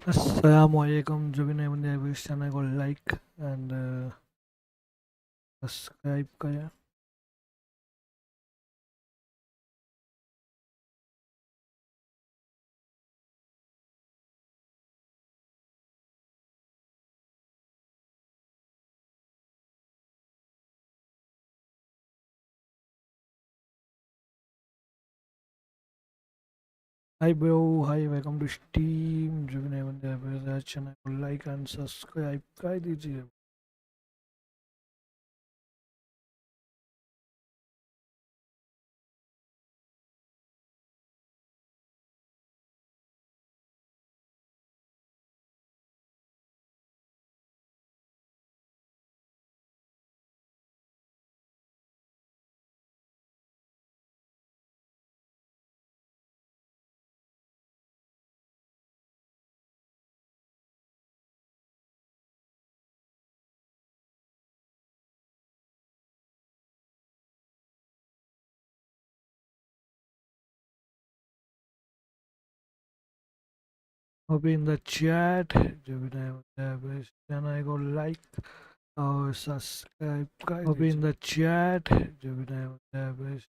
Assalamualaikum. जो भी नए बंदे आए वो इस चैनल को लाइक एंड सब्सक्राइब करें. Hi bro, hi, welcome to Steam. जो भी नए बंदे आए वो इस चैनल को लाइक एंड सब्सक्राइब कर दीजिए. अभी in the chat जो भी नए बंदे आए वो इस चैनल को लाइक और सब्सक्राइब कर दीजिए. अभी in the chat जो भी नए बंदे आए वो इस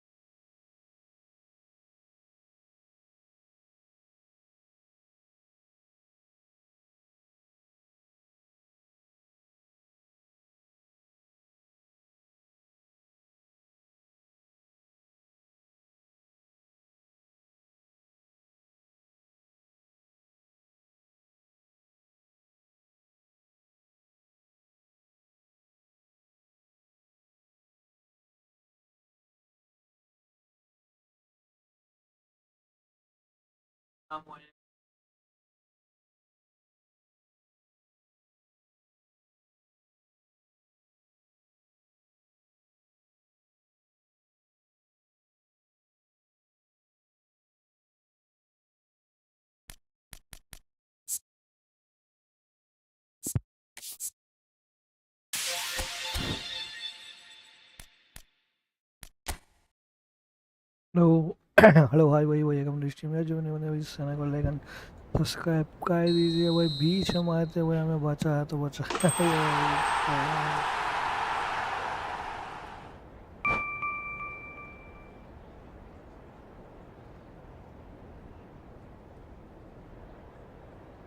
हेलो हेलो हाय भाई भाई वेलकम टू स्ट्रीम. जो भी नए बंदे आए वो इस चैनल को लाइक एंड सब्सक्राइब कर दीजिए. भाई बीच हम आए थे भाई, हमें बचा है तो बचा है.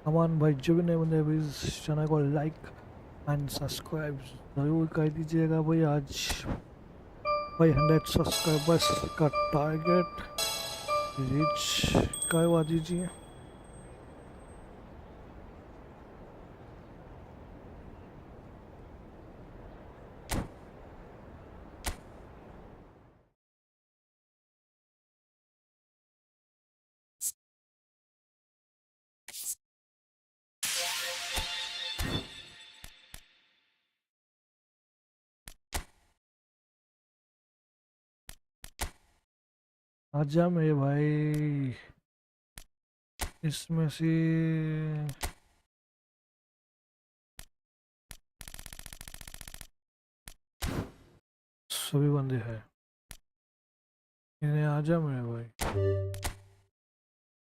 अमान भाई जो भी नए बंदे हैं, इस चैनल को लाइक एंड सब्सक्राइब ज़रूर कर दीजिएगा भाई. आज भाई 100 सब्सक्राइबर्स का टारगेट रीच करवा दीजिए. आजा मेरे भाई, इसमें से सभी बंदे हैं. इन्हें आजा मेरे भाई,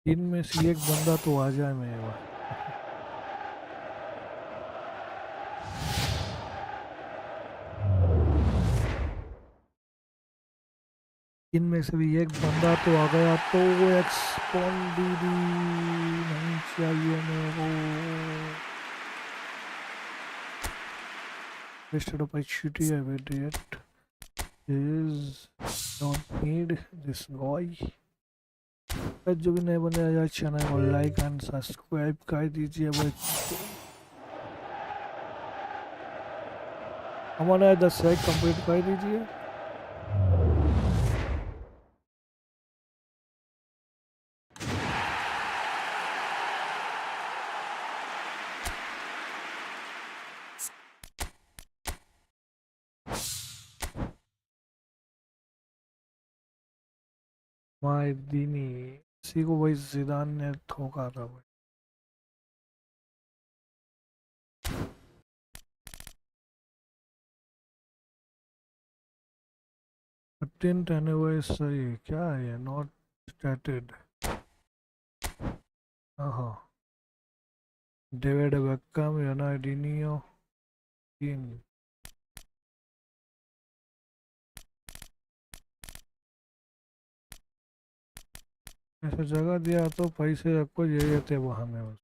इनमें से एक बंदा तो आ जाए मेरे भाई. इनमें से भी एक बंदा तो आ गया तो एक्सपॉन्डिडी नहीं चाहिए मेरे को. Wasted opportunity, I will do it. Is don't need this guy. जो भी नए बंदे आ जाए चैनल को लाइक एंड सब्सक्राइब कर दीजिए भाई. हमारा 10 लाइक कंप्लीट कर दीजिए. माय दीनी, इसी को भाई जिदान ने ठोका था भाई. 15th एनिवर्सरी क्या है, नॉट स्टार्टेड. हाँ. David Beckham, Ronaldinho, Keane. ऐसा जगह दिया तो पैसे आपको ये देते बहाने बस.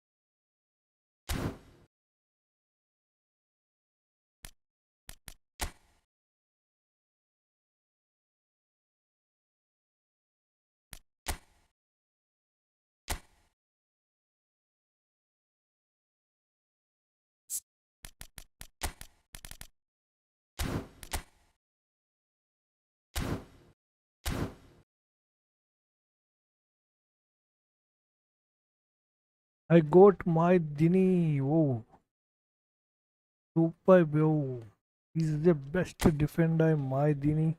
I got my Dini. Oh, super bro. He's the best defender, my Dini.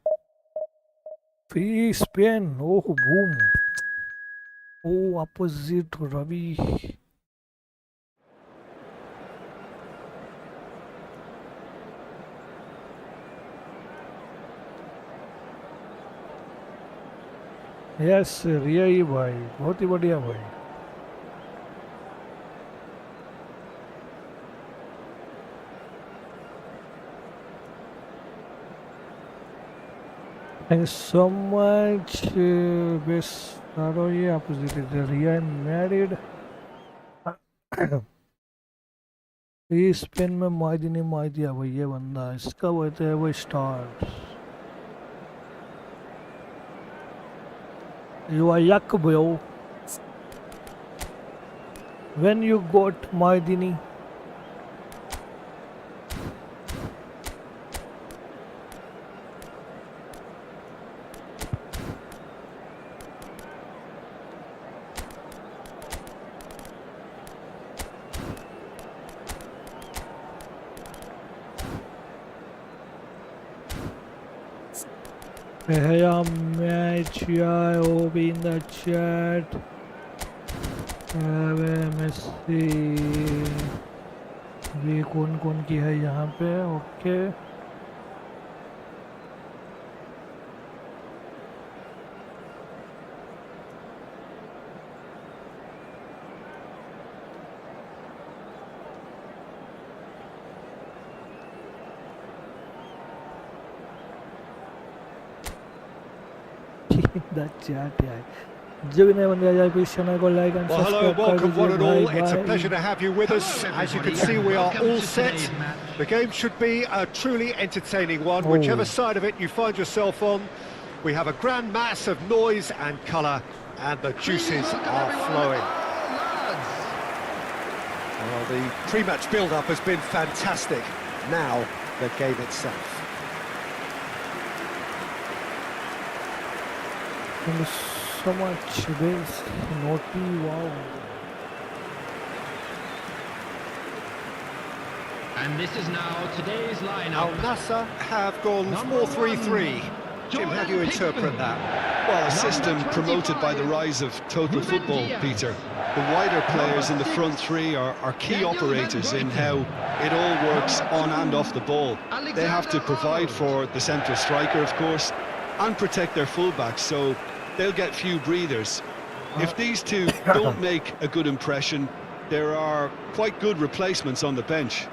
Free spin. Oh, boom. Oh, opposite Ravi. Yes, रिया ही भाई, बहुत ही बढ़िया भाई. Thank you so much. Best Saroye opposite is Ria married. इस Spain में मायदी नहीं मार दिया भाई ये बंदा. इसका बोलते हैं वो star. You are yuck bro. When you got Maidini. Hey, match, yeah, will be in the chat. Messi. ये कौन की है यहाँ पे? Okay. That chat, yeah. Well, hello, welcome one and all. It's a pleasure to have you with us. As you can see, we are all set. The game should be a truly entertaining one, whichever side of it you find yourself on. We have a grand mass of noise and colour, and the juices are flowing. Well, the pre-match build-up has been fantastic. Now, the game itself. Thank you so much, this naughty, wow. And this is now today's lineup. Al Nassr have gone 4-3-3. Jim, how do you interpret that? Well, a system promoted by the rise of total football, Peter. The wider players in the front three are key operators in how it all works on and off the ball. They have to provide for the central striker, of course, and protect their fullbacks, so they'll get few breathers. If these two don't make a good impression, there are quite good replacements on the bench.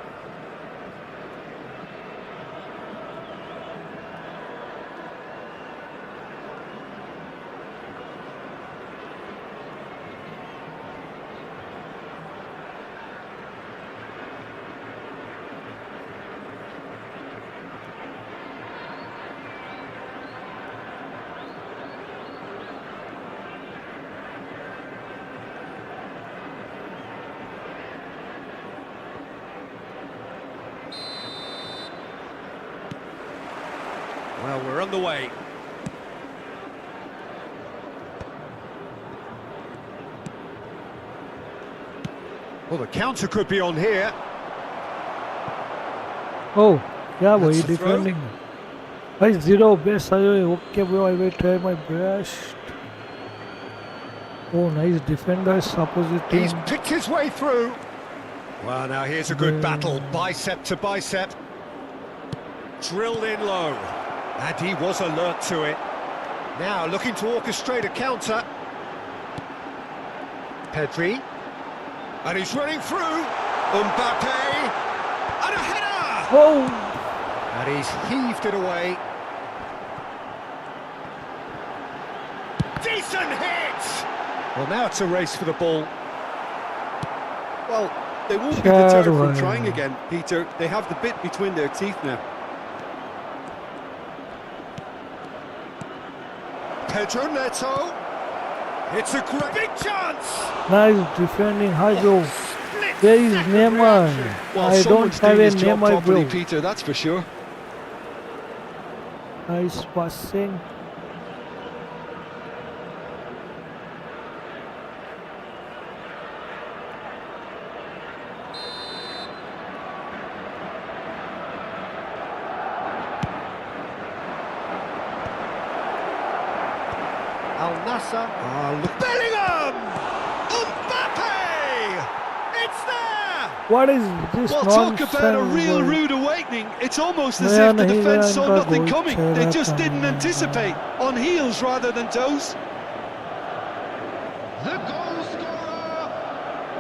Well, we're on the way. Well, the counter could be on here. Oh, yeah, boy, defending. By 0 best. Okay, bro, I will try my best. Oh, nice defenders opposite team. He's picked his way through. Well, now here's a good battle, bicep to bicep. Drilled in low. And he was alert to it. Now looking to orchestrate a counter. Pedri. And he's running through. Mbappé. And a header! Oh! And he's heaved it away. Decent hit! Well, now it's a race for the ball. Well, they won't be deterred from trying again, Peter. They have the bit between their teeth now. Pedro Neto. It's a great big chance! Nice defending, high bro. There is Neymar. Well, I don't someone's have doing a his job Neymar, properly, bro. Peter, that's for sure. Nice passing. Al Nassr. Look. Bellingham! Mbappé! It's there! What is this Well, nonsense? talk about a real bro? rude awakening. It's almost as Naya if the nahi defence gaya saw inka nothing goal coming. chheda They just didn't tha. anticipate. On heels rather than toes. The goal scorer.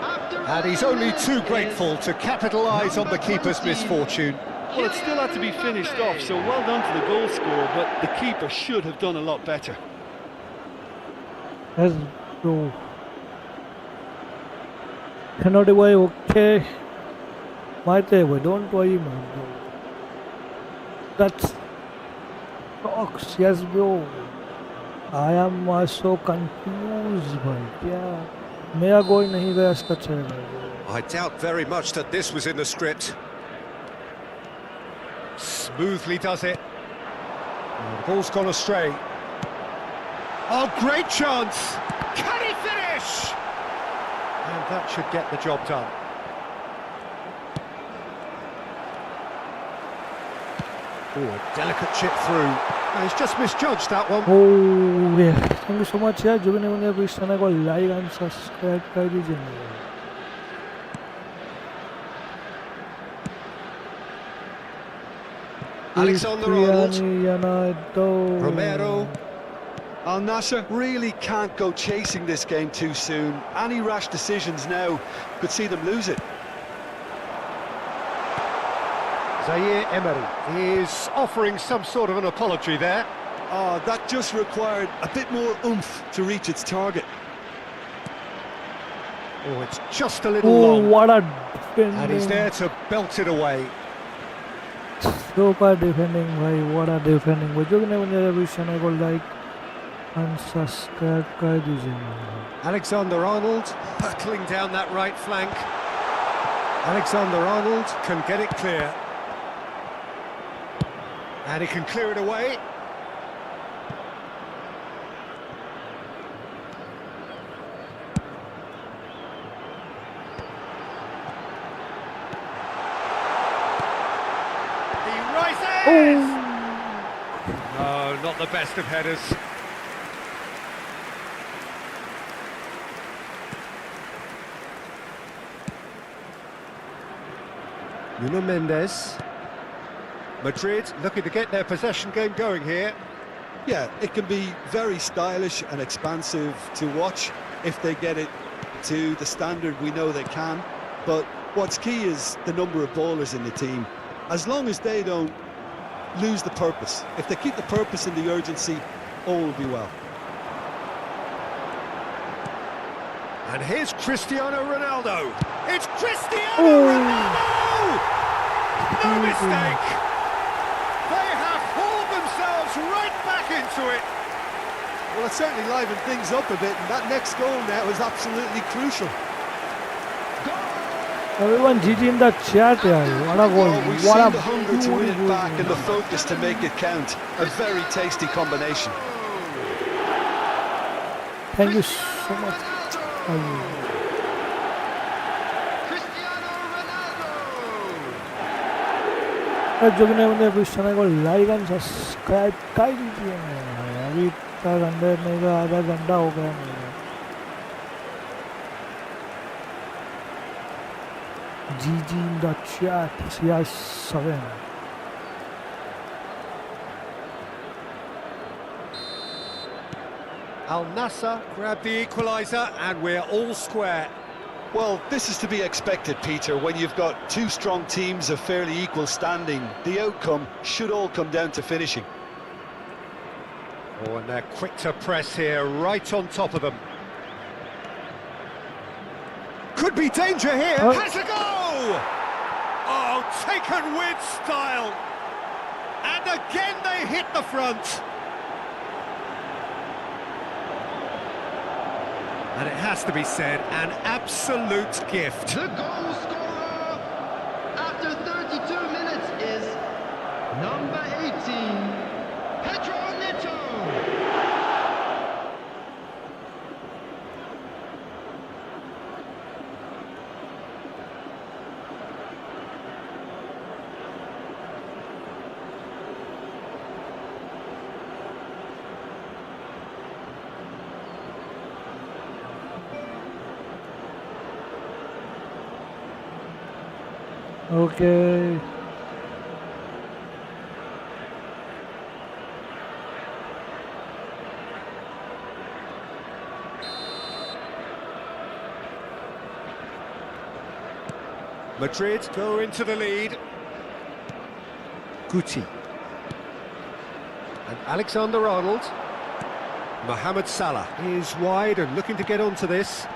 After And he's only too grateful to capitalise on the keeper's misfortune. Well, it still had to be finished off, so well done to the goal scorer, but the keeper should have done a lot better. Yes, bro. Cannot worry, okay. My boy, don't worry, man, bro. That's talks, yes, bro. I am so confused, bhai. Yeah. मेरा गोल नहीं गया इसका चलेगा. I doubt very much that this was in the script. Smoothly does it. Oh, the ball's gone astray. Oh, great chance! Can he finish? And that should get the job done. Oh, a delicate chip through. Oh, he's just misjudged that one. Oh yeah. Thank you so much यार. जो भी नहीं बने इस channel को like and subscribe कर दीजिए. Alexander-Arnold. Romero. Al Nassr really can't go chasing this game too soon. Any rash decisions now could see them lose it. Zaire Emery is offering some sort of an apology there. Oh, that just required a bit more oomph to reach its target. Oh, it's just a little Oh, long. what a And he's defending. there to belt it away. Super defending, भाई. What a defending. भाई जो भी नहीं बने इस channel को like and subscribe कर दीजिए. Alexander-Arnold battling down that right flank. Alexander-Arnold can get it clear. And he can clear it away. He rises! Oh, not the best of headers. Nuno Mendes. Madrid looking to get their possession game going here. Yeah, it can be very stylish and expansive to watch if they get it to the standard we know they can. But what's key is the number of ballers in the team. As long as they don't lose the purpose, if they keep the purpose and the urgency, all will be well. And here's Cristiano Ronaldo. It's Cristiano Ronaldo! No mistake! They have hauled themselves right back into it. Well, it certainly livened things up a bit, and that next goal now is absolutely crucial. Everyone GG in the chat, yaar. What a goal. Well, we've What seen a the hunger to win it beautiful back and the goal. focus to make it count. A very tasty combination. Thank you so much. जो भी नहीं बने इस channel को like and subscribe कर दीजिए. अभी तक अंदर नहीं गया, आधा घंटा हो गया मेरा. GG in the chat. CR7. Al Nassr grabbed the equaliser and we're all square. Well, this is to be expected, Peter. When you've got two strong teams of fairly equal standing, the outcome should all come down to finishing. Oh, and they're quick to press here, right on top of them. Could be danger here. Oh. Has a go! Oh, taken with style. And again they hit the front. And it has to be said, an absolute gift. The goal scorer after 32 minutes is number 18, Pedro Neto. Okay. Madrid go into the lead. Guti. And Alexander-Arnold. Mohammed Salah is wide and looking to get onto this.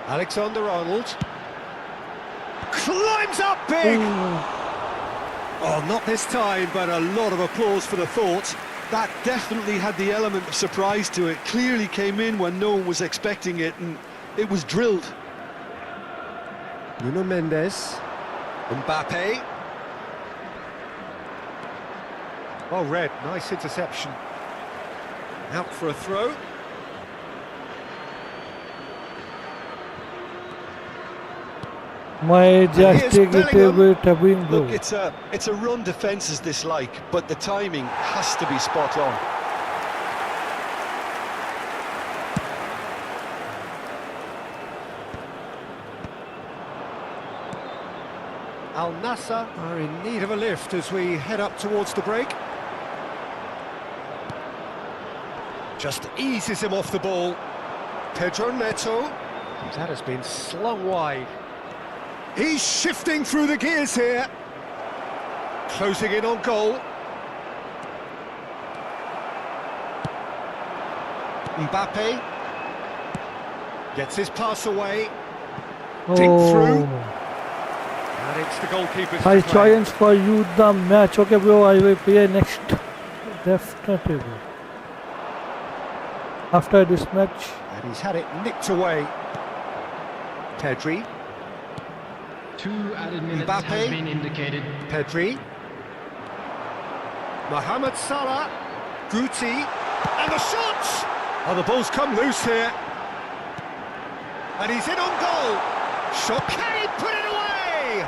Alexander-Arnold. Climbs up big! Oh, not this time, but a lot of applause for the thought. That definitely had the element of surprise to it. Clearly came in when no one was expecting it, and it was drilled. Nuno Mendes. Mbappé. Oh, Red, nice interception. Out for a throw. Majestic Bellingham. Look, it's a run defence is dislike, but the timing has to be spot on. Al Nassr are in need of a lift as we head up towards the break. Just eases him off the ball. Pedro Neto. That has been slung wide. He's shifting through the gears here. Closing in on goal. Mbappé. Gets his pass away. Dink through. And it's the goalkeeper's I play. challenge for you the match. Okay, bro, I will play next. Definitely, bro. After this match. And he's had it nicked away. Pedri. 2 added minutes Mbappé. has been indicated. Pedri. Mohammed Salah. Guti. And the shots! Oh, the ball's come loose here. And he's in on goal. Shot. Can he put it away?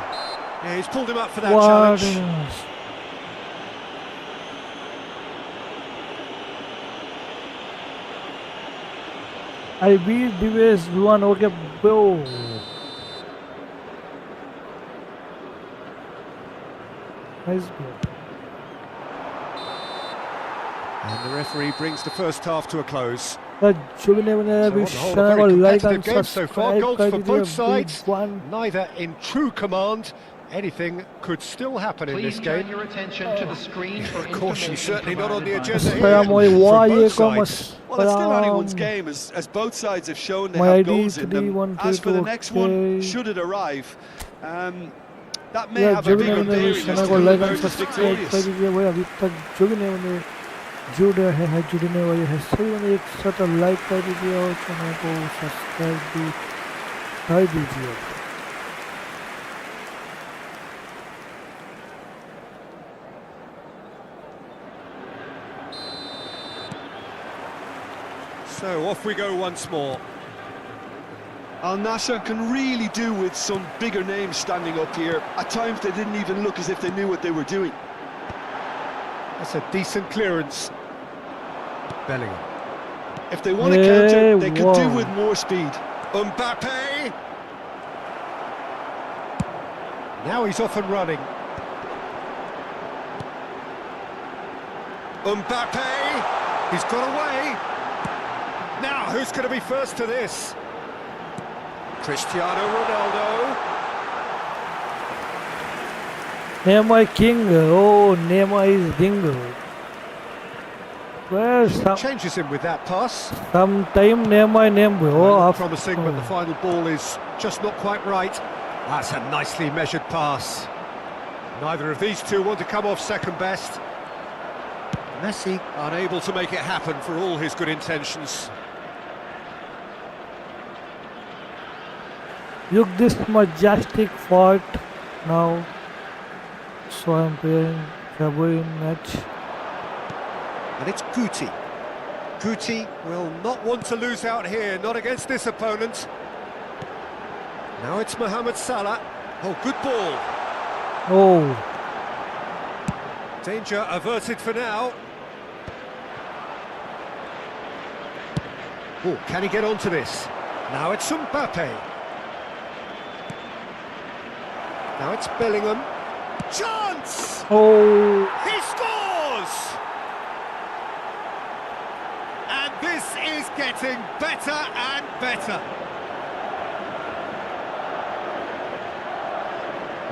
Yeah, he's pulled him up for that challenge. I beat the ways one. Okay, bro. Nice goal. And the referee brings the first half to a close. जो भी नहीं बने अभी So on the whole, a channel very को like competitive and game so far. Subscribe Goals कर for दीजिए both sides. One. Neither in true command. Anything could still happen in Please this turn game. your attention to the screen for Of course, she's certainly not on the information agenda here. Espera muy From guay both como sides. Well, it's still anyone's game, as both sides have shown they My have ID goals in them. 3-1-2-2, As for the next one, okay. should it arrive, that may Yeah, have a जो भी bigger नहीं बने bearing as channel to को who like and emerges subscribe कर victorious. दीजिए भाई अभी तक जो भी नहीं बने जुड़ रहे हैं जुड़ने वाले हैं सभी बने एक साथ लाइक कर दीजिए और चैनल को सब्सक्राइब भी कर दीजिए So off we go once more. Al Nassr can really do with some bigger names standing up here. At times they didn't even look as if they knew what they were doing. That's a decent clearance. Bellingham. If they want to counter, they could do wow. with more speed. Mbappé. Now he's off and running. Mbappé. He's got away. Now, who's going to be first to this? Cristiano Ronaldo. Neymar king. Oh, Neymar is king. Well, Changes him with that pass. sometime Neymar name. Oh, Promising, but the final ball is just not quite right. That's a nicely measured pass. Neither of these two want to come off second best. Messi unable to make it happen for all his good intentions. Look this majestic fort now. So I'm playing February match. And it's Guti. Guti will not want to lose out here, not against this opponent. Now it's Mohammed Salah. Oh, good ball. Oh, Danger averted for now. Oh, can he get onto this? Now it's Mbappé. Now it's Bellingham. Chance! oh, He scores! And this is getting better and better.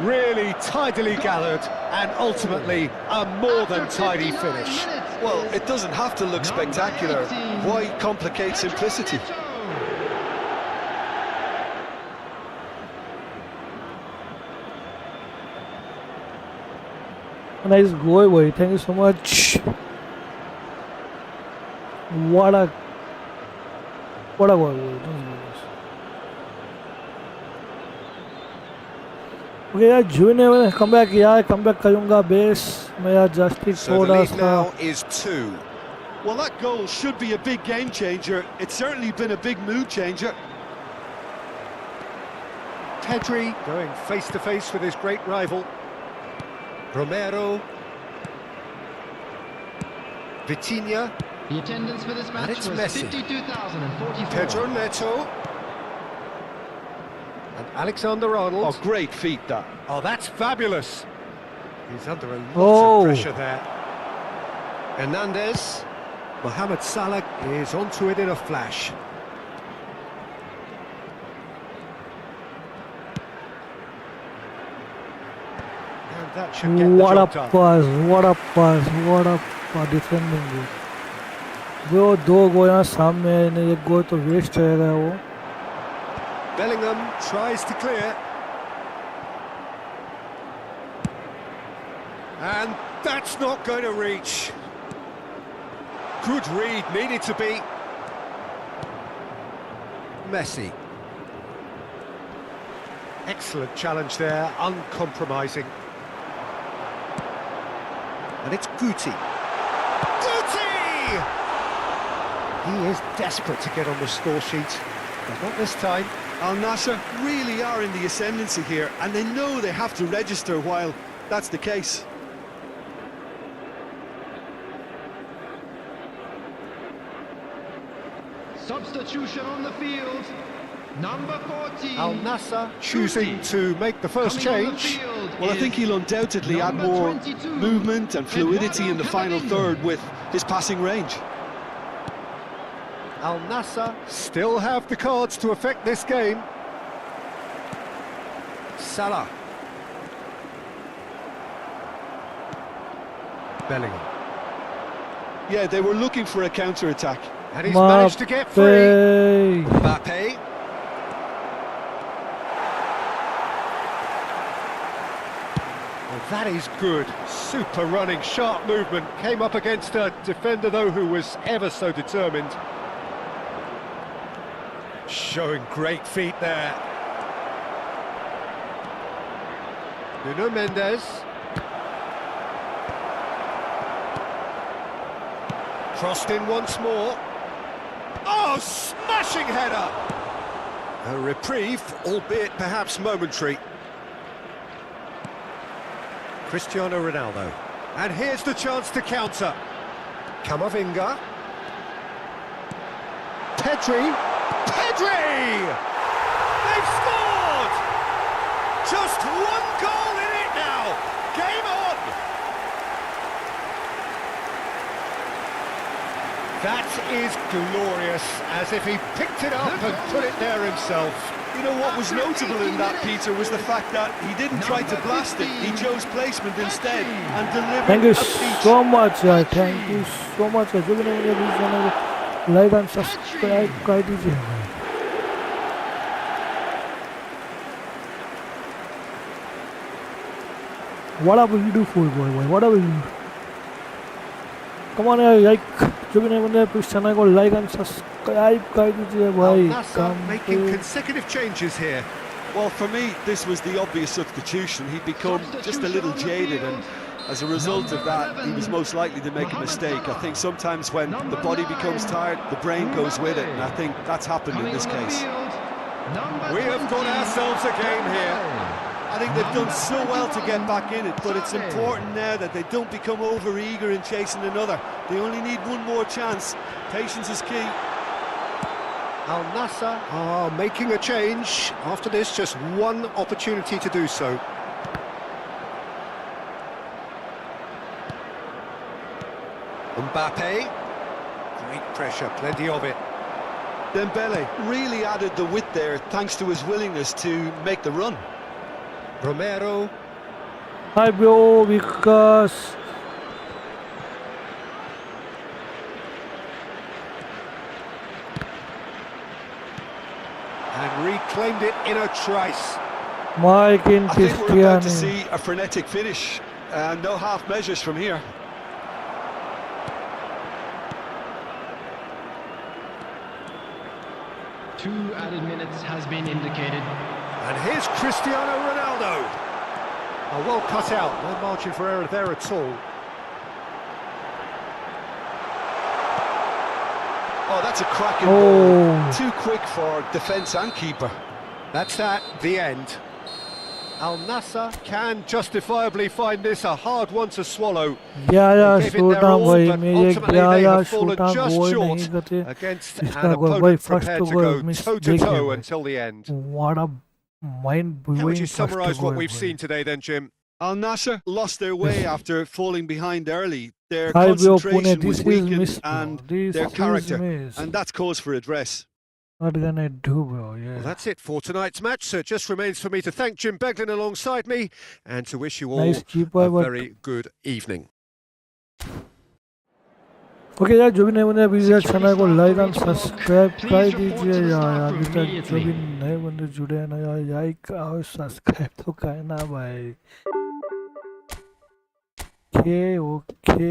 Really tidily gathered and ultimately a more than tidy finish. Well, it doesn't have to look spectacular. Why complicate simplicity? nice goal, boy. Thank you so much. What a goal, boy. Okay, यार जूने में comeback यार comeback करूँगा base मैं यार justice So the थोड़ा lead सा now is 2. Well, that goal should be a big game changer. It's certainly been a big mood changer. Pedri going face to face with his great rival. Romero. Vitinha. The attendance for this match it's was Messi. 52,044. Pedro Neto. And Alexander-Arnold. Oh, great feat, that. Oh, that's fabulous. He's under a lot Oh. of pressure there. Hernandez. Mohammed Salah is onto it in a flash. And that should get the what a job done. pass, what a pass, what a pass defending वो दो गोल यहाँ सामने है नहीं एक गोल तो waste रहेगा वो Bellingham tries to clear. And that's not going to reach. Good read, needed to be. Messi. Excellent challenge there, uncompromising. And it's Guti. Guti! He is desperate to get on the score sheet, but not this time. Al Nassr really are in the ascendancy here, and they know they have to register while that's the case. Substitution on the field. Number 14. Al Nassr choosing to make the first change. Well, I think he'll undoubtedly add more movement and fluidity in the final third with his passing range. Al Nassr still have the cards to affect this game. Salah. Bellingham. Yeah, they were looking for a counter-attack. And he's managed to get free. Mbappé. Well, that is good. Super running, sharp movement. Came up against a defender, though, who was ever so determined. Showing great feet there. Nuno Mendes. Crossed in once more. Oh, smashing header! A reprieve, albeit perhaps momentary. Cristiano Ronaldo. And here's the chance to counter. Camavinga. Pedri. Pedri! They've scored! Just one goal in it now. Game on! That is glorious, as if he picked it up and put it there himself. You know what was notable in that, Peter, was the fact that he didn't try to blast it. He chose placement instead and delivered. Thank you a peach. so much, thank you so much. जो भी नहीं मुझे channel को like and subscribe कर दीजिए। What are we do for boy? What are we do? Come on, like जो भी नहीं मुझे प्लीज चैनल को लाइक एंड सब्सक्राइब कर दीजिए भाई। Al-Nassr making consecutive changes here. Well, for me, this was the obvious substitution. He'd become just a little jaded, and as a result of that, he was most likely to make a mistake. I think sometimes when the body becomes tired, the brain goes with it, and I think that's happened in this case. We have got ourselves a game here. I think they've done so well to get back in it, but it's important now that they don't become over-eager in chasing another. They only need one more chance. Patience is key. Al-Nassr are making a change. After this, just one opportunity to do so. Mbappé. Great pressure, plenty of it. Dembele really added the width there thanks to his willingness to make the run. Romero. Hi bro, because And reclaimed it in a trice. Mike in I think we're about to Cristiano. see a frenetic finish. No half measures from here. Two added minutes has been indicated. And here's Cristiano Ronaldo. Oh, well cut out, no margin for error there at all. Oh, that's a cracking Oh. ball. Too quick for defence and keeper. That's that, the end. Al-Nassr can justifiably find this a hard one to swallow. ग्यारह They gave it their शूटा all, भाई but मेरे ultimately they 11 have fallen शूटा just goal short नहीं करते against इसका an गोल भाई opponent first prepared to goal go miss toe-to-toe देखे until the end. what a mind How would blowing you first summarise what goal we've भाई seen today then, Jim? Al-Nassr lost their way after falling behind early. Their Hi bro Pune, concentration this was is weakened miss bro, and this their is character, miss. and that's cause for address. What can I do bro? Yeah. Well, that's it for tonight's match, so it just remains for me to thank Jim Beglin alongside me and to wish you all Nice keeper, a but very good evening. Okay यार जो भी नहीं बंदे अभी यार channel को like and subscribe कर दीजिए यार अभी तक जो भी नए बंदे जुड़े हैं ना यार लाइक और सब्सक्राइब तो करना भाई okay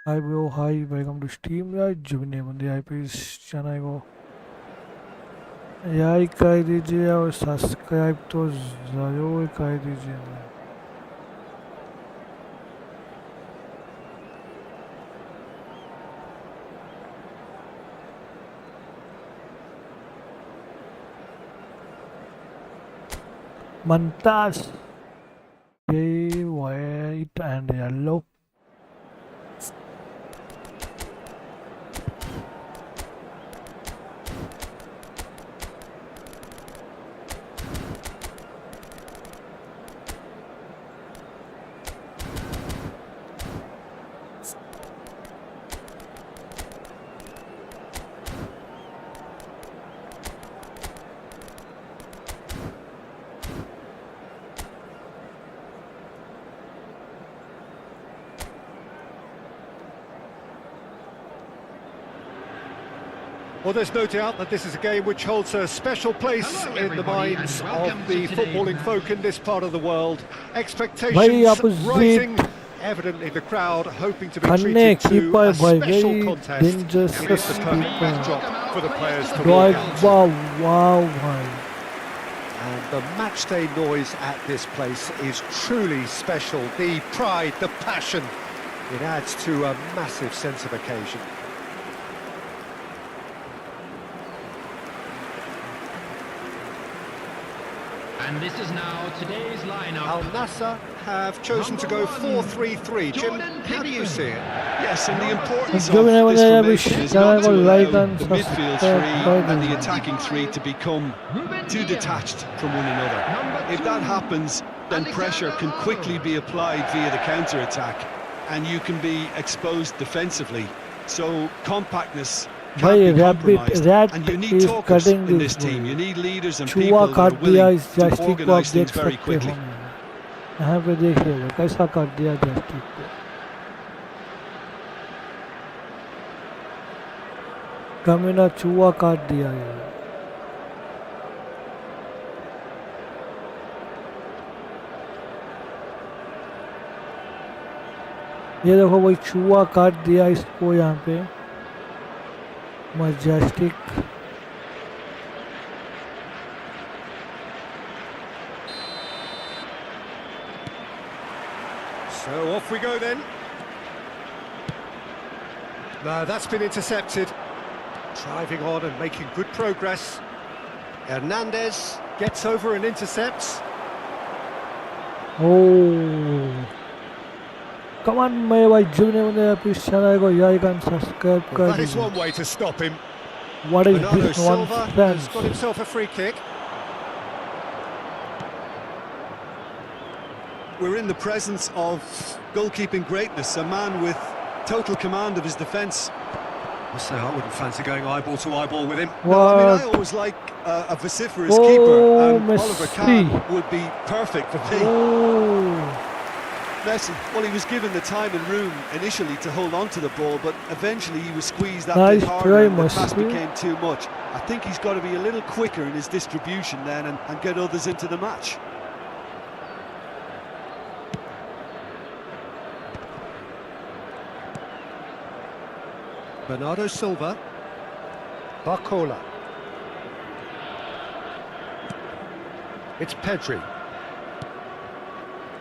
hi bro hi welcome to stream यार जो भी नहीं बंदे आई पे इस चैनल को लाइक कर दीजिए और सब्सक्राइब तो ज़रूर कर दीजिए Mantas, white and yellow. Well, there's no doubt that this is a game which holds a special place in the minds of the footballing folk in this part of the world. Expectations rising, evidently the crowd hoping to be treated to a special contest. It is the perfect backdrop for the players to walk out. And the matchday noise at this place is truly special. The pride, the passion, it adds to a massive sense of occasion. And this is now today's lineup. Al-Nassr have chosen to go 4-3-3. Jim, how do you see it? Yes, and the importance of this formation is not to allow the midfield three and the attacking three to become too detached from one another. If that happens, then pressure can quickly be applied via the counter-attack. and you can be exposed defensively. So compactness Bhai, can't be Rabbit, compromised. Rat And you need is talkers cutting in this this team. ball. You need leaders and छुआ people that काट are दिया willing इस to जस्टिक को, आप organise देख things very सकते quickly. हो। यहाँ पे देखिएगा कैसा काट दिया जस्टिक को। कमीना चूहा काट दिया ये। ये देखो वही चूहा काट दिया इसको यहाँ पे majestic. So off we go then. No, that's been intercepted. Driving on and making good progress. Hernandez gets over and intercepts. Oh, come on, my boy, please like and subscribe. Well, that is one way to stop him. What is Bernardo this Silva nonsense? has got himself a free kick. We're in the presence of goalkeeping greatness, a man with total command of his defence. I say I wouldn't fancy going eyeball to eyeball with him. No, I mean, I What? always like a vociferous Oh, keeper, and Oliver Messi. Kahn would be perfect for me. Oh, Messi, well, he was given the time and room initially to hold on to the ball, but eventually he was squeezed that Nice bit harder try, and the pass Messi. became too much. I think he's got to be a little quicker in his distribution then and get others into the match. Bernardo Silva. Barcola. It's Pedri.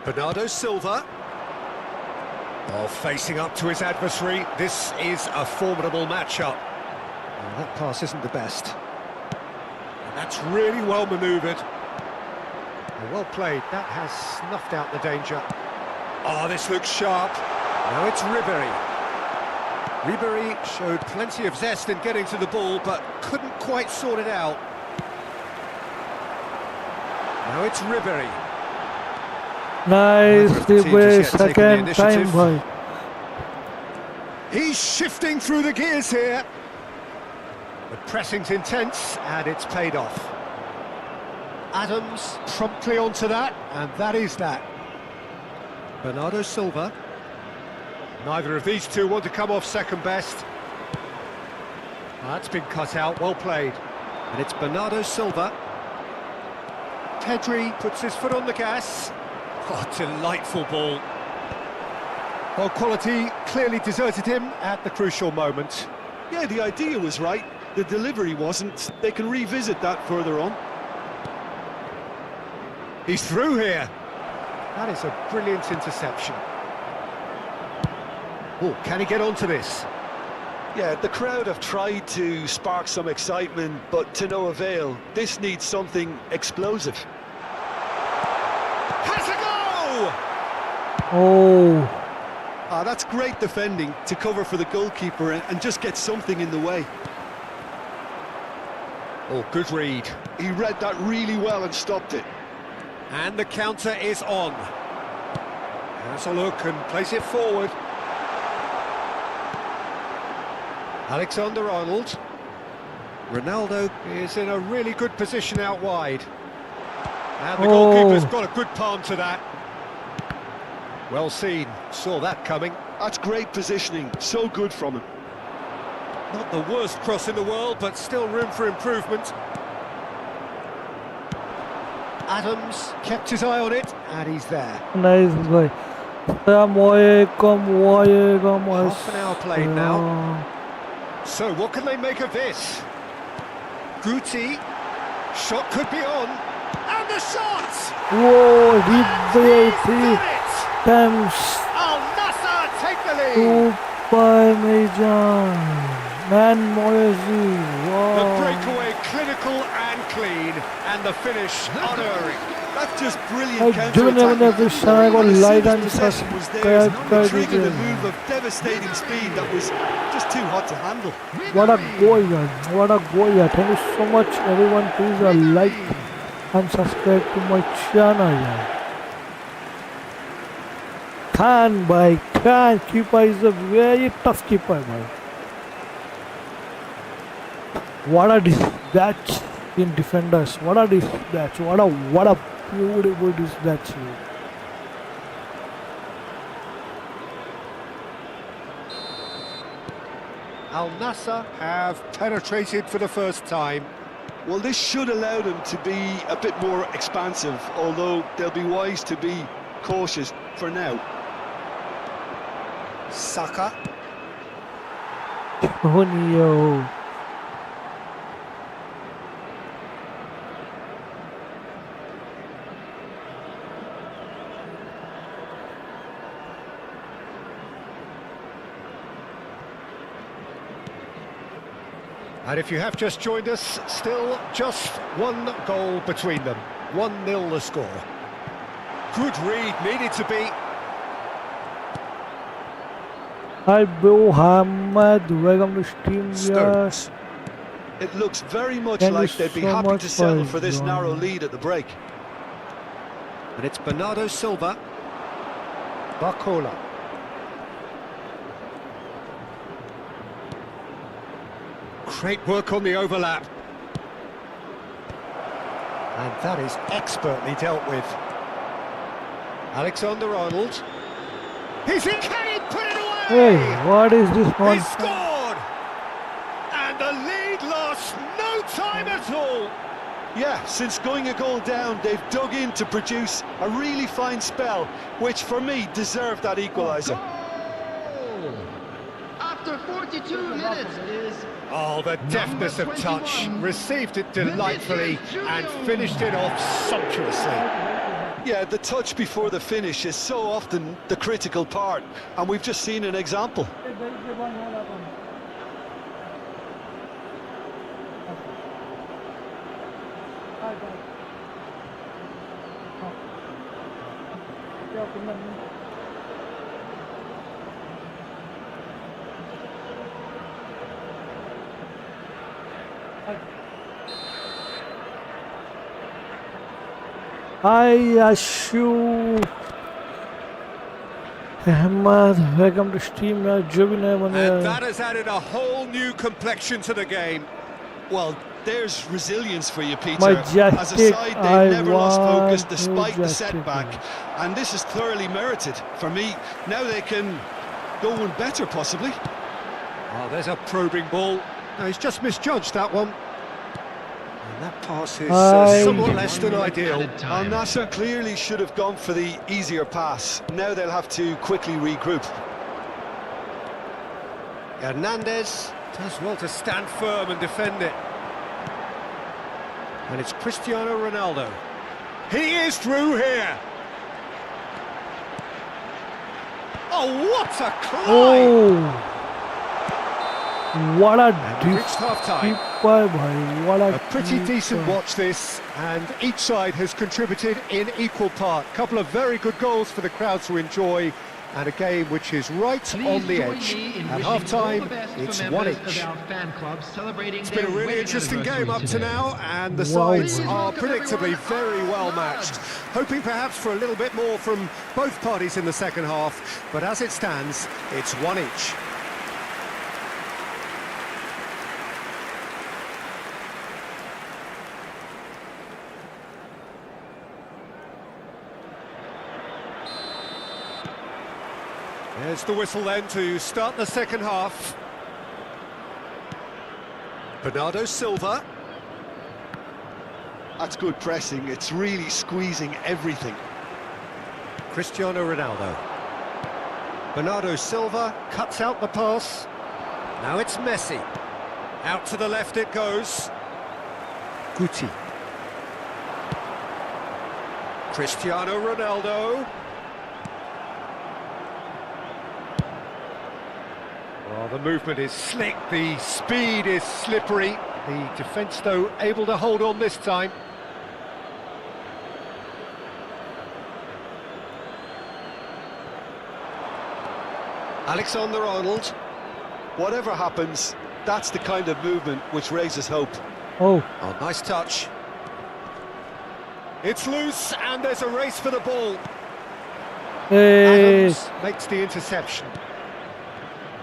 Bernardo Silva. Oh, facing up to his adversary. This is a formidable matchup. Oh, that pass isn't the best. And that's really well manoeuvred. Oh, well played. That has snuffed out the danger. Oh, this looks sharp. Now it's Ribéry. Ribéry showed plenty of zest in getting to the ball, but couldn't quite sort it out. Now it's Ribéry. nice, Neither of the teams Ribéry, has yet taken the second time, initiative. boy. He's shifting through the gears here. The pressing's intense, and it's paid off. Adams promptly onto that, and that is that. Bernardo Silva. Neither of these two want to come off second best. That's been cut out, well played. And it's Bernardo Silva. Pedri puts his foot on the gas. Oh, delightful ball. Well, quality clearly deserted him at the crucial moment. Yeah, the idea was right, the delivery wasn't. They can revisit that further on. He's through here. That is a brilliant interception. Oh, can he get onto this? Yeah, the crowd have tried to spark some excitement, but to no avail. This needs something explosive. Has a go! Oh, That's great defending to cover for the goalkeeper and just get something in the way. Oh, good read. He read that really well and stopped it. And the counter is on. Has a look and plays it forward. Alexander-Arnold. Ronaldo is in a really good position out wide. And the goalkeeper's got a good palm to that. Well seen, saw that coming. That's great positioning, so good from him. Not the worst cross in the world, but still room for improvement. Adams kept his eye on it, and he's there. nice, boy. Half an hour played now. So, what can they make of this? Guti, shot could be on, and the shot! Whoa, He's Ribéry, done it! times Al Nassr take the lead! 2 by Mejan. Man Moyesi, The wow. breakaway clinical and clean, and the finish unerring. That's just brilliant Hey, counter-attacking do this channel को football. like As and soon as possession was theirs, subscribe the कर trigger, the दीजिए. move of devastating speed that was just too hot to handle. What a goal, yaar. What a goal, yaar. Thank you so much, everyone. Please like and subscribe to my channel, yaar. Khan, bhai. Khan, keeper is a very tough keeper, bhai. What a dispatch in defenders. What a dispatch. What a beautiful dispatch. Al Nassr have penetrated for the first time. Well, this should allow them to be a bit more expansive, although they'll be wise to be cautious for now. Saka. Jonio. And if you have just joined us, still just one goal between them. 1-0 the score. Good read, needed to be. Hi, Mohammed. Welcome to Steam. Stearns. It looks very much like they'd be happy to settle for this narrow lead at the break. And it's Bernardo Silva. Barcola. Great work on the overlap. And that is expertly dealt with. Alexander-Arnold. He's in, can he put it away? Hey, what is this He nonsense? scored! And the lead lost no time at all. Yeah, since going a goal down, they've dug in to produce a really fine spell, which for me deserved that equaliser. Goal! After 42 minutes is... Oh, the deftness of touch. Received it delightfully and finished it off sumptuously. Yeah, the touch before the finish is so often the critical part, and we've just seen an example. Hi, Ashu. Ahmad, welcome to Steam. And that has added a whole new complexion to the game. Well, there's resilience for you, Peter. Majestic, As a side, I they've never lost focus want despite the majestic. setback, and this is thoroughly merited. For me, now they can go one better, possibly. Oh, there's a probing ball. No, he's just misjudged that one. And that pass is somewhat less than ideal. Al Nassr clearly should have gone for the easier pass. Now they'll have to quickly regroup. Hernandez does well to stand firm and defend it. And it's Cristiano Ronaldo. He is through here. Oh, what a climb! Oh, what a Reached half-time. keeper, bhai. What a Pretty keeper. decent watch this, and each side has contributed in equal part. Couple of very good goals for the crowd to enjoy, and a game which is right on the edge. At half-time, it's 1 each. It's been a really interesting game up to now, and the sides are predictably very well matched. Hoping perhaps for a little bit more from both parties in the second half, but as it stands, it's 1 each. There's the whistle then to start the second half. Bernardo Silva. That's good pressing. It's really squeezing everything. Cristiano Ronaldo. Bernardo Silva cuts out the pass. Now it's Messi. Out to the left it goes. Guti. Cristiano Ronaldo. Well, the movement is slick, the speed is slippery. The defence, though, able to hold on this time. Alexander-Arnold. Whatever happens, that's the kind of movement which raises hope. Oh, Oh, nice touch. It's loose, and there's a race for the ball. Hey. Adams makes the interception.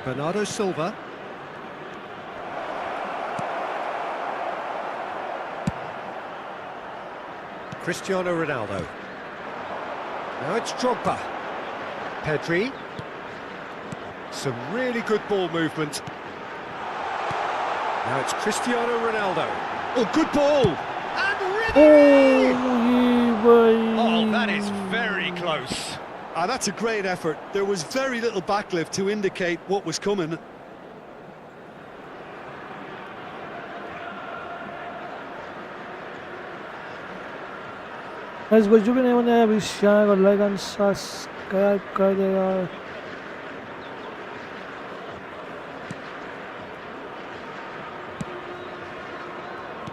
Bernardo Silva. Cristiano Ronaldo. Now it's Drogba. Pedri. Some really good ball movement. Now it's Cristiano Ronaldo. Oh, good ball! And Ribéry! Oh, that is very close. That's a great effort. There was very little backlift to indicate what was coming. Guys, बच्चों भी नहीं बने अभी channel को like and subscribe कर देगा।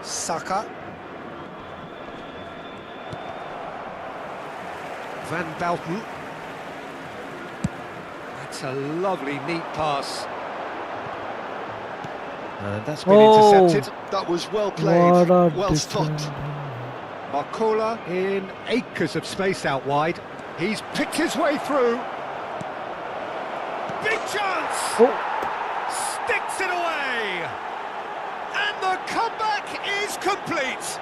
Saka. Van Belten. That's a lovely, neat pass. And that's been intercepted. That was well played, well stopped. Marcola in acres of space out wide. He's picked his way through. Big chance! Sticks it away! And the comeback is complete!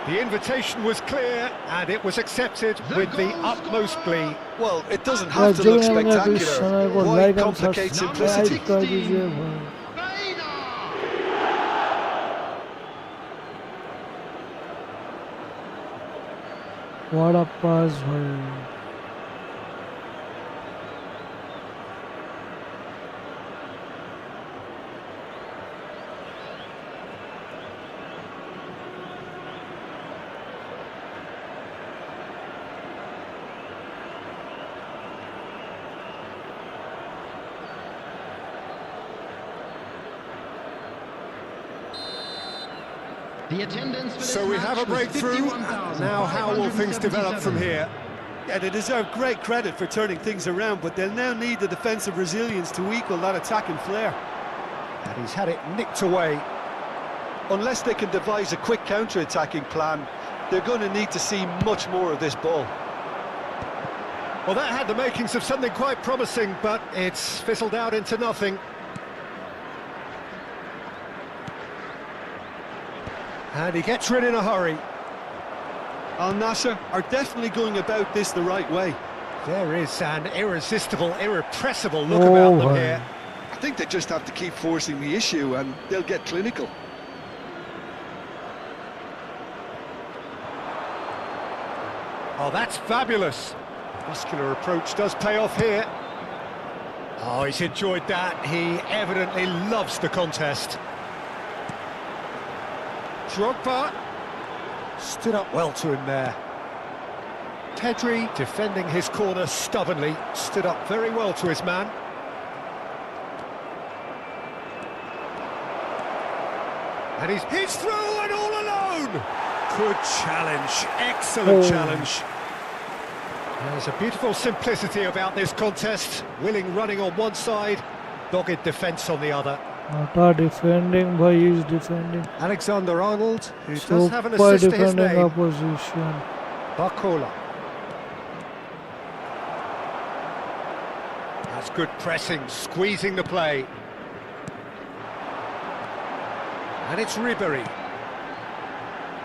The invitation was clear and it was accepted with the utmost glee. Well, it doesn't have to look spectacular. Why complicate simplicity? What a pass, bhai. So we have a breakthrough. Now how will things develop from here? Yeah, they deserve great credit for turning things around, but they'll now need the defensive resilience to equal that attacking flair. And he's had it nicked away. Unless they can devise a quick counter-attacking plan, they're going to need to see much more of this ball. Well, that had the makings of something quite promising, but it's fizzled out into nothing. And he gets rid in a hurry. Al Nassr are definitely going about this the right way. There is an irresistible, irrepressible look about them here. I think they just have to keep forcing the issue and they'll get clinical. Oh, that's fabulous. Muscular approach does pay off here. Oh, he's enjoyed that. He evidently loves the contest. Drogba stood up well to him there. Pedri, defending his corner stubbornly, stood up very well to his man. And he's through and all alone! Good challenge, excellent challenge. There's a beautiful simplicity about this contest. Willing running on one side, dogged defence on the other. Defending, boy, he's defending. Alexander-Arnold, who does have an assist to his name. Opposition. Barcola. That's good pressing, squeezing the play. And it's Ribéry.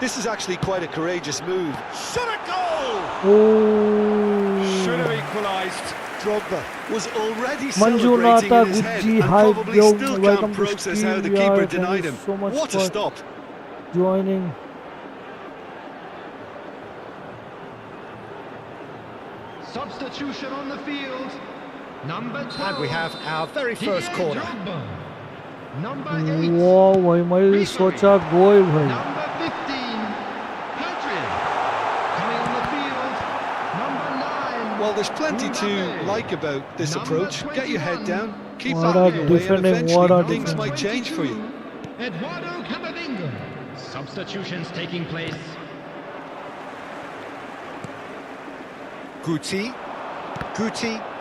This is actually quite a courageous move. Shot a goal! Oh. Should have equalised. Drogba was already celebrating in his head and probably still can't process how the keeper denied him. So what a stop! Joining. Substitution on the field. Number 12. And we have our very first corner. Number 8. Wow, भाई मैं सोचा गोल भाई. Number 15. Patrick. Coming on the field. Number 9. Well, there's plenty to like about this approach. Get your head down, keep What banging a away, and defending, eventually things might change for you. Eduardo Camavinga. Substitutions taking place. Guti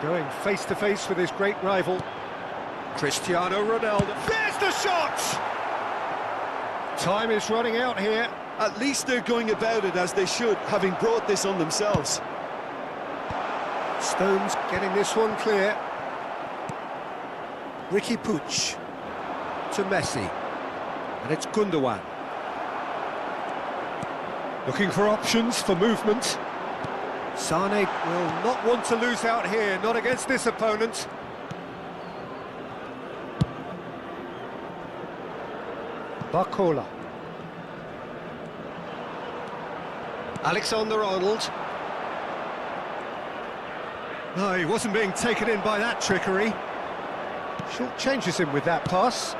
going face to face with his great rival. Cristiano Ronaldo. There's the shot! Time is running out here. At least they're going about it as they should, having brought this on themselves. Stones getting this one clear. Ricky Puig to Messi. And it's Gundogan. Looking for options for movement. Sane will not want to lose out here, not against this opponent. Barcola. Alexander-Arnold. No, he wasn't being taken in by that trickery. Short changes him with that pass.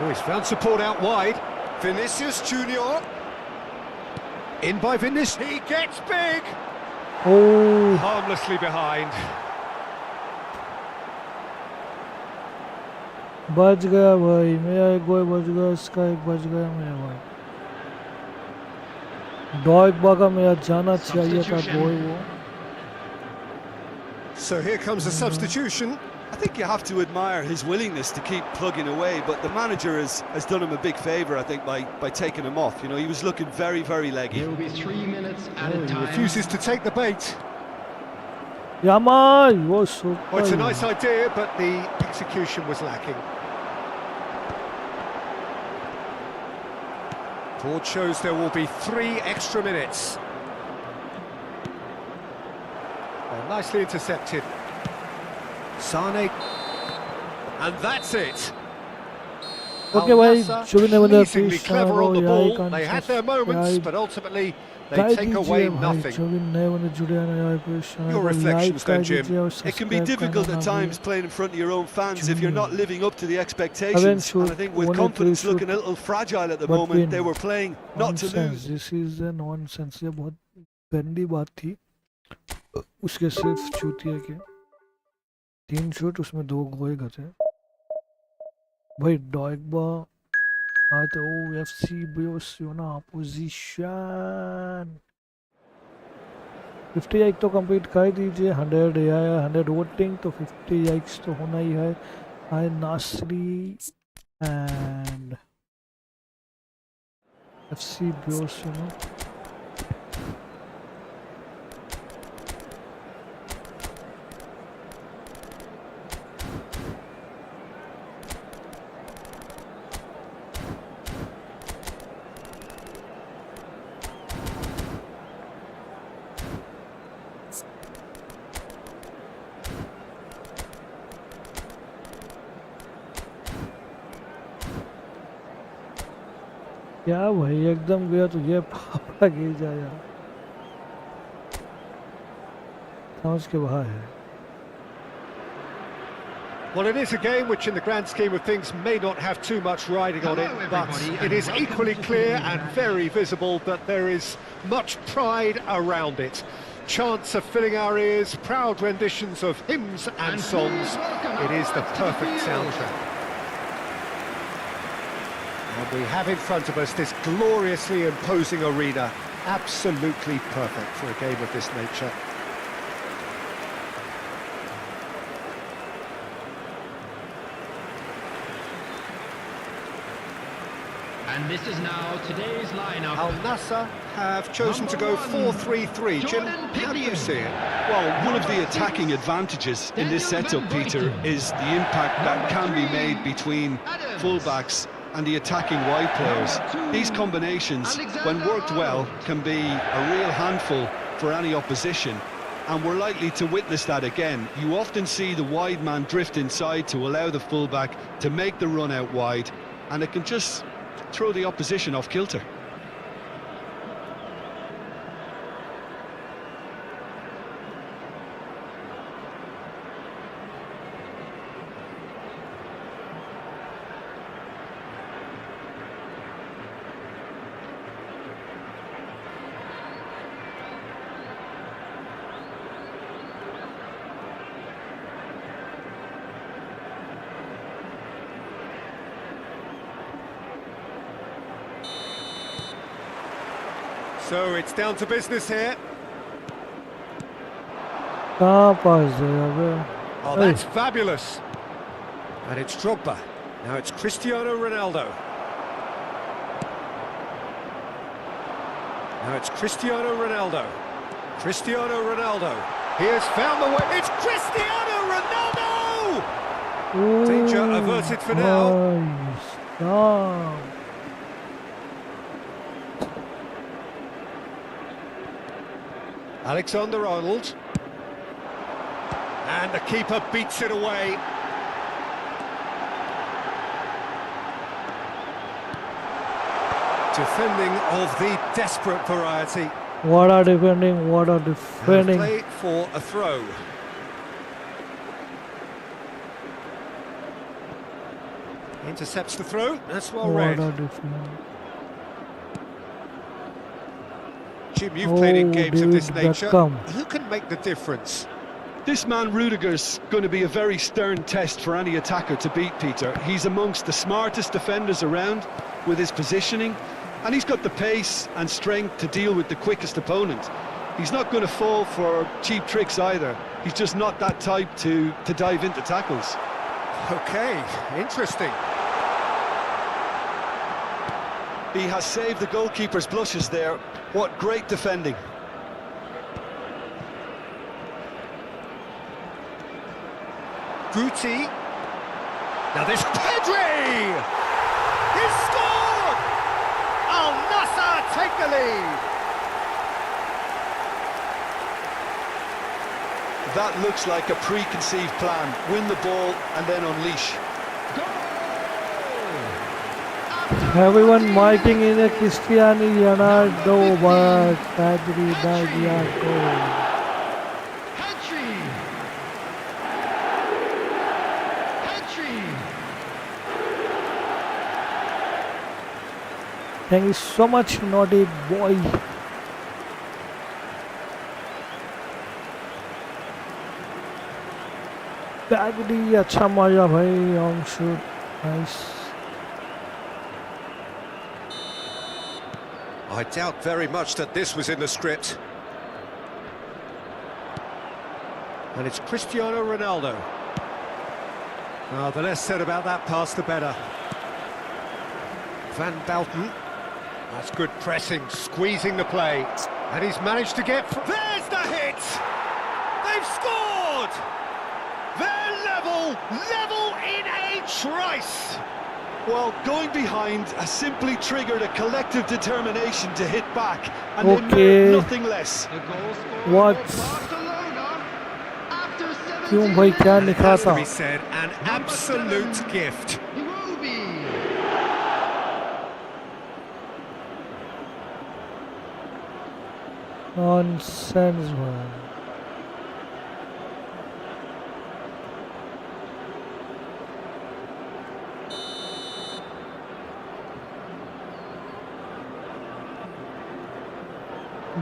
Oh, he's found support out wide. Vinicius Junior. In by Vinicius. He gets big. Oh, Harmlessly behind. बच गया भाई, मेरा एक गोल बच गया, इसका एक बच गया मेरा भाई। डॉगबा का मेरा जाना चाहिए था गोल वो। So here comes a substitution. I think you have to admire his willingness to keep plugging away, but the manager has done him a big favour, I think, by taking him off. You know, he was looking very, very leggy. There will be 3 minutes at a He time. refuses to take the bait. Yamal was so. Oh, it's a nice idea, but the execution was lacking. Board shows there will be 3 extra minutes. Oh, nicely intercepted. Sane. And that's it. Okay, भाई, Al-Nassr शुरू में मतलब pleasingly clever on the ball. They had their moments, but ultimately they take away nothing. Your reflections then, Jim. It can be difficult at times playing in front of your own fans if you're not living up to the expectations. And I think with confidence looking a little fragile at the moment, they were playing not to lose. This is a nonsense. ये बहुत गंदी बात थी। उसके सिर्फ चूतिया के 3 shot, उसमें 2 गोल गए भाई। डॉगबा आते ओ एफसी बार्सिलोना पोजीशन 50 लाइक तो कंप्लीट कर दीजिए। 100 आया, 100 वोटिंग तो 50 लाइक्स तो होना ही है। आई नासरी एंड एफसी बार्सिलोना। क्या भाई, एकदम गया तो ये पापा गिर जाएगा, समझ के बाहर है। Well, it is a game which in the grand scheme of things may not have too much riding on it, but it is equally clear and very visible that there is much pride around it. Chants are filling our ears, proud renditions of hymns and songs. It is the perfect soundtrack. And we have in front of us this gloriously imposing arena, absolutely perfect for a game of this nature. And this is now today's lineup. Al-Nassr have chosen to go 4-3-3. Jim, how do you see it? Well, one of the attacking advantages in this setup, Peter, is the impact that can be made between fullbacks and the attacking wide players. These combinations, when worked well, can be a real handful for any opposition, and we're likely to witness that again. You often see the wide man drift inside to allow the fullback to make the run out wide, and it can just throw the opposition off kilter. So it's down to business here. Oh, that's fabulous. And it's Drogba. Now it's Cristiano Ronaldo. Now it's Cristiano Ronaldo. Cristiano Ronaldo. He has found the way. It's Cristiano Ronaldo! Danger averted for now. Stop. Alexander-Arnold. And the keeper beats it away. Defending of the desperate variety. What a defending, what a defending. Play for a throw. Intercepts the throw. That's well read. What a defending. Jim, you've played in games of this David nature. Beckham. Who can make the difference? This man Rudiger's going to be a very stern test for any attacker to beat, Peter. He's amongst the smartest defenders around with his positioning, and he's got the pace and strength to deal with the quickest opponent. He's not going to fall for cheap tricks either. He's just not that type to dive into tackles. Okay, interesting. He has saved the goalkeeper's blushes there. What great defending. Guti. Now this Pedri! He's scored! Al Nassr take the lead. That looks like a preconceived plan. Win the ball and then unleash. Everyone miking in a Cristiano Ronaldo, but Pedri goal. Thank you so much, naughty boy. Pedri अच्छा मारा भाई, on shoot, nice. I doubt very much that this was in the script. And it's Cristiano Ronaldo. Well, the less said about that pass, the better. Van Belten. That's good pressing, squeezing the play. And he's managed to get... There's the hit! They've scored! They're level in a trice! Well, going behind has simply triggered a collective determination to hit back, and they merit nothing less. What? क्यों भाई क्या लिखा था? Has to be said, an absolute gift. Nonsense, man.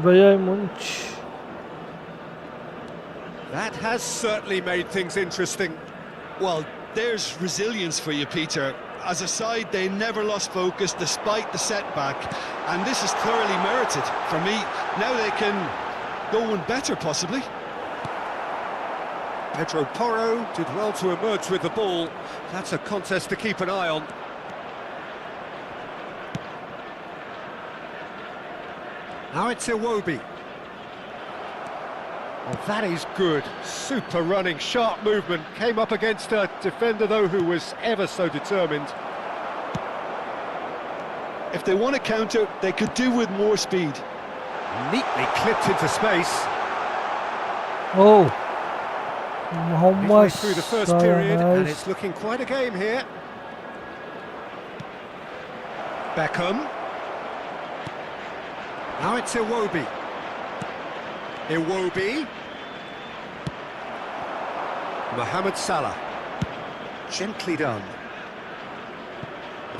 Bayern Munich. That has certainly made things interesting. Well, there's resilience for you, Peter. As a side, they never lost focus despite the setback, and this is thoroughly merited for me. Now they can go one better, possibly. Pedro Porro did well to emerge with the ball. That's a contest to keep an eye on. Now it's Iwobi. Oh, that is good. Super running, sharp movement. Came up against a defender, though, who was ever so determined. If they want to counter, they could do with more speed. Neatly clipped into space. Oh, Mohammed through the first Salah, period, and nice. it's looking quite a game here. Beckham. Now it's Iwobi. Iwobi. Mohammed Salah. Gently done.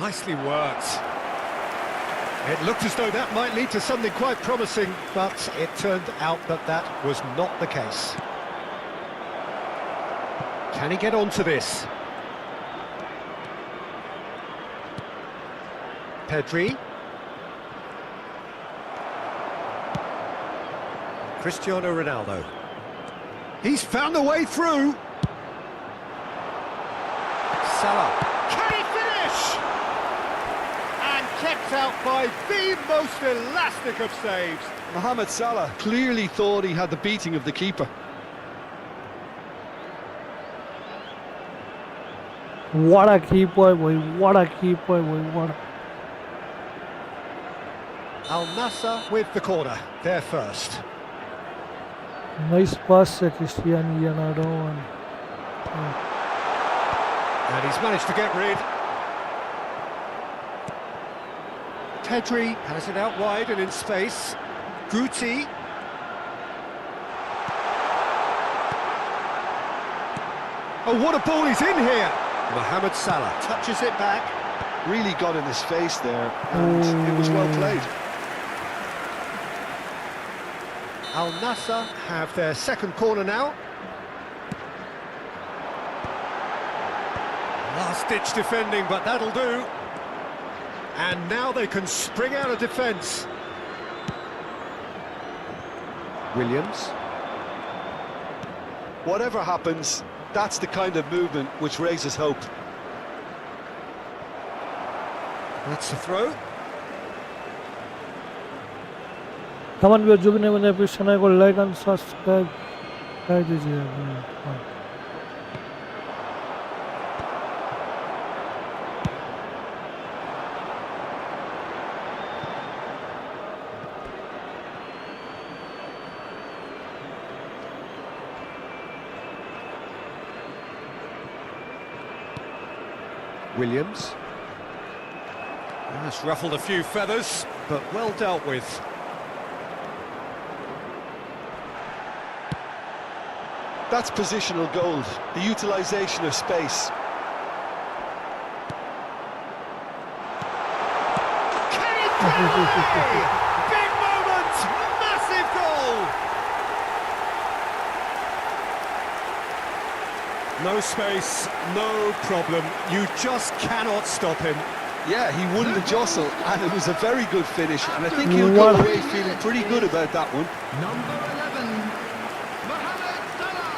Nicely worked. It looked as though that might lead to something quite promising, but it turned out that that was not the case. Can he get onto this? Pedri. Cristiano Ronaldo. He's found a way through. Salah. Can he finish? And kept kept out by the most elastic of saves. Mohammed Salah clearly thought he had the beating of the keeper. What a keeper, boy. What a keeper, boy. What a... Al Nassr with the corner, there first. Nice pass, Cristiano Ronaldo. And he's managed to get rid. Pedri has it out wide and in space. Guti. Oh, what a ball he's in here! Mohammed Salah touches it back. Really got in his face there, and it was well played. Al Nassr have their second corner now. Last-ditch defending, but that'll do. And now they can spring out of defence. Williams. Whatever happens, that's the kind of movement which raises hope. That's the throw. Come on, जो भी नहीं बने please channel को like and subscribe कर दीजिए. Williams. That's ruffled a few feathers, but well dealt with. That's positional gold, the utilisation of space. Can it be? Big moment! Massive goal! No space, no problem. You just cannot stop him. Yeah, he won the jostle, and it was a very good finish, and I think he'll go away feeling pretty good about that one. Number 11, Mohammed Salah.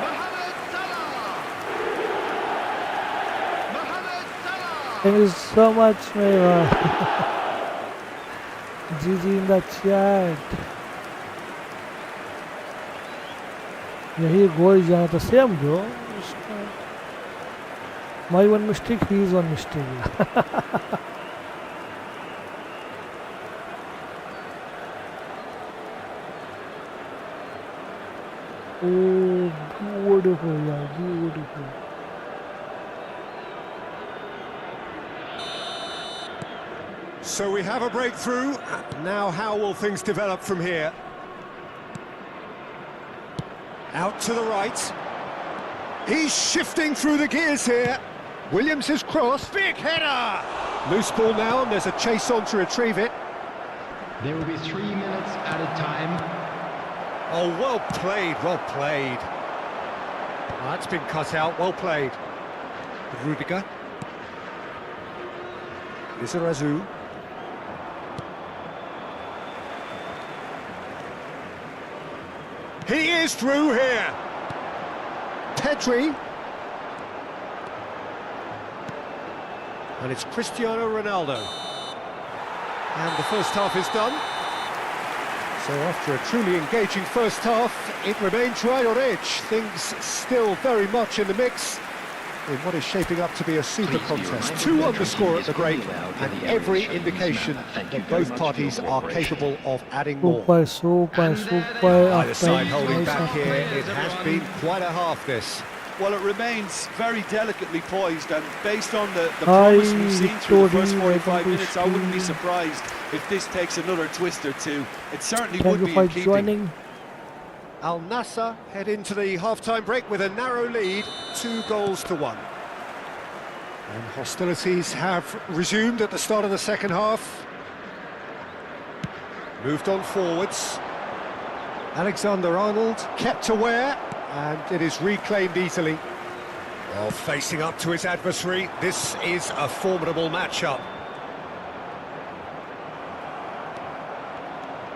Mohammed Salah. Mohammed Salah. Thank you so much, Meva. GG in the chat. यही गोल जहाँ तो same जो my one mistake, his one mistake. Oh, beautiful, yeah, beautiful. So we have a breakthrough. Now how will things develop from here? Out to the right. He's shifting through the gears here. Williams' cross. Big header! Loose ball now, and there's a chase on to retrieve it. There will be 3 minutes added time. Oh, well played, well played. Oh, that's been cut out, well played. Rudiger. Lizarazu. He is through here. Pedri. And it's Cristiano Ronaldo. And the first half is done. So after a truly engaging first half, it remains right on edge. Things still very much in the mix in what is shaping up to be a super contest. 2 on the score at the break, and every indication that both parties are capable of adding more. Either side holding back here, it has been quite a half this. Well, it remains very delicately poised, and based on the promise we've seen through the first 45 minutes, I wouldn't be surprised if this takes another twist or two. It certainly would be in keeping. Al Nassr head into the half-time break with a narrow lead, 2-1. And hostilities have resumed at the start of the second half. Moved on forwards. Alexander-Arnold kept aware, and it is reclaimed easily. Well, facing up to his adversary, this is a formidable matchup.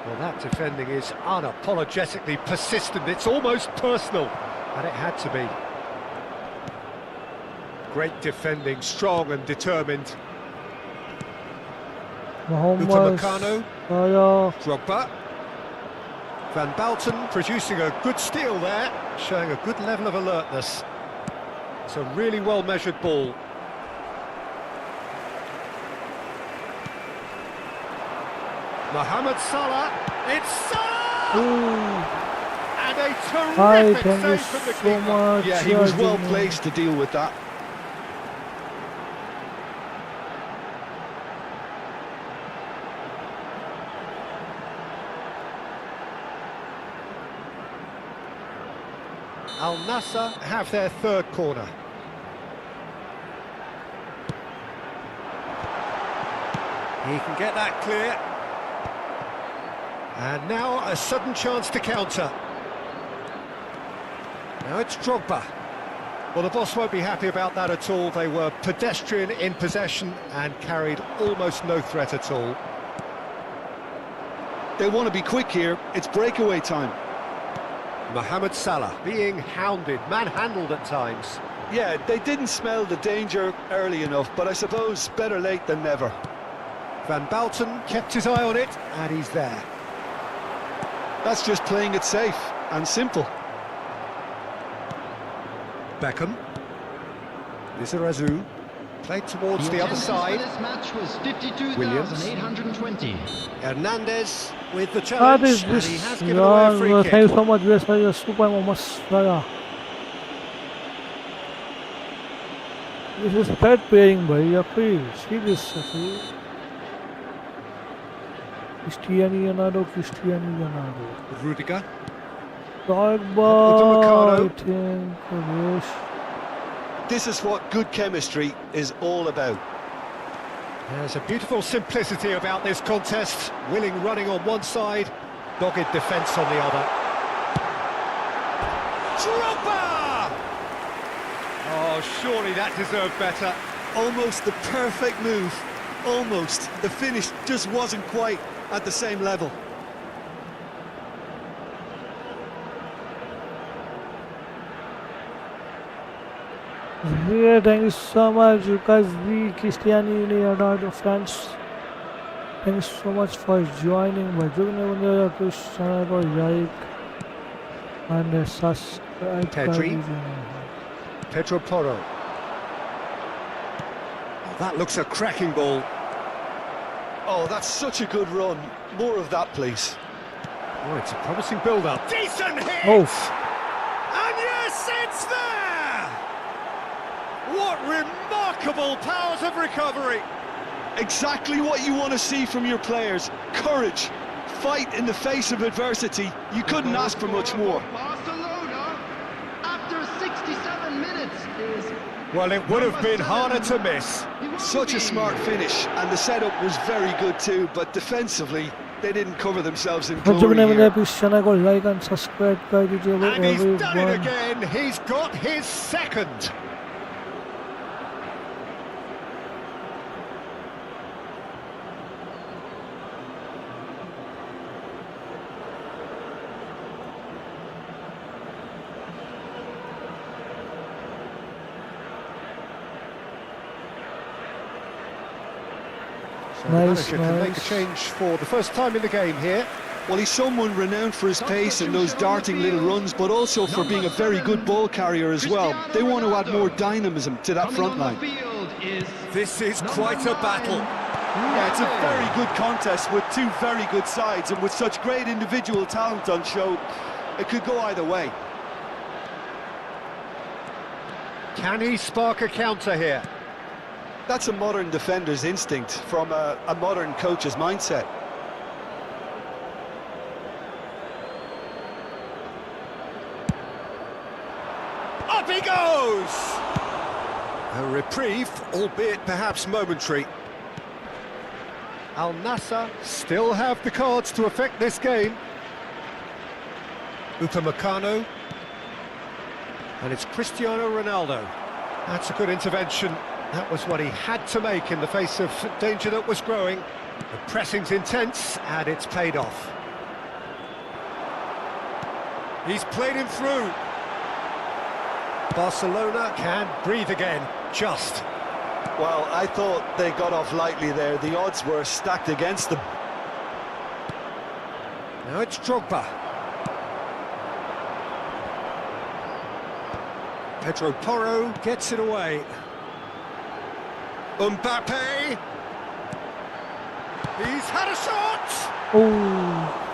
Well, that defending is unapologetically persistent. It's almost personal, and it had to be. Great defending, strong and determined. Mohammed Upamecano, Salah. Drogba. Van Balten producing a good steal there, showing a good level of alertness. It's a really well-measured ball. Mohammed Salah, it's Salah! Ooh. And a Hi, terrific thank you save from the so keeper. much. Yeah, he was well Jimmy. placed to deal with that. Al Nassr have their third corner. He can get that clear. And now a sudden chance to counter. Now it's Drogba. Well, the boss won't be happy about that at all. They were pedestrian in possession and carried almost no threat at all. They want to be quick here. It's breakaway time. Mohammed Salah being hounded, manhandled at times. Yeah, they didn't smell the danger early enough, but I suppose better late than never. Van Balten kept his eye on it, and he's there. That's just playing it safe and simple. Beckham. Lizarazu played towards the other side. This match was Williams. 52,820. Hernandez with the That challenge, is and this. he has given away a free Thank you kick. so much, best player, Super Mohammed Salah. This is bad pairing, bhai. Ya koi serious है. Cristiano Ronaldo. Rudiger. Drogba, I think. Yes. This is what good chemistry is all about. There's a beautiful simplicity about this contest. Willing running on one side, dogged defence on the other. Drogba! Oh, surely that deserved better. Almost the perfect move. Almost. The finish just wasn't quite at the same level. Yeah, thank you so much, because we Cristiano Ronaldo fans. Thank you so much for joining. By joining, please channel like and subscribe. Pedri. Pedro Porro. Oh, that looks a cracking ball. Oh, that's such a good run. More of that, please. Oh, it's a promising build-up. Decent hit! Oh. And yes, it's there! What remarkable powers of recovery! Exactly what you want to see from your players. Courage. Fight in the face of adversity. You couldn't ask for much more. Barcelona, after 67 minutes, is... Well, it would have been harder to miss. Such a smart finish, and the setup was very good too, but defensively, they didn't cover themselves in glory here. Please channel को like and subscribe कर दीजिए And he's done it everyone. again. He's got his second. So Nice, the manager can make a nice. change for the first time in the game here. Well, he's someone renowned for his pace and those darting little runs, but also for being a very good ball carrier as well. They want to add more dynamism to that front line. This is quite a battle. Yeah, it's a very good contest with two very good sides, and with such great individual talent on show, it could go either way. Can he spark a counter here? That's a modern defender's instinct from a modern coach's mindset. Up he goes! A reprieve, albeit perhaps momentary. Al Nassr still have the cards to affect this game. Upamecano. And it's Cristiano Ronaldo. That's a good intervention. That was what he had to make in the face of danger that was growing. The pressing's intense, and it's paid off. He's played him through. Barcelona can breathe again, just. Well, I thought they got off lightly there. The odds were stacked against them. Now it's Drogba. Pedro Porro gets it away. Mbappé. He's had a shot. Oh.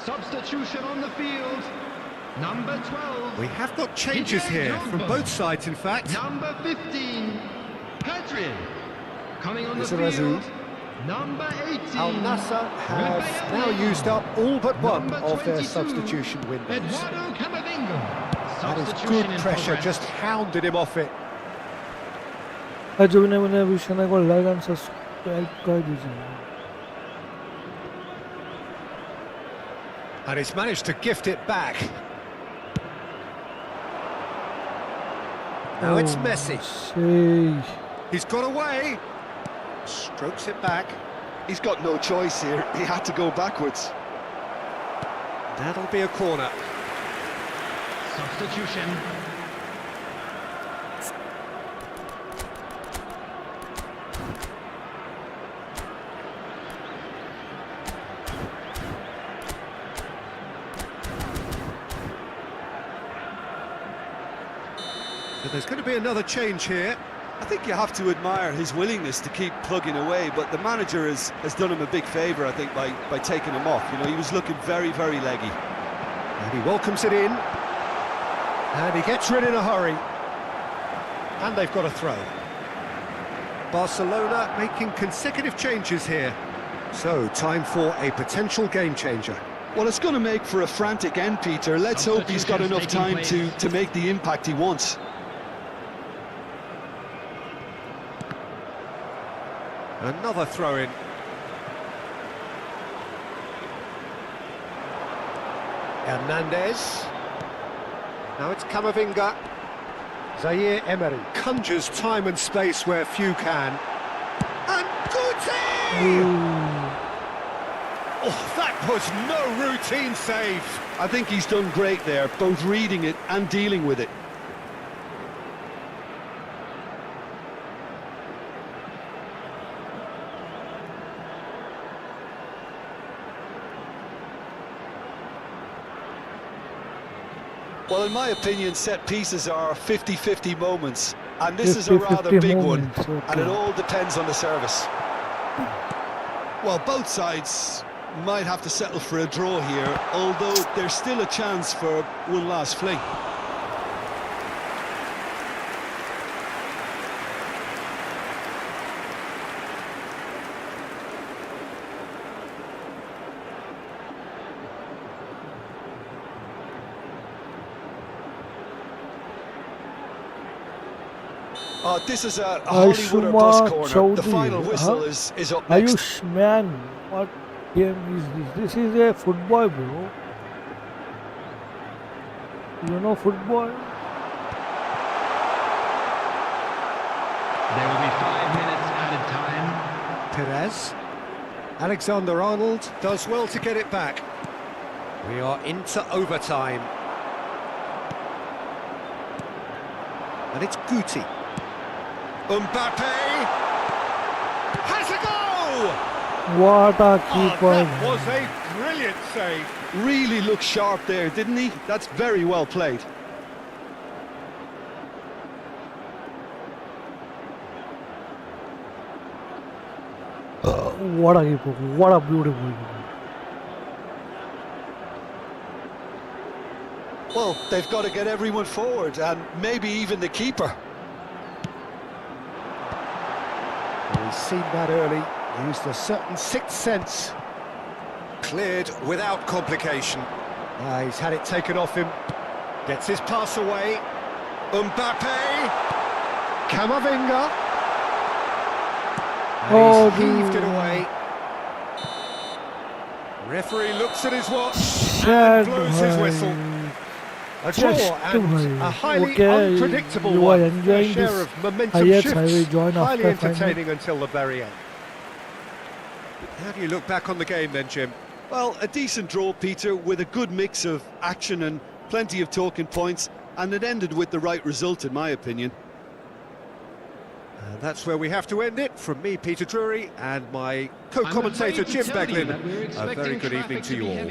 Substitution on the field. Number 12. We have got changes here from both sides, in fact. Number 15. Pedri. Coming on the Izarazu. field. Number 18. Al Nassr have now used up all but one of their substitution windows. Eduardo Camavinga. That is Substitution good in pressure, progress. just hounded him off it. जो भी मैंने अभी channel को like and subscribe कर दीजिए. And he's managed to gift it back. Now it's Messi. He's got away. Strokes it back. He's got no choice here. He had to go backwards. That'll be a corner. Substitution. So there's going to be another change here. I think you have to admire his willingness to keep plugging away, but the manager has done him a big favour, I think, by taking him off. You know, he was looking very, very leggy. And he welcomes it in. And he gets rid in a hurry. And they've got a throw. Barcelona making consecutive changes here. So, time for a potential game changer. Well, it's going to make for a frantic end, Peter. Let's hope he's got enough time to make the impact he wants. Another throw-in. Hernandez. Now it's Camavinga. Zaire Emery conjures time and space where few can. And Guti! Oh, that was no routine save. I think he's done great there, both reading it and dealing with it. Well, in my opinion, set pieces are 50-50 moments, and this is a rather big one, and it all depends on the service. Well, both sides might have to settle for a draw here, although there's still a chance for one last fling. This is a Hollywood or bus corner. The final whistle is up next. Ayush, man, what game is this? This is a football, bro. You know football? There will be 5 minutes added time. Perez. Alexander-Arnold does well to get it back. We are into overtime. And it's Guti. Mbappé has a goal! What a Oh, keeper. that was a brilliant save. Really looked sharp there, didn't he? That's very well played. What a keeper. What a beautiful keeper. Well, they've got to get everyone forward, and maybe even the keeper. He's seen that early, used a certain sixth sense. Cleared without complication. He's had it taken off him. Gets his pass away. Mbappé. Camavinga. And he's heaved it away. Referee looks at his watch and blows his whistle. A draw and a highly unpredictable one. A share of momentum shifts. Highly entertaining until the very end. How do you look back on the game then, Jim? Well, a decent draw, Peter, with a good mix of action and plenty of talking points, and it ended with the right result, in my opinion. And that's where we have to end it. From me, Peter Drury, and my co-commentator, Jim Beglin. A very good evening to you all.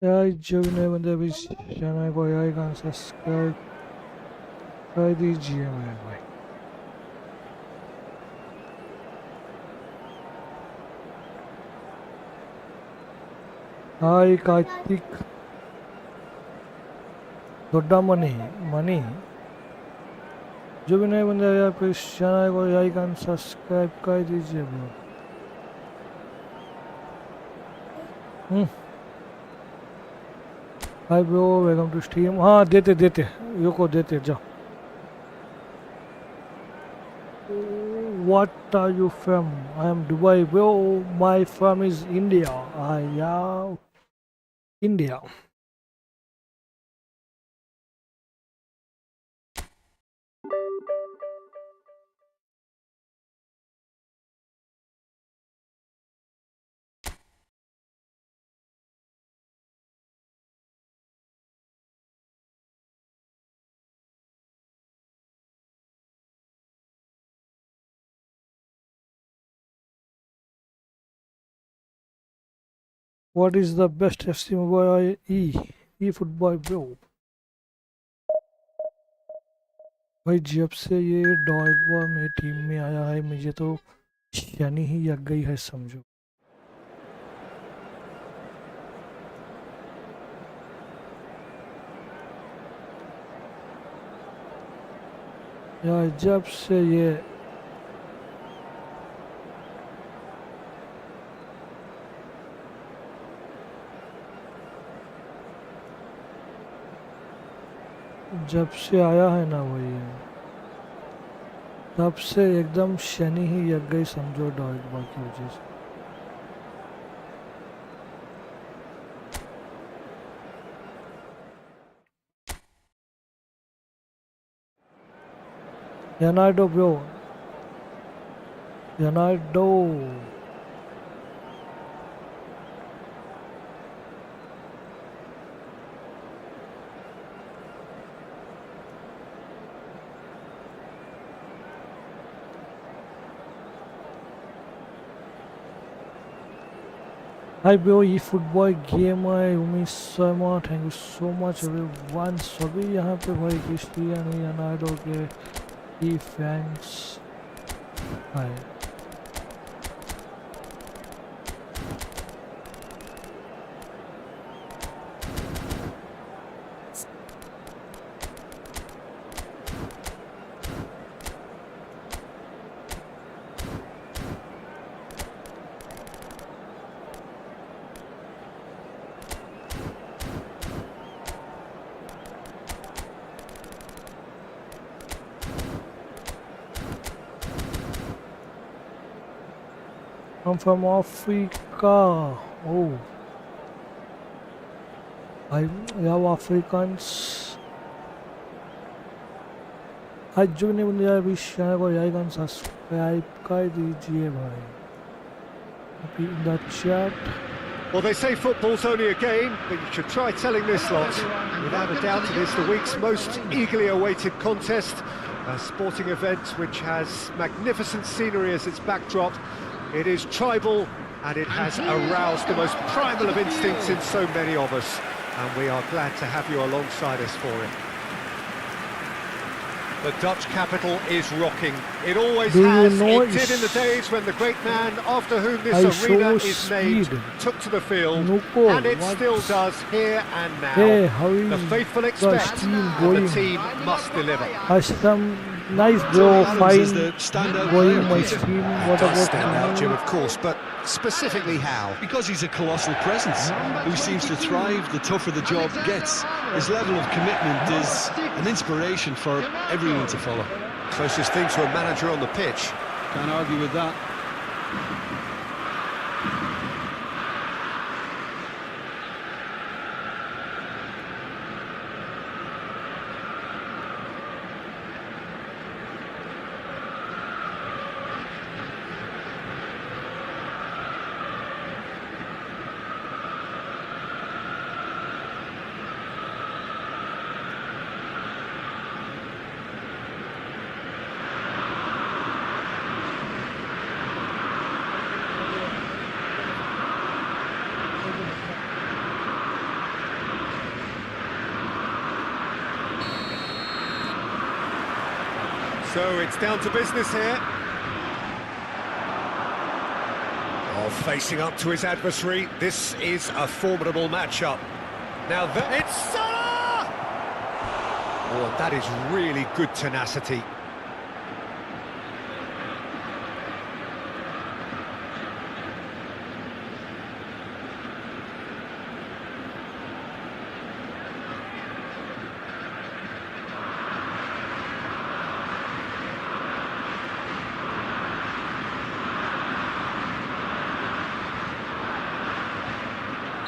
यार जो भी नए बंदे अभी channel को like and subscribe कर दीजिए मेरे भाई। हाय कार्तिक दोड्डा मनी मनी जो भी नए बंदे यार प्लीज चैनल को लाइक एंड सब्सक्राइब कर दीजिए bro. Hi bro welcome to stream. हाँ देते रुको देते जाओ। What are you from? I am Dubai bro. My from is India. Yeah, India. What is the best FC mobile eFootball bro? भाई जब से ये डॉगबा में टीम में आया है मुझे तो शनि ही लग गई है समझो। यार जब से ये आया है ना वही है तब से एकदम शनि ही लग गई समझो डॉगबा की वजह से। Leonardo bro, Leonardo. Hi bro, EFootball BGMI Umesh Sharma thank you so much everyone. सभी यहाँ पे भाई क्रिस्टियानो रोनाल्डो के ही फैंस है। I'm from Africa. Oh, I love Africans. आज जो नहीं बंदे यार भी चैनल को लाइक एंड सब्सक्राइब कर दीजिए भाई। Happy in the chat. Well, they say football's only a game, but you should try telling this lot. Without a doubt, it is the week's most eagerly awaited contest. A sporting event which has magnificent scenery as its backdrop. It is tribal and it has aroused the most primal of instincts in so many of us. And we are glad to have you alongside us for it. The Dutch capital is rocking. It always has. It did in the days when the great man after whom this arena is named took to the field. And it still does here and now. The faithful expect and the team must deliver. Nice bro, fine going my Peter. stream. What about stand out, Jim, of course, but specifically how? Because he's a colossal presence who seems to thrive the tougher the job gets. His level of commitment is an inspiration for everyone to follow. Closest thing to a manager on the pitch. Can't argue with that. So it's down to business here. Oh, facing up to his adversary, this is a formidable matchup. Now it's Salah! Oh, that is really good tenacity.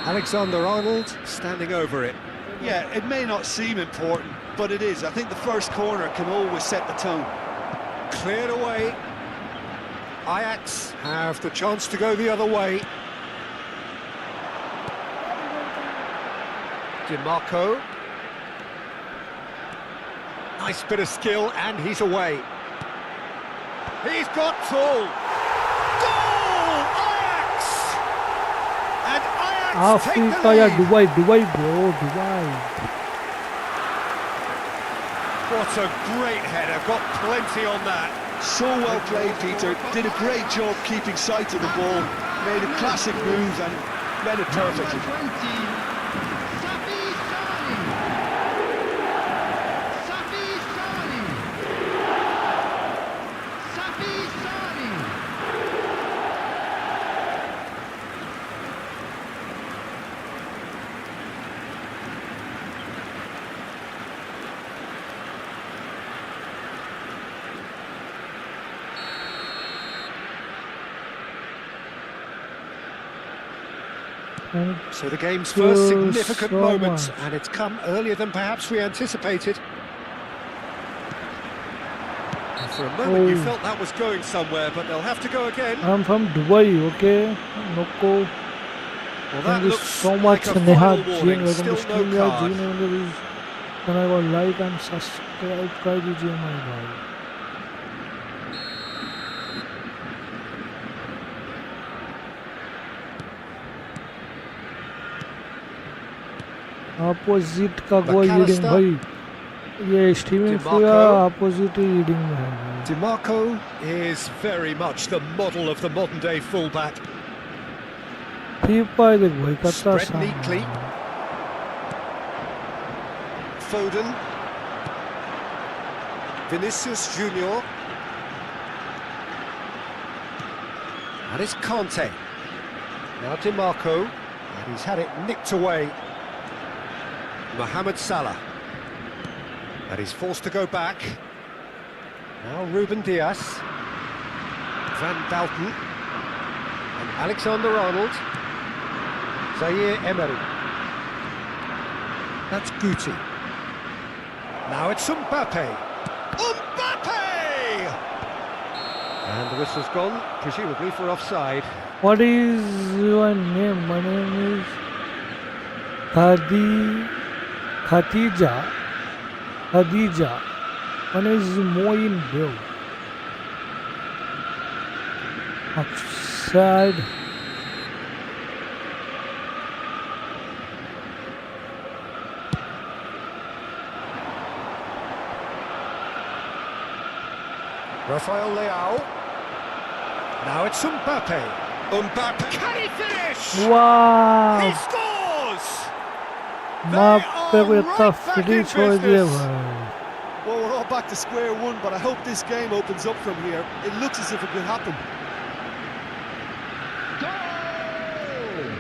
Alexander-Arnold standing over it. Yeah, it may not seem important, but it is. I think the first corner can always set the tone. Cleared away. Ajax have the chance to go the other way. DiMarco. Nice bit of skill, and he's away. He's got full. Goal! Ajax! And Ajax take the Africa, yeah, lead. Dubai, bro, Dubai. What a great header, got plenty on that. So well played, Peter. Did a great job keeping sight of the ball. Made a classic move and read it perfectly. Number 20, Safi Salim. Safi Salim. Thank So the game's you first significant so moment, much. and it's come earlier than perhaps we anticipated. And for a moment you Oh. felt that was going somewhere, but they'll have to go again. I'm from Dubai, okay? Noko. Well, that Thank you looks so much, like a Neha final Ji. warning, Welcome still to no stream, यार. card. जी ने मुझे भी channel को like and subscribe कर दीजिए मेरे भाई. Opposite का कोई रीडिंग McAllister. भाई ये स्ट्रीमिंग DiMarco. पूरा अपोजिट ही रीडिंग में है भाई. DiMarco is very much the model of the modern-day fullback. FIFA देख भाई कितना Spread आसान neatly. है. Foden. Vinicius Junior. And it's Conte. Now DiMarco. And he's had it nicked away. Mohammed Salah. And he's forced to go back. Now Ruben Diaz. Van Dalton. And Alexander-Arnold. Zaire Emery. That's Guti. Now it's Mbappé. Mbappé! And the whistle's gone, presumably for offside. What is your name? My name is Khadija. My name is Moin, bro. Offside. Rafael Leao. Now it's Mbappé. Mbappé, can he finish? Wow. He scores! माँ पे कोई are इतना right back free in छोड़ दिया business. भाई. Well, we're all back to square one, but I hope this game opens up from here. It looks as if it could happen. Goal!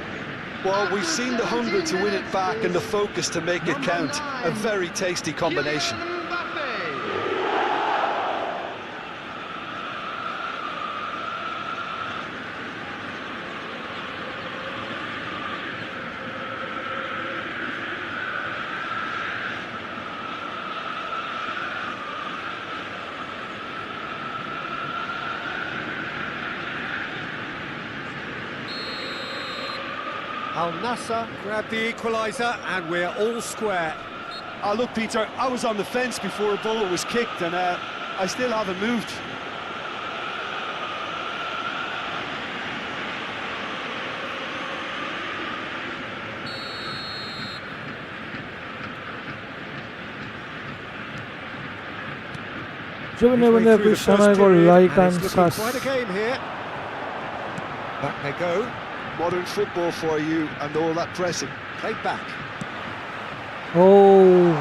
Well, we've seen the hunger to win it back and the focus to make it count. A very tasty combination. Mbappé. Al Nassr grabbed the equaliser, and we're all square. Look, Peter, I was on the fence before a ball was kicked, and I still haven't moved. 주변에 Midway 분들 through the please first channel period, like and and it's looking subscribe. quite a game here. Back they go. Modern football for you and all that pressing. Played back. Oh,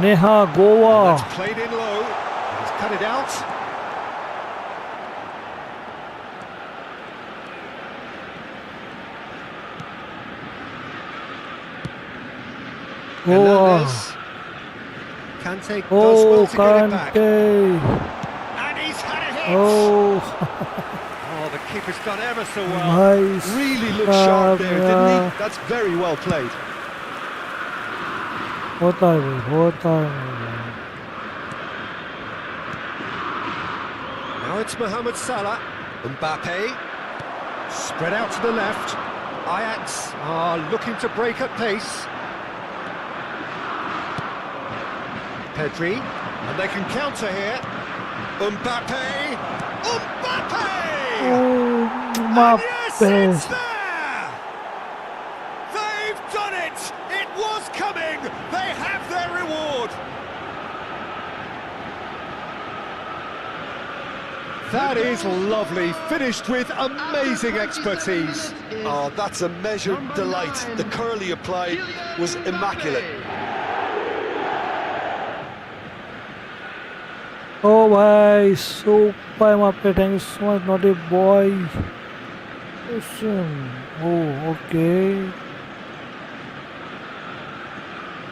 Neha Goa. That's played in low. He's cut it out. Goa. Hernandez. Kante does well Oh, to get it back. Kante. And he's had a hit. Oh, Oh, the keeper's done ever so well. nice. Really looked sharp there, didn't yeah. he? That's very well played. होता है भाई, होता है. Now it's Mohammed Salah. Mbappé. Spread out to the left. Ajax are looking to break at pace. Pedri. And they can counter here. Mbappé. Mbappé! Oh, And yes, Mbappé. it's there! They've done it! It was coming! They have their reward! That is lovely, finished with amazing expertise. Oh, that's a measured delight. The curl he applied was immaculate. Oh भाई, super Mbappé, thank you so much, naughty boy. Listen. Oh, okay.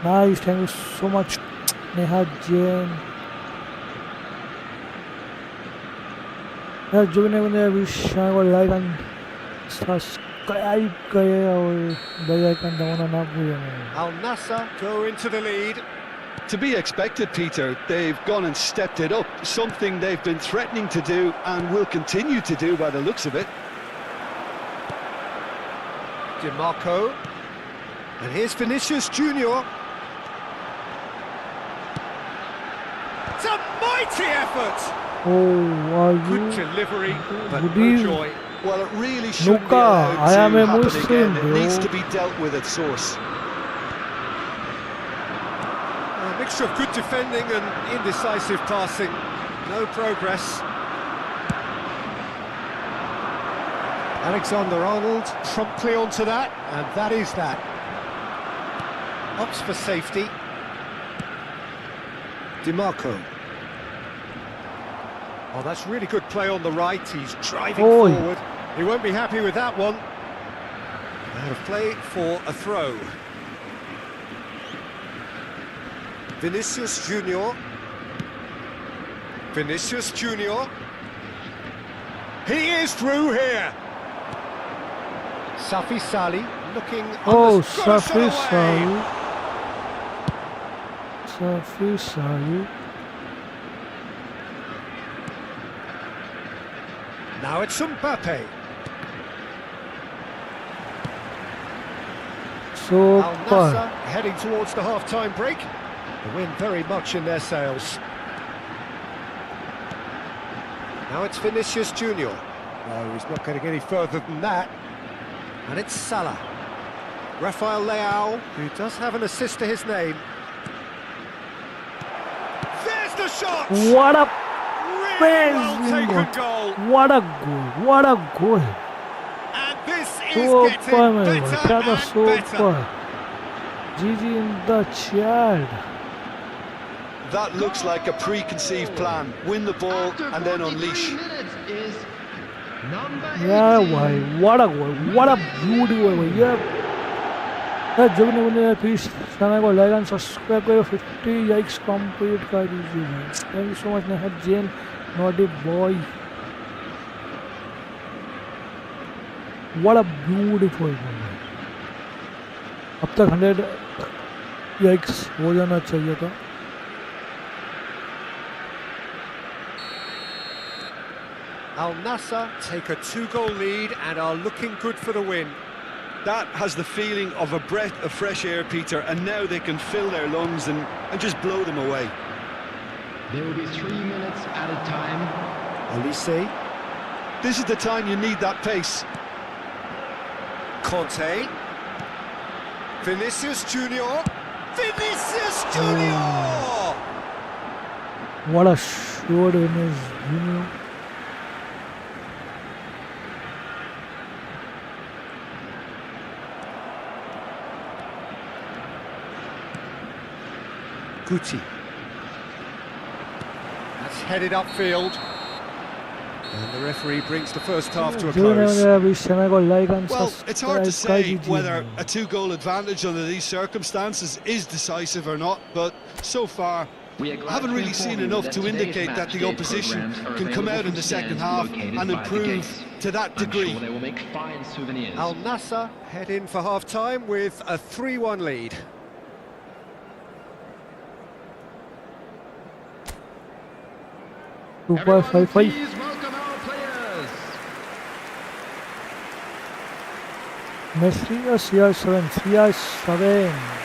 Nice, thank you so much, Neha Jain. यार जो भी नहीं बंदे अभी channel को like and subscribe करें और बेल आइकन दबाना ना भूलें. Al Nassr go into the lead. To be expected, Peter, they've gone and stepped it up, something they've been threatening to do and will continue to do by the looks of it. Di Marco. And here's Vinicius Junior. It's a mighty effort! Oh, are Good you? delivery, but Good no evening. joy. Well, it really shouldn't be Luka, allowed I to am a happen Muslim, again. bro. It needs to be dealt with at source. A mixture of good defending and indecisive passing. No progress. Alexander-Arnold promptly onto that, and that is that. Opts for safety. Di Marco. Oh, that's really good play on the right. He's driving Oi. forward. He won't be happy with that one. Out of play for a throw. Vinicius Junior. Vinicius Junior. He is through here. Safi Sali looking. Oh, got a shot away. Safi Sali. Now it's Mbappé. Al Nassr Super. heading towards the half-time break. The wind very much in their sails. Now it's Vinicius Junior. No, he's not going to get any further than that. And it's Salah. Rafael Leao, who does have an assist to his name. There's the shot! What a Really well taken pass! goal. What a goal! What a goal! And this is Super, getting man. better That was and better. super. GG in the chat. That looks like a preconceived plan. Win the ball and then unleash. Yeah, why? What a goal! What a beautiful goal! Yeah. यार जो भी नहीं बने please channel को like and subscribe करो. 50 likes complete कर दीजिए. Thank you so much Neha Jain, naughty boy. What a beautiful goal. अब तक 100 लाइक्स हो जाना चाहिए था. Al Nassr take a 2-goal lead and are looking good for the win. That has the feeling of a breath of fresh air, Peter, and now they can fill their lungs and just blow them away. There will be 3 minutes at a time. Olise, This is the time you need that pace. Conte, Vinicius Junior, Vinicius Junior! What a shot in his Junior. Guti. That's headed upfield. And the referee brings the first half to a close. Well, it's hard to say whether a two-goal advantage under these circumstances is decisive or not, but so far I haven't really seen enough to indicate that the opposition can come out in the second half and improve to that degree. Al Nassr head in for half-time with a 3-1 lead. Super 5-5. Messi CR7, CR7.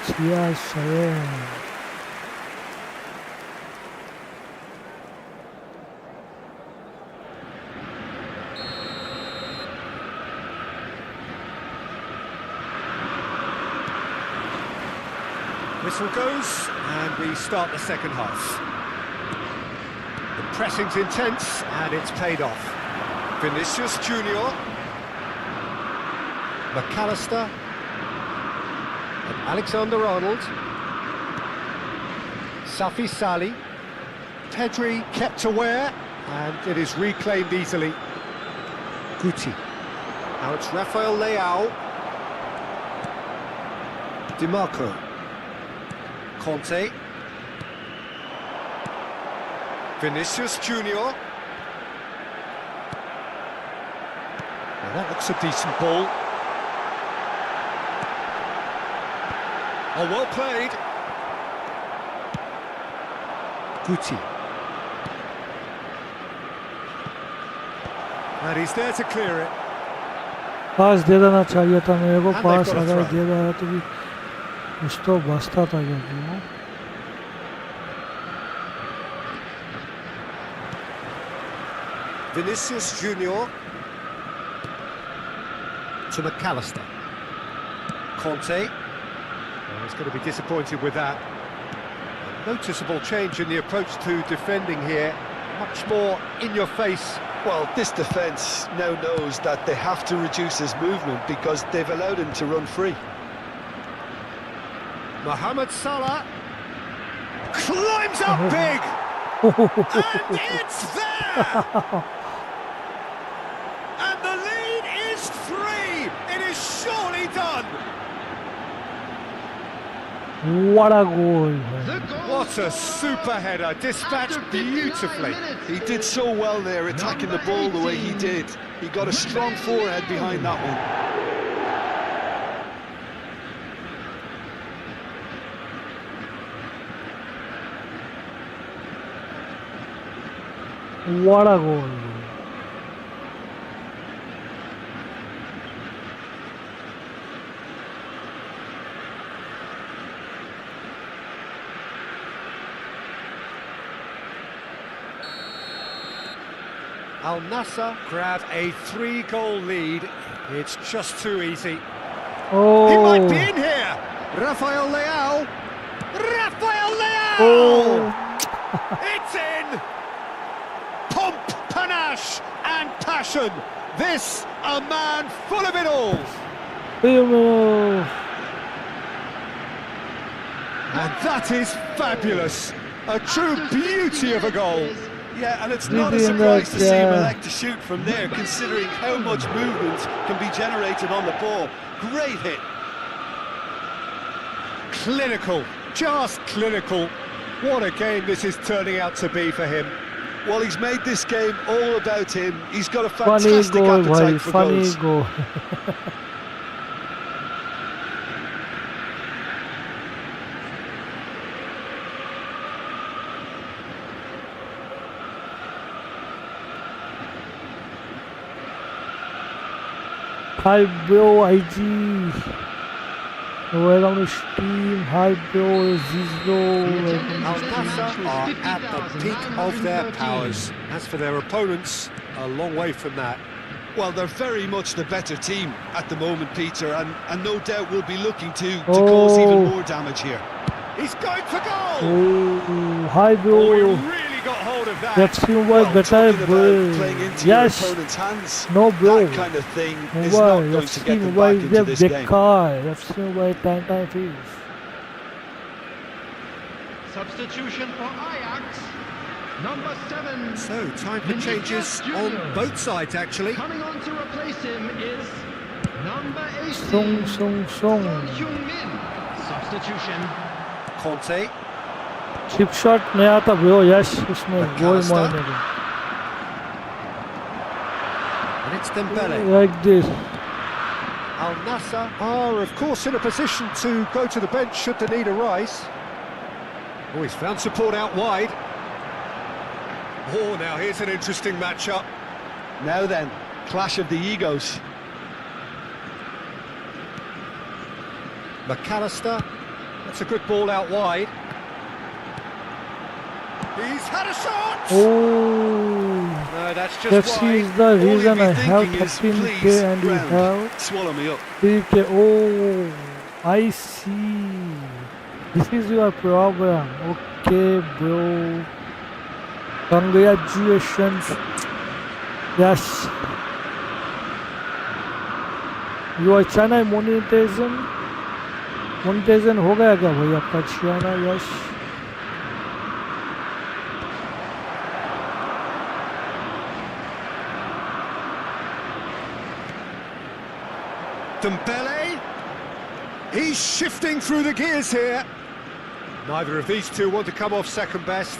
CR7. Whistle goes, and we start the second half. The pressing's intense, and it's paid off. Vinicius Junior, McAllister, and Alexander-Arnold. Safi Salih, Pedri kept aware, and it is reclaimed easily. Guti. Now it's Rafael Leao. Di Marco. Conte. Vinicius Junior. Well, that looks a decent ball. Oh, well played. Guti. And he's there to clear it. पास दे देना चाहिए था मेरे को And pass they've got a अगर throw. दे रहा तो भी कुछ तो बचता था क्योंकि वो Vinicius Junior to McAllister. Conte. Well, he's going to be disappointed with that. Noticeable change in the approach to defending here. Much more in your face. Well, this defence now knows that they have to reduce his movement because they've allowed him to run free. Mohammed Salah climbs up big, and it's there! And the lead is 3! It is surely done! what a goal. What a super header, dispatched beautifully. He did so well there, attacking the ball the way he did. He got a strong forehead behind that one. What a goal. Al Nassr grab a 3-goal lead. It's just too easy. Oh. He might be in here. Rafael Leao. Rafael Leao! Oh. It's in! Pomp, panache and passion. This, a man full of it all. And that is fabulous. A true beauty of a goal. Yeah, and it's not a surprise to see him elect to shoot from there, considering how much movement can be generated on the ball. Great hit. Clinical, just clinical. What a game this is turning out to be for him. Well, he's made this game all about him. He's got a Funny fantastic goal, appetite bhai, for funny goals. goal. Hi bro, IG. Welcome to Steam. Hi bro, Zizzo. Al Nassr are at the peak of their powers. As for their opponents, a long way from that. Well, they're very much the better team at the moment, Peter, and no doubt will be looking to cause even more damage here. He's going for goal. Oh, hi Oh, he bro. really got hold of that. That's you was Well, better, talking bro. about playing into your Yes. opponent's hands, No, bro. that kind of thing is Mobile. not going That's to get them mobile. back into this game. Car. That's mobile. Time fees. Substitution for Ajax. Number 7. So, time for changes on both sides, actually. Coming on to replace him is number 18. Song. Son Heung-min. Substitution. Conte. Chip shot नहीं आता bro. Yes, उसमें गोल McAllister. मारने का. And it's Dembele. Like this. Al Nassr are, of course, in a position to go to the bench should the need arise. Oh, he's found support out wide. Oh, now here's an interesting matchup. Now then, clash of the egos. McAllister. That's a good ball out wide. He's had a shot! Oh, No, that's just that wide. is the All you'd reason be I have thinking is, 13k please, and you ground, have swallow me up. 3k. Oh, I see. This is your problem. Okay, bro. Congratulations. Yes. Your channel monetization हो गया क्या भाई आपका channel? Yes. Dembele. He's shifting through the gears here. Neither of these two want to come off second best.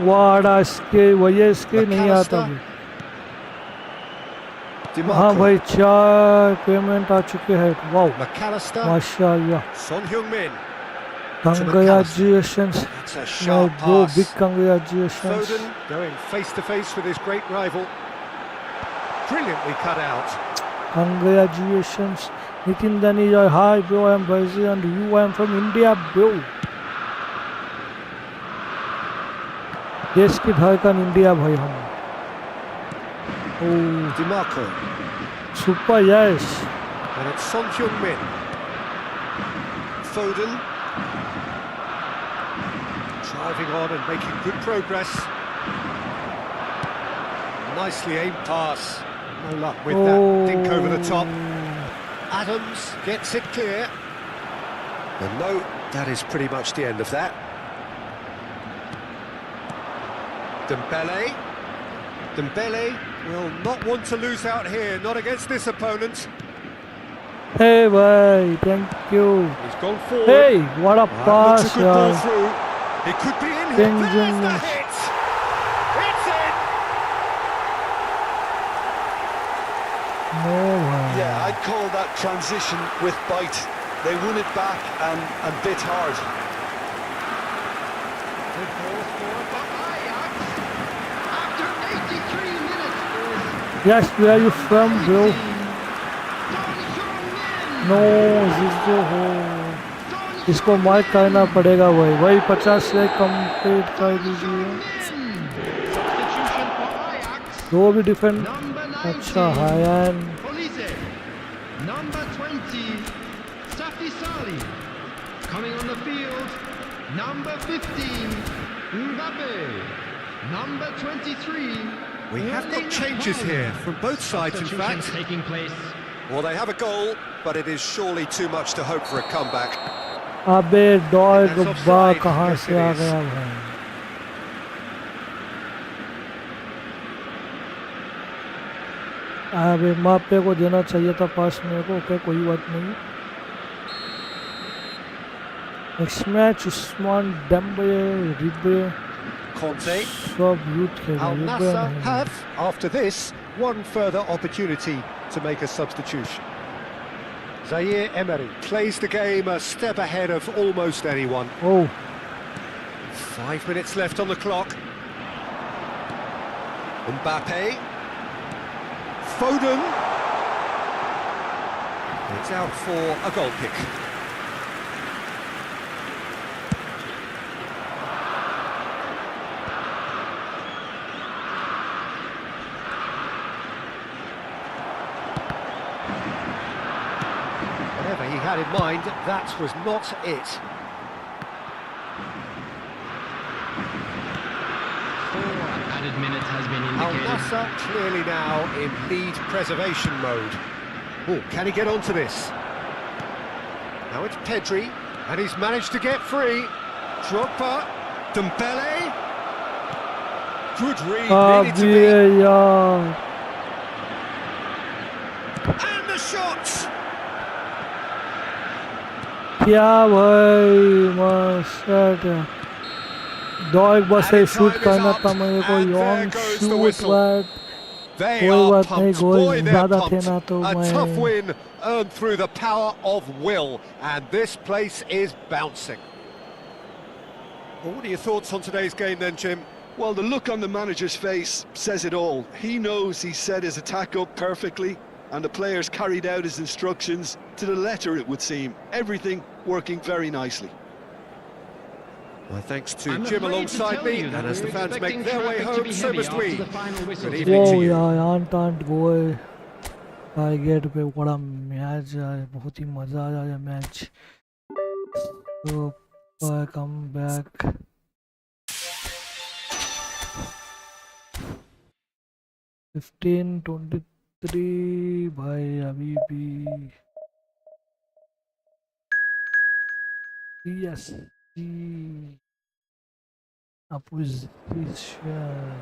वाड़ा इसके वजह इसके नहीं आता भाई. हाँ भाई 4 पेमेंट आ चुके हैं. Wow McAllister. माशाल्लाह. Son Heung-min. Congratulations. That's a My sharp bro, pass. big congratulations. Foden going face to face with his great rival. Brilliantly cut out. Congratulations. Nitin Dani, hi bro, I am Brazil and you, I am from India bro. देश की धड़कन India भाई हम. Oh, DiMarco. super yes. And it's Son Heung-min. Foden, Driving on and making good progress. Nicely aimed pass. No luck with that dink over the top. Adams gets it clear. And no, that is pretty much the end of that. Dembele. Dembele will not want to lose out here, not against this opponent. Hey bhai, thank you. He's gone forward. Hey, what a That pass looks a good ball yaar. through. It could be in here. Ding, There's ding, the ding. hit. It's in. No bhai. yeah, I'd call that transition with bite. They won it back and bit hard. Good ball scored for Ajax. After 83 minutes. Yes, where are you from bro? Son Heung-min. No, जिसको हो इसको mark करना पड़ेगा भाई 50 से complete कर दीजिए. Substitution for Ajax. वो भी डिफरेंट. Number 19. अच्छा हायन. Police. Number 20. Safi Sali. Coming on the field. Number 15. Mbappé. Number 23. We have got changes here from both sides, in Substitution fact. taking place. Well, they have a goal, but it is surely too much to hope for a comeback. अबे dog That's बा offside. कहाँ Yes, से it uh is. गया भाई. अबे मापे को देना चाहिए था पास मेरे को. ओके कोई बात नहीं. नेक्स्ट मैच उस्मान डेम्बले रिबे Conte. सब यूथ खेल Al रिबे Nassr नहीं. have, after this, one further opportunity to make a substitution. Zaire Emery plays the game a step ahead of almost anyone. Oh, 5 minutes left on the clock. Mbappé. Foden. It's out for a goal kick. Whatever he had in mind, that was not it. Added minutes has been indicated. Al-Nassr clearly now in lead preservation mode. Oh, can he get onto this? Now it's Pedri, and he's managed to get free. Drogba, Dembele. Good read, needed to be. And the shot! क्या भाई मस्त दो एक बार से shoot करना था मेरे को लॉन्ग शूट बट They कोई are बात नहीं pumped. गोल Boy, they're ज्यादा थे pumped. ना तो A tough मैं win earned through the power of will, and this place is bouncing. Well, what are your thoughts on today's game then, Jim? Well, the look on the manager's face says it all. He knows he set his attack up perfectly, and the players carried out his instructions to the letter, it would seem. Everything working very nicely. Well, thanks to I'm Jim afraid to alongside tell me, you and that as the we're fans make expecting their way traffic to home, be so heavy must we. after the final whistle. Good evening वो to you. यार aunt goal target पे बड़ा match है बहुत ही मजा आया ये match तो कम बैक 15-23 भाई अभी भी PSG opposition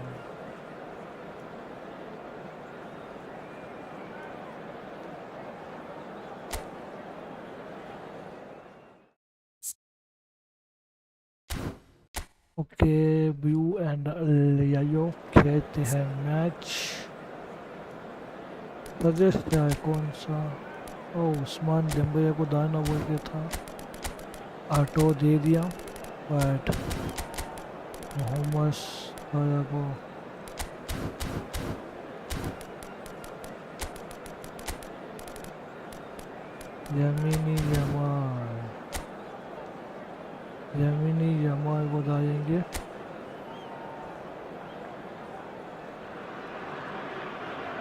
okay view and लियायो खेलते हैं मैच सजेस्ट क्या है कौन सा ओ उस्मान डेम्बले को दाना बोल के था ऑटो दे दिया बट मोहम्मद सलाह को यमीनी जमाल को डालेंगे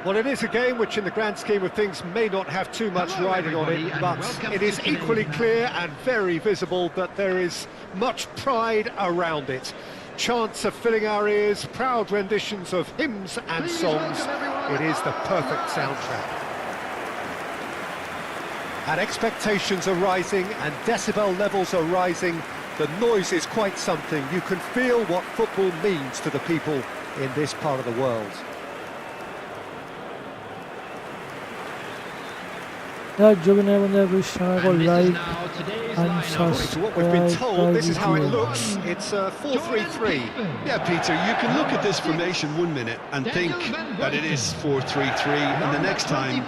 Well, it is a game which in the grand scheme of things may not have too much Hello, riding on everybody, it, and but welcome it to is today's equally match. clear and very visible that there is much pride around it. Chants are filling our ears, proud renditions of hymns and Please songs. welcome everyone. It is the perfect soundtrack. And expectations are rising and decibel levels are rising. The noise is quite something. You can feel what football means to the people in this part of the world. यार जो भी नए बंदे इस channel को And this is like now today's and lineup. According to what we've been subscribe told, this is how it कर looks. It's a 4-3-3. Yeah, Peter, you can look at this formation 1 minute and think that it is 4-3-3, and the next time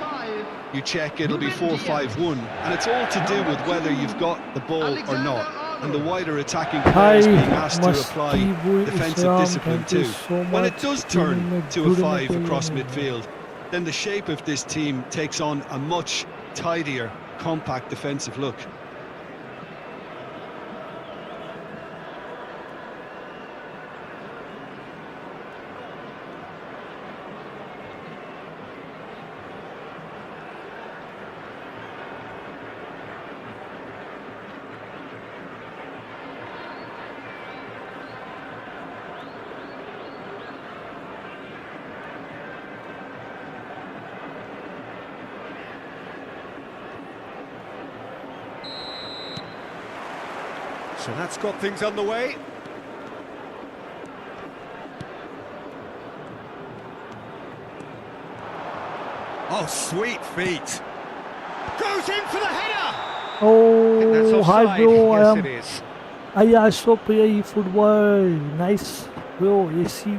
you check it'll be 4-5-1, and it's all to do with whether you've got the ball or not, and the wider attacking players Hi, being asked to apply Masti defensive Islam, discipline thank you too. so When it much. does turn to a जुड़ने 5 के लिए। across midfield, then the shape of this team takes on a much tidier, compact defensive look. So that's got things underway. Oh, sweet feet. Goes in for the header. And that's Oh, hi offside. bro, Yes, I it am. is. I also play football. Nice, bro. AC.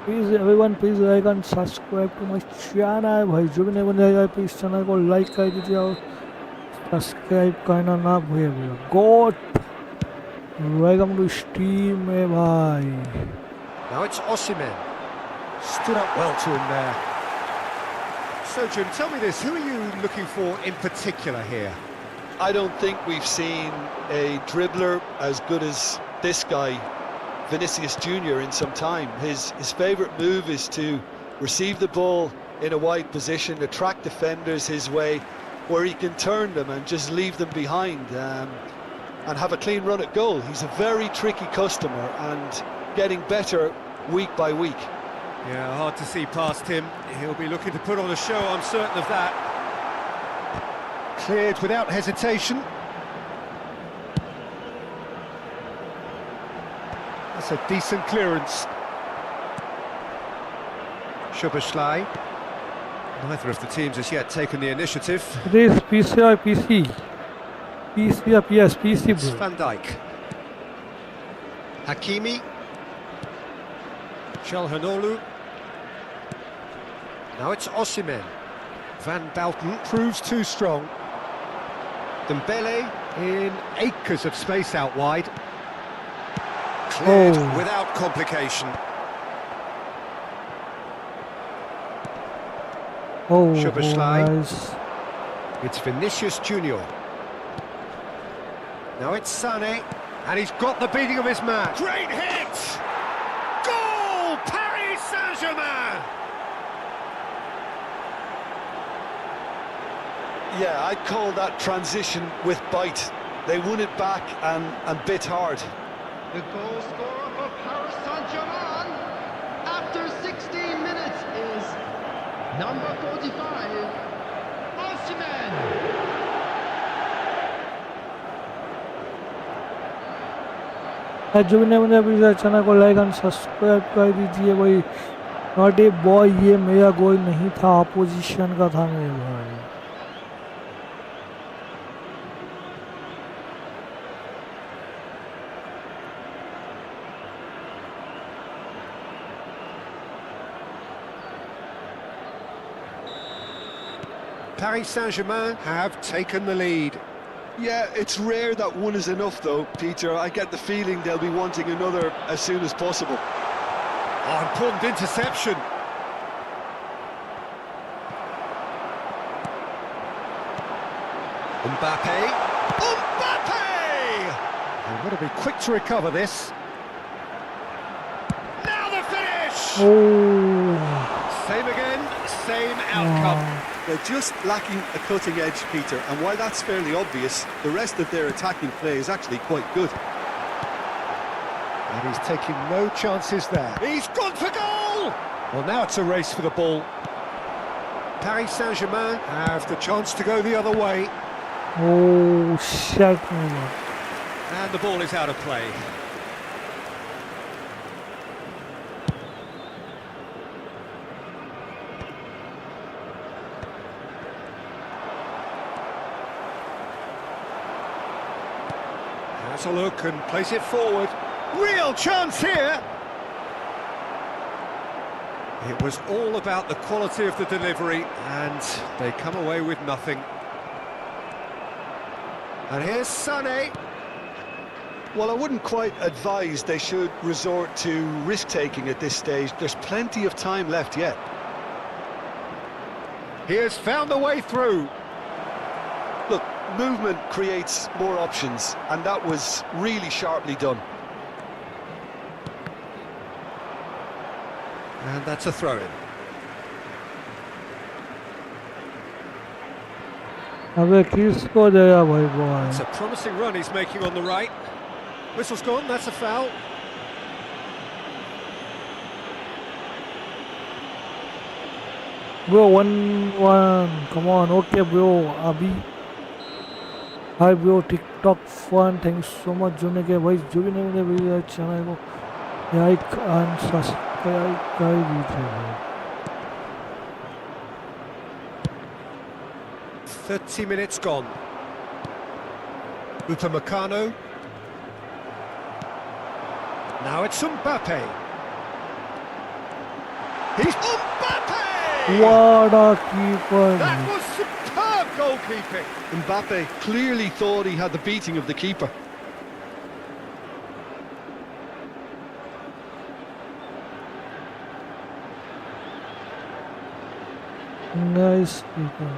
Please, everyone, please like and subscribe to my channel. भाई जो भी नए बंदे आए please channel को like कर दीजिए और सब्सक्राइब करना ना भूलिए गॉड वेलकम टू स्ट्रीम में भाई Now it's Osimhen. Stood up well to him there. So, Jim, tell me this. Who are you looking for in particular here? I don't think we've seen a dribbler as good as this guy, Vinicius Junior, in some time. His favourite move is to receive the ball in a wide position, attract defenders his way, where he can turn them and just leave them behind and have a clean run at goal. He's a very tricky customer and getting better week by week. Yeah, hard to see past him. He'll be looking to put on a show, I'm certain of that. Cleared without hesitation. That's a decent clearance. Szoboszlai. Neither of the teams has yet taken the initiative. This PC or PC? PC or PS? PC, It's bro. Van Dijk. Hakimi. Çalhanoğlu. Now it's Osimhen. Van Bouten proves too strong. Dembele in acres of space out wide. Cleared without complication. Oh, Szoboszlai. nice. It's Vinicius Junior. Now it's Sané, and he's got the beating of his man. Great hit! Goal! Paris Saint-Germain! Yeah, I'd call that transition with bite. They won it back and bit hard. The goal scorer for Paris Saint-Germain after 16 minutes is number 45, Osimhen. जो भी नहीं मुझे अभी channel को like and subscribe कर दीजिए भाई। Not a boy, ये मेरा गोल नहीं था, अपोजिशन का था मेरे भाई। Paris Saint-Germain have taken the lead. Yeah, it's rare that one is enough though, Peter. I get the feeling they'll be wanting another as soon as possible. Oh, important interception. Mbappé. Mbappé! They've got to be quick to recover this. Now the finish! Oh, Same again, same outcome. They're just lacking a cutting edge, Peter, and while that's fairly obvious, the rest of their attacking play is actually quite good. And he's taking no chances there. He's gone for goal! Well, now it's a race for the ball. Paris Saint-Germain have the chance to go the other way. oh, shit, man. And the ball is out of play. Has a look and place it forward. Real chance here! It was all about the quality of the delivery, and they come away with nothing. And here's Sané. Well, I wouldn't quite advise they should resort to risk-taking at this stage. There's plenty of time left yet. He has found a way through. Look, movement creates more options, and that was really sharply done. And that's a throw-in. अबे किसको देगा भाई ball? It's a promising run he's making on the right. Whistle's gone, that's a foul. Bro, 1-1. Come on, okay, bro. अभी hi bro, TikTok fun, thanks so much जुड़ने के भाई। जो भी नहीं मुझे भाई चैनल को लाइक एंड सब्सक्राइब कर दीजिए भाई। 30 minutes gone. Upamecano. Now it's Mbappé. He's Mbappé! What a keeper! That was superb goalkeeping. Mbappé clearly thought he had the beating of the keeper. Nice keeper.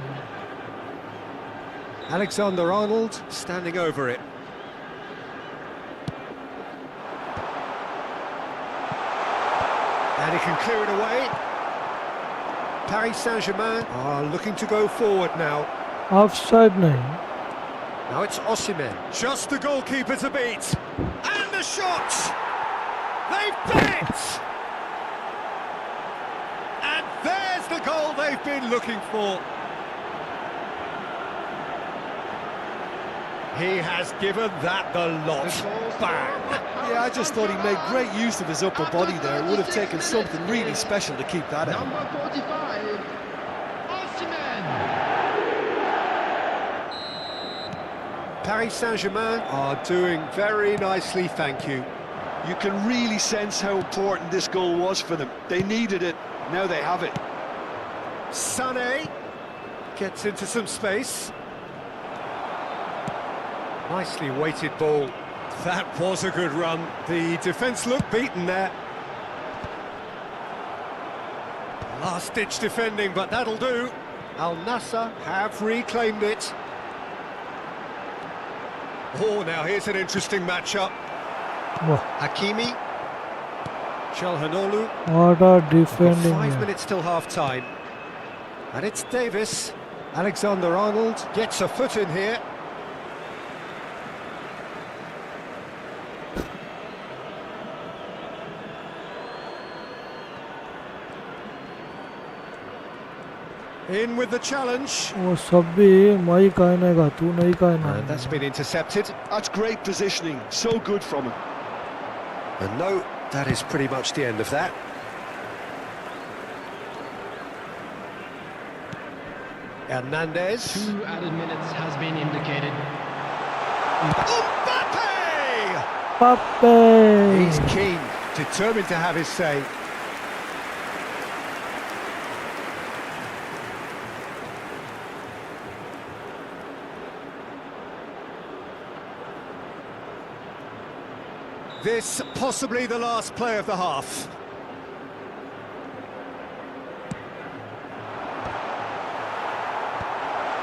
Alexander-Arnold standing over it. And he can clear it away. Paris Saint-Germain are looking to go forward now. Offside nahi. Now it's Osimhen. Just the goalkeeper to beat. And the shot! They've done it! And there's the goal they've been looking for. He has given that the lot. Bang! Yeah, I just thought he made great use of his upper body there. It would have taken something really special to keep that out. Number 45, Osimhen. Paris Saint-Germain are doing very nicely, thank you. You can really sense how important this goal was for them. They needed it, now they have it. Sané gets into some space. Nicely weighted ball. That was a good run. The defence looked beaten there. Last-ditch defending, but that'll do. Al Nassr have reclaimed it. Oh, now here's an interesting matchup. Wow. Hakimi. Çalhanoğlu. What a defending. 5 here. minutes till half-time. And it's Davis. Alexander-Arnold gets a foot in here. In with the challenge. वो सब भी मैं कहनेगा तू नहीं कहना. And that's been intercepted. That's great positioning, so good from him. And no, that is pretty much the end of that. Hernandez. 2 added minutes has been indicated. Mbappé! Mbappé. He's keen, determined to have his say. This possibly the last play of the half.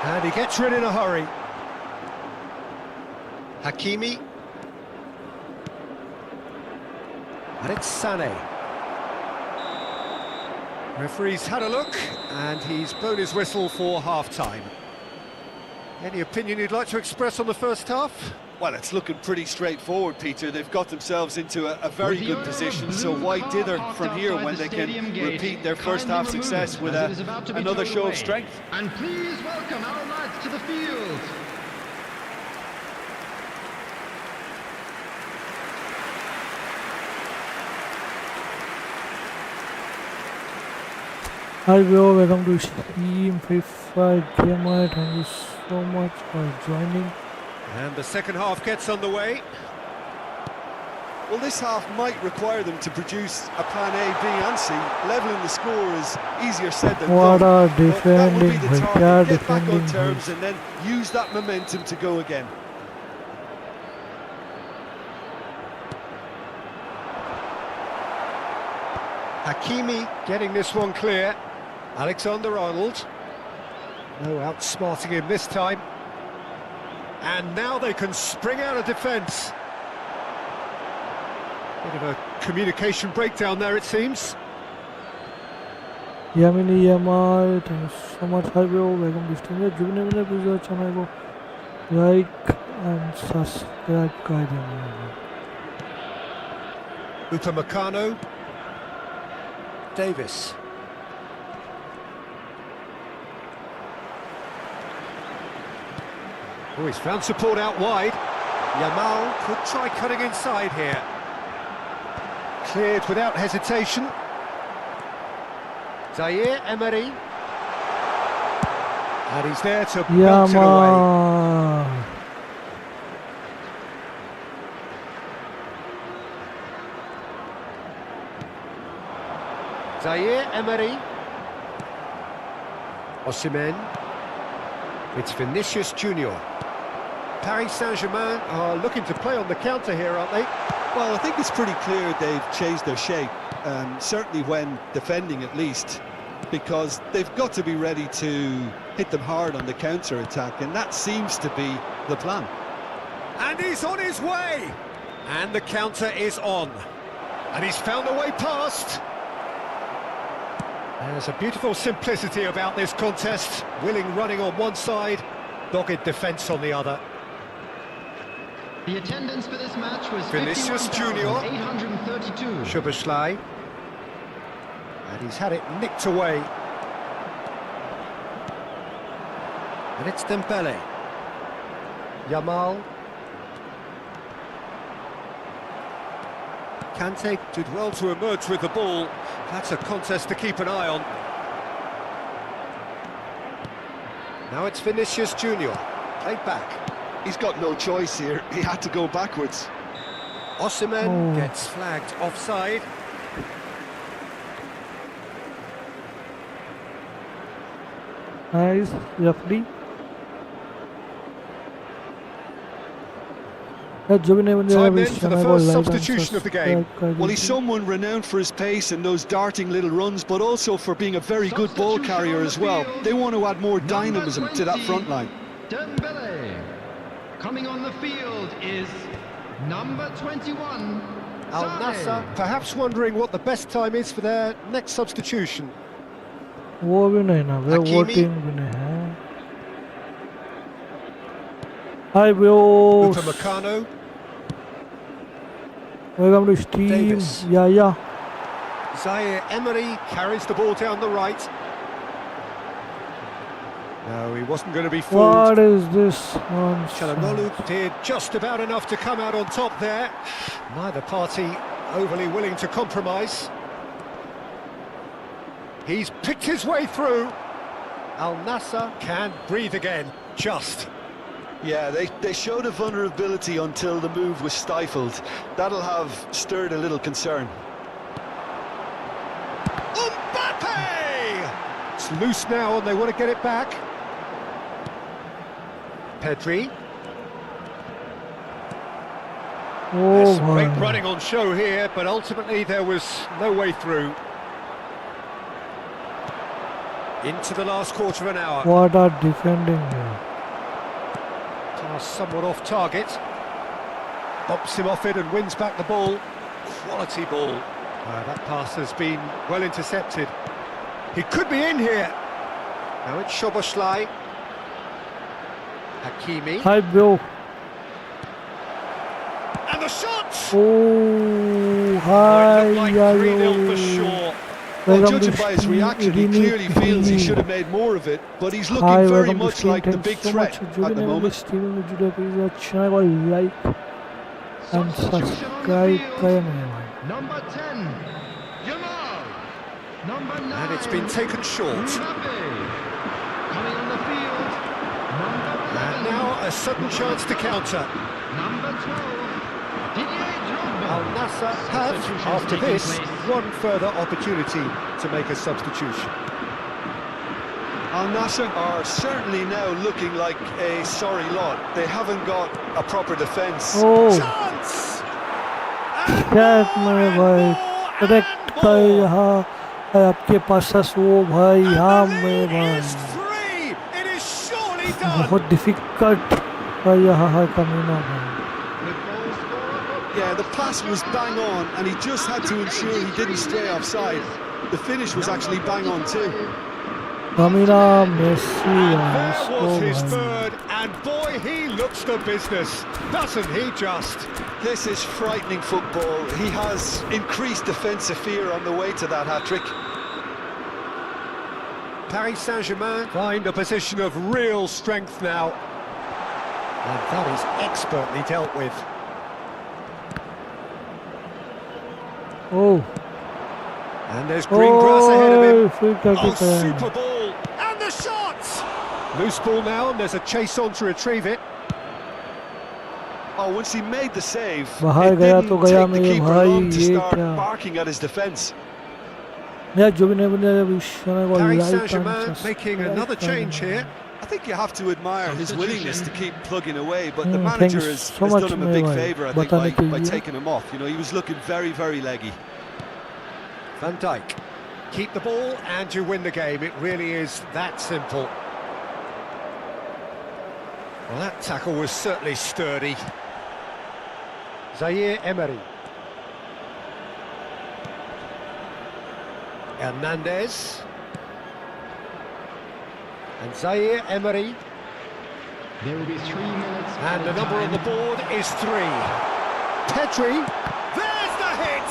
And he gets rid in a hurry. Hakimi. And it's Sané. Referee's had a look, and he's blown his whistle for half-time. Any opinion you'd like to express on the first half? Well, it's looking pretty straightforward, Peter. They've got themselves into a very good position, so why dither from here when they can repeat their first half success with another show of strength? And please welcome our lads to the field. Hi bro, welcome to Steam FIFA BGMI. Thank you so much for joining. And the second half gets underway. Well, this half might require them to produce a plan A, B and C. Levelling the score is easier said than What done. a defending, That would be the bhai, target. kya Get back on defending, terms bhai. and then use that momentum to go again. Hakimi getting this one clear. Alexander-Arnold. No outsmarting him this time. And now they can spring out of defence. Bit of a communication breakdown there, it seems. Yamini Yamal, thank you so much. Hi bro, welcome to Steam. Please channel को like and subscribe कर देना. Upamecano. Davis. Oh, he's found support out wide. Yamal could try cutting inside here. Cleared without hesitation. Zaire Emery. And he's there to melt it away. Yamal. Zaire Emery. Osimhen. It's Vinicius Junior. Paris Saint-Germain are looking to play on the counter here, aren't they? Well, I think it's pretty clear they've changed their shape, certainly when defending at least, because they've got to be ready to hit them hard on the counter-attack, and that seems to be the plan. And he's on his way! And the counter is on. And he's found a way past. There's a beautiful simplicity about this contest. Willing running on one side, dogged defence on the other. The attendance for this match was Vinicius Junior. 832. Szoboszlai. And he's had it nicked away. And it's Dembele. Yamal. Kante did well to emerge with the ball. That's a contest to keep an eye on. Now it's Vinicius Junior. Played back. He's got no choice here. He had to go backwards. Osimhen gets flagged offside. Nice, referee. Time then for the first substitution of the game. Well, he's someone renowned for his pace and those darting little runs, but also for being a very good ball carrier as well. They want to add more dynamism to that front line. Dembele. Coming on the field is number 21. Al Nassr perhaps wondering what the best time is for their next substitution. वो भी नहीं ना वे Hakimi. Voting भी नहीं है hi bro Upamecano. Welcome to stream Davis. या Zaire Emery carries the ball down the right. No, he wasn't going to be what fooled. is this Çalhanoğlu did just about enough to come out on top there. Neither party overly willing to compromise. He's picked his way through. Al Nassr can breathe again, just. Yeah, they showed a vulnerability until the move was stifled. That'll have stirred a little concern. Mbappé! It's loose now and they want to get it back. Pedri. There's oh some great भाई running on show here, but ultimately there was no way through. Into the last quarter of an hour. what are defending here Pass somewhat off target. Bumps him off it and wins back the ball. Quality ball. That pass has been well intercepted. He could be in here. Now it's Szoboszlai. Hakimi. Hi bro And the shot! oh Oh, it hi looked like या 3-0 for sure. Well, Welcome judging to by his Steve reaction, he Irini clearly feels he Irini. should have made more of it, but he's Hi, looking very welcome to much Steve. like the Thanks big so threat much for at joining the me. moment. Steve में जुड़े please channel को like and subscribe करें मेरे भाई Number 10. Yamal. Number 9. And it's been taken short. Mbappé. Coming on the field. Number 11. And now a sudden chance to counter. Number 12. Didier Drogba. Al Nassr have, Substitutions after taking this, place. one further opportunity to make a substitution. Al Nassr are certainly now looking like a sorry lot. They haven't got a proper defence. oh Chance! क्या मेरे भाई correct का यहाँ है आपके पास वो भाई हाँ मेरे भाई It's three! It is surely done! बहुत डिफिकल्ट का यहाँ है कमीना भाई With goal scorer. Yeah, the pass was bang on, and he just had to ensure he didn't stray offside. The finish was actually bang on too. कमीना Messi There was his third, and boy, he looks the business, doesn't he just? This is frightening football. He has increased defensive fear on the way to that hat-trick. Paris Saint-Germain find a position of real strength now. And that is expertly dealt with. oh And there's green grass ahead of him. free kick Oh, super ball! And the shot! Loose ball now, and there's a chase on to retrieve it. Oh, once he made the save, बाहर it गया didn't तो गया take the मेरे keeper भाई long to ये start क्या barking at his defence. यार जो भी नहीं बने अभी चैनल को Paris like Saint-Germain and making subscribe another करें। change here. I think you have to admire his willingness to keep plugging away, but the Thanks manager has so much, done him a मेरे big भाई, favour, I think, बताने के by लिए। taking him off. You know, he was looking very, very leggy. Van Dijk. Keep the ball and you win the game. It really is that simple. Well, that tackle was certainly sturdy. Zaire Emery. Hernandez. And Zaire Emery. There will be 3 minutes. And the number on the board is 3. Pedri. There's the hit!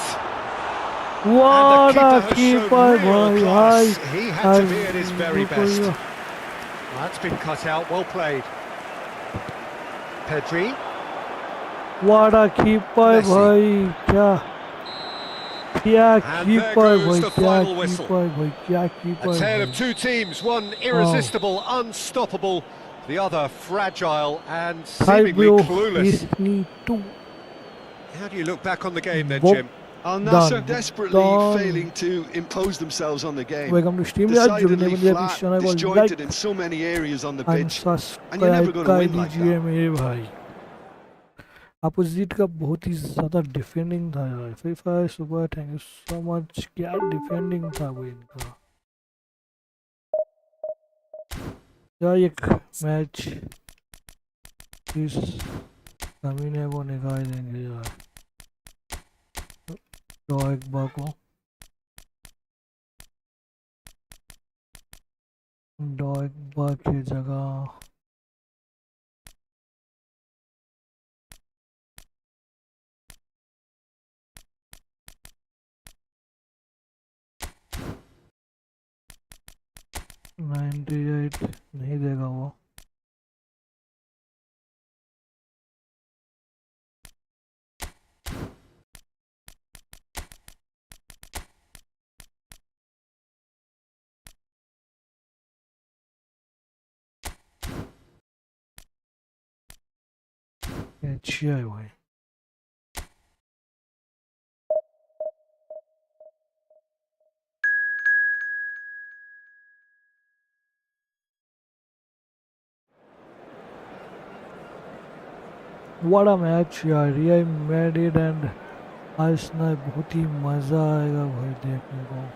What And a the keeper, keeper has shown real boy! class. He had to be at his very best. That's been cut out, well played. Pedri. What a keeper, boy! क्या keeper, boy! क्या keeper, boy! क्या keeper, A tale boy! of two teams, one irresistible, unstoppable, the other fragile and seemingly clueless. How do you look back on the game then, Jim? Al Nassr desperately failing to impose themselves on the game. Decidedly flat, disjointed in so many areas on the pitch, and you're never going to win like that. Opposite का बहुत ही ज़्यादा defending था यार। FIFA super, thank you so much. क्या defending था वो इनका यार। एक मैच इस कमीने को निकाल देंगे यार। डॉगबा को डॉगबा की जगह नहीं देगा वो। अच्छी है भाई। What a match यार। Real Madrid and Arsenal, बहुत ही मज़ा आएगा भाई देखने को।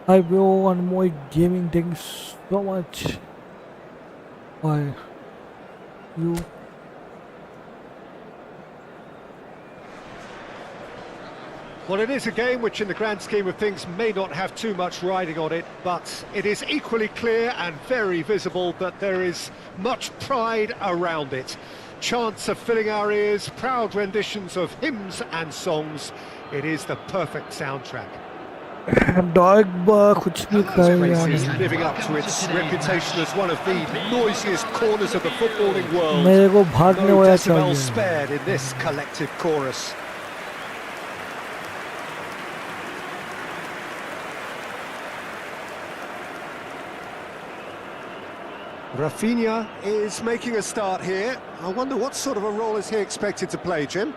Hi bro, one more gaming, thanks so much. Bye. You. Well, it is a game which in the grand scheme of things may not have too much riding on it, but it is equally clear and very visible that there is much pride around it. Chants are filling our ears, proud renditions of hymns and songs. It is the perfect soundtrack. Dogba कुछ भी करे यार। Is living up to its reputation as one of the noisiest corners of the footballing world. मेरे को भागने No वाला decibel चाहिए। spared in this collective chorus. Rafinha is making a start here. I wonder what sort of a role is he expected to play, Jim?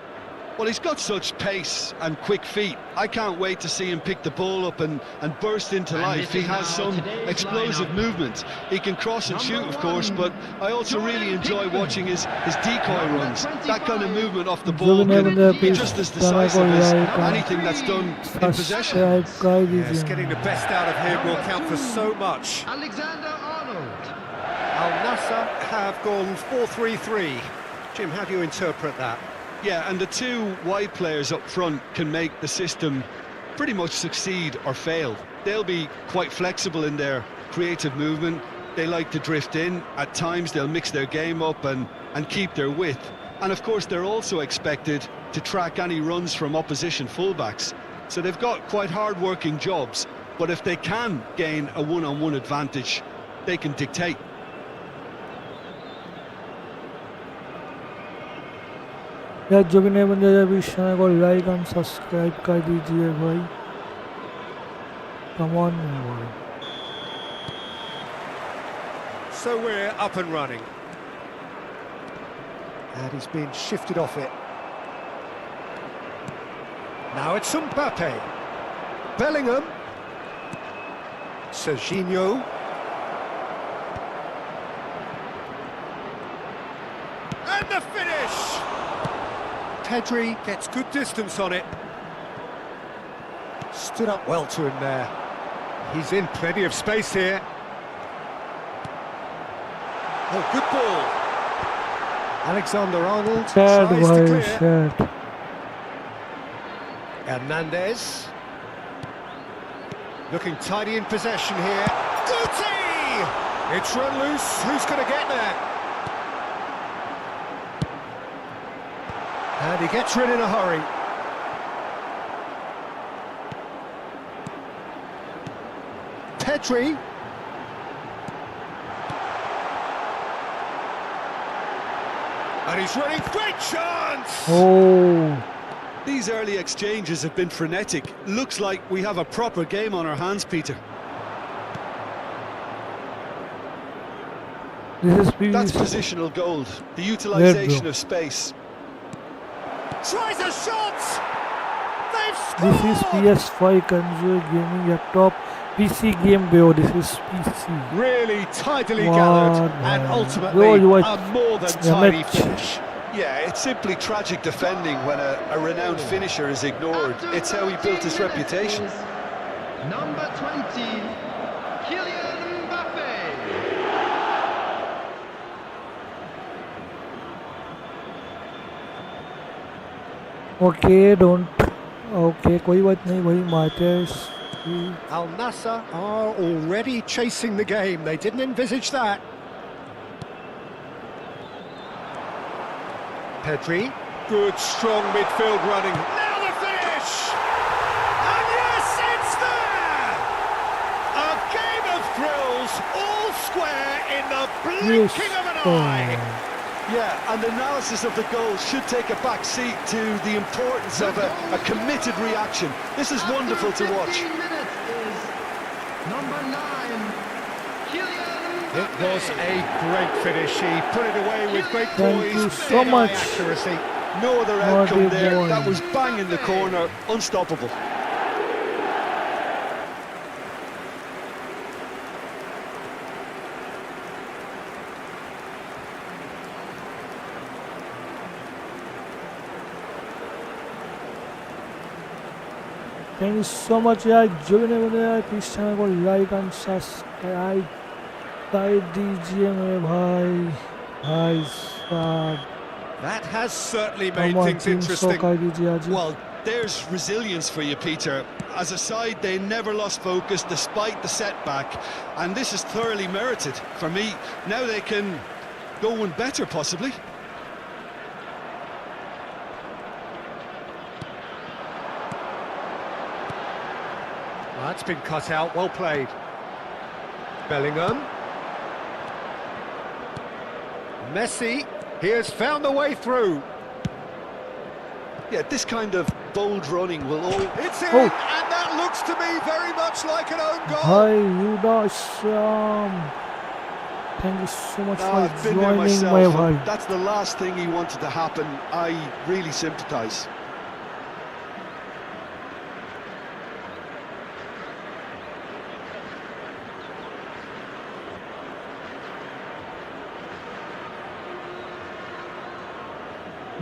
Well, he's got such pace and quick feet. I can't wait to see him pick the ball up and burst into life. He has some explosive movement. He can cross and shoot, of course, but I also really enjoy watching his decoy runs. That kind of movement off the ball can be just as decisive as anything that's done in possession. Yes, getting the best out of him will count for so much. Alexander-Arnold. Al Nassr have gone 4-3-3. Jim, how do you interpret that? Yeah, and the two wide players up front can make the system pretty much succeed or fail. They'll be quite flexible in their creative movement. They like to drift in. At times they'll mix their game up and keep their width. And of course they're also expected to track any runs from opposition fullbacks. So they've got quite hard-working jobs, but if they can gain a one-on-one advantage, they can dictate. यार जो भी नए बंदे हैं अभी channel को like and subscribe कर दीजिए भाई। कम ऑन भाई। So we're up and running. And he's been shifted off it. Now it's Mbappé. Bellingham. Serginho. And the finish! Pedri gets good distance on it. Stood up well to him there. He's in plenty of space here. Oh, good ball. Alexander-Arnold Sad tries to boy, clear. sad. Hernandez. Looking tidy in possession here. Guti! It's run loose. Who's going to get there? And he gets rid in a hurry. Pedri. And he's running, great chance! Oh, These early exchanges have been frenetic. Looks like we have a proper game on our hands, Peter. this is That's PVC. positional gold. The utilisation bro. of space. Tries a shot! They've This is scored! PS5 console gaming laptop PC game, bro. This is PC. Really tidily What, gathered and man? ultimately Bro, you are a more than damn tidy it. finish. Yeah, it's simply tragic defending when a renowned finisher is ignored. It's how he built his reputation. Number 20, Kylian Mbappé. Okay, don't. Okay, कोई बात नहीं भाई. Martes. Al Nassr are already chasing the game. They didn't envisage that. Pedri, good strong midfield running. Now the finish! And yes, it's there! A game of thrills, all square in the blinking of an eye. Yeah, and analysis of the goal should take a back seat to the importance of a committed reaction. This is wonderful to watch. 15 minutes is number 9, Kylian It was a great finish. He put it away with great Thank poise, you so dead-eye much. accuracy. No other What outcome a there. boy. That was bang in the corner, unstoppable. Thank you so much यार. जो भी नहीं बने यार please channel को like and subscribe कर दीजिए मेरे भाई साहब. That has certainly made Come on, things 300 interesting. कर दीजिए आज. Well, there's resilience for you, Peter. As a side, they never lost focus despite the setback, and this is thoroughly merited for me. Now they can go one better, possibly. That's been cut out, well played. Bellingham. Messi, he has found a way through. Yeah, this kind of bold running will all... It's in, Oh. and that looks to me very much like an own goal. Hi, Yuda. Thank you so much I've for been there joining, my myself. bhai. And that's the last thing he wanted to happen. I really sympathise.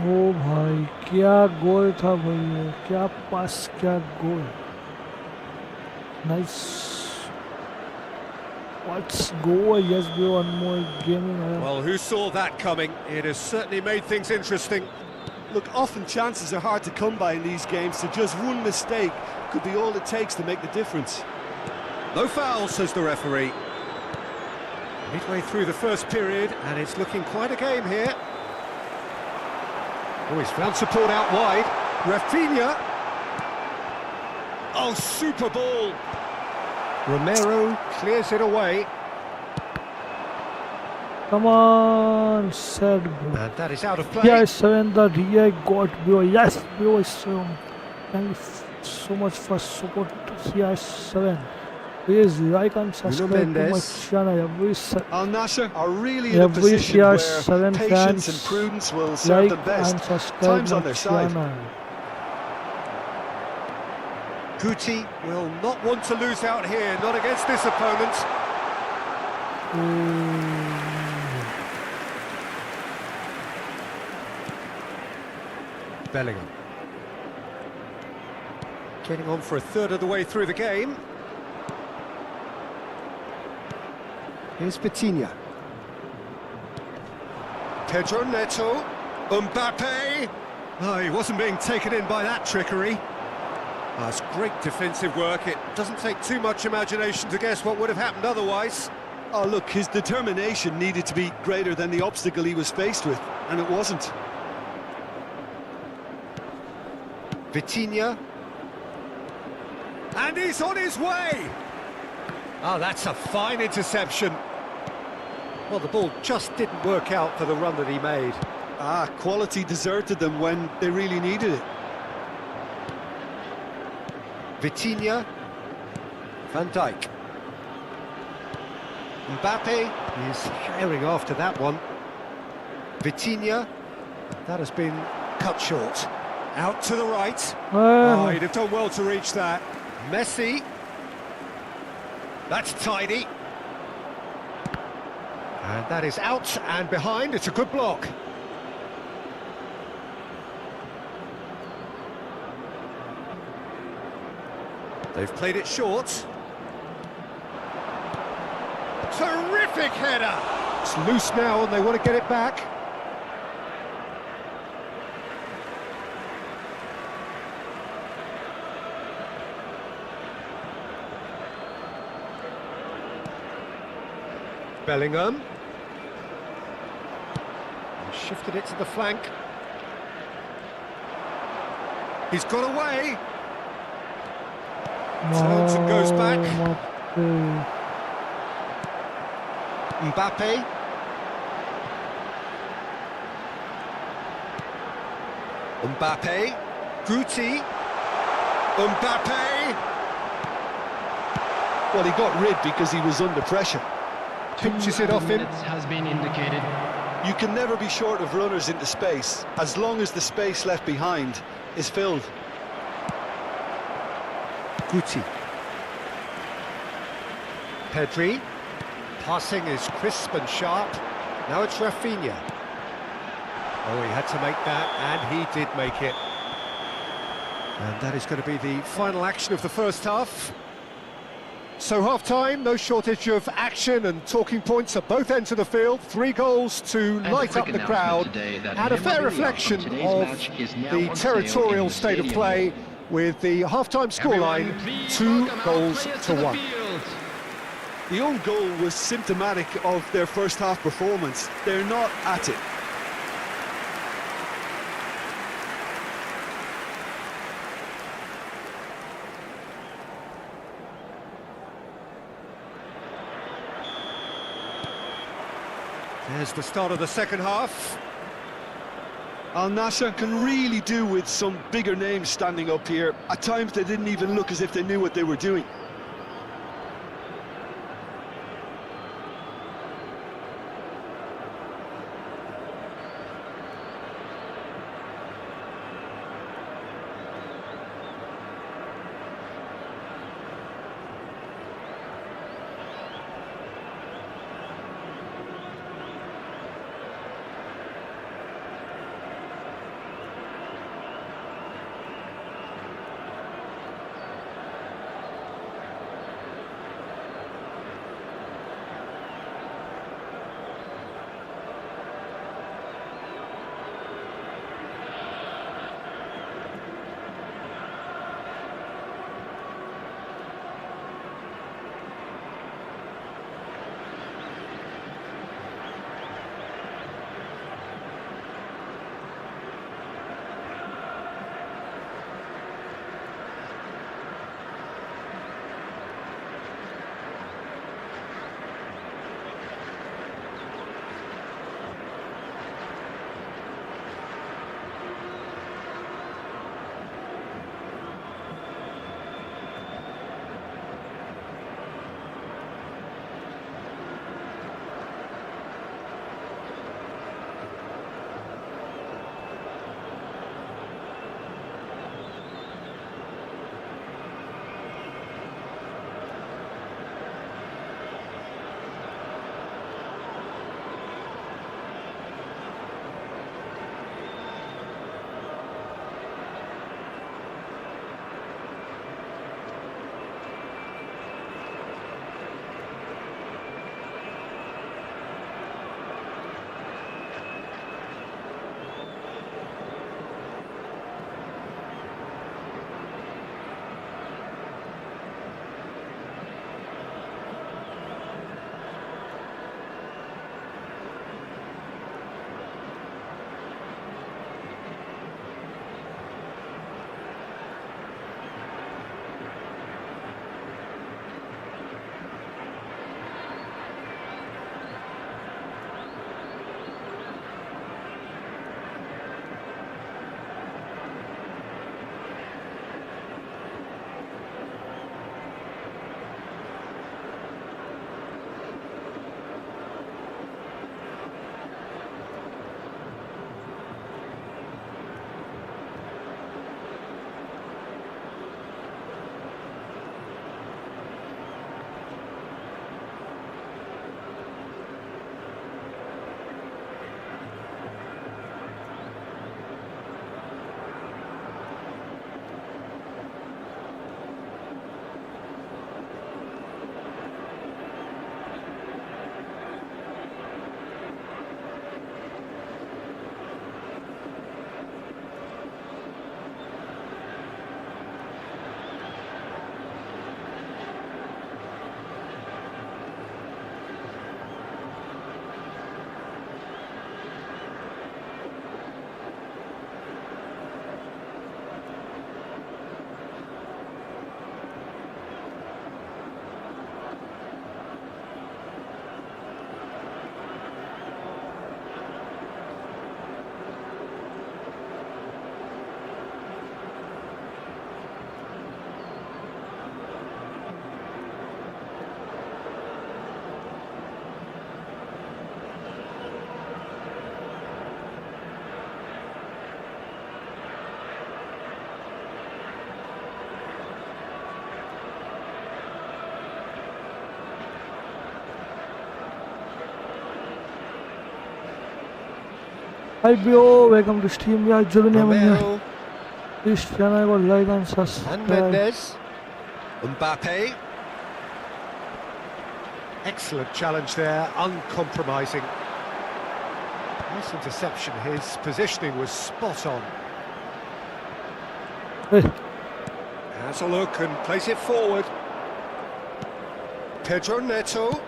ओ भाई क्या गोल था भाई, क्या पास, क्या गोल. Nice. Let's go. Yes, bro. One more gaming. Well, who saw that coming? It has certainly made things interesting. Look, often chances are hard to come by in these games, so just one mistake could be all it takes to make the difference. No foul, says the referee. Midway through the first period, and it's looking quite a game here. Oh, he's found support out wide. Rafinha. Oh, super ball. Romero clears it away. Come on, said bro. And that is out of play. Yes, 7 the DI got, bro. Yes, bro. Thank you so much for support. Yes, 7. Please like and subscribe to my Mendes. channel. Al Nassr are really in a Every position year, where 7 patience fans and prudence will serve like them best. and subscribe Time's my on their side. channel. Guti will not want to lose out here, not against this opponent. Bellingham. Getting on for a third of the way through the game. Here's Vitinha. Pedro Neto. Mbappé. Oh, he wasn't being taken in by that trickery. That's great defensive work. It doesn't take too much imagination to guess what would have happened otherwise. Oh, look, his determination needed to be greater than the obstacle he was faced with, and it wasn't. Vitinha. And he's on his way! Oh, that's a fine interception. Well, the ball just didn't work out for the run that he made. Quality deserted them when they really needed it. Vitinha. Van Dijk. Mbappé is herring after that one. Vitinha. That has been cut short. Out to the right. Oh, he'd have done well to reach that. Messi. That's tidy. And that is out and behind. It's a good block. They've played it short. Terrific header! It's loose now and they want to get it back. Bellingham. He shifted it to the flank. He's got away. Turns and goes back. Mbappé. Mbappé. Guti. Mbappé. Well, he got rid because he was under pressure. Pinches it off him. Has been indicated. You can never be short of runners into space, as long as the space left behind is filled. Guti. Pedri. Passing is crisp and sharp. Now it's Rafinha. Oh, he had to make that, and he did make it. And that is going to be the final action of the first half. So half-time, no shortage of action and talking points at both ends of the field. 3 goals to light up the crowd, and a fair reflection of the territorial state of play, with the half-time scoreline 2 goals to 1. The own goal was symptomatic of their first half performance. They're not at it. There's the start of the second half. Al Nassr can really do with some bigger names standing up here. At times they didn't even look as if they knew what they were doing. Hi bro, welcome to stream. Yeah, Jugune Manya. Romero Please channel को like and and subscribe. Mendes. Mbappé. Excellent challenge there, uncompromising. Nice interception, his positioning was spot on. Hey, Has a look and plays it forward. Pedro Neto.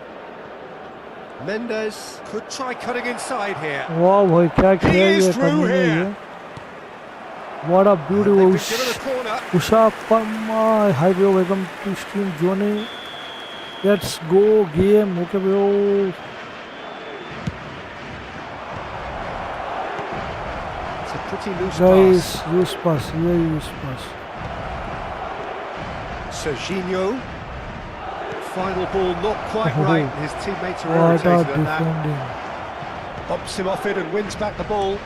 Mendes could try cutting inside here. wow भाई क्या He खेल is ये through करनी है here. ये. What a They've beautiful been given a corner. Usha Parma. Hi bro, welcome to stream. Johnny. Let's go game. Okay bro. It's a pretty loose Guys, pass. use pass. Yeah, use pass. Serginho. Final ball not quite Oh. right. His teammates are What a irritated at that. defending. Bops him off it and wins back the ball.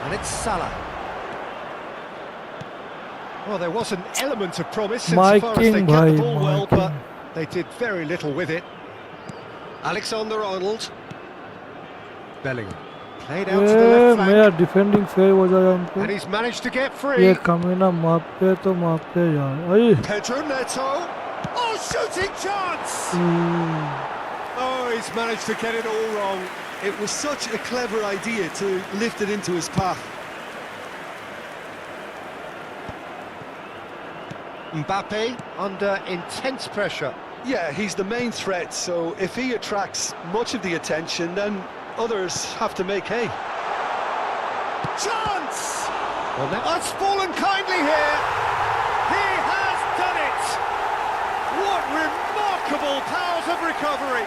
And it's Salah. Well, there was an element of promise insofar as they Marking, kept the bhai, ball well, but marking. they did very little with it. Alexander-Arnold. Bellingham. Played out to the ये left मेरा flank. Defending fail हो जाएगा हमको. And he's managed to get ये free. कमीना मापते तो मापते यार. अरे. Pedro Neto. Oh, shooting chance! Oh, he's managed to get it all wrong. It was such a clever idea to lift it into his path. Mbappé under intense pressure. Yeah, he's the main threat, so if he attracts much of the attention, then others have to make hay. Chance! Well, now that's fallen kindly here. He has done it. What remarkable powers of recovery.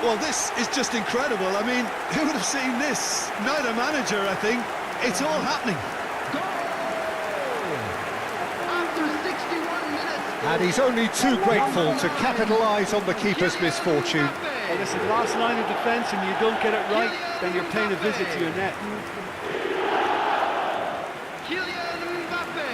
Well, this is just incredible. I mean, who would have seen this? Neither manager, I think. It's all happening. After 61 minutes. And he's only too grateful to capitalise on the keeper's misfortune. Mbappé. Listen, last line of defence and you don't get it right, then you're paying a visit to your net. Kylian Mbappé.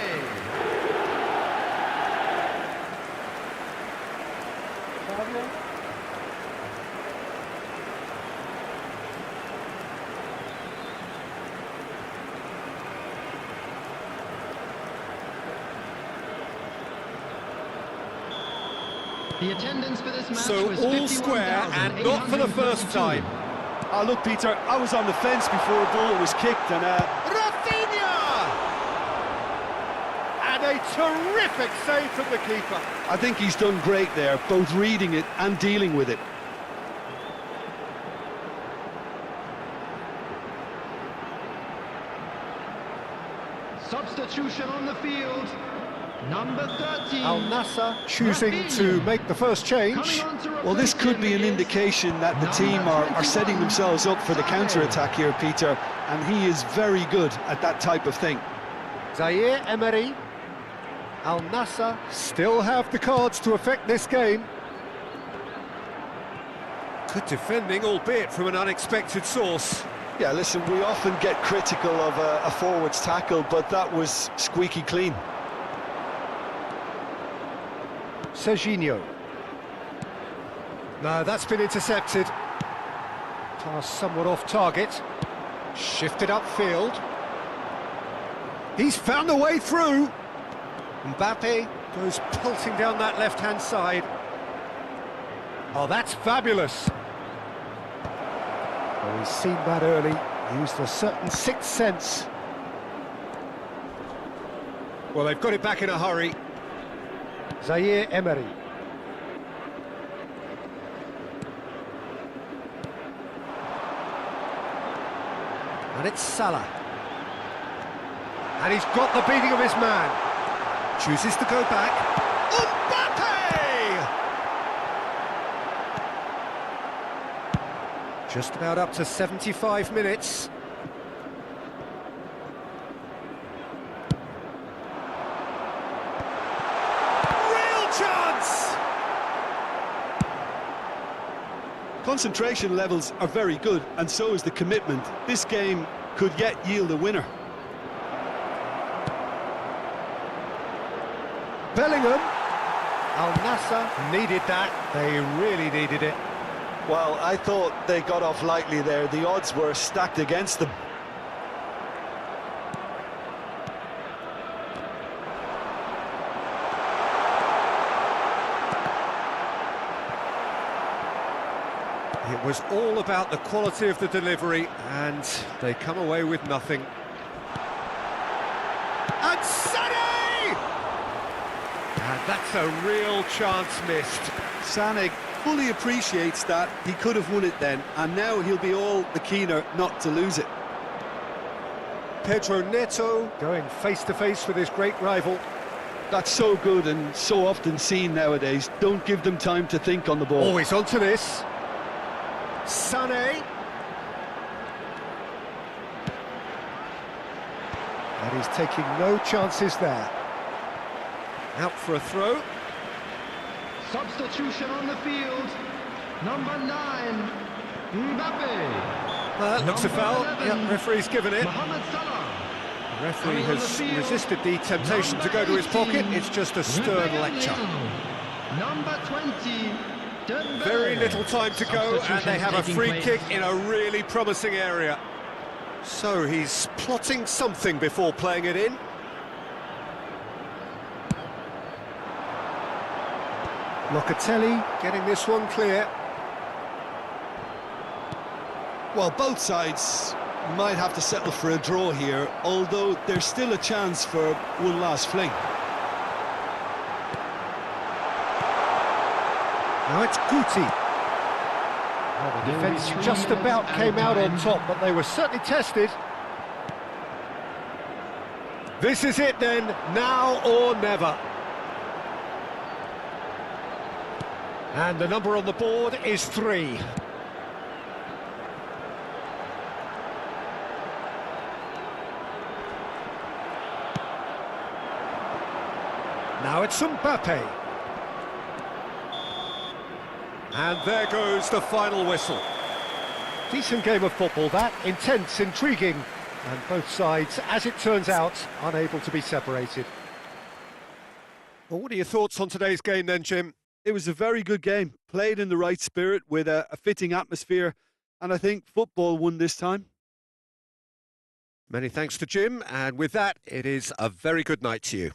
The attendance for this match So was all square and not for the first time. Oh, look, Peter, I was on the fence before a ball was kicked, and Rafinha! And a terrific save from the keeper. I think he's done great there, both reading it and dealing with it. Substitution on the field. Number 13. Al Nassr choosing to make the first change. Well, this could be an indication that the team are setting themselves up for the counter-attack here, Peter, and he is very good at that type of thing. Zaire Emery. Al Nassr still have the cards to affect this game. Good defending, albeit from an unexpected source. Yeah, listen, we often get critical of a forward's tackle, but that was squeaky clean. Serginho. No, that's been intercepted. Pass somewhat off target. Shifted upfield. He's found a way through. Mbappé goes pulsing down that left-hand side. Oh, that's fabulous. Oh, he's seen that early. Used a certain sixth sense. Well, they've got it back in a hurry. Zaire Emery. And it's Salah. And he's got the beating of his man. Chooses to go back. Mbappé! Just about up to 75 minutes. Concentration levels are very good, and so is the commitment. This game could yet yield a winner. Bellingham. Al Nassr needed that. They really needed it. Well, I thought they got off lightly there. The odds were stacked against them. It was all about the quality of the delivery, and they come away with nothing. And Salah! And that's a real chance missed. Sané fully appreciates that. He could have won it then, and now he'll be all the keener not to lose it. Pedro Neto going face-to-face with his great rival. That's so good and so often seen nowadays. Don't give them time to think on the ball. Always onto this. Sané. And he's taking no chances there. Out for a throw. Substitution on the field. Number 9, Mbappé. Looks a foul. Yeah, referee's given it. Mohammed Salah. The referee has resisted the temptation to go to his pocket. It's just a stern lecture. Number 20. Very little time to go, and they have a free kick in a really promising area. So he's plotting something before playing it in. Locatelli getting this one clear. Well, both sides might have to settle for a draw here, although there's still a chance for one last fling. Now it's Guti. Well, the defence just about came out on top, but they were certainly tested. This is it then, now or never. And the number on the board is 3. Now it's Mbappé. And there goes the final whistle. Decent game of football that, intense, intriguing, and both sides, as it turns out, unable to be separated. Well, what are your thoughts on today's game then, Jim? It was a very good game, played in the right spirit with a fitting atmosphere, and I think football won this time. Many thanks to Jim, and with that, it is a very good night to you.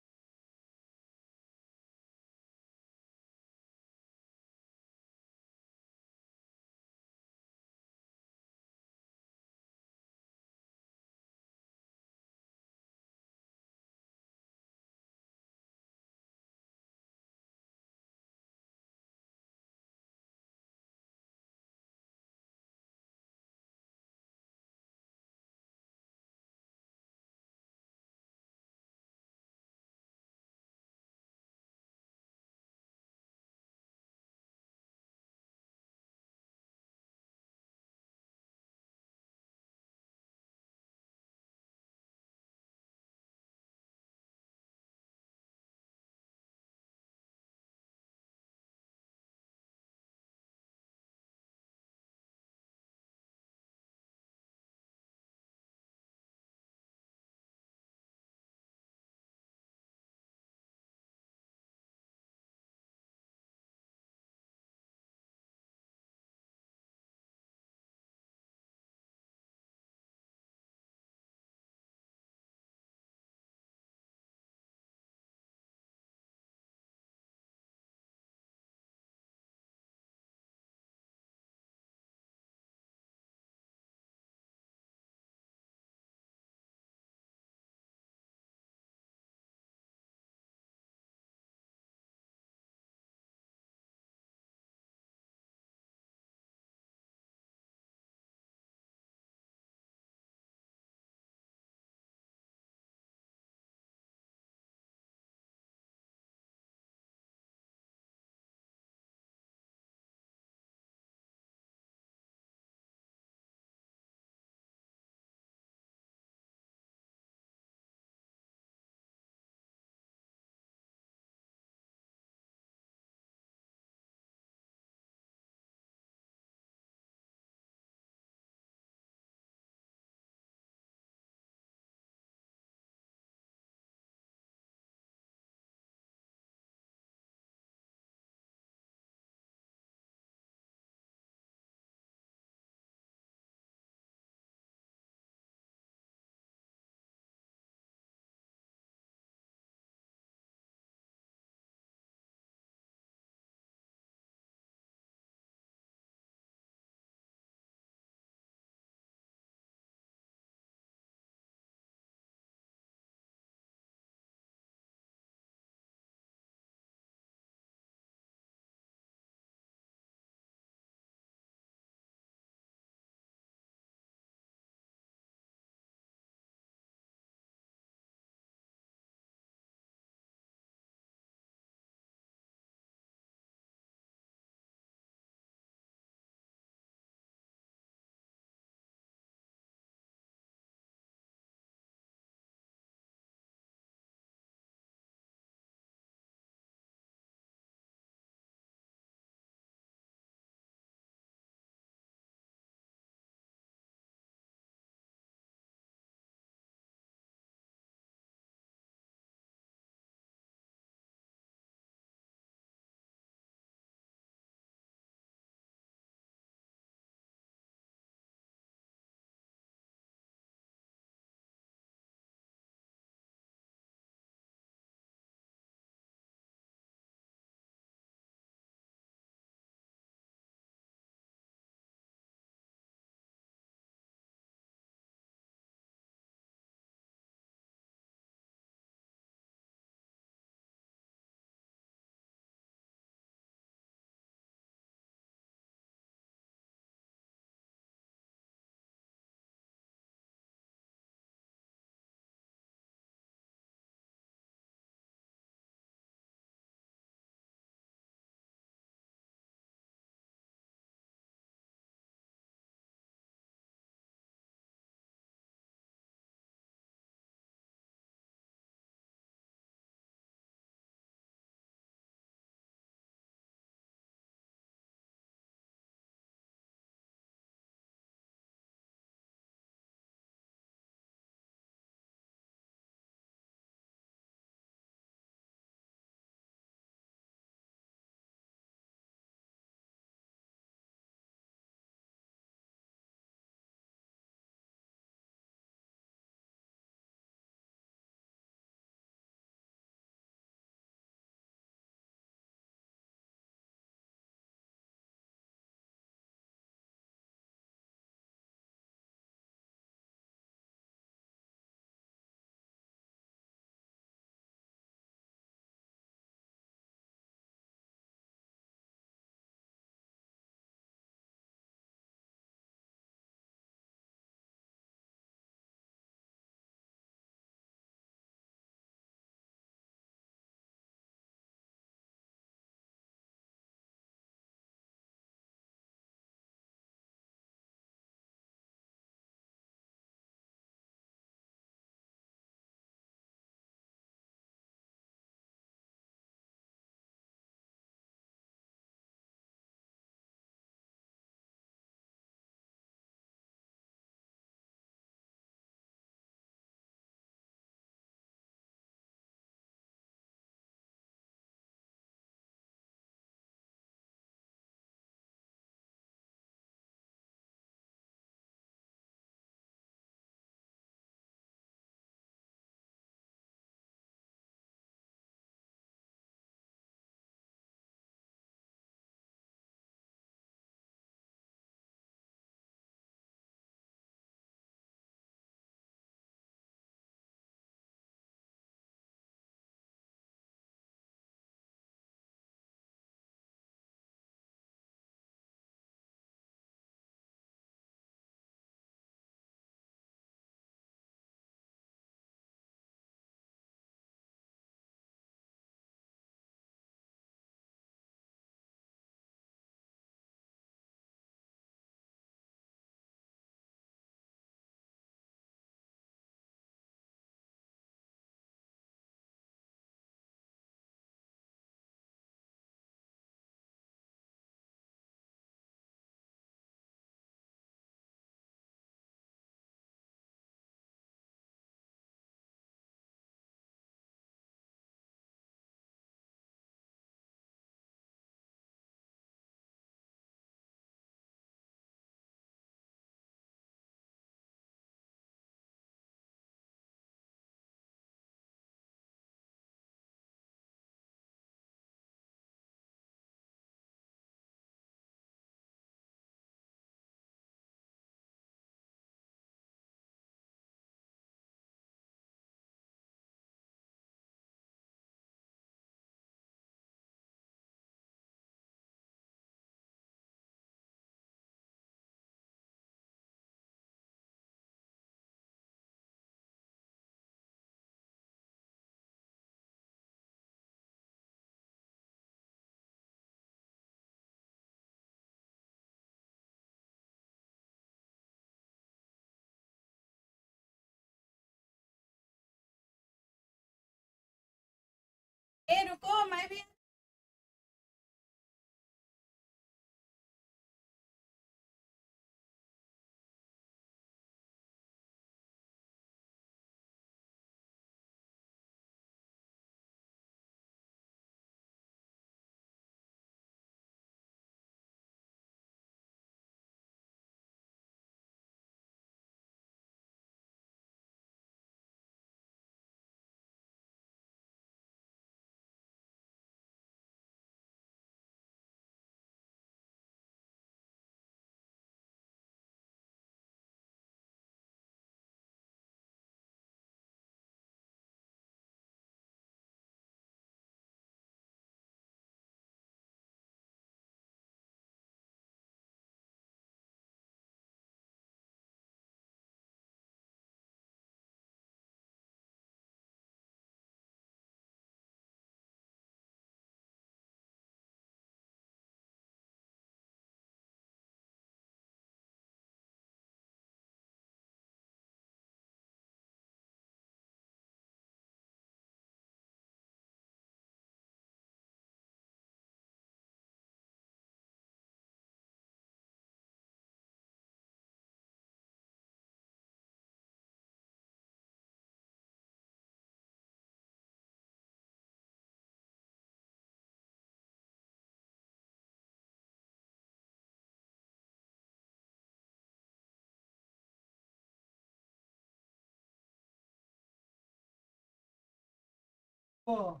Oh,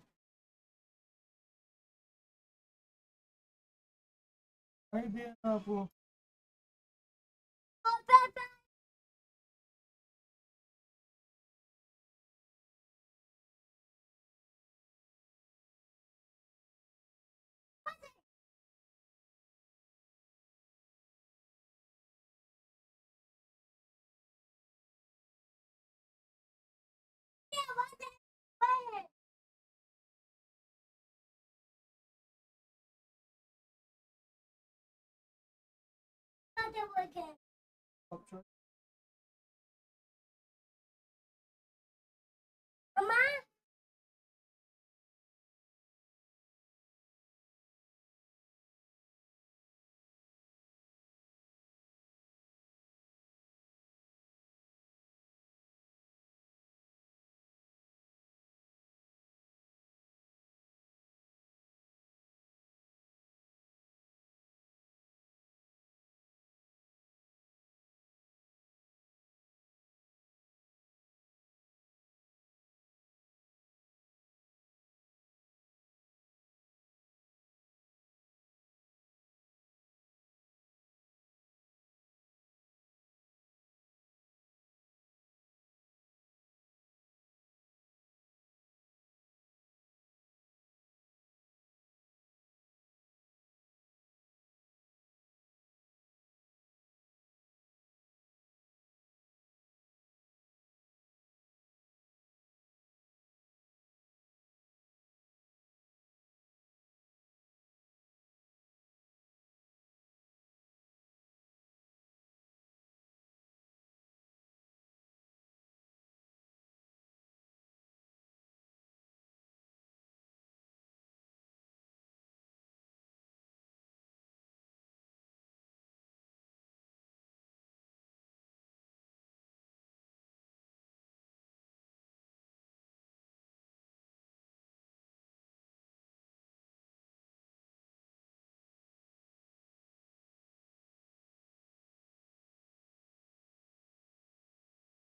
idea आपको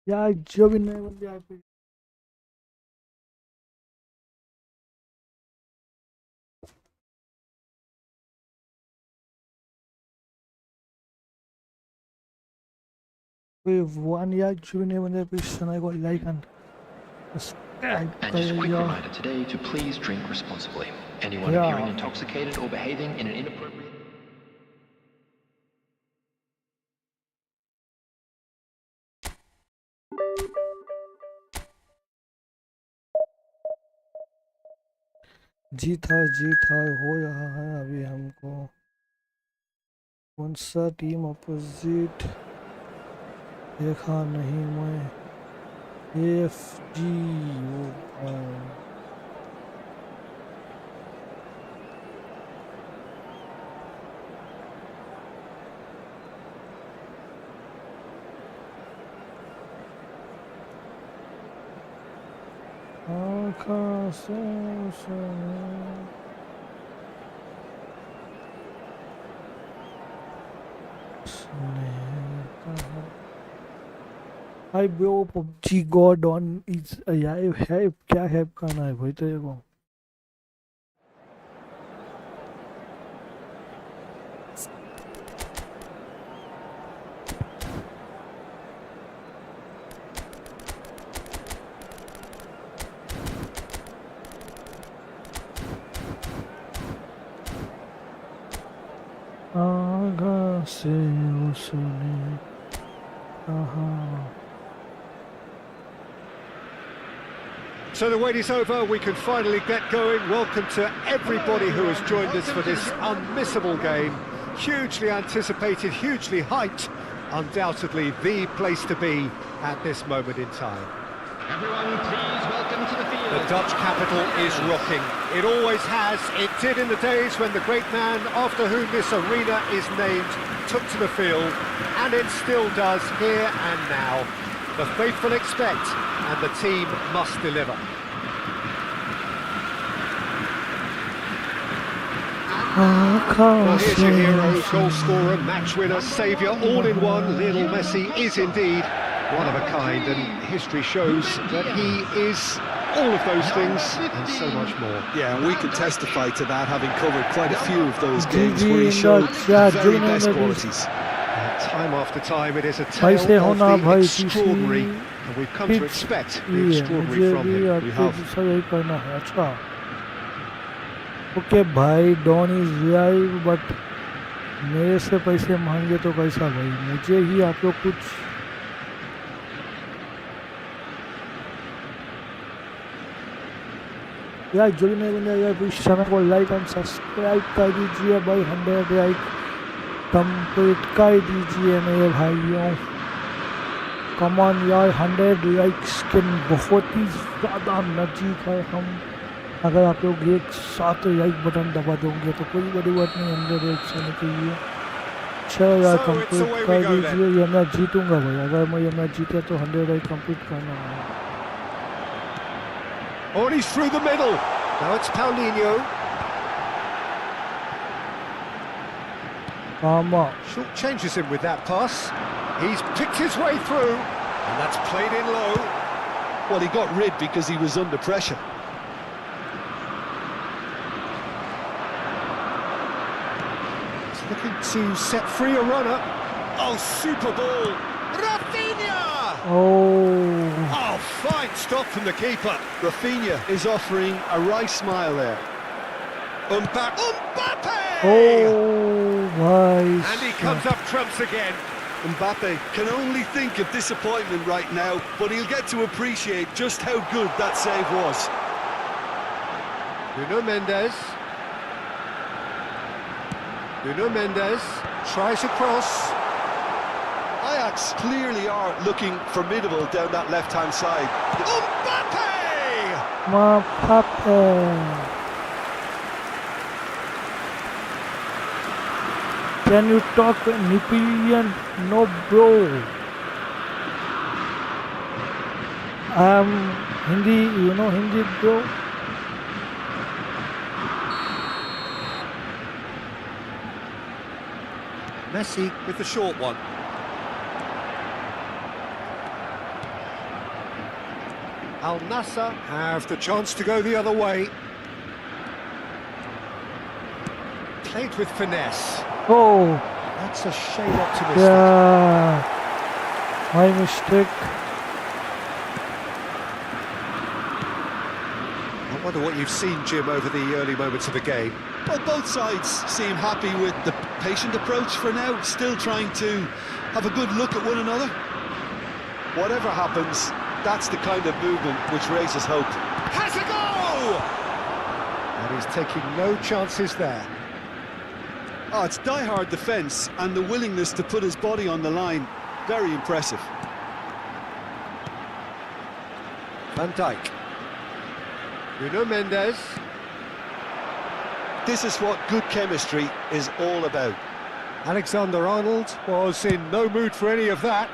यार जो भी नए बंदे आए पे कोई one यार जो भी नए बंदे पे चैनल को like and subscribe And just a quick करिए reminder today to please drink responsibly. Anyone Yeah. appearing intoxicated or behaving in an inappropriate जी था हो रहा है अभी हमको कौन सा टीम अपोजिट देखा नहीं मैं एफ जी आँखों से उसने कहा Hi bro, PUBG God on is alive. Help, क्या help करना है भाई तेरे को? आँखों से उसने कहा. So the wait is over, we can finally get going. Welcome to everybody who has joined us for this unmissable game. Hugely anticipated, hugely hyped. Undoubtedly the place to be at this moment in time. Everyone, please welcome to the field. The Dutch capital is rocking. It always has. It did in the days when the great man after whom this arena is named took to the field, and it still does here and now. The faithful expect, and the team must deliver. Well, here's your hero, goal scorer, match winner, saviour, all in one. Lionel Messi is indeed one of a kind, and history shows that he is all of those things and so much more. Yeah, and we can testify to that, having covered quite a few of those games where he showed the very best qualities. Time after time, it is a tale of the extraordinary, and we've come to expect the extraordinary from him. We have. Okay, भाई, Don is live, but मेरे से पैसे मांगे तो कैसा भाई? मुझे ही आप लोग कुछ यार जुड़ने बंदे यार इस चैनल को लाइक एंड सब्सक्राइब कर दीजिए भाई. 100 लाइक कंप्लीट कर दीजिए मेरे भाइयों. कम ऑन यार, 100 लाइक्स के बहुत ही ज़्यादा नज़दीक है हम. अगर आप लोग एक साथ लाइक बटन दबा दोगे तो कोई बड़ी बात नहीं. 100 लाइक्स आने के लिए 6 यार कंप्लीट कर दीजिए. ये मैं जीतूँगा भाई. अगर मैं ये मैच जीता तो 100 लाइक कंप्लीट करना है. Oh, and he's through the middle. Now it's Paulinho. Short changes him with that pass. He's picked his way through, and that's played in low. Well, he got rid because he was under pressure. He's looking to set free a runner. Oh, super ball. Rafinha! Oh, fine stop from the keeper. Rafinha is offering a right smile there. Mbappé! Oh, nice. And he comes up trumps again. Mbappé can only think of disappointment right now, but he'll get to appreciate just how good that save was. Nuno Mendes tries a cross. Ajax clearly are looking formidable down that left-hand side. Mbappé! Can you talk Nipilian? No, bro. I'm Hindi, you know Hindi, bro? Messi with the short one. Al Nassr have the chance to go the other way. Played with finesse. Oh, That's a shade optimistic. yeah. My mistake. I wonder what you've seen, Jim, over the early moments of the game. Well, both sides seem happy with the patient approach for now, still trying to have a good look at one another. Whatever happens, that's the kind of movement which raises hope. Has a goal! And he's taking no chances there. Oh, it's die-hard defence and the willingness to put his body on the line. Very impressive. Van Dijk. Nuno Mendes. This is what good chemistry is all about. Alexander-Arnold was in no mood for any of that.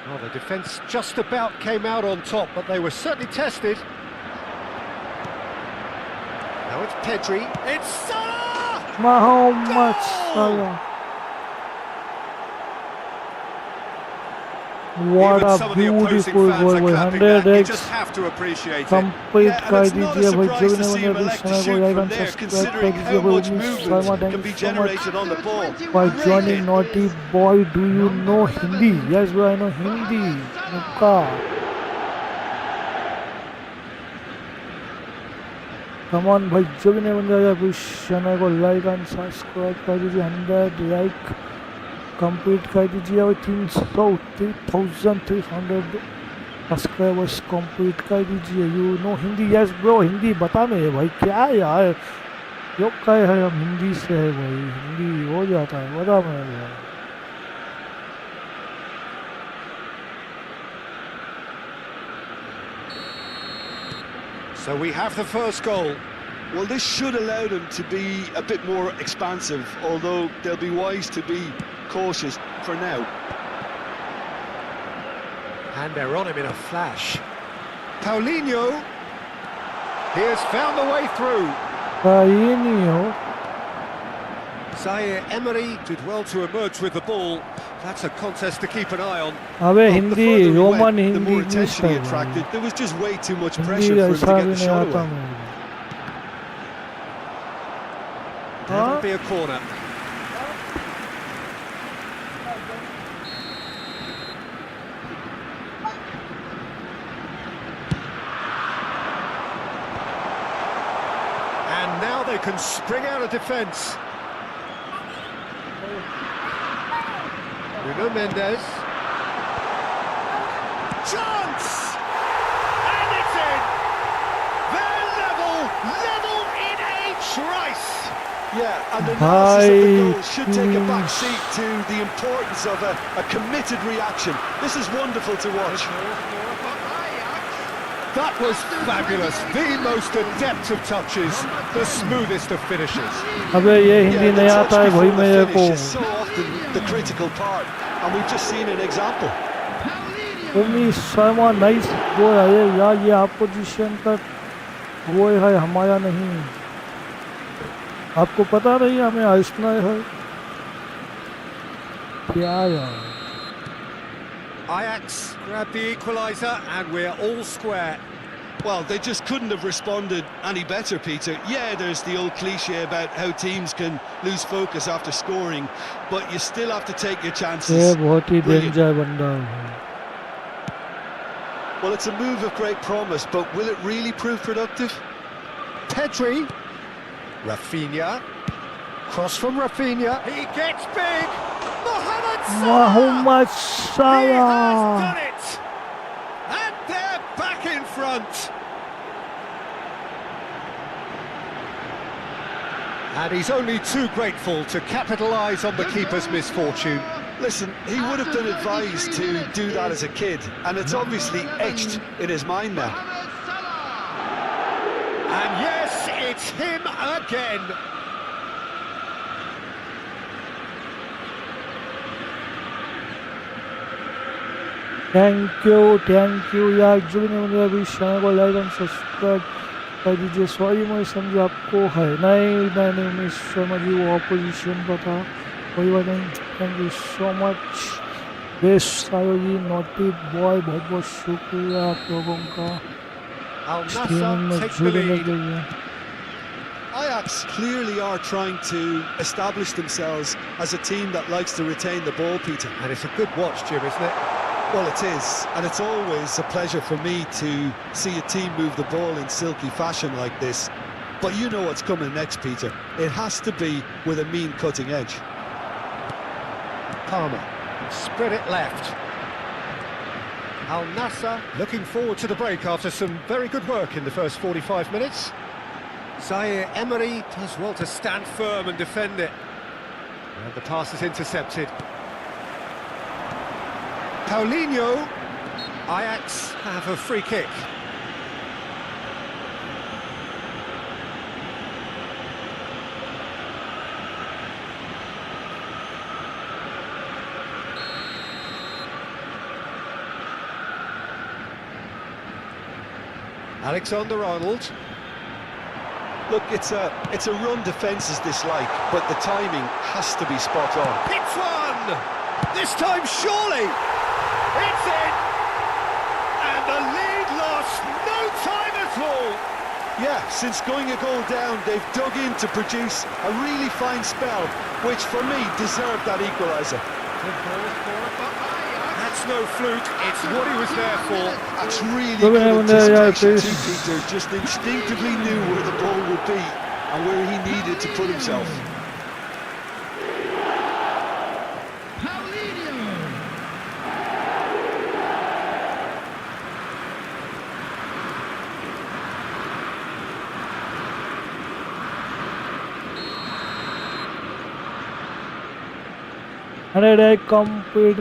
Well, the defence just about came out on top, but they were certainly tested. Now it's Pedri. It's Salah! Mohammed Salah. What Even a some of the opposing beautiful fans goal are भाई clapping that. You 100x just have to appreciate it. Complete Yeah, and कर it's not a दीजिए भाई surprise जो to see ने him मुझे elect to channel को shoot like from and there, subscribe कर considering दीजिए how भाई much उन्नीस movement Sharma can thank be you so much generated on the ball. for Great joining hit. naughty boy. Do you know Hindi? Yes bro, I know Hindi. Nuka. Come on भाई जो भी नहीं बन जाएगा please channel को like and subscribe कर दीजिए 100 like complete कर दीजिए और 3300 सब्सक्राइबर्स कंप्लीट कर दीजिए. You know Hindi? Yes bro Hindi बता नहीं भाई क्या यार जो कहे है हम हिंदी से है भाई हिंदी हो जाता है बता मैं भाई. So we have the first goal. Well, this should allow them to be a bit more expansive, although they'll be wise to be cautious for now. And they're on him in a flash. Paulinho. He has found the way through. Paulinho. Zaire Emery did well to emerge with the ball. That's a contest to keep an eye on. अबे Well, the Hindi further he Roman went, the Hindi more English attention he का attracted. There was just way too much Hindi pressure for him to ऐसा get भी the नहीं shot आता away. मुझे. That'll be a corner. And now they can spring out of defence. Bruno Mendes. Chance! And it's in! They're level in a trice! Yeah, and the analysis of the Bye, goal should take a back please. seat to the importance of a committed reaction. This is wonderful to watch. That was fabulous. The most adept of touches, the smoothest of finishes. अबे ये हिंदी नहीं the touch आता है भाई before the मेरे को. finish is so often the critical part, and we've just seen an example. उन्नीस Sharma nice goal है यार ये अपोजिशन का गोल है हमारा नहीं. आपको पता नहीं हमें हंसना है क्या यार. Ajax grabbed the equaliser and we're all square. Well, they just couldn't have responded any better, Peter. Yeah, there's the old cliche about how teams can lose focus after scoring, but you still have to take your ये chances. बहुत ही Brilliant. Danger बंदा है. Well, it's a move of great promise, but will it really prove productive? Pedri. Rafinha. Cross from Rafinha. He gets big. Mohammed Salah. Mohammed He has Salah. done it. And they're back in front. And he's only too grateful to capitalise on the keeper's misfortune. Listen, he would have been advised to do that as a kid, and it's obviously etched in his mind now. And yes, it's him again. Thank you यार जो भी नहीं मुझे अभी channel को like and subscribe कर दीजिए. Sorry मैं समझी आपको है नहीं उन्नीस शर्मा जी वो अपोजिशन का था कोई बात नहीं. Thank you so much best सायो जी नॉटी बॉय बहुत बहुत शुक्रिया आप लोगों का Al स्ट्रीमिंग में Nassr take the जुड़ने lead. के लिए. Ajax clearly are trying to establish themselves as a team that likes to retain the ball, Peter. And it's a good watch, Jim, isn't it? Well, it is, and it's always a pleasure for me to see a team move the ball in silky fashion like this. But you know what's coming next, Peter. It has to be with a mean cutting edge. Palmer. Spread it left. Al Nassr looking forward to the break after some very good work in the first 45 minutes. Zaire Emery does well to stand firm and defend it. And the pass is intercepted. Paulinho. Ajax have a free kick. Alexander-Arnold. Look, it's a run defences dislike, but the timing has to be spot on. Hits one! This time, surely! It's in! And the lead lost no time at all! Yeah, since going a goal down, they've dug in to produce a really fine spell, which for me deserved that equaliser. That's no fluke, it's what he was there for. That's really good anticipation too, Peter. Just instinctively knew where the ball would be and where he needed to put himself.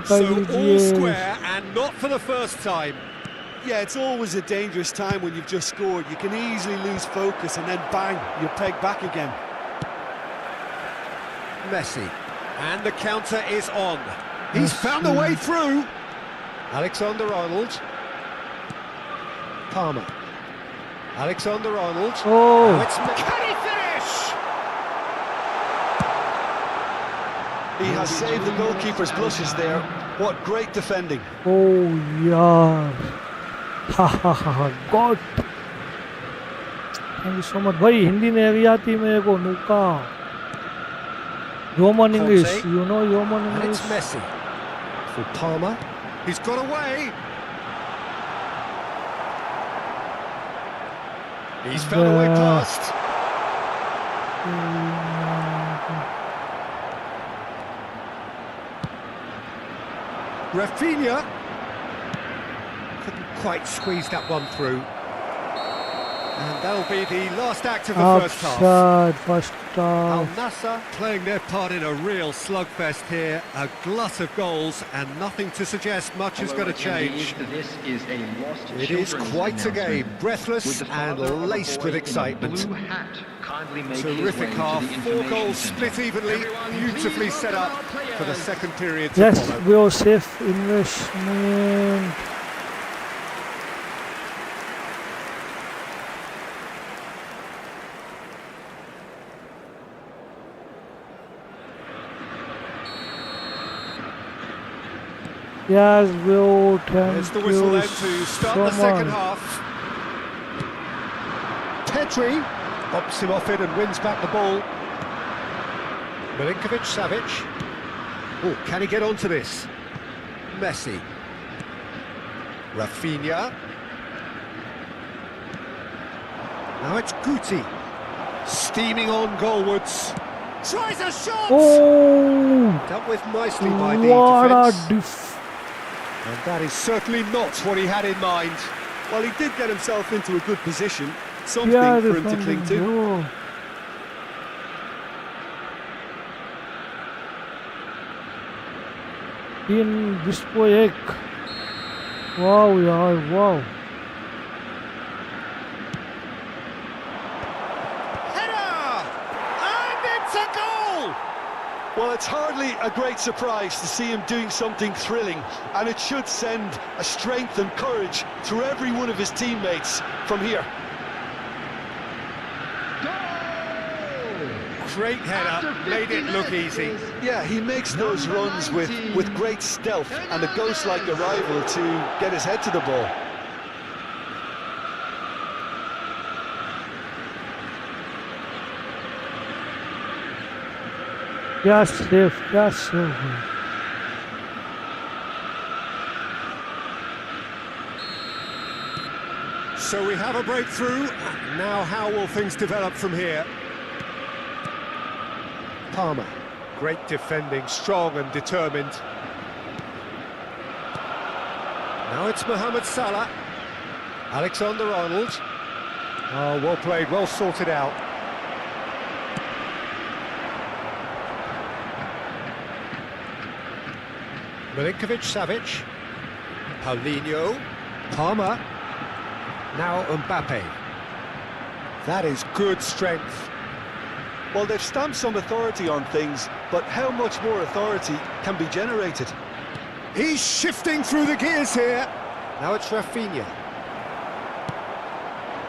So all square and not for the first time. Yeah, it's always a dangerous time when you've just scored. You can easily lose focus and then bang, you're pegged back again. Messi. And the counter is on. He's found a way through. Alexander-Arnold. Palmer. Alexander-Arnold. Oh. Now it's can he finish? He has saved the goalkeeper's blushes there. What great defending. Oh यार, God. Thank you so much. भाई हिंदी नहीं आती मेरे को नुका. Roman English, you know Roman And English. it's Messi. For Palmer. He's got away. He's found a way past. Rafinha couldn't quite squeeze that one through. And that'll be the last act of the first half. First Al half. Nassr playing their part in a real slugfest here. A glut of goals and nothing to suggest much is going to change. This is a lost It is quite a game, breathless and laced with excitement. Terrific half, 4 goals split evenly, beautifully set up for the second period to Yes, follow. we are safe investment. Yes, Will, There's the whistle then to start the second half. Petri hops him off it and wins back the ball. Milinkovic-Savic. Oh, can he get onto this? Messi. Rafinha. Now it's Guti. Steaming on goalwards. Tries a shot! Oh, Dealt with nicely by the what defence. And that is certainly not what he had in mind. Well, he did get himself into a good position. Something Yeah, for him to cling to. In this boy, wow, yaar, wow. Header! And it's a goal! Well, it's hardly a great surprise to see him doing something thrilling, and it should send a strength and courage through every one of his teammates from here. Great header, made it look easy. Yeah, he makes those runs with great stealth and a ghost-like arrival to get his head to the ball. Yes, safe, yes, safe. So we have a breakthrough. Now how will things develop from here? Palmer, great defending, strong and determined. Now it's Mohammed Salah. Alexander-Arnold. Oh, well played, well sorted out. Milinkovic-Savic. Paulinho. Palmer. Now Mbappé. That is good strength. Well, they've stamped some authority on things, but how much more authority can be generated? He's shifting through the gears here. Now it's Rafinha.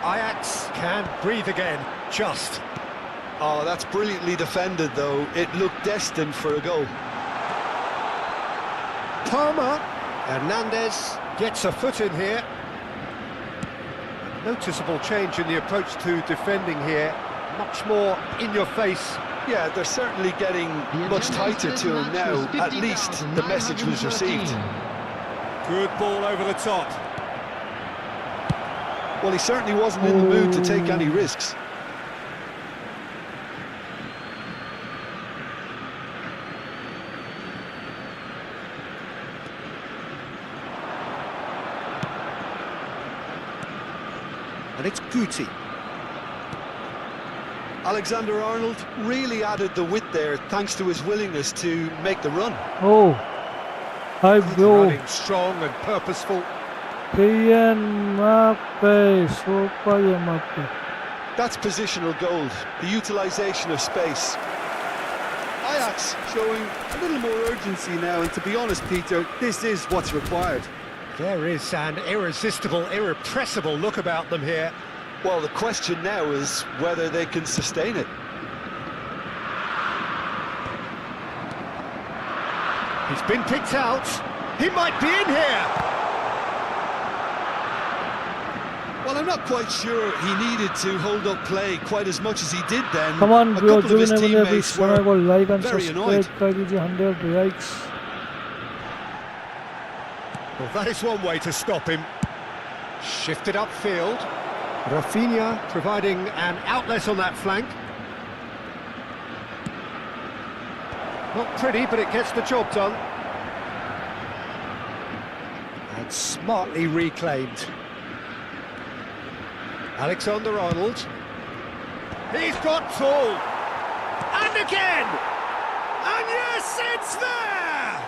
Ajax can breathe again, just. Oh, that's brilliantly defended, though. It looked destined for a goal. Palmer, Hernandez gets a foot in here. Noticeable change in the approach to defending here. Much more in your face. Yeah, they're certainly getting much tighter to him now. At least the message was received. Good ball over the top. Well, he certainly wasn't in the mood to take any risks. And it's Guti. Alexander-Arnold really added the width there thanks to his willingness to make the run. Oh, I go. Running strong and purposeful. Mbappé, super Mbappé. That's positional gold, the utilisation of space. Ajax showing a little more urgency now, and to be honest, Peter, this is what's required. There is an irresistible, irrepressible look about them here. Well, the question now is whether they can sustain it. He's been picked out. He might be in here. Well, I'm not quite sure he needed to hold up play quite as much as he did then. Come on, a bro, couple of his teammates were like and very subscribe annoyed. कर दीजिए 100 likes. Well, that is one way to stop him. Shifted upfield. Rafinha providing an outlet on that flank. Not pretty, but it gets the job done. And smartly reclaimed. Alexander-Arnold. He's got full. And again! And yes, it's there!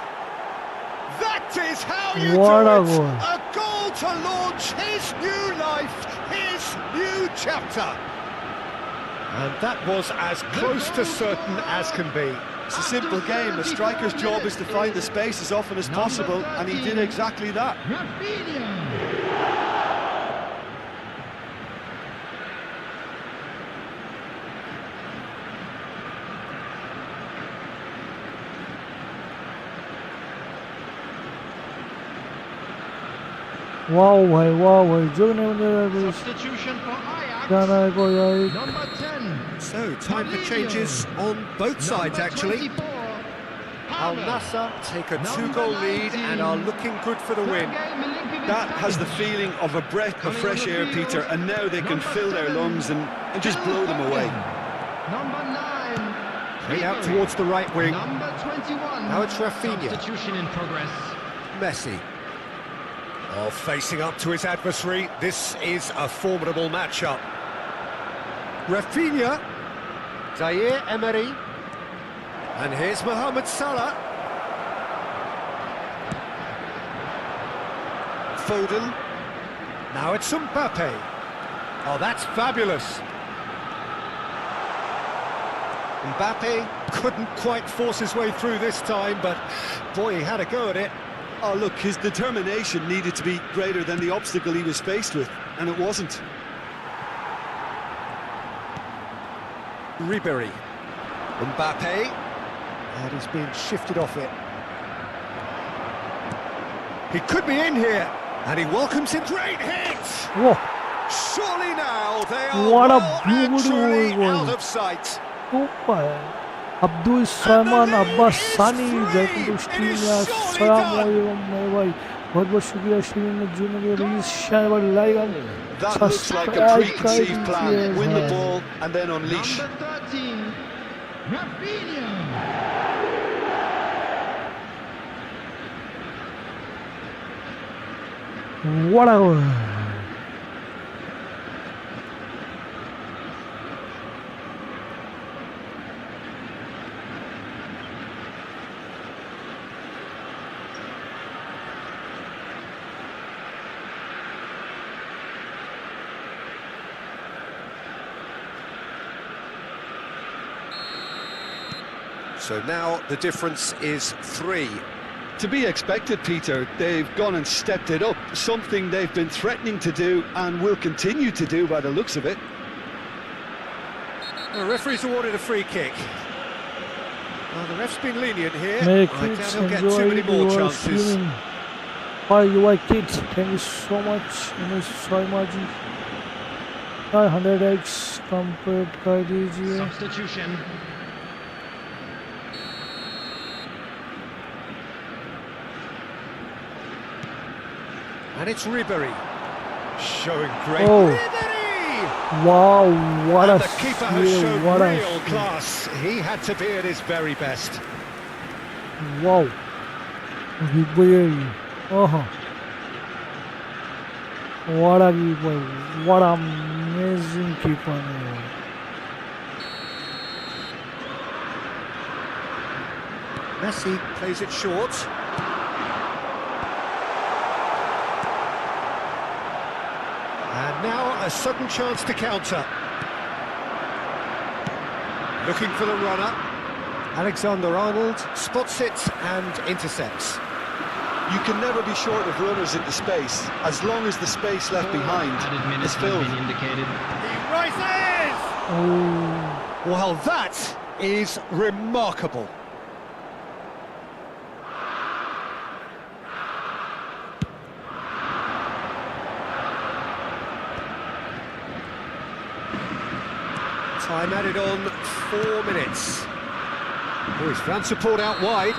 That is how you What do a it! goal. A goal to launch his new life, his new chapter. And that was as close to certain as can be. It's a simple game. A striker's job is to find the space as often as possible, and he did exactly that. Wow, भाई जुगने बंदे Substitution for Ajax. जाना है कोई आई. Number 10. So, time for changes on both sides, actually. Al Nassr take a two-goal lead and are looking good for the win. That has the feeling of a breath of fresh air, Peter, and now they can fill their lungs and just blow them away. Number 9. Played out towards the right wing. Number 21. Now it's Rafinha. Substitution in progress. Messi. Oh, facing up to his adversary. This is a formidable matchup. Rafinha. Zaire Emery. And here's Mohammed Salah. Foden. Now it's Mbappé. Oh, that's fabulous. Mbappé couldn't quite force his way through this time, but boy, he had a go at it. Oh, look, his determination needed to be greater than the obstacle he was faced with, and it wasn't. Ribéry. Mbappé. And he's being shifted off it. He could be in here, and he welcomes him. Great hit! Whoa, Surely now they are What a well and beautiful truly goal. out of sight. super. Abdul Saman Abbas Sani, welcome to stream. Assalamualaikum, my boy. बहुत शुक्रिया stream में जुड़ने के लिए. Please share और like and That looks like a subscribe preconceived plan. Win the कीजिए. ball and then unleash. Number 13. Rafinha. What a goal. So now the difference is 3. To be expected, Peter. They've gone and stepped it up, something they've been threatening to do and will continue to do by the looks of it. The referee's awarded a free kick. Well, the ref's been lenient here. Make I kids doubt he'll get too many more enjoy chances. swimming. Hi, UI kids. Thank you so much. Soimaji 500x complete कर दीजिए. Substitution. And it's Ribery. Showing great. Oh. Ribery! Wow, what And a the keeper has skill, shown what a real skill. class. He had to be at his very best. Wow. Ribery. What a keeper. What an amazing keeper. Messi plays it short. And now a sudden chance to counter. Looking for the runner. Alexander-Arnold spots it and intercepts. You can never be short of runners into space, as long as the space left behind Added is minutes have filled. been indicated. He rises! Oh. Well, that is remarkable. Time added on 4 minutes. Oh, he's found support out wide.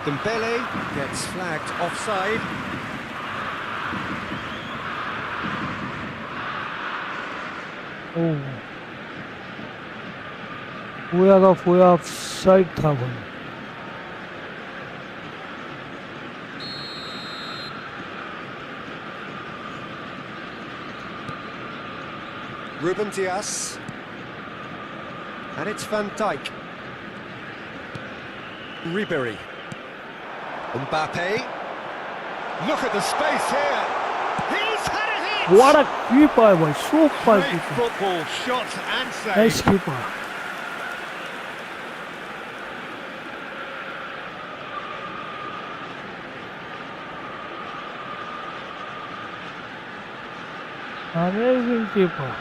Dembele gets flagged offside. Oh. Fuera offside था भाई. Ruben Dias. And it's Van Dijk. Ribery. Mbappé. Look at the space here. He's had a hit! What a keeper भाई. Super Great keeper. football, shot and save. Nice keeper. Amazing keeper.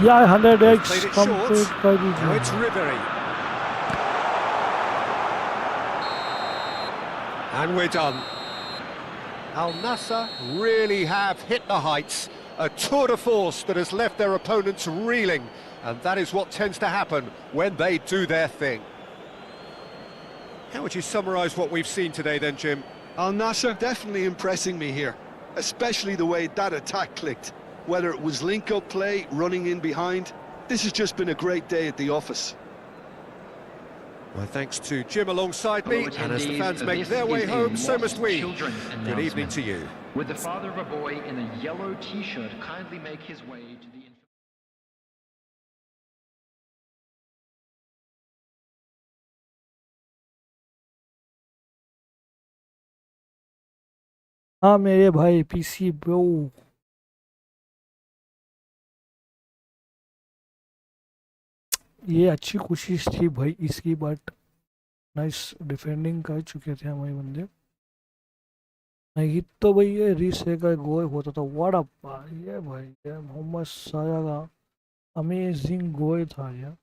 Yeah, 100x Played it short. complete कर Now it's दीजिए. Ribery. And we're done. Al Nassr really have hit the heights. A tour de force that has left their opponents reeling. And that is what tends to happen when they do their thing. How would you summarise what we've seen today then, Jim? Al Nassr definitely impressing me here, especially the way that attack clicked. Whether it was link-up play, running in behind, this has just been a great day at the office. Well, thanks to Jim alongside me, Hello, and as the attendees, fans make this their way is a home, so Lost must we. Children's Good evening announcement. to you. Would the father of a boy in a yellow t-shirt kindly make his way to the... हाँ मेरे भाई PC bro. ये अच्छी कोशिश थी भाई इसकी, but nice defending कर चुके थे हमारे बंदे. नहीं तो भाई ये रीसे का गोल होता था. व्हाट अ ये भाई ये मोहम्मद साला का अमेजिंग गोल था यार.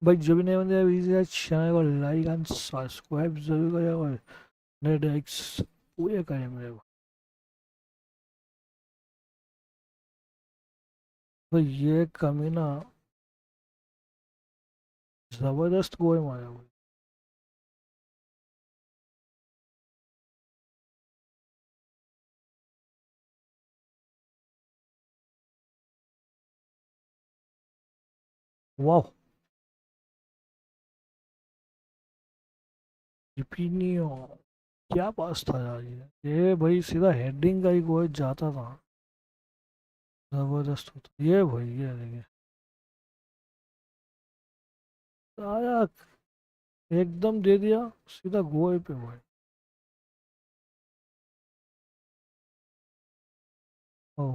भाई जो भी नए बंदे हैं चैनल को लाइक एंड सब्सक्राइब जरूर करें और नेक्स्ट पूरे करें मेरे को. तो ये कमीना जबरदस्त गोल मारा भाई. वाह जिपिनियो क्या पास था यार. ये भाई सीधा हेडिंग का ही गोल जाता था. जबरदस्त होता ये भाई. ये देखिए आया एकदम दे दिया सीधा गोल पे भाई। ओ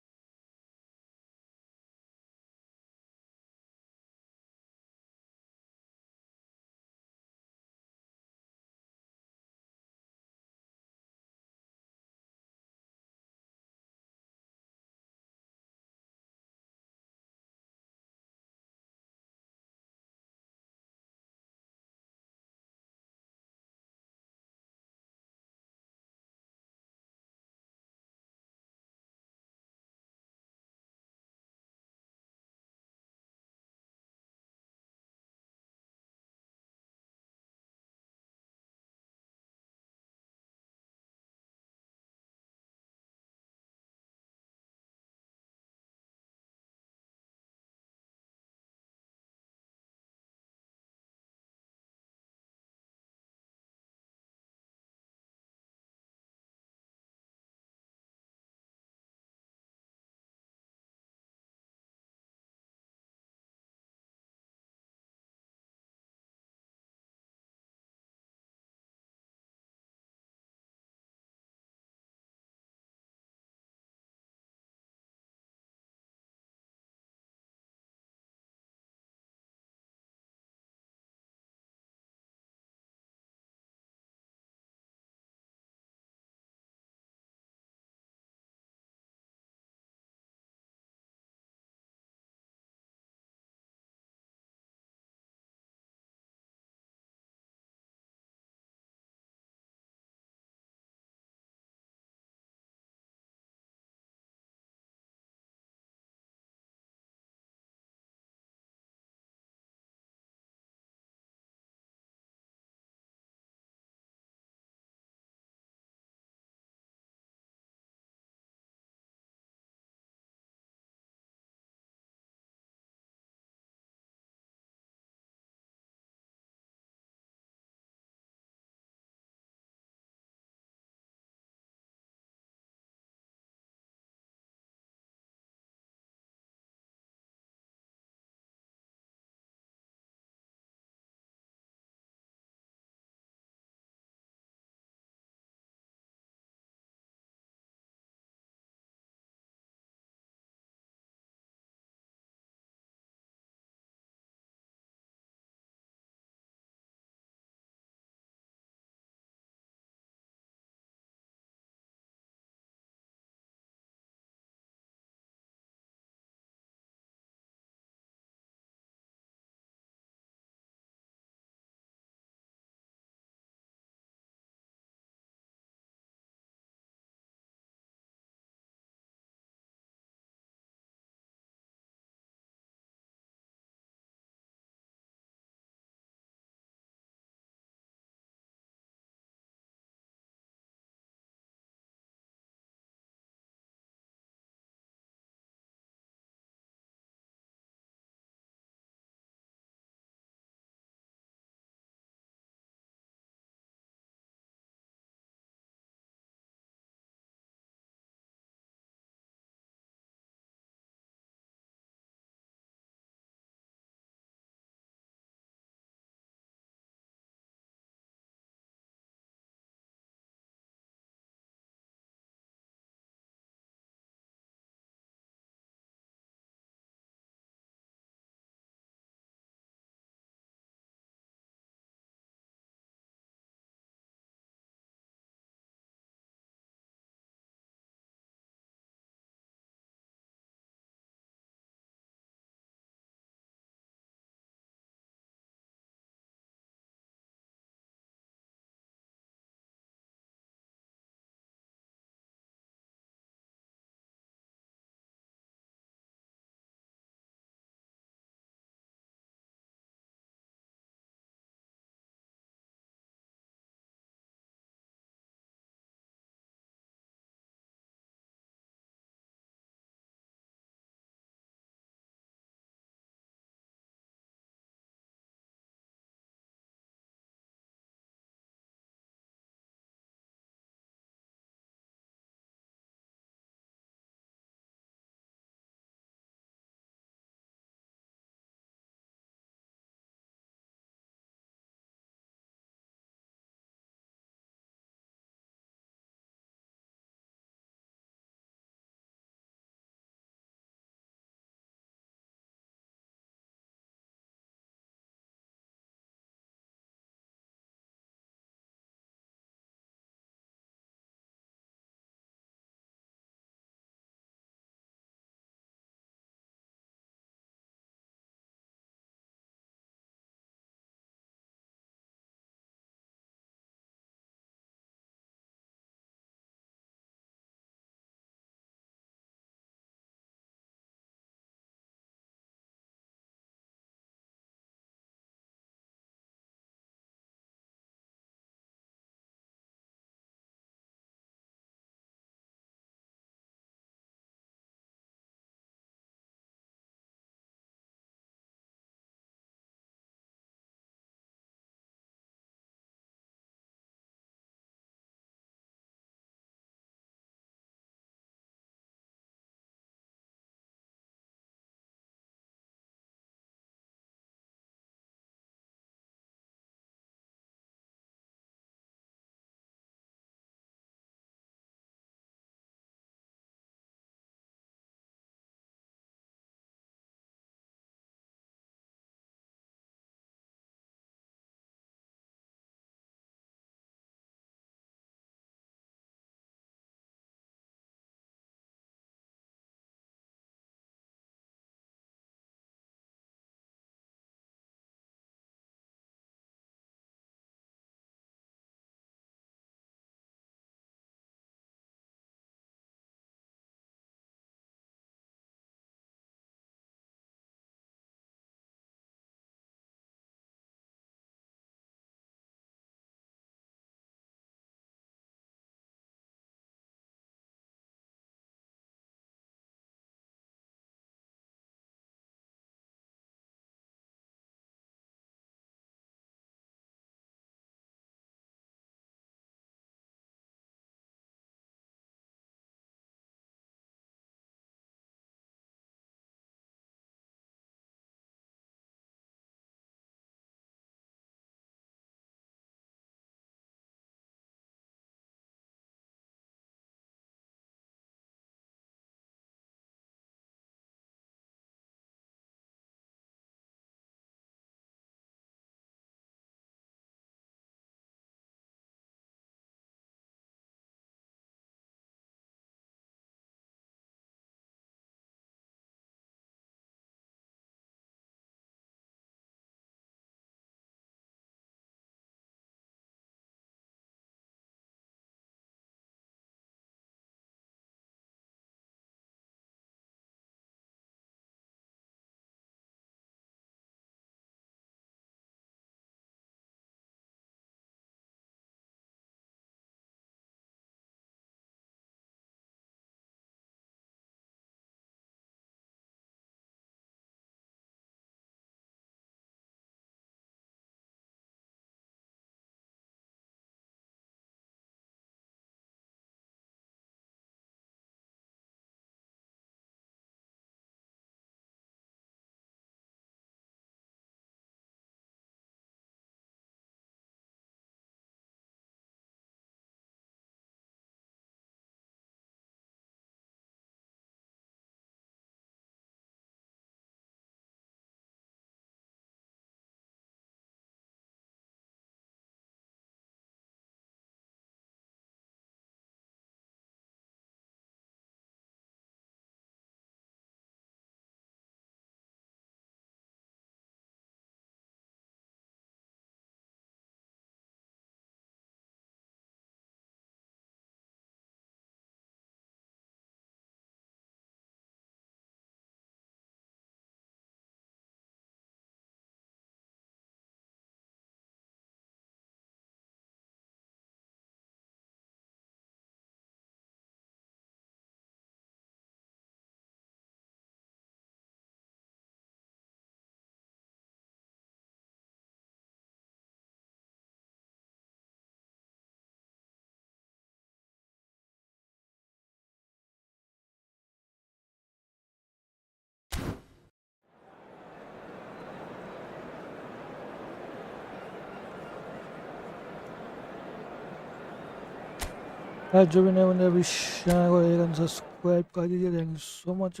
जो भी नए बंदे अभी चैनल को लाइक एंड सब्सक्राइब कर दीजिए। Thank you so much.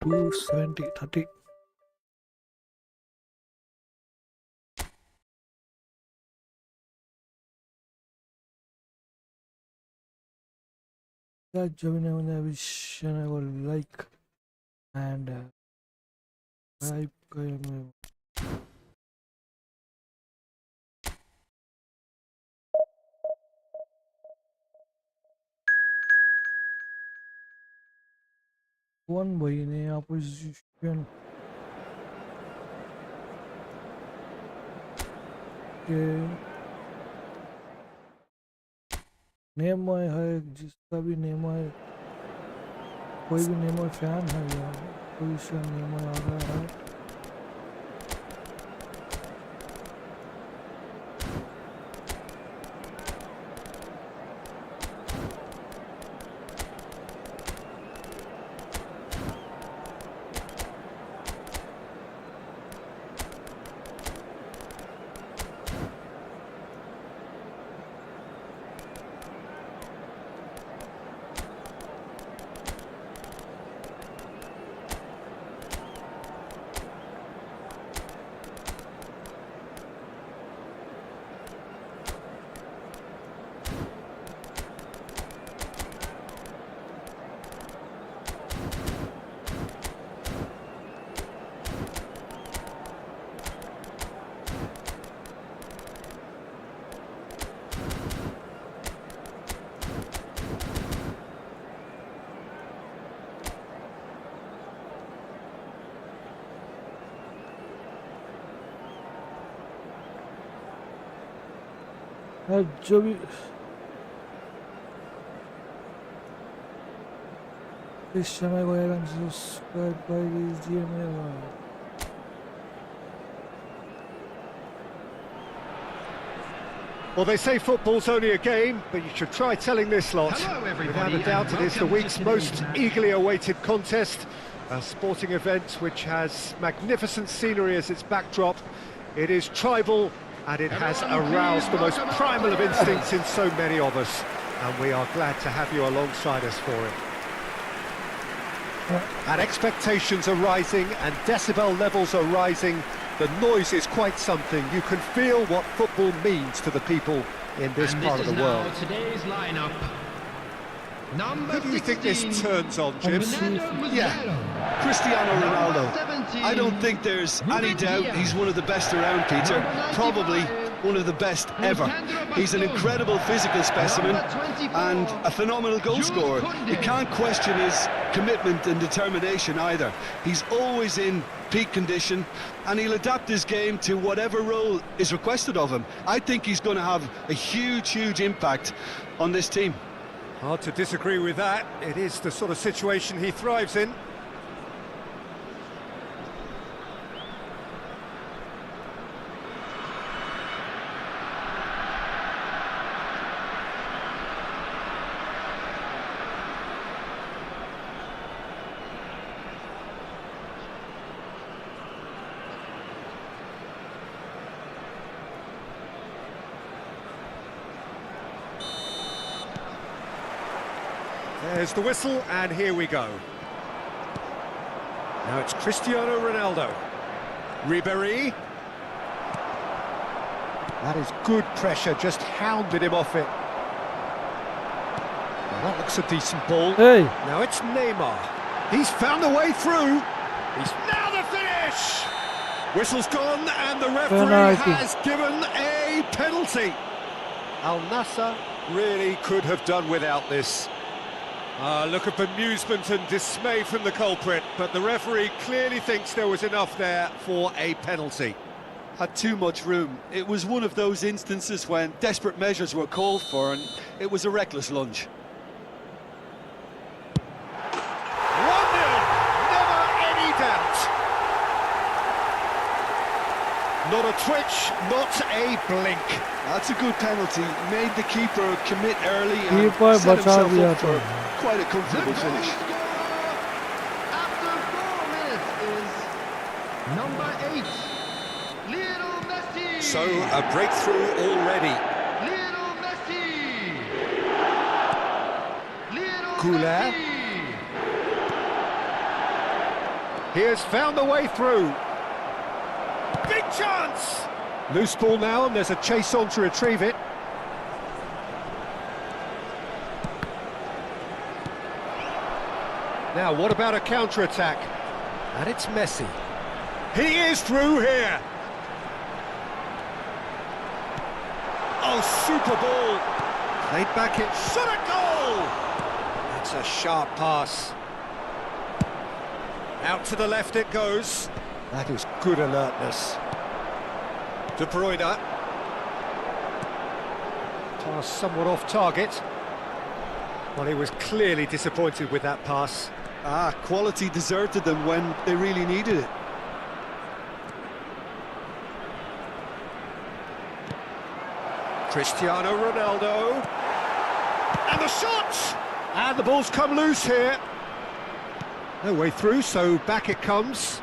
270 30 जो भी नए बंदे अभी चैनल को लाइक एंड सब्सक्राइब करें। One boy in opposition. Okay. Name है जिसका भी नेम है, कोई भी नेम फैन है यार, कोई सा नेम आ रहा है। जो भी इस समय को सब्सक्राइब कर दीजिए मेरा। Well, they say football's only a game, but you should try telling this lot. Without a doubt, it is the week's most eagerly awaited contest. A sporting event which has magnificent scenery as its backdrop. It is tribal, and it has aroused the most primal of instincts in so many of us. And we are glad to have you alongside us for it. And expectations are rising, and decibel levels are rising. The noise is quite something. You can feel what football means to the people in this part of the world. Today's lineup. Who do you think this turns on, Jim? Yeah, Cristiano Ronaldo. I don't think there's any doubt he's one of the best around, Peter. Probably one of the best ever. He's an incredible physical specimen and a phenomenal goal scorer. You can't question his commitment and determination either. He's always in peak condition, and he'll adapt his game to whatever role is requested of him. I think he's going to have a huge impact on this team. Hard to disagree with that. It is the sort of situation he thrives in. There's the whistle, and here we go. Now it's Cristiano Ronaldo. Ribéry. That is good pressure, just hounded him off it. Well, that looks a decent ball. Hey. Now it's Neymar. He's found a way through. He's now the finish! Whistle's gone, and the referee has given a penalty. Al Nassr really could have done without this. Look of amusement and dismay from the culprit, but the referee clearly thinks there was enough there for a penalty. Had too much room. It was one of those instances when desperate measures were called for, and it was a reckless lunge. 1-0, never any doubt. Not a twitch, not a blink. That's a good penalty. Made the keeper commit early and Keeper set himself बचा दिया up for quite a comfortable finish. Number 8, Lionel Messi. So, a breakthrough already. Lionel Messi. Lionel Couler. Messi. He has found the way through. Big chance! Loose ball now, and there's a chase on to retrieve it. Now, what about a counter-attack? And it's Messi. He is through here! Oh, super ball! Played back in, shot a goal! That's a sharp pass. Out to the left it goes. That is good alertness. De Bruyne. Pass somewhat off target. Well, he was clearly disappointed with that pass. Quality deserted them when they really needed it. Cristiano Ronaldo. And the shot! And the ball's come loose here. No way through, so back it comes.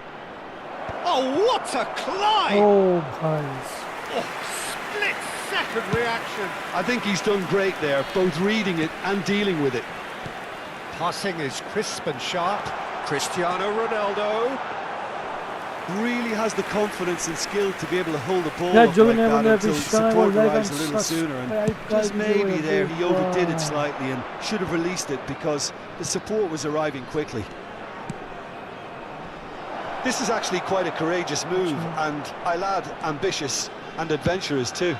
Oh, what a climb! Oh, guys. Oh, split-second reaction. I think he's done great there, both reading it and dealing with it. Passing is crisp and sharp. Cristiano Ronaldo. Really has the confidence and skill to be able to hold the ball Yeah, up like that Joe, until support arrives a little sooner. And just maybe guys, there he overdid it slightly and should have released it because the support was arriving quickly. This is actually quite a courageous move, and I'll add ambitious and adventurous too.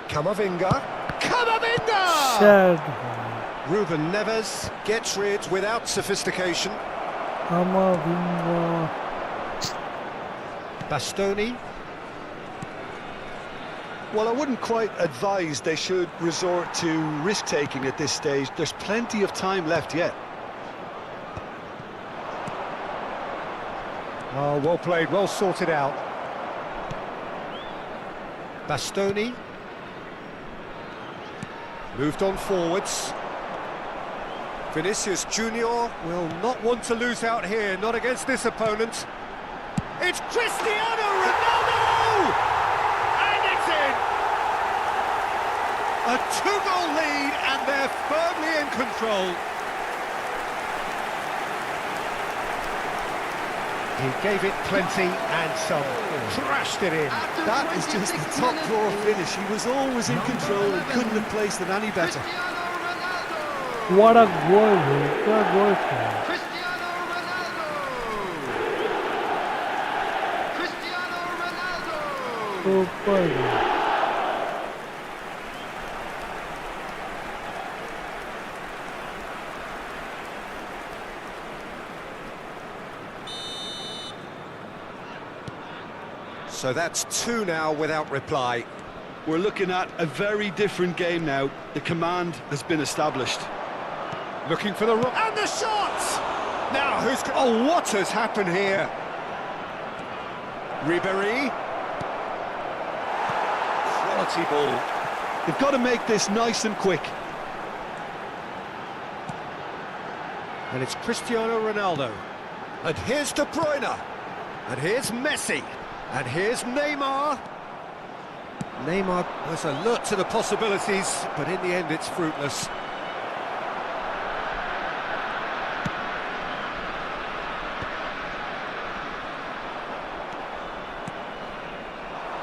Camavinga. Camavinga! Sad. Ruben Neves gets rid without sophistication. Camavinga. Bastoni. Well, I wouldn't quite advise they should resort to risk-taking at this stage. There's plenty of time left yet. Oh, well played, well sorted out. Bastoni. Moved on forwards. Vinicius Junior will not want to lose out here, not against this opponent. It's Cristiano Ronaldo! And it's in! A 2-goal lead, and they're firmly in control. He gave it plenty and some. Crashed it in. That is just the top drawer finish. He was always in control and couldn't have placed it any better. What a goal, man. What a goal. Cristiano Ronaldo. Cristiano Ronaldo. Super goal. So that's 2 now without reply. We're looking at a very different game now. The command has been established. Looking for the... And the shot! Now, who's... Oh, what has happened here? Ribéry. Quality ball. They've got to make this nice and quick. And it's Cristiano Ronaldo. And here's De Bruyne. And here's Messi. And here's Neymar. Neymar was alert to the possibilities, but in the end it's fruitless.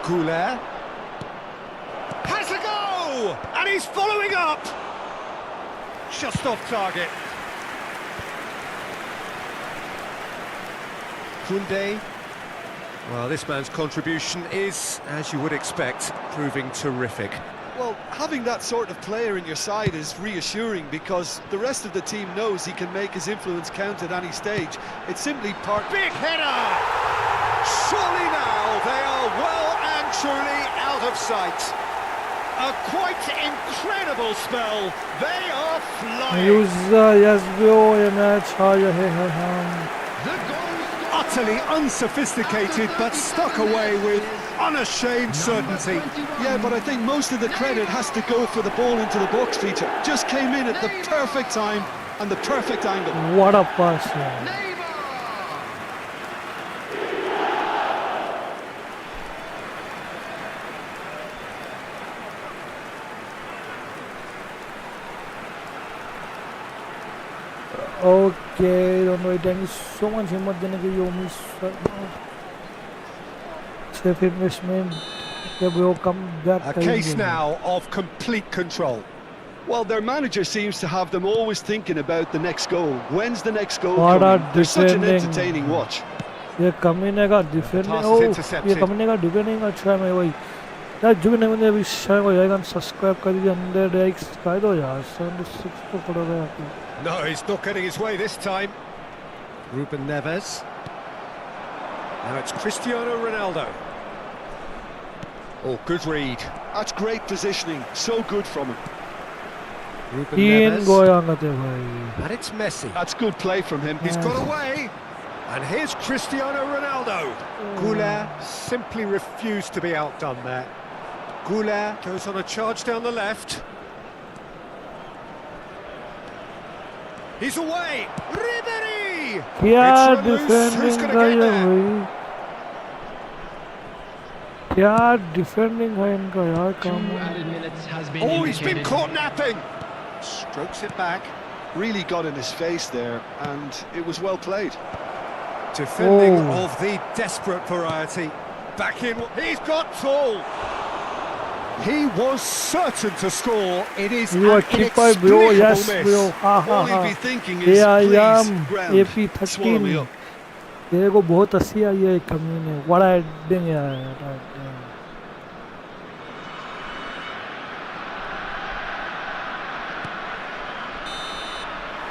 Couler. Has a go! And he's following up! Just off target. Koundé. Well, this man's contribution is, as you would expect, proving terrific. Well, having that sort of player in your side is reassuring because the rest of the team knows he can make his influence count at any stage. It's simply part... Big header! Surely now they are well and truly out of sight. A quite incredible spell. They are flying. The goal. Utterly unsophisticated, but stuck away with unashamed certainty. Yeah, but I think most of the credit has to go for the ball into the box, Peter. Just came in at the perfect time and the perfect angle. What a pass, man. Okay, don't worry. Thank you so much, Himmat देने के लिए उम्मीद safe investment. Okay, bro, come back. A case now of complete control. Well, their manager seems to have them always thinking about the next goal. When's the next goal What coming? are They're such an defending? entertaining watch. ये कमीने का defending Pass is ओ intercepted. ये कमीने का defending अच्छा है मैं वही यार जो भी नहीं मुझे अभी शायद को जाएगा सब्सक्राइब कर दीजिए 100 लाइक्स कर दो यार 76 तो पड़ गया आपको No, he's not getting his way this time. Ruben Neves. Now it's Cristiano Ronaldo. Oh, good read. That's great positioning. So good from him. Ruben तीन Neves. गोयांग थे भाई And it's Messi. That's good play from him. He's got away. And here's Cristiano Ronaldo. Goulart simply refused to be outdone there. Goulart goes on a charge down the left. He's away. Ribéry. क्या It's run loose. Who's defending gonna का get ये there? भाई क्या defending है इनका यार काम Added minutes has been Oh, he's been indicated. caught napping. Strokes it back. Really got in his face there, and it was well played. Defending Oh. of the desperate variety. Back in. He's got tall. He was certain to score. It is You are an keeper, bro. inexplicable Yes, miss. bro. Ha ha All he'd ha. be thinking is, Here I please, am, ground, swallow me AP13. up. तेरे को बहुत हंसी आई है कमीने बड़ा heading यार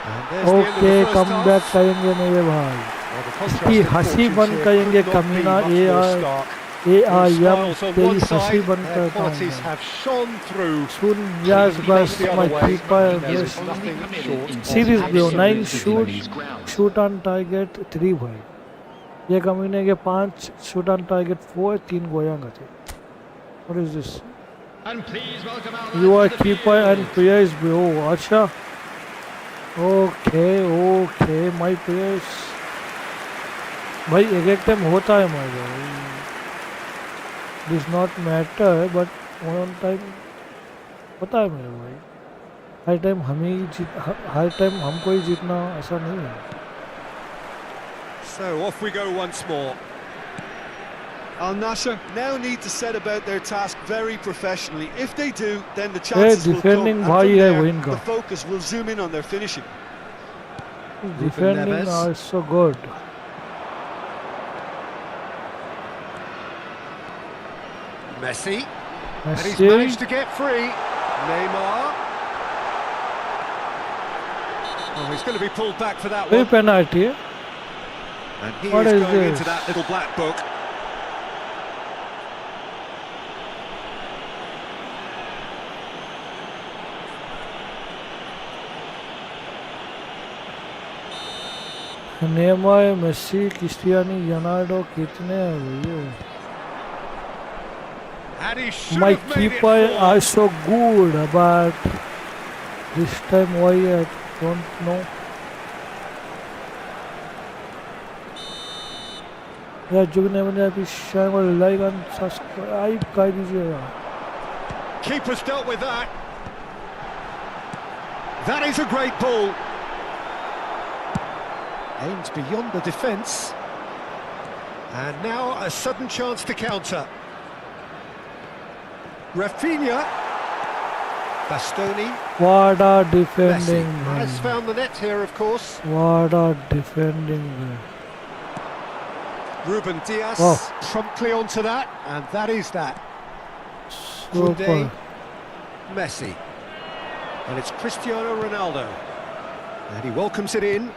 And there's the end of okay the first come half. Back करेंगे मेरे भाई Well, the इसकी contrast in हंसी fortunes बंद here करेंगे could not be कमीना much a more are stark. A are Those यम smiles on तेरी one हंसी side, बंद their करता qualities हूँ have shone through. Soon yes बस The my other way, keeper there बस is nothing short of series bro 9 absolute shoot shoot on target 3 भाई ये कमीने के 5 शूट ऑन टारगेट 4 3 गोयांग थे what is this And please welcome our You are lads to the keeper and field. players, bro. Acha. Okay, okay. My players. भाई एक time होता है हमारे this not matter but one time होता है मेरे भाई हर टाइम हमें ही जीत हर टाइम हमको ही जीतना ऐसा नहीं है So off we go once more. Al Nassr now need to set about their task very professionally. If they do, then the chances will come. defending And भाई from है there, वो इनका the focus will zoom in on their finishing. Defending Neves. Are so good Messi. And he's managed to get free. Neymar. Oh, he's going to be pulled back for that कोई one. Penalty है And he What is is going this? into that little black book. Neymar Messi क्रिस्टियानो रोनाल्डो कितने हैं भैया And he should My have made it keeper four. are so good, but this time why I don't know. यार जो भी नहीं बने अभी शायद वो लाइक एंड सब्सक्राइब कर दीजिएगा Keeper's dealt with that. That is a great ball. Aims beyond the defence. And now a sudden chance to counter. Rafinha. Bastoni. What a Messi defending has man. found the net here, of course. What a defending man. Ruben Diaz Oh. promptly onto that, and that is that. Super. Messi. And it's Cristiano Ronaldo. And he welcomes it in.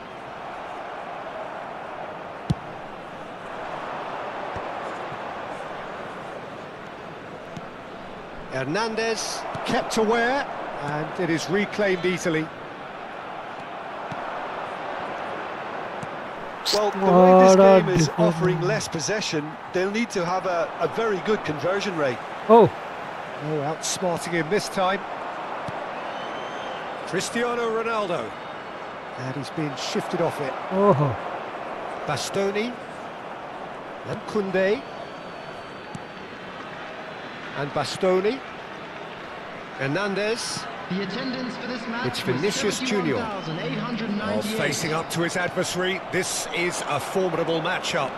Hernandez kept aware, and it is reclaimed easily. Well, the way this What a game is defending. offering less possession, they'll need to have a very good conversion rate. Oh, Oh, outsmarting him this time. Cristiano Ronaldo. And he's been shifted off it. oh. Bastoni. And Koundé. And Bastoni. Hernandez. The attendance for this match It's Vinicius was Junior. 71,898. Facing up to his adversary, this is a formidable matchup.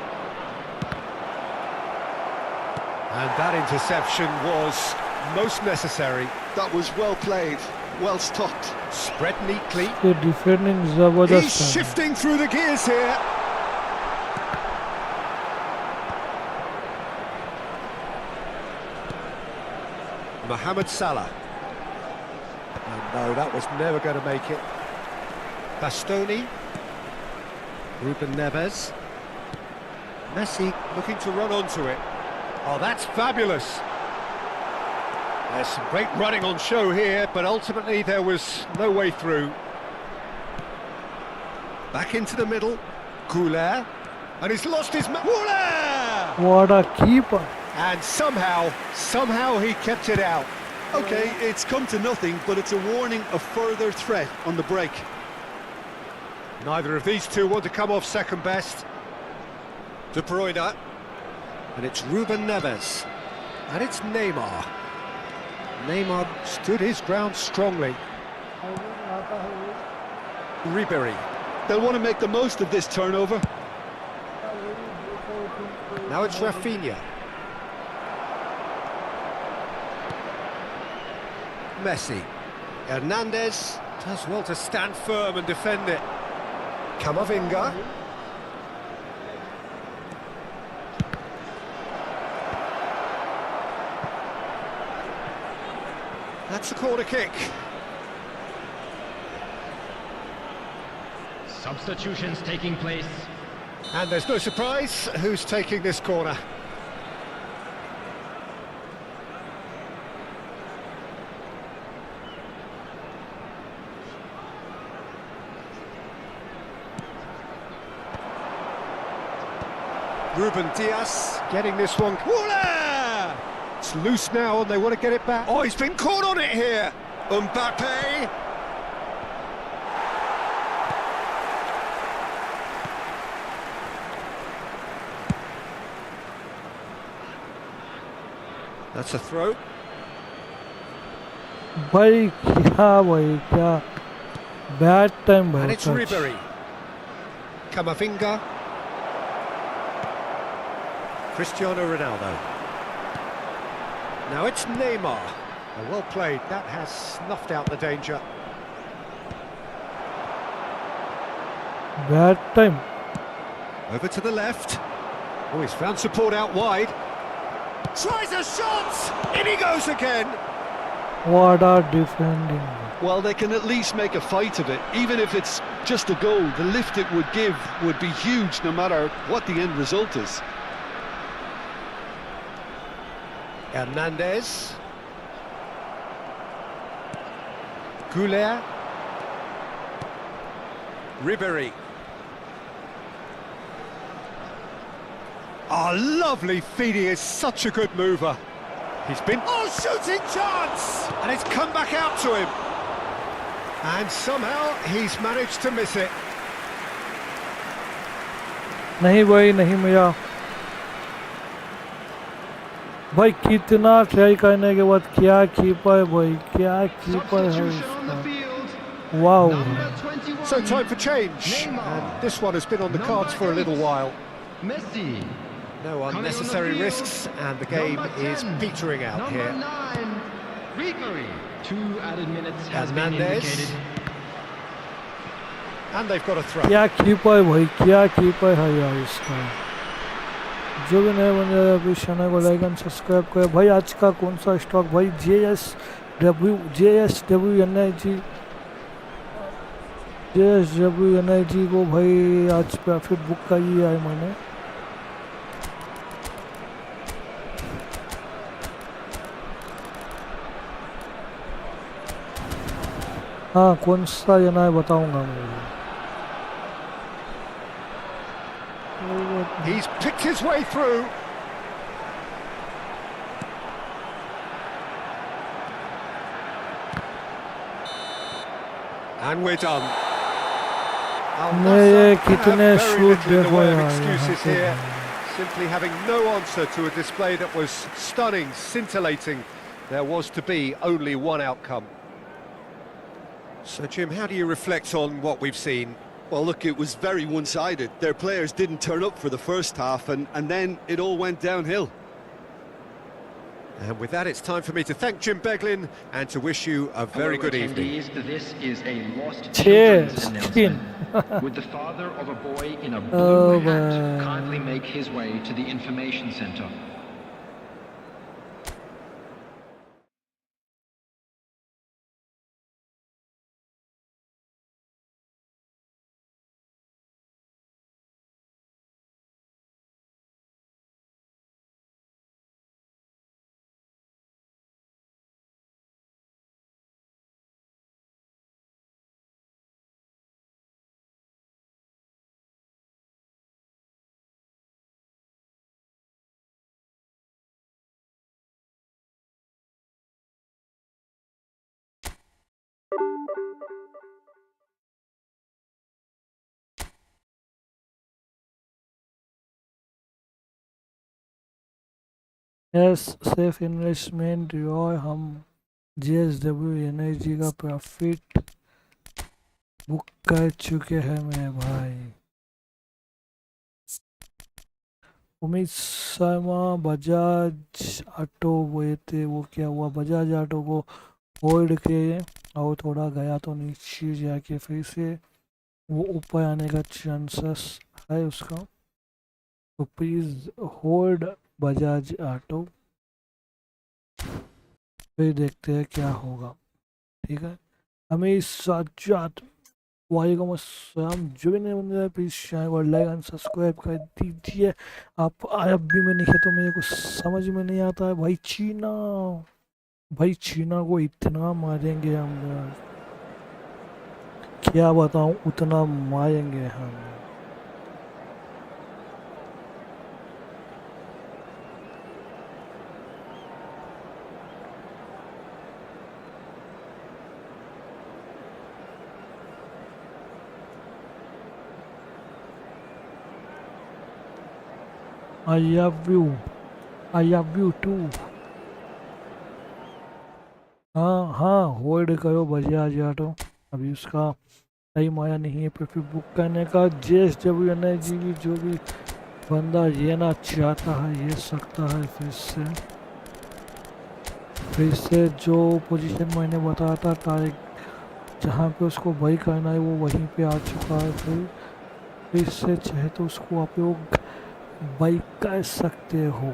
And that interception was most necessary. That was well played, well stopped. Spread neatly. The defending He's Zabardast. shifting through the gears here. Mohammed Salah. And no, that was never going to make it. Bastoni. Ruben Neves. Messi looking to run onto it. Oh, that's fabulous. There's some great running on show here, but ultimately there was no way through. Back into the middle. Goulet. And he's lost his... Goulet! What a keeper. And somehow he kept it out. Okay, it's come to nothing, but it's a warning of further threat on the break. Neither of these two want to come off second best. De Bruyne. And it's Ruben Neves. And it's Neymar. Neymar stood his ground strongly. Ribery. They'll want to make the most of this turnover. Now it's Rafinha. Messi. Hernandez does well to stand firm and defend it. Camavinga. That's a corner kick. Substitutions taking place. And there's no surprise who's taking this corner. Ruben Diaz getting this one. Woola! It's loose now and they want to get it back. Oh, he's been caught on it here. Mbappé. That's a throw. भाई क्या bad time And it's भाई. Ribery. Camavinga. Cristiano Ronaldo. Now it's Neymar. Oh, well played. That has snuffed out the danger. Bad time. Over to the left. Oh, he's found support out wide. Tries a shot! In he goes again! What a defending. Well, they can at least make a fight of it. Even if it's just a goal, the lift it would give would be huge no matter what the end result is. Hernandez. Goulet. Ribery. Oh, lovely feed. He is such a good mover. He's been... Oh, shooting chance! And it's come back out to him. And somehow he's managed to miss it. नहीं भाई नहीं मिला भाई कितना try करने के बाद क्या कीपर भाई क्या कीपर है Substitution on the उसका field. Wow Number 21. So time for change. And this one has been on the cards for a little while. Messi. No unnecessary risks, and the game is petering out Number here. 9. Ribery. 2 added minutes has been Hernandez. indicated. And they've got a throw. क्या keeper भाई क्या keeper है यार इसका जो भी नए बंदे हैं अभी चैनल को लाइक एंड सब्सक्राइब करें भाई आज का कौन सा स्टॉक भाई JSWNIG को भाई आज प्रॉफिट बुक का ही है मैंने हाँ कौन सा है बताऊंगा मैं He's picked his way through. And we're done. ये Al-Nassr कितने have very shoot little in the देखो way of यार excuses यहाँ here. पे। Simply having no answer to a display that was stunning, scintillating. There was to be only one outcome. So, Jim, how do you reflect on what we've seen? Well, look, it was very one-sided. Their players didn't turn up for the first half, and then it all went downhill. And with that, it's time for me to thank Jim Beglin and to wish you a very good evening. This is a lost Cheers. children's announcement. Would the father of a boy in a blue hat kindly make his way to the information center? Yes safe investment और हम JSW energy का profit book कर चुके हैं मेरे भाई। उम्मीद Sharma Bajaj auto वो थे, वो क्या हुआ बजाज ऑटो को होल्ड किए और थोड़ा गया तो नीचे जाके फिर से वो ऊपर आने का चांसेस है उसका, तो प्लीज़ होल्ड बजाज ऑटो, फिर देखते हैं क्या होगा। ठीक है, हमें साथ वालेकुम अस्सलाम, जो भी नहीं बन रहा है प्लीज़ चैनल को लाइक एंड सब्सक्राइब कर दीजिए। आप अरब भी में लिखे तो मेरे को समझ में नहीं आता है भाई। चीना को इतना मारेंगे हम, क्या बताऊं, उतना मारेंगे हम। I love you too। हाँ होल्ड करो बजाज ऑटो, अभी उसका टाइम आया नहीं है फिर बुक करने का। JSW एनर्जी भी जो भी बंदा लेना चाहता है ये सकता है। फिर से जो पोजीशन मैंने बताया था तारीख जहाँ पे उसको बाई करना है वो वहीं पे आ चुका है। फिर से चाहे तो उसको आप लोग बाई कर सकते हो।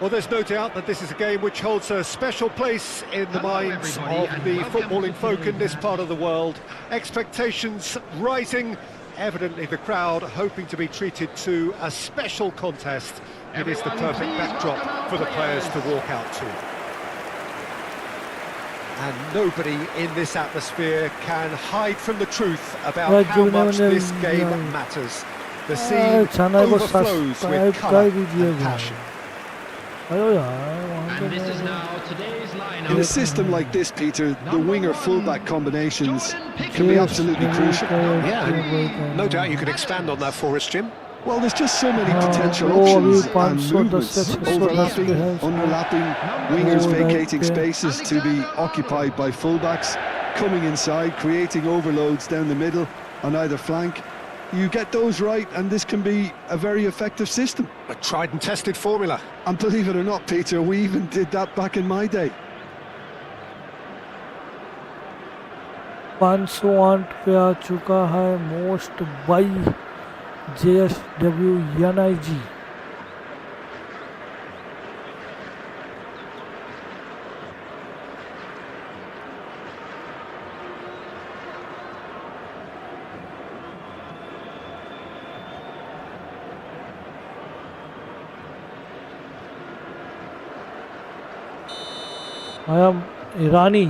Well, there's no doubt that this is a game which holds a special place in the minds of the footballing folk in this part of the world. Expectations rising, evidently the crowd hoping to be treated to a special contest. It is the perfect backdrop for the players to walk out to. And nobody in this atmosphere can hide from the truth about how much this game matters. The scene overflows with colour and passion. And this is now today's lineup. In a system like this, Peter, the winger-fullback combinations can be absolutely crucial. Yeah, and no doubt you could expand on that for us, Jim. Well, there's just so many potential options and movements, overlapping, underlapping, wingers vacating spaces to be occupied by fullbacks, coming inside, creating overloads down the middle on either flank. You get those right and this can be a very effective system. A tried and tested formula. And believe it or not, Peter, we even did that back in my day. 508 पे आ चुका है most by JSW NIG। Irani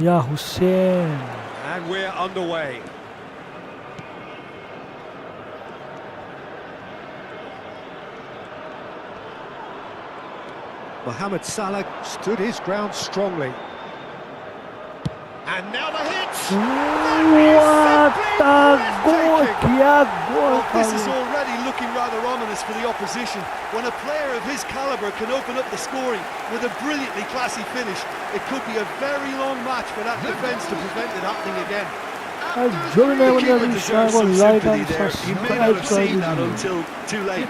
या Hussein, And we're underway. Mohammed Salah stood his ground strongly. And now the hit! What a goal! Yeah, goal! Well, this is already looking rather ominous for the opposition. When a player of his calibre can open up the scoring with a brilliantly classy finish, it could be a very long match for that defence to prevent it happening again. The Keeper deserves some sympathy there. He may not have seen that until too late.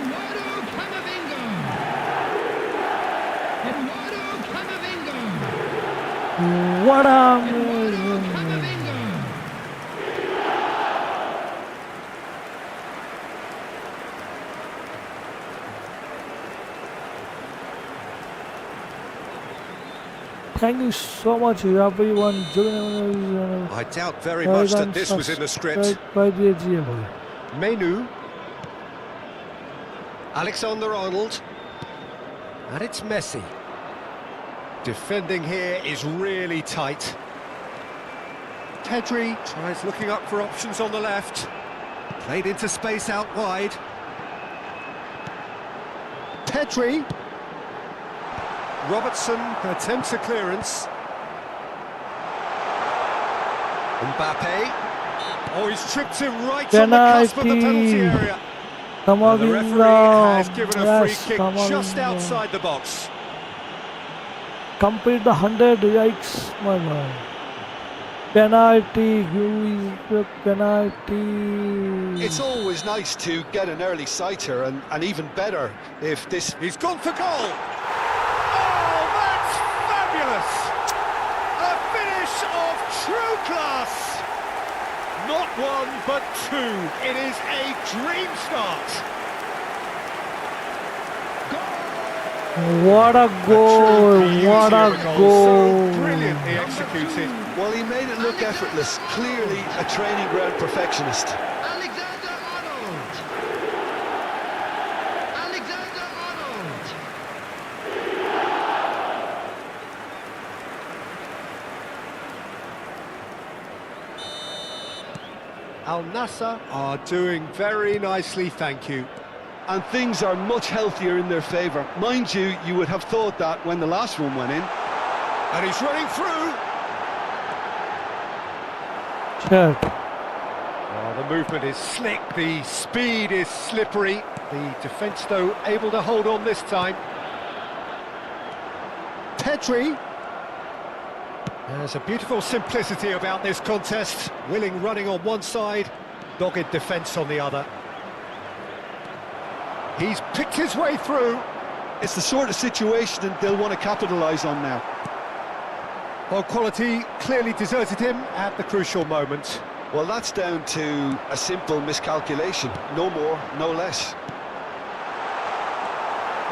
What a Thank you so much, everyone. I doubt very much that this was in the script. By BGMI. Menu. Alexander-Arnold. And it's Messi. Defending here is really tight. Pedri tries looking up for options on the left. Played into space out wide. Pedri. Robertson attempts a clearance. Mbappé. Oh, he's tripped him right on the cusp of the penalty area. And the referee has given a free kick just outside the box. Complete the 100, yikes, my man. Penalty, who is the penalty? It's always nice to get an early sighter, and even better if this... He's gone for goal! Oh, that's fabulous! A finish of true class! Not one, but two. It is a dream start. What a goal! What a goal! So brilliantly executed. Well, he made it look effortless. Clearly a training ground perfectionist. Alexander-Arnold. Alexander-Arnold. Al Nassr are doing very nicely, thank you. And things are much healthier in their favour. Mind you, you would have thought that when the last one went in. And he's running through. Check. Oh, the movement is slick, the speed is slippery. The defence, though, able to hold on this time. Pedri. There's a beautiful simplicity about this contest. Willing running on one side, dogged defence on the other. He's picked his way through. It's the sort of situation that they'll want to capitalise on now. Well, quality clearly deserted him at the crucial moment. Well, that's down to a simple miscalculation. No more, no less.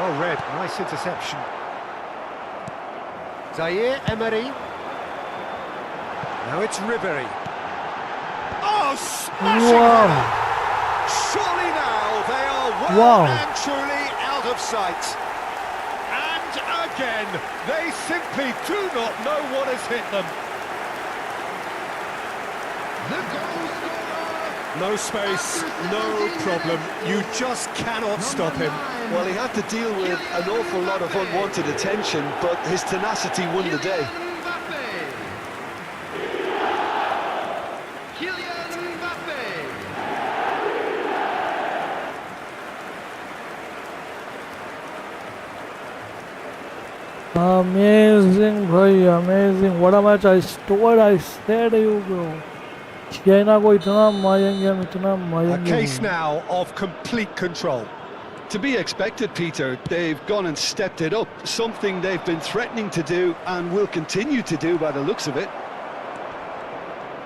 Well read, nice interception. Zaire Emery. Now it's Ribéry. Oh, smashing header! Surely now they are well and truly out of sight. And again, they simply do not know what has hit them. The goal scorer. No space, no problem. You just cannot stop him. Well, he had to deal with an awful lot of unwanted attention, but his tenacity won the day. Amazing, bhai, amazing. What a match. I said you go. China ko itna मारेंगे हम इतना मारेंगे. A case now of complete control. To be expected, Peter. They've gone and stepped it up, something they've been threatening to do and will continue to do by the looks of it.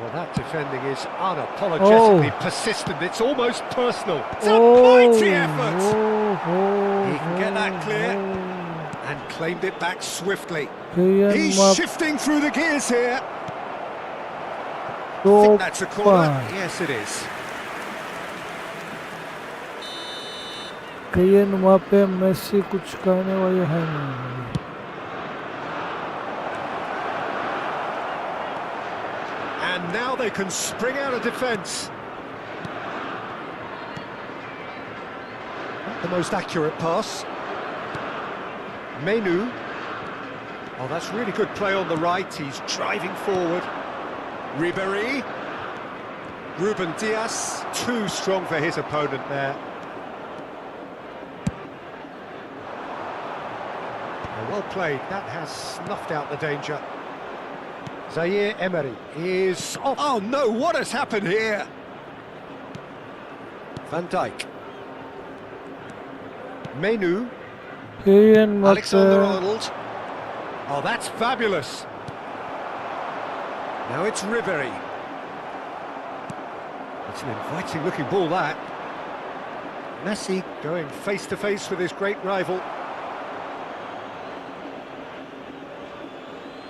Well, that defending is unapologetically persistent. It's almost personal. It's a mighty effort. He can get that clear and claimed it back swiftly. He's shifting through the gears here. I think that's a corner. Yes, it is. Kylian Mbappé, Messi कुछ करने वाले हैं नहीं. And now they can spring out of defence. Not the most accurate pass. Menu. Oh, that's really good play on the right. He's driving forward. Ribéry. Ruben Dias. Too strong for his opponent there. Well played. That has snuffed out the danger. Zaire Emery is off. Oh no, what has happened here? Van Dijk. Menu. Alexander-Arnold. Oh, that's fabulous. Now it's Ribéry. It's an inviting looking ball, that. Messi going face to face with his great rival.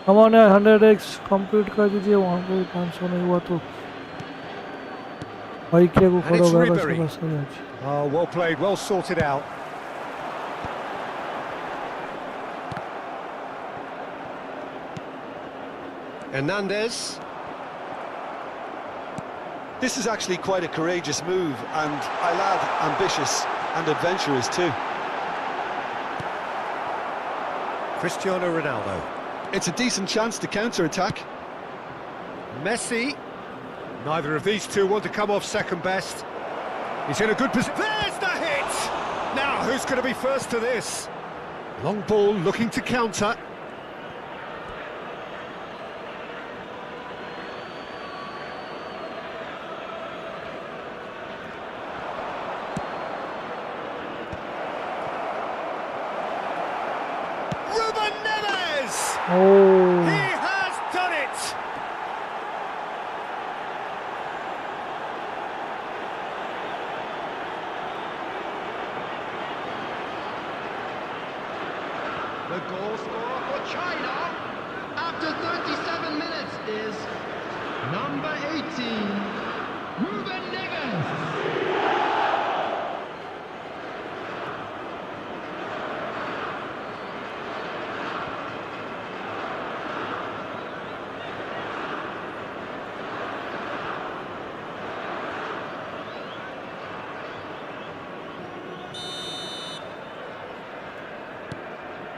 Come on यार 100x complete कर दीजिए वहाँ पे 500 नहीं हुआ तो भाई क्या को खड़ा होगा बस आज. Oh, well played, well sorted out. Hernandez. This is actually quite a courageous move, and I lad ambitious and adventurous too. Cristiano Ronaldo. It's a decent chance to counter-attack. Messi. Neither of these two want to come off second best. He's in a good position. There's the hit! Now, who's going to be first to this? Long ball looking to counter. Ruben Neves! Oh. He has done it! The goal scorer for China after 37 minutes is number 18, Ruben Neves.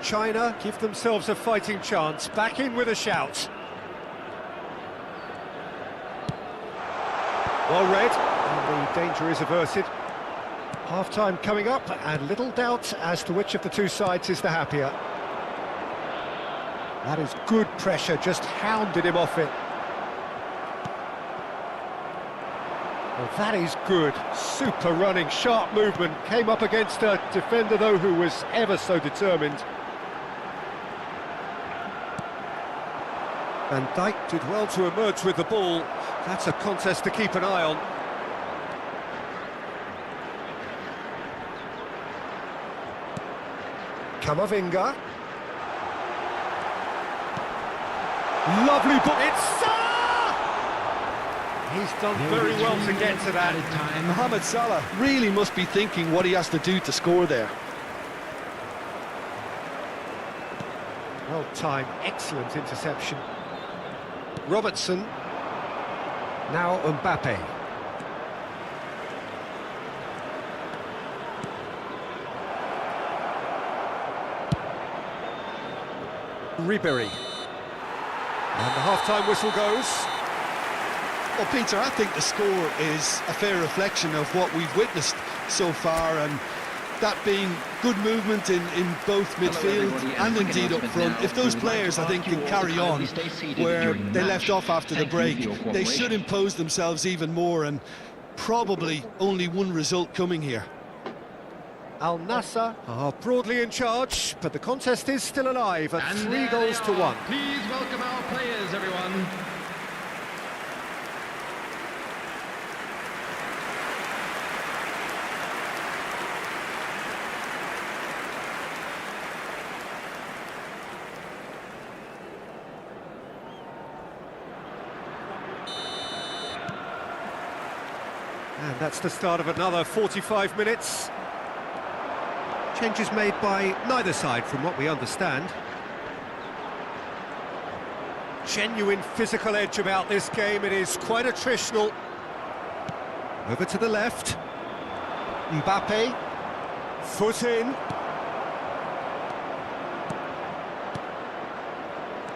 China give themselves a fighting chance, back in with a shout. Well read, and the danger is averted. Half-time coming up, and little doubt as to which of the two sides is the happier. That is good pressure, just hounded him off it. Well, that is good, super running, sharp movement. Came up against a defender, though, who was ever so determined. Van Dijk did well to emerge with the ball. That's a contest to keep an eye on. Camavinga. Lovely ball. It's Salah! He's done very well to get to that. Mohammed Salah really must be thinking what he has to do to score there. Well timed, excellent interception. Robertson. Now Mbappé. Ribéry. And the half-time whistle goes. Well, Peter, I think the score is a fair reflection of what we've witnessed so far, and that being good movement in both midfield and indeed up front. If those players, I think, can carry on where they left off after the break, they should impose themselves even more, and probably only one result coming here. Al Nassr are broadly in charge, but the contest is still alive at 3 goals to 1. Please welcome our players, everyone. And that's the start of another 45 minutes. Changes made by neither side, from what we understand. Genuine physical edge about this game. It is quite attritional. Over to the left. Mbappé. Foot in.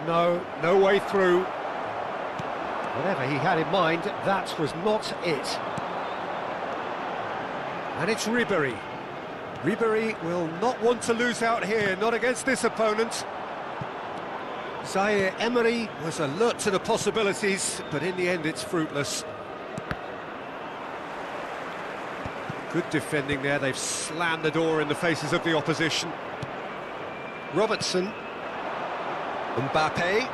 No, no way through. Whatever he had in mind, that was not it. And it's Ribéry. Ribéry will not want to lose out here, not against this opponent. Zaire Emery was alert to the possibilities, but in the end it's fruitless. Good defending there, they've slammed the door in the faces of the opposition. Robertson. Mbappé.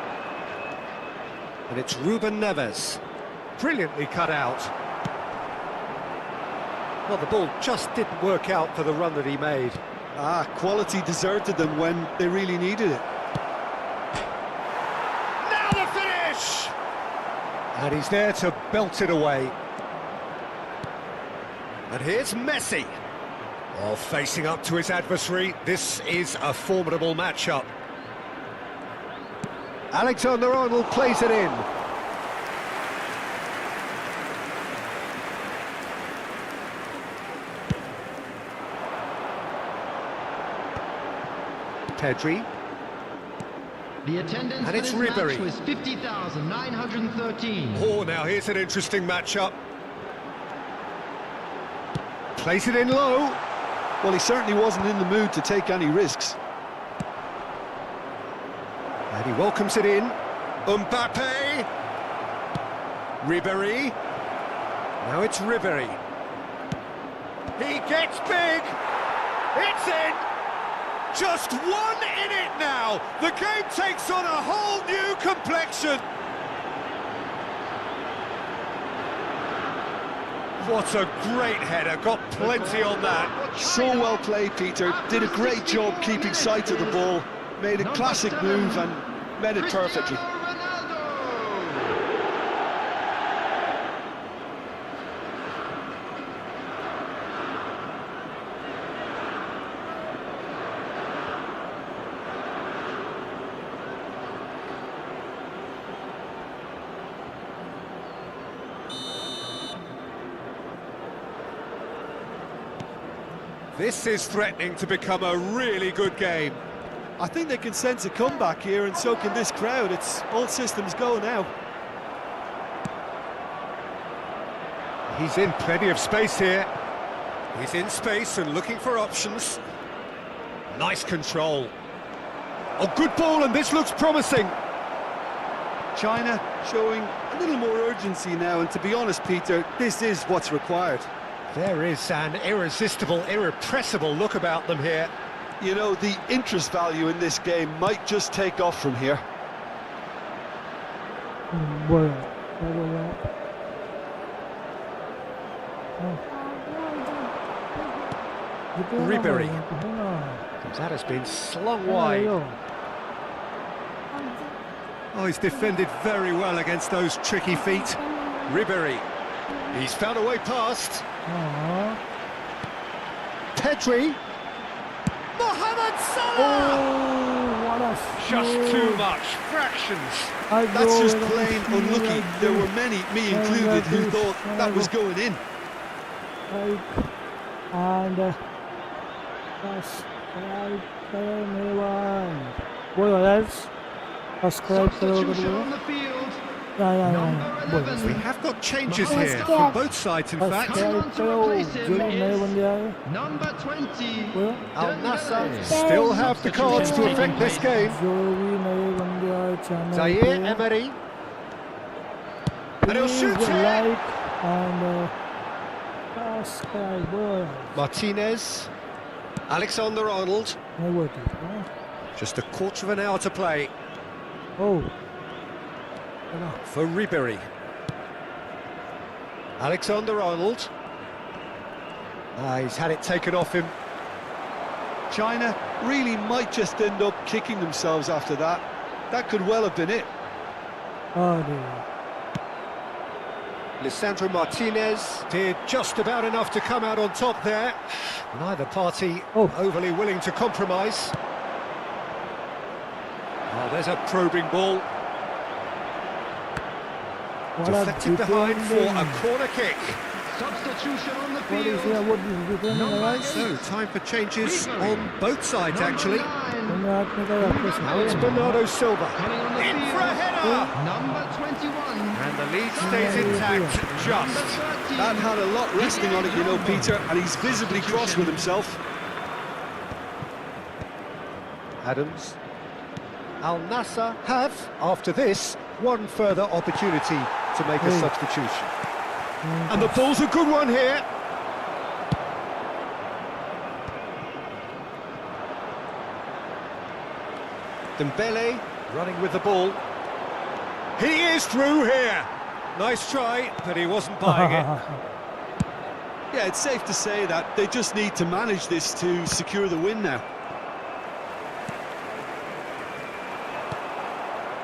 And it's Ruben Neves. Brilliantly cut out. Well, the ball just didn't work out for the run that he made. Quality deserted them when they really needed it. Now the finish! And he's there to belt it away. And here's Messi. Oh, facing up to his adversary. This is a formidable matchup. Alexander-Arnold plays it in. Pedri. The attendance And it's for this Ribéry. match was 50,913. Oh, now here's an interesting matchup. Plays it in low. Well, he certainly wasn't in the mood to take any risks. And he welcomes it in. Mbappé. Ribéry. Now it's Ribéry. He gets big. It's in. Just 1 in it now. The game takes on a whole new complexion. What a great header. Got plenty on that. So well played, Peter. Did a great job keeping sight of the ball. Made a classic move and met it perfectly. This is threatening to become a really good game. I think they can sense a comeback here, and so can this crowd. It's all systems go now. He's in plenty of space here. He's in space and looking for options. Nice control. Oh, good ball, and this looks promising. China showing a little more urgency now, and to be honest, Peter, this is what's required. There is an irresistible, irrepressible look about them here. You know, the interest value in this game might just take off from here. Ribéry. That has been slung wide. Oh, he's defended very well against those tricky feet. Ribéry. He's found a way past. Pedri. Mohammed Salah! Just too much. Fractions. That's just plain unlucky. There were many, me included, who thought that was going in. And subscribe We have got changes here from both sides, in fact. Number 20. Al Nassr still have the cards to affect this game. Zaire Emery. And he'll shoot it. Martinez. Alexander-Arnold. Just a quarter of an hour to play. For Ribéry. Alexander-Arnold. He's had it taken off him. China really might just end up kicking themselves after that. That could well have been it. Lisandro Martinez did just about enough to come out on top there. Neither party overly willing to compromise. Oh, there's a probing ball. Deflected behind for a corner kick. Substitution on the field. So, time for changes on both sides, actually. Now it's Bernardo Silva. Coming on the In field. for a header! Number 21. And the lead stays intact, just. Number 13. That had a lot resting on it, you know, Peter, and he's visibly cross with himself. Adams. Al Nassr have, after this, one further opportunity to make a substitution. And the ball's a good one here. Dembele running with the ball. He is through here. Nice try, but he wasn't buying it. Yeah, it's safe to say that they just need to manage this to secure the win now.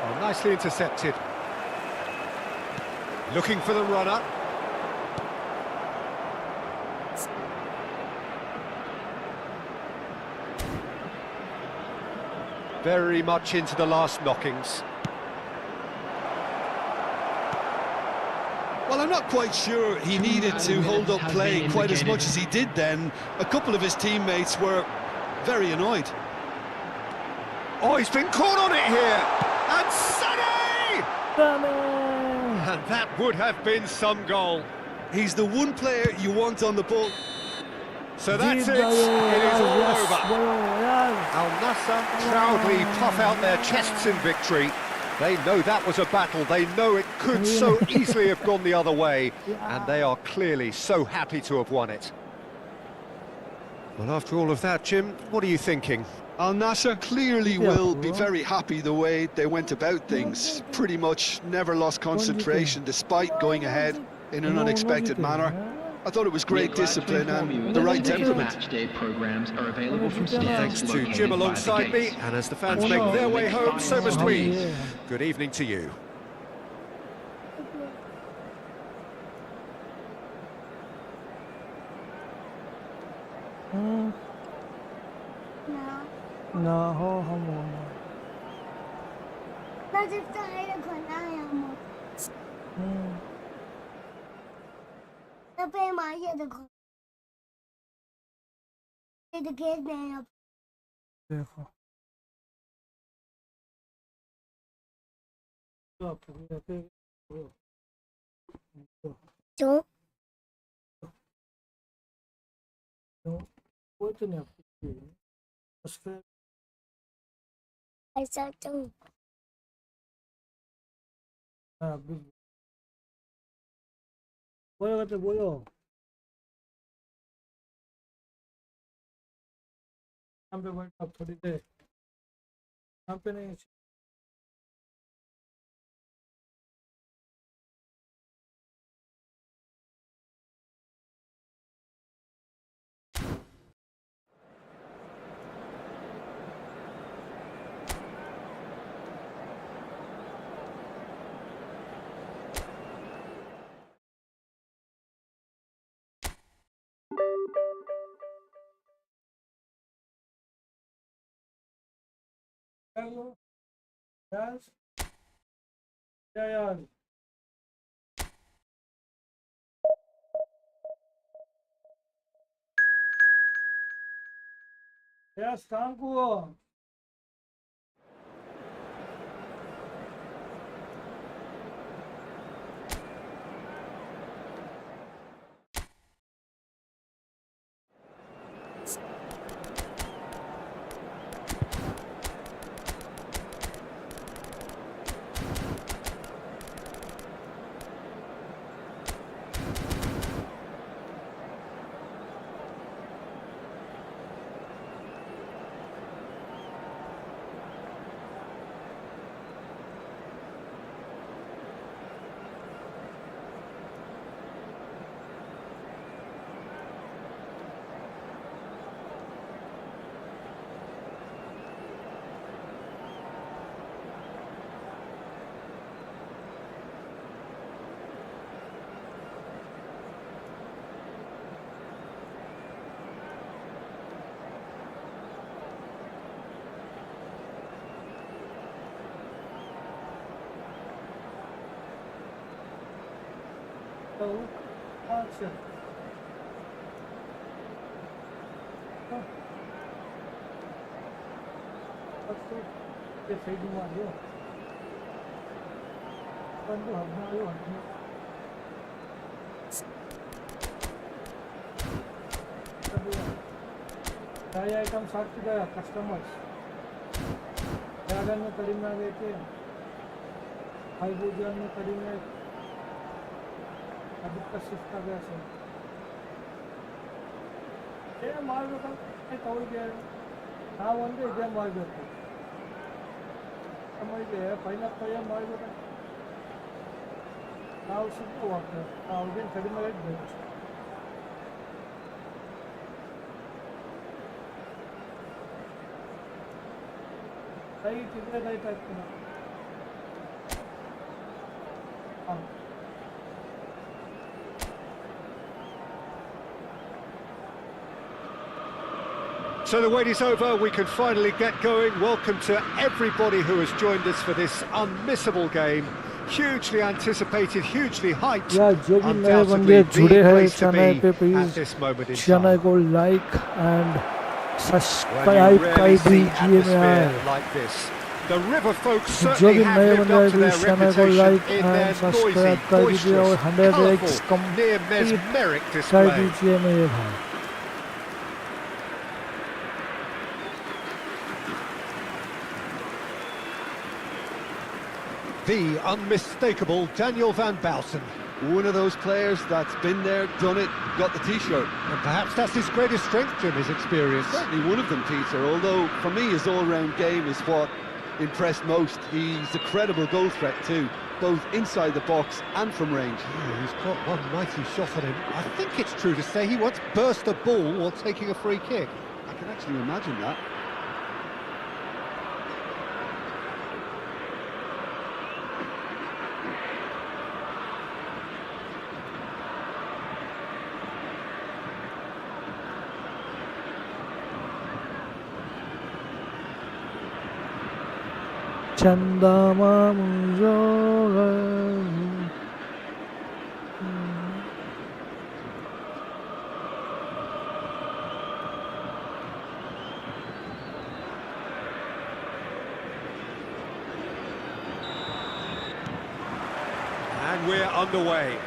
Oh, nicely intercepted. Looking for the runner. Very much into the last knockings. Well, I'm not quite sure he needed to hold up play quite as much as he did then. A couple of his teammates were very annoyed. Oh, he's been caught on it here! And Salah! And that would have been some goal. He's the one player you want on the ball. So that's it. It is all over. Al Nassr proudly puff out their chests in victory. They know that was a battle. They know it could so easily have gone the other way. And they are clearly so happy to have won it. Well, after all of that, Jim, what are you thinking? Al Nassr clearly will be very happy the way they went about things. Pretty much never lost concentration despite going ahead in an unexpected manner. I thought it was great discipline and the right temperament. Match day programs are available from Thanks stands to located Jim by the alongside me, gates. and as the fans make their way home, so must we. Good evening to you. देखो क्यों वो तो नहीं आपको उसके ऐसा क्यों अभी बोलो तो बोलो यहाँ पे बैठ आप थोड़ी देर यहाँ पे नहीं Yes. Yeah. Yes, thank you. Action. Items ಹಾಕ್ತಿದ್ದಾರೆ ಕಸ್ಟಮರ್ಸ್ ಜಾಗನ್ನು ಕಡಿಮೆ ಆಗೈತೆ ಹೈಬ್ರಿಡನ್ನು ಕಡಿಮೆ ಅದಕ್ಕೆ ಶಿಫ್ಟ್ ಆಗ ಸರ್ ಏನು ಮಾಡಬೇಕಂತ ಅವ್ರಿಗೆ ನಾವೊಂದು ಇದೇ ಮಾಡಬೇಕು ನಮಗೆ ಪೈನಪ್ಪಯ್ಯ ಮಾಡಬೇಕಂತ ನಾವು ಸುಟ್ಟು ಹೋಗ್ತೇವೆ ಅವ್ರಿಗೇನು ಕಡಿಮೆ ರೇಟ್ ಬೇಕು ರೈಟ್ ಇದ್ರೆ ರೈಟ್ ಆಗ್ತೀನಿ ಹಾಂ So the wait is over, we can finally get going. Welcome to everybody who has joined us for this unmissable game. Hugely anticipated, hugely hyped. जो भी नए बंदे जुड़े हैं चैनल पे at this moment please in channel time. को like and Well, subscribe you कर rarely see दीजिए atmosphere like this. The River folk जो certainly भी have नए lived बंदे up to their चैनल को reputation like in their and noisy, subscribe कर दीजिए और boisterous, 100 x colourful, near mesmeric कर display. दीजिए मेरे भाई The unmistakable Daniel van Baalsen. One of those players that's been there, done it, got the T-shirt. And perhaps that's his greatest strength, Jim, his experience. Certainly one of them, Peter, although for me his all-round game is what impressed most. He's a credible goal threat too, both inside the box and from range. Yeah, he's got one mighty shot on him. I think it's true to say he once burst a ball while taking a free kick. I can actually imagine that. चंदा मुझो And we're underway.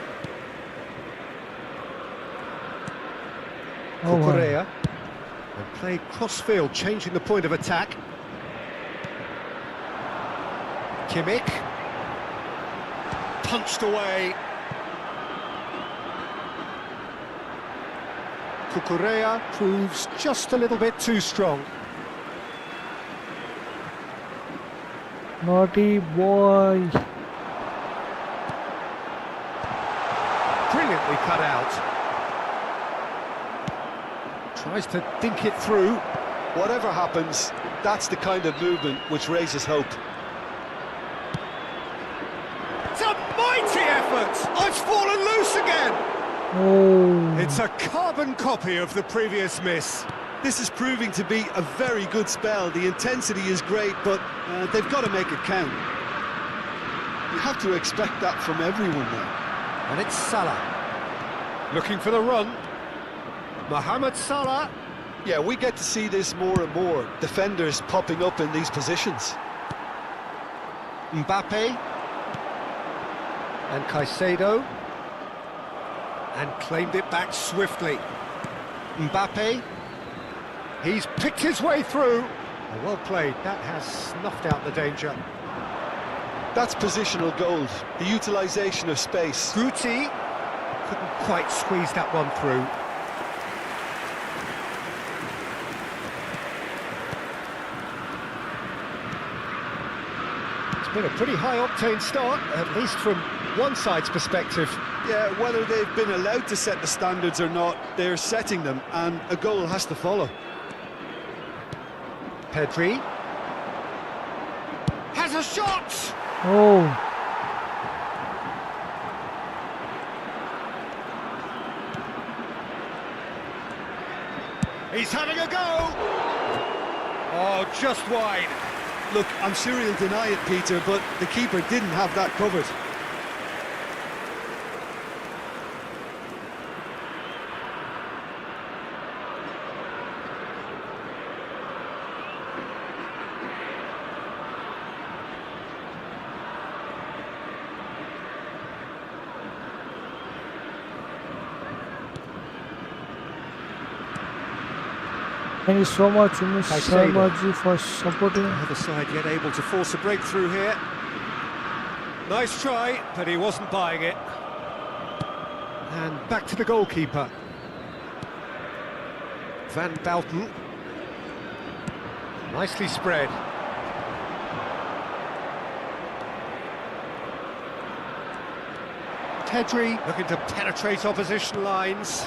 Correa. And played cross-field, changing the point of attack. Kimmich. Punched away. Correa proves just a little bit too strong. naughty boy Brilliantly cut out. Tries to dink it through. Whatever happens, that's the kind of movement which raises hope. It's a mighty effort! Oh, it's fallen loose again! oh It's a carbon copy of the previous miss. This is proving to be a very good spell. The intensity is great, but they've got to make it count. You have to expect that from everyone now. And it's Salah. Looking for the run. Mohammed Salah. Yeah, we get to see this more and more. Defenders popping up in these positions. Mbappé. And Caicedo. And claimed it back swiftly. Mbappé. He's picked his way through. Well played. That has snuffed out the danger. That's positional gold, the utilisation of space. Guti couldn't quite squeeze that one through. It's been a pretty high-octane start, at least from one side's perspective. Yeah, whether they've been allowed to set the standards or not, they're setting them, and a goal has to follow. Pedri has a shot! oh He's having a go! Oh, just wide. Look, I'm sure he'll deny it, Peter, but the keeper didn't have that covered. Thank you so much, Umesh Caicedo. Sharma ji, for supporting. The other side yet able to force a breakthrough here. Nice try, but he wasn't buying it. And back to the goalkeeper. Van Bouten. Nicely spread. Pedri looking to penetrate opposition lines.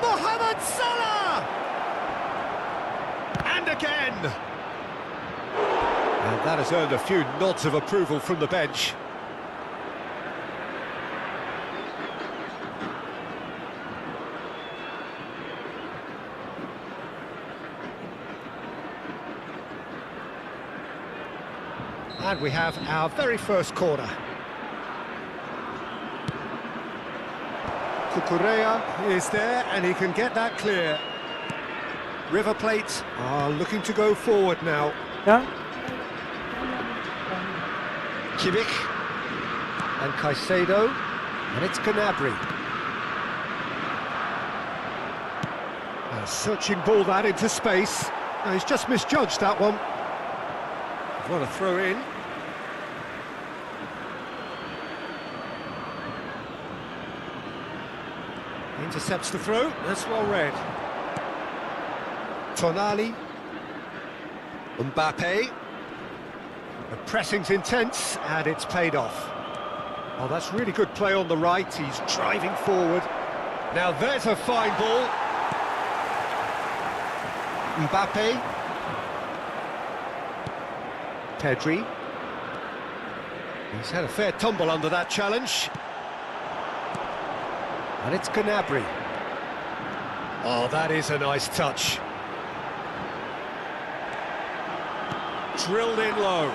Mohammed Salah! And again! And that has earned a few nods of approval from the bench. And we have our very first corner. Cucurella is there and he can get that clear. River Plate are looking to go forward now. Yeah. Kimmich and Caicedo, and it's Gnabry. A searching ball that into space. Now, he's just misjudged that one. What a throw in. Intercepts the throw, that's well read. Tonali. Mbappé. The pressing's intense, and it's paid off. Oh, that's really good play on the right, he's driving forward. Now there's a fine ball. Mbappé. Pedri. He's had a fair tumble under that challenge. And it's Gnabry. Oh, that is a nice touch. Drilled in low.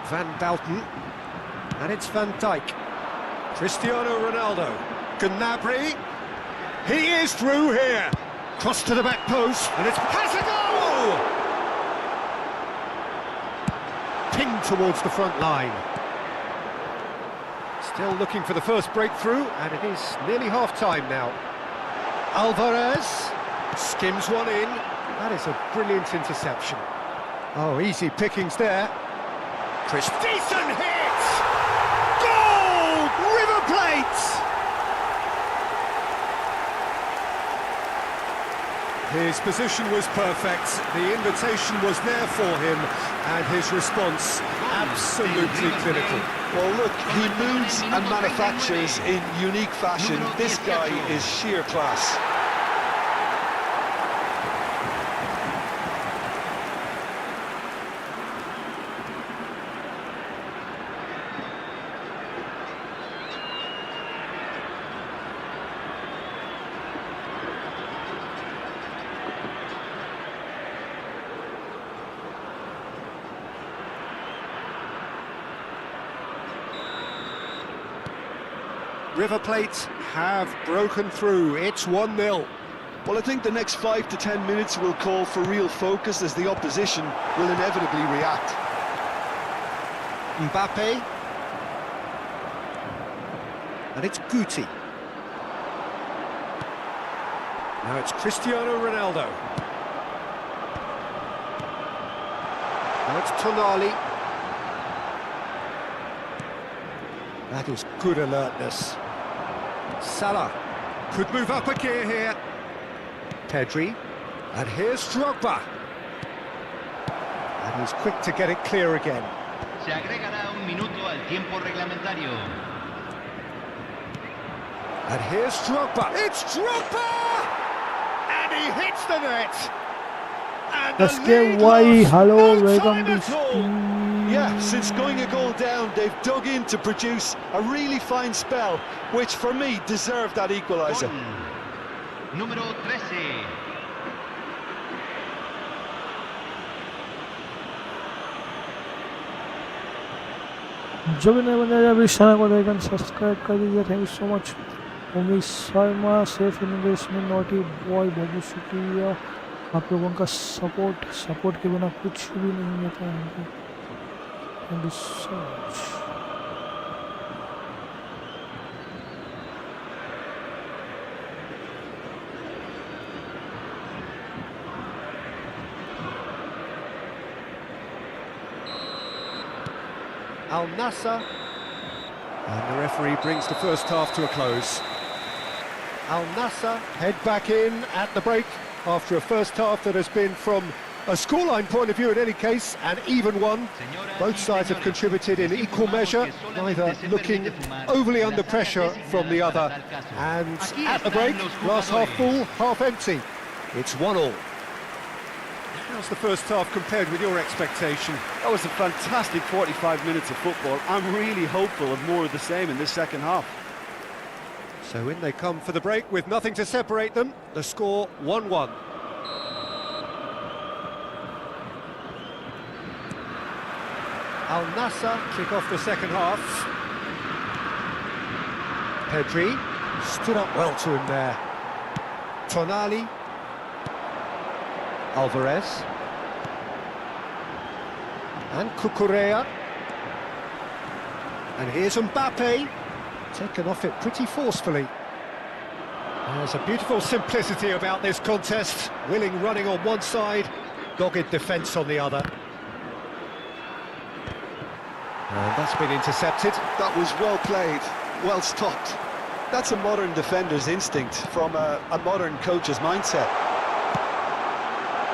Van Bouten. And it's Van Dijk. Cristiano Ronaldo. Gnabry. He is through here. Cross to the back post. And it's has a goal! Pinged towards the front line. Still looking for the first breakthrough, and it is nearly half-time now. Alvarez skims one in. That is a brilliant interception. Oh, easy pickings there. Decent hit! Goal! River Plate! His position was perfect, the invitation was there for him, and his response absolutely clinical. Well, look, he moves and manufactures in unique fashion. This guy is sheer class. River Plate have broken through. It's 1-0. Well, I think the next 5 to 10 minutes will call for real focus as the opposition will inevitably react. Mbappé. And it's Guti. Now it's Cristiano Ronaldo. Now it's Tonali. That is good alertness. Salah could move up a gear here. Pedri. And here's Drogba. And he's quick to get it clear again. Se agregará un minuto al tiempo reglamentario. And here's Drogba. It's Drogba! And he hits the net. And the lead lost. Hello, No welcome time to at all. Yeah, since going a goal down, they've dug in to produce a really fine spell, which for me deserved that equaliser. Número 13. जो भी नए बंदे हैं अभी channel को like and subscribe कर दीजिए। Thank you so much Umesh Sharma, safe in English में नॉटी बॉय, बहुत बहुत शुक्रिया। आप लोगों का सपोर्ट के बिना कुछ भी नहीं होता है। Thank you so much. Al Nassr. And the referee brings the first half to a close. Al Nassr head back in at the break after a first half that has been, from a scoreline point of view in any case, an even one. Both sides have contributed in equal measure, neither looking overly under pressure from the other. And at the break, glass half full, half empty. It's 1-1. How's the first half compared with your expectation? That was a fantastic 45 minutes of football. I'm really hopeful of more of the same in this second half. So in they come for the break with nothing to separate them. The score 1-1. Al Nassr kick off the second half. Pedri stood up well to him there. Tonali. Alvarez. And Cucurella. And here's Mbappé. Taken off it pretty forcefully. There's a beautiful simplicity about this contest. Willing running on one side, dogged defence on the other. And that's been intercepted. That was well played, well stopped. That's a modern defender's instinct from a modern coach's mindset.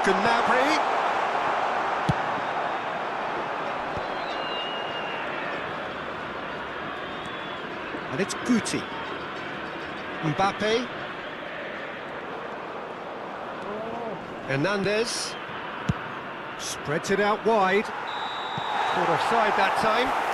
Gnabry. And it's Guti. Mbappé. Hernandez. Spreads it out wide. Caught offside that time.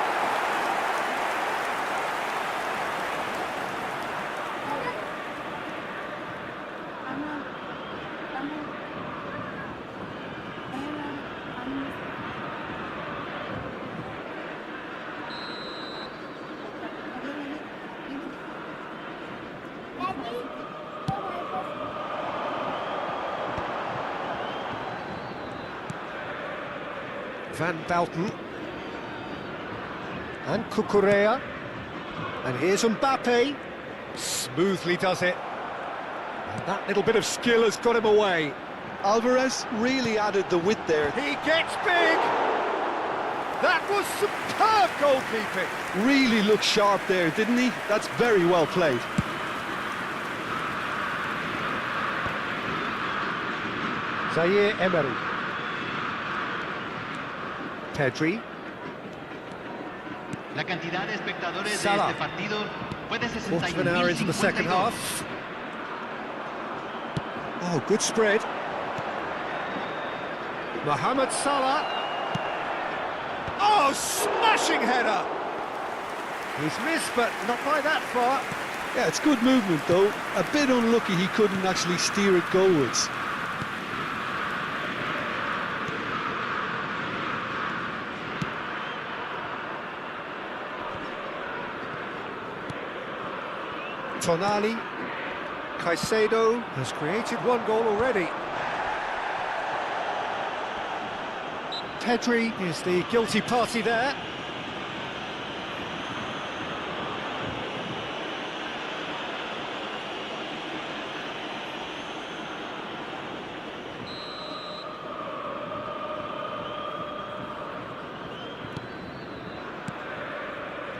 Van Belten. And Cucurella. And here's Mbappé. Smoothly does it. And that little bit of skill has got him away. Alvarez really added the width there. He gets big! That was superb goalkeeping! Really looked sharp there, didn't he? That's very well played. Zaire Emery. Pedri. La cantidad de espectadores Salah. de este partido fue de Quarter of an hour into the second 61.052. half. Oh, good spread. Mohammed Salah. Oh, smashing header! He's missed, but not by that far. Yeah, it's good movement though. A bit unlucky he couldn't actually steer it goalwards. Tonali. Caicedo has created one goal already. Pedri is the guilty party there.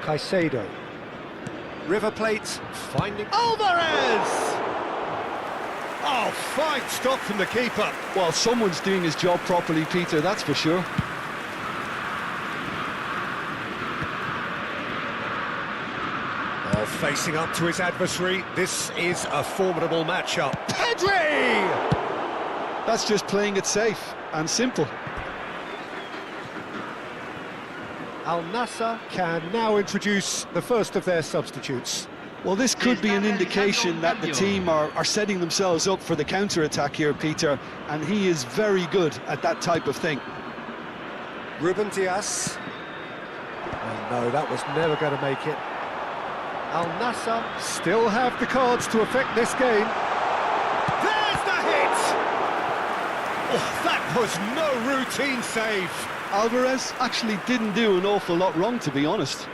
Caicedo. River Plate finding Alvarez! Oh, fine stop from the keeper. Well, someone's doing his job properly, Peter, that's for sure. Oh, facing up to his adversary, this is a formidable matchup. Pedri! That's just playing it safe and simple. Al Nassr can now introduce the first of their substitutes. Well, this could be an indication that the team are setting themselves up for the counter-attack here, Peter, and he is very good at that type of thing. Ruben Dias. Oh, no, that was never going to make it. Al Nassr still have the cards to affect this game. There's the hit! Oh, that was no routine save. Alvarez actually didn't do an awful lot wrong, to be honest.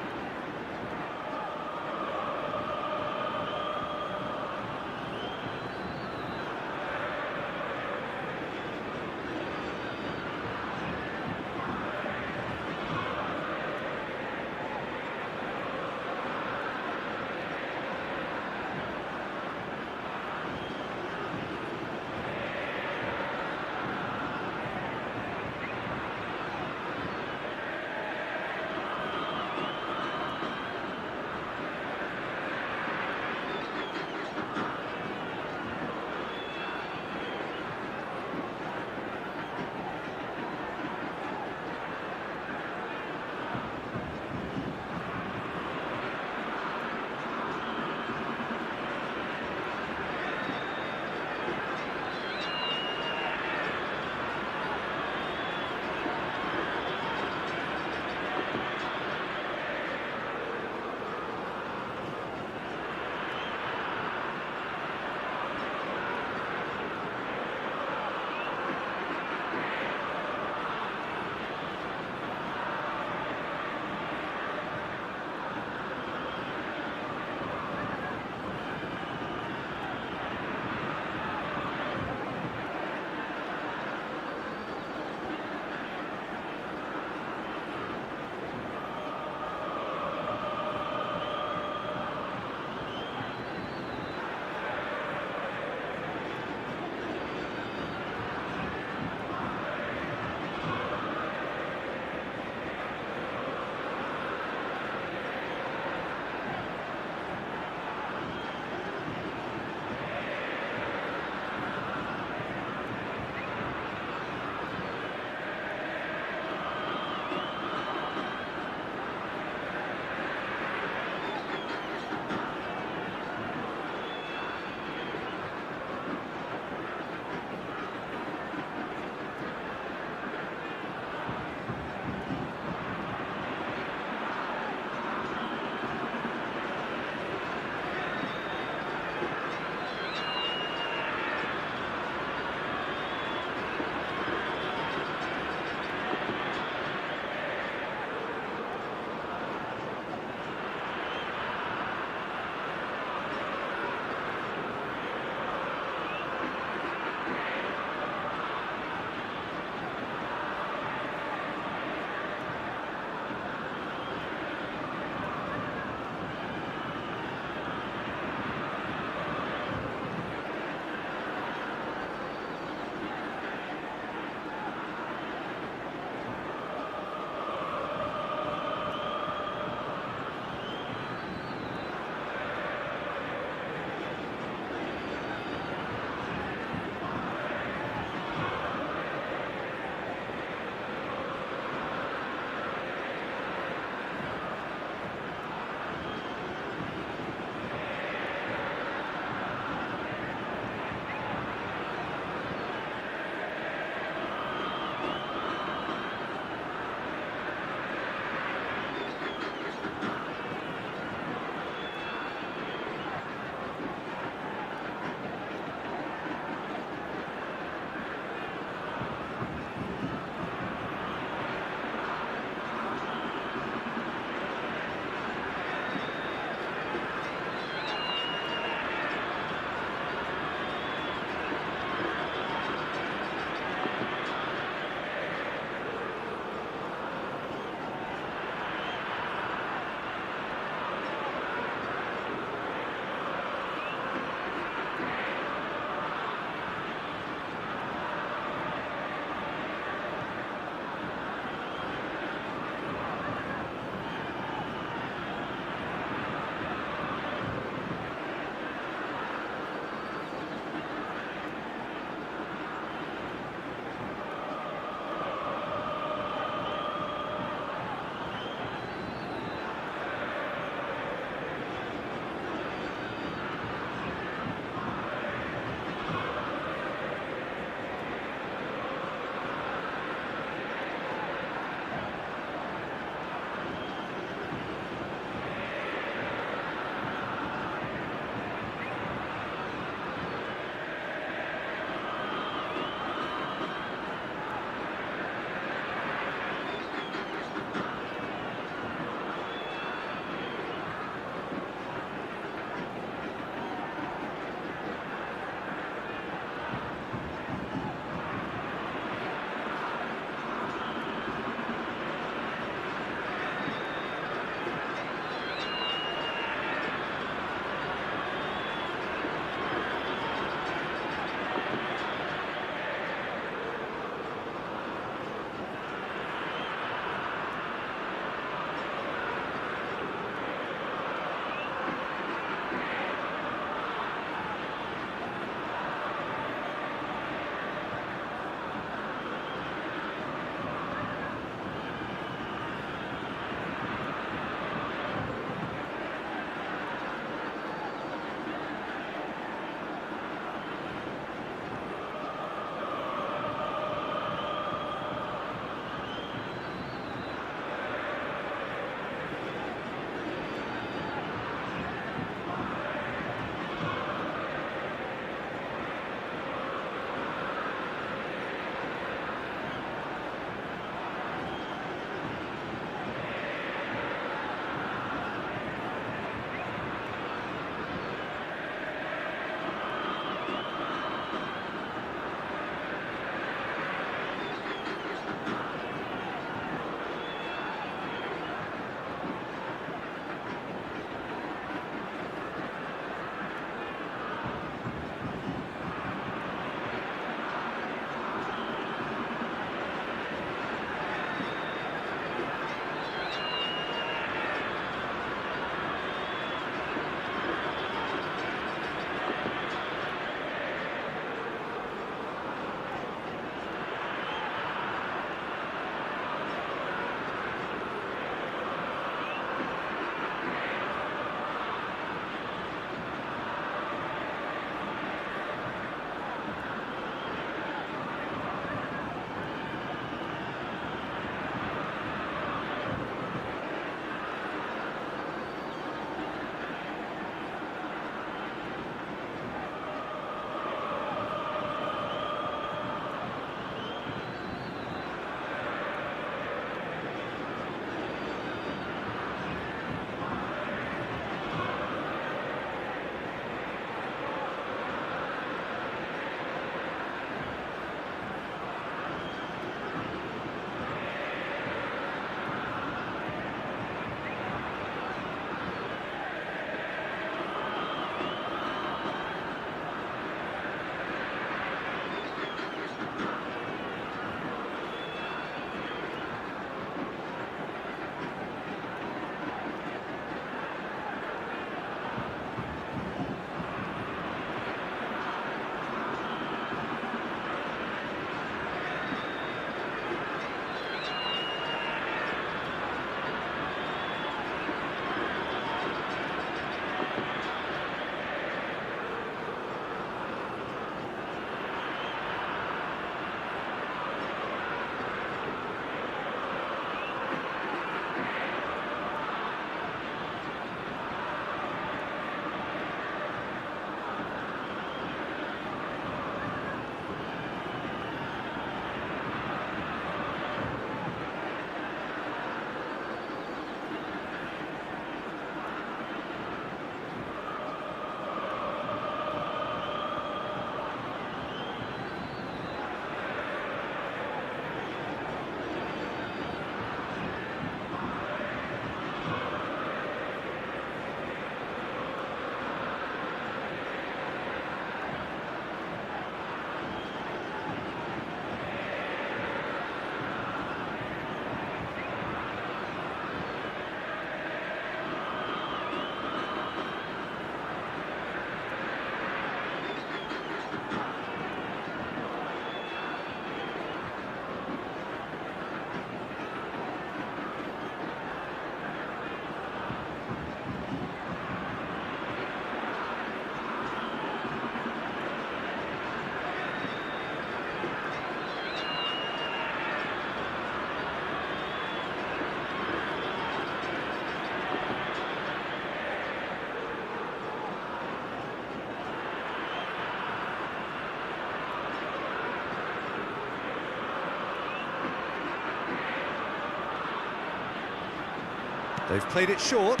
They've played it short,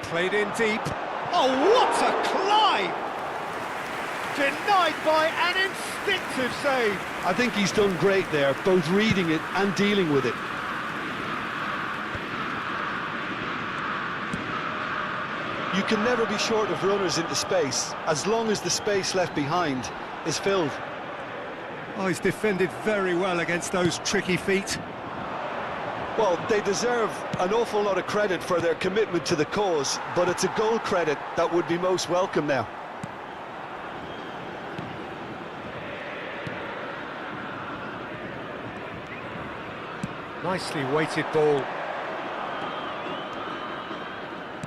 played in deep. Oh, what a climb! Denied by an instinctive save. I think he's done great there, both reading it and dealing with it. You can never be short of runners into space, as long as the space left behind is filled. Oh, he's defended very well against those tricky feet. Well, they deserve an awful lot of credit for their commitment to the cause, but it's a goal credit that would be most welcome now. Nicely weighted ball.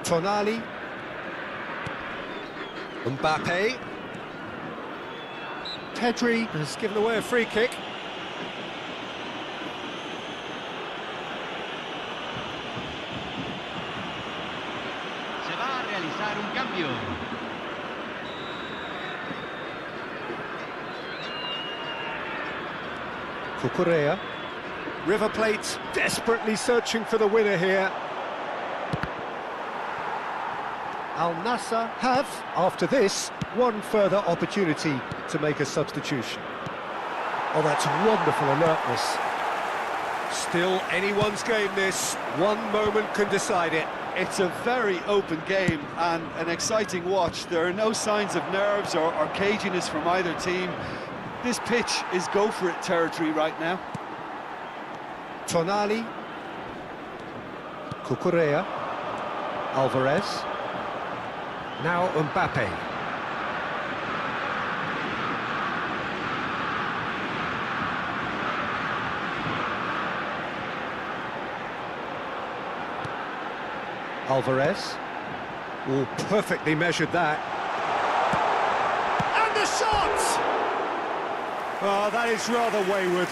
Tonali. Mbappé. Pedri has given away a free kick. Se va a realizar un cambio. Cucurella. River Plate desperately searching for the winner here. Al Nassr have, after this, one further opportunity to make a substitution. Oh, that's wonderful alertness. Still anyone's game this. One moment can decide it. It's a very open game and an exciting watch. There are no signs of nerves or caginess from either team. This pitch is go-for-it territory right now. Tonali. Cucurella. Alvarez. Now Mbappé. Alvarez. Oh, perfectly measured that. And the shot! Oh, that is rather wayward.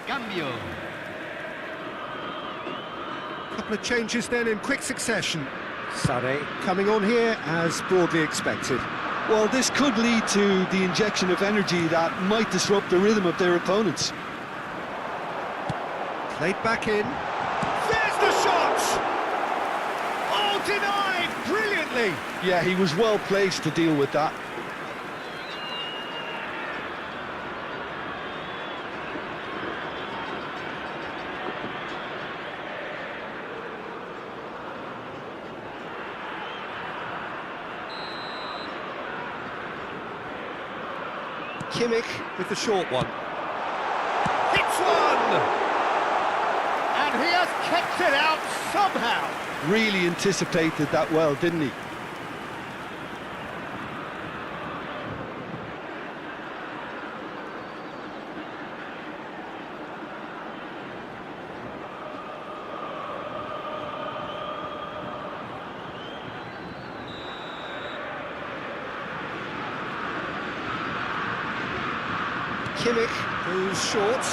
Cambio. Couple of changes then in quick succession. Sade coming on here as broadly expected. Well, this could lead to the injection of energy that might disrupt the rhythm of their opponents. Played back in. There's the shot! Oh, denied brilliantly! Yeah, he was well placed to deal with that. Kimmich with the short one. Hits one! And he has kept it out somehow. Really anticipated that well, didn't he? Kimmich goes short.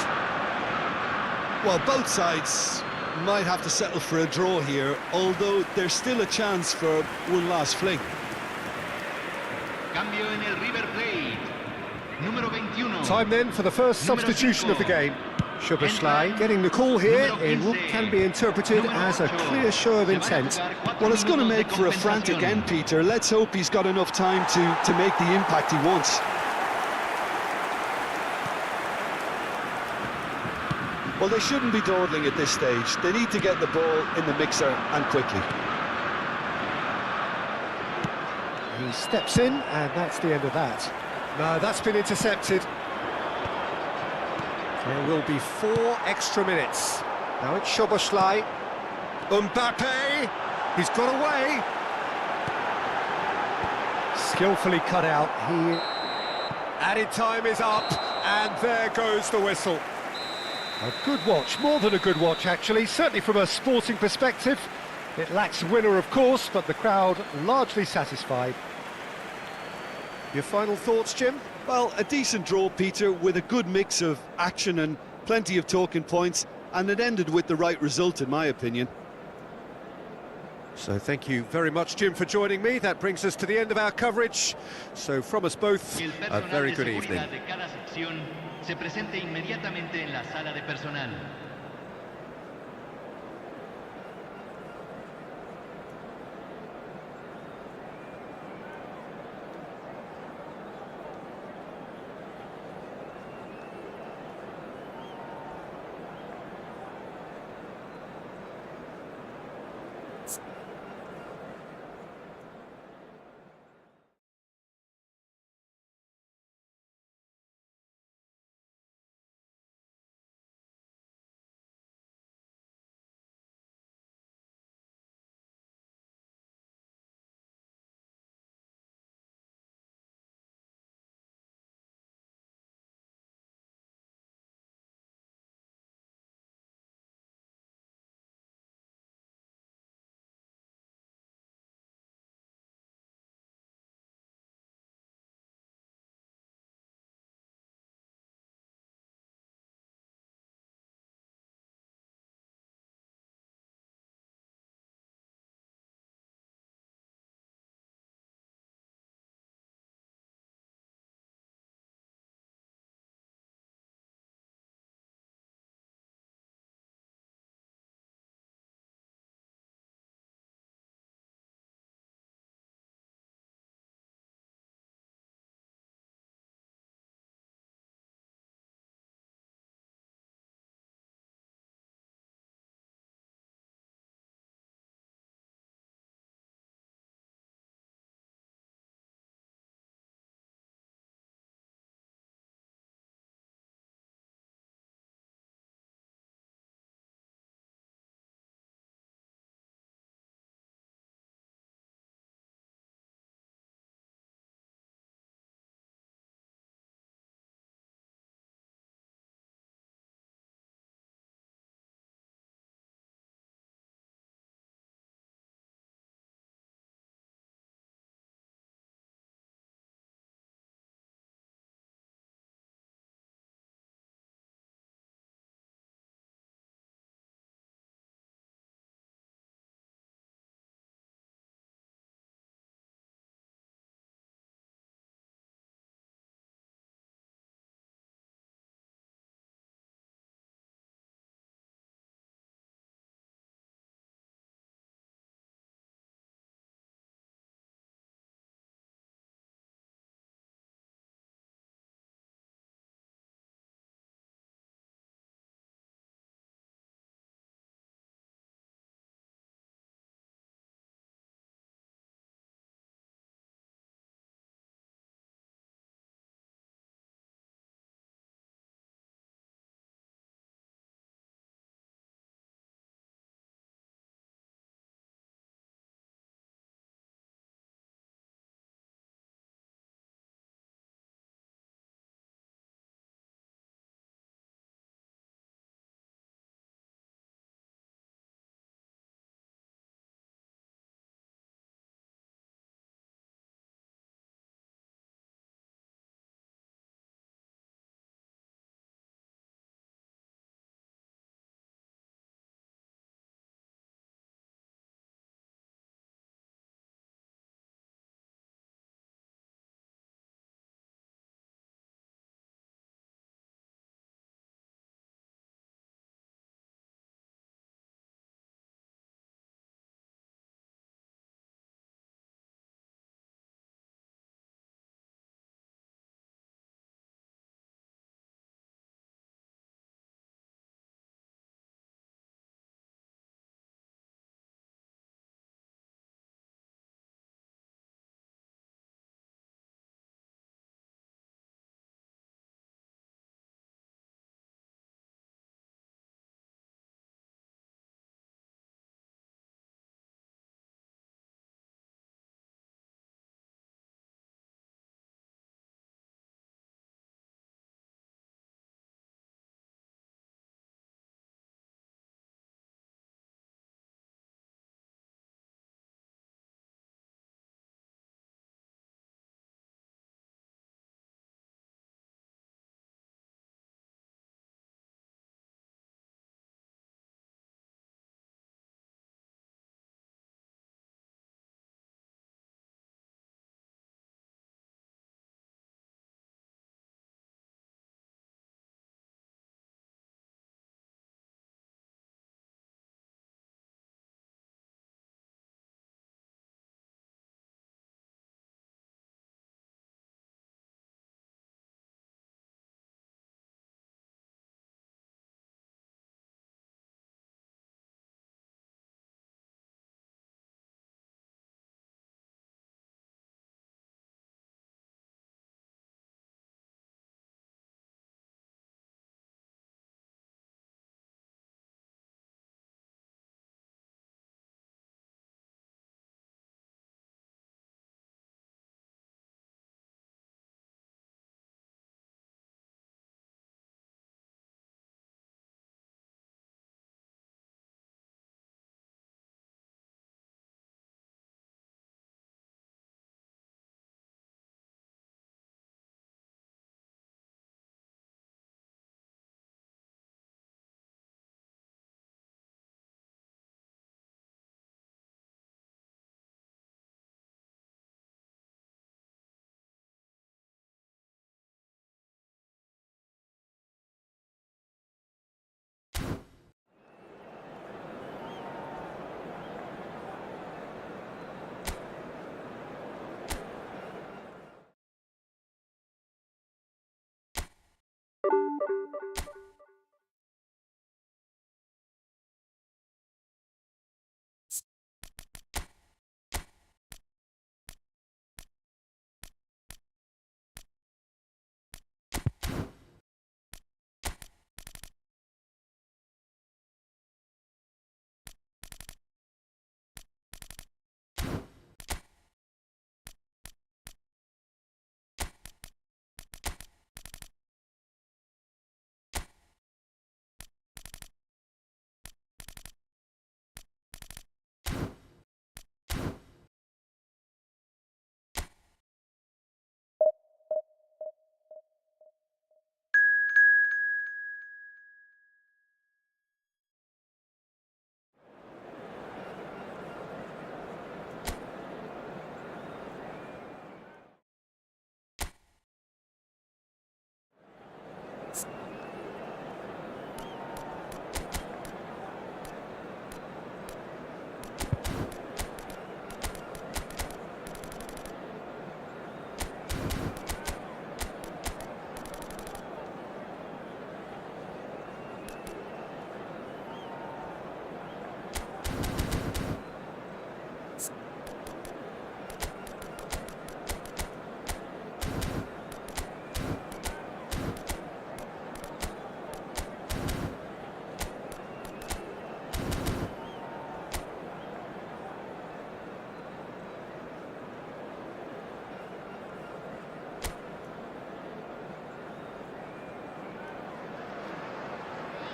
Well, both sides might have to settle for a draw here, although there's still a chance for one last fling. Cambio en el River Plate. Número 21. Time then for the first substitution of the game. Szoboszlai getting the call here in what can be interpreted as a clear show of intent. Well, it's going to make for a frantic end, Peter. Let's hope he's got enough time to make the impact he wants. Well, they shouldn't be dawdling at this stage. They need to get the ball in the mixer and quickly. He steps in, and that's the end of that. No, that's been intercepted. There will be 4 extra minutes. Now it's Szoboszlai. Mbappé! He's got away! Skillfully cut out. Added time is up, and there goes the whistle. A good watch, more than a good watch actually, certainly from a sporting perspective. It lacks a winner of course, but the crowd largely satisfied. Your final thoughts, Jim? Well, a decent draw, Peter, with a good mix of action and plenty of talking points, and it ended with the right result in my opinion. So thank you very much, Jim, for joining me. That brings us to the end of our coverage. So from us both, a very good evening. Se presente inmediatamente en la sala de personal.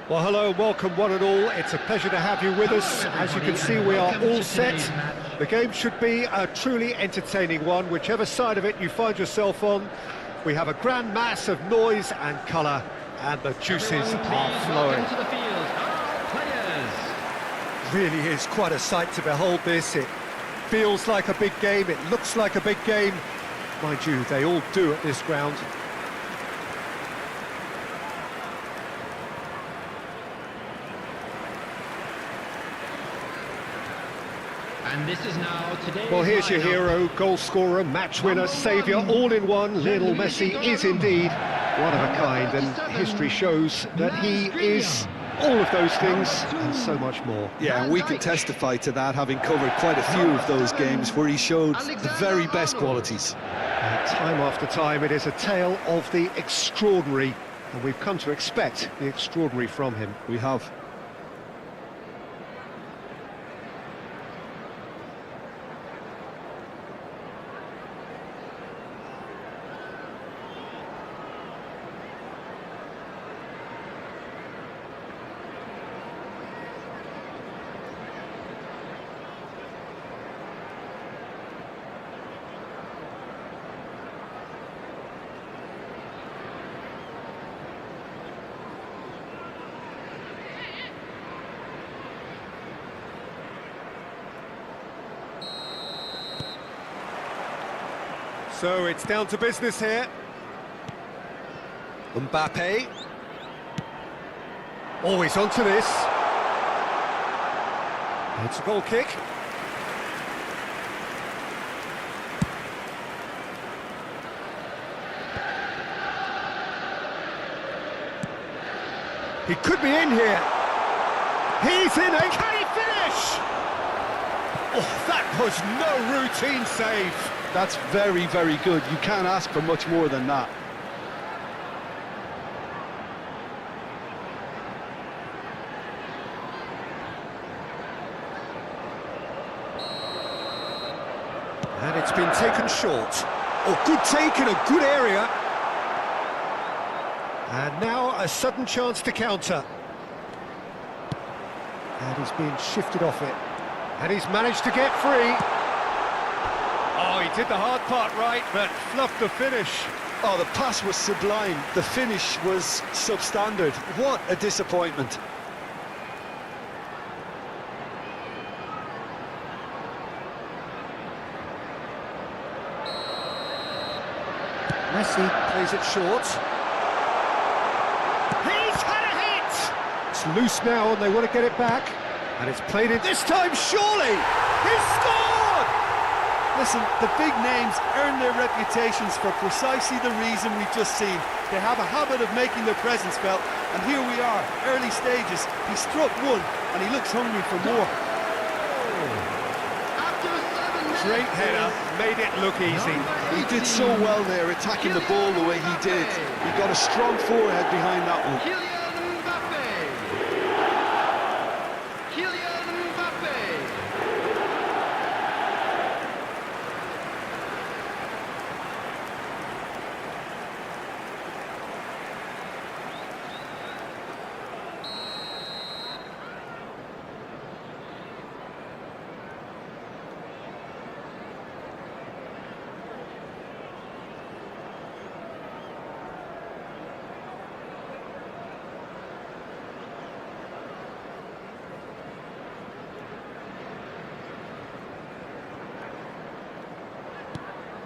Well, hello, welcome one and all. It's a pleasure to have you with us. As you can see, we are all set. The game should be a truly entertaining one, whichever side of it you find yourself on. We have a grand mass of noise and colour, and the juices are flowing. To the field, our players. Really is quite a sight to behold this. It feels like a big game, it looks like a big game. Mind you, they all do at this ground. And this is now today's Well, here's your lineup. hero, goal scorer, match winner, saviour, all in one. Lionel Messi is indeed one of a kind, and history shows that he is all of those things and so much more. Yeah, and we can testify to that, having covered quite a few of those games where he showed the very best qualities. Time after time, it is a tale of the extraordinary, and we've come to expect the extraordinary from him. We have. So it's down to business here. Mbappé. Always onto this. It's a goal kick. He could be in here. He's in it. Can he finish? Oh, that was no routine save. That's very, very good. You can't ask for much more than that. And it's been taken short. Oh, good take in a good area. And now a sudden chance to counter. And he's been shifted off it. And he's managed to get free. Oh, he did the hard part right, but fluffed the finish. Oh, the pass was sublime. The finish was substandard. What a disappointment. Messi plays it short. He's had a hit! It's loose now and they want to get it back. And it's played in this time, surely! He's scored! Listen, the big names earn their reputations for precisely the reason we've just seen. They have a habit of making their presence felt, and here we are, early stages. He struck one, and he looks hungry for more. Great header, made it look easy. He did so well there, attacking the ball the way he did. He got a strong forehead behind that one. Kylian Mbappé. Kylian Mbappé.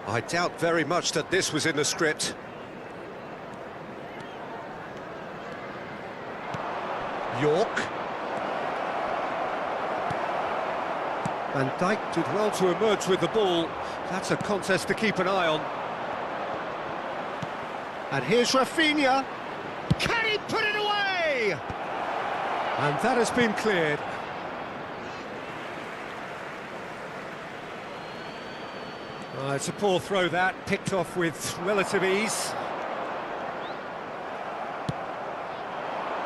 I doubt very much that this was in the script. York. Van Dijk did well to emerge with the ball. That's a contest to keep an eye on. And here's Rafinha. Can he put it away? And that has been cleared. It's a poor throw that, picked off with relative ease.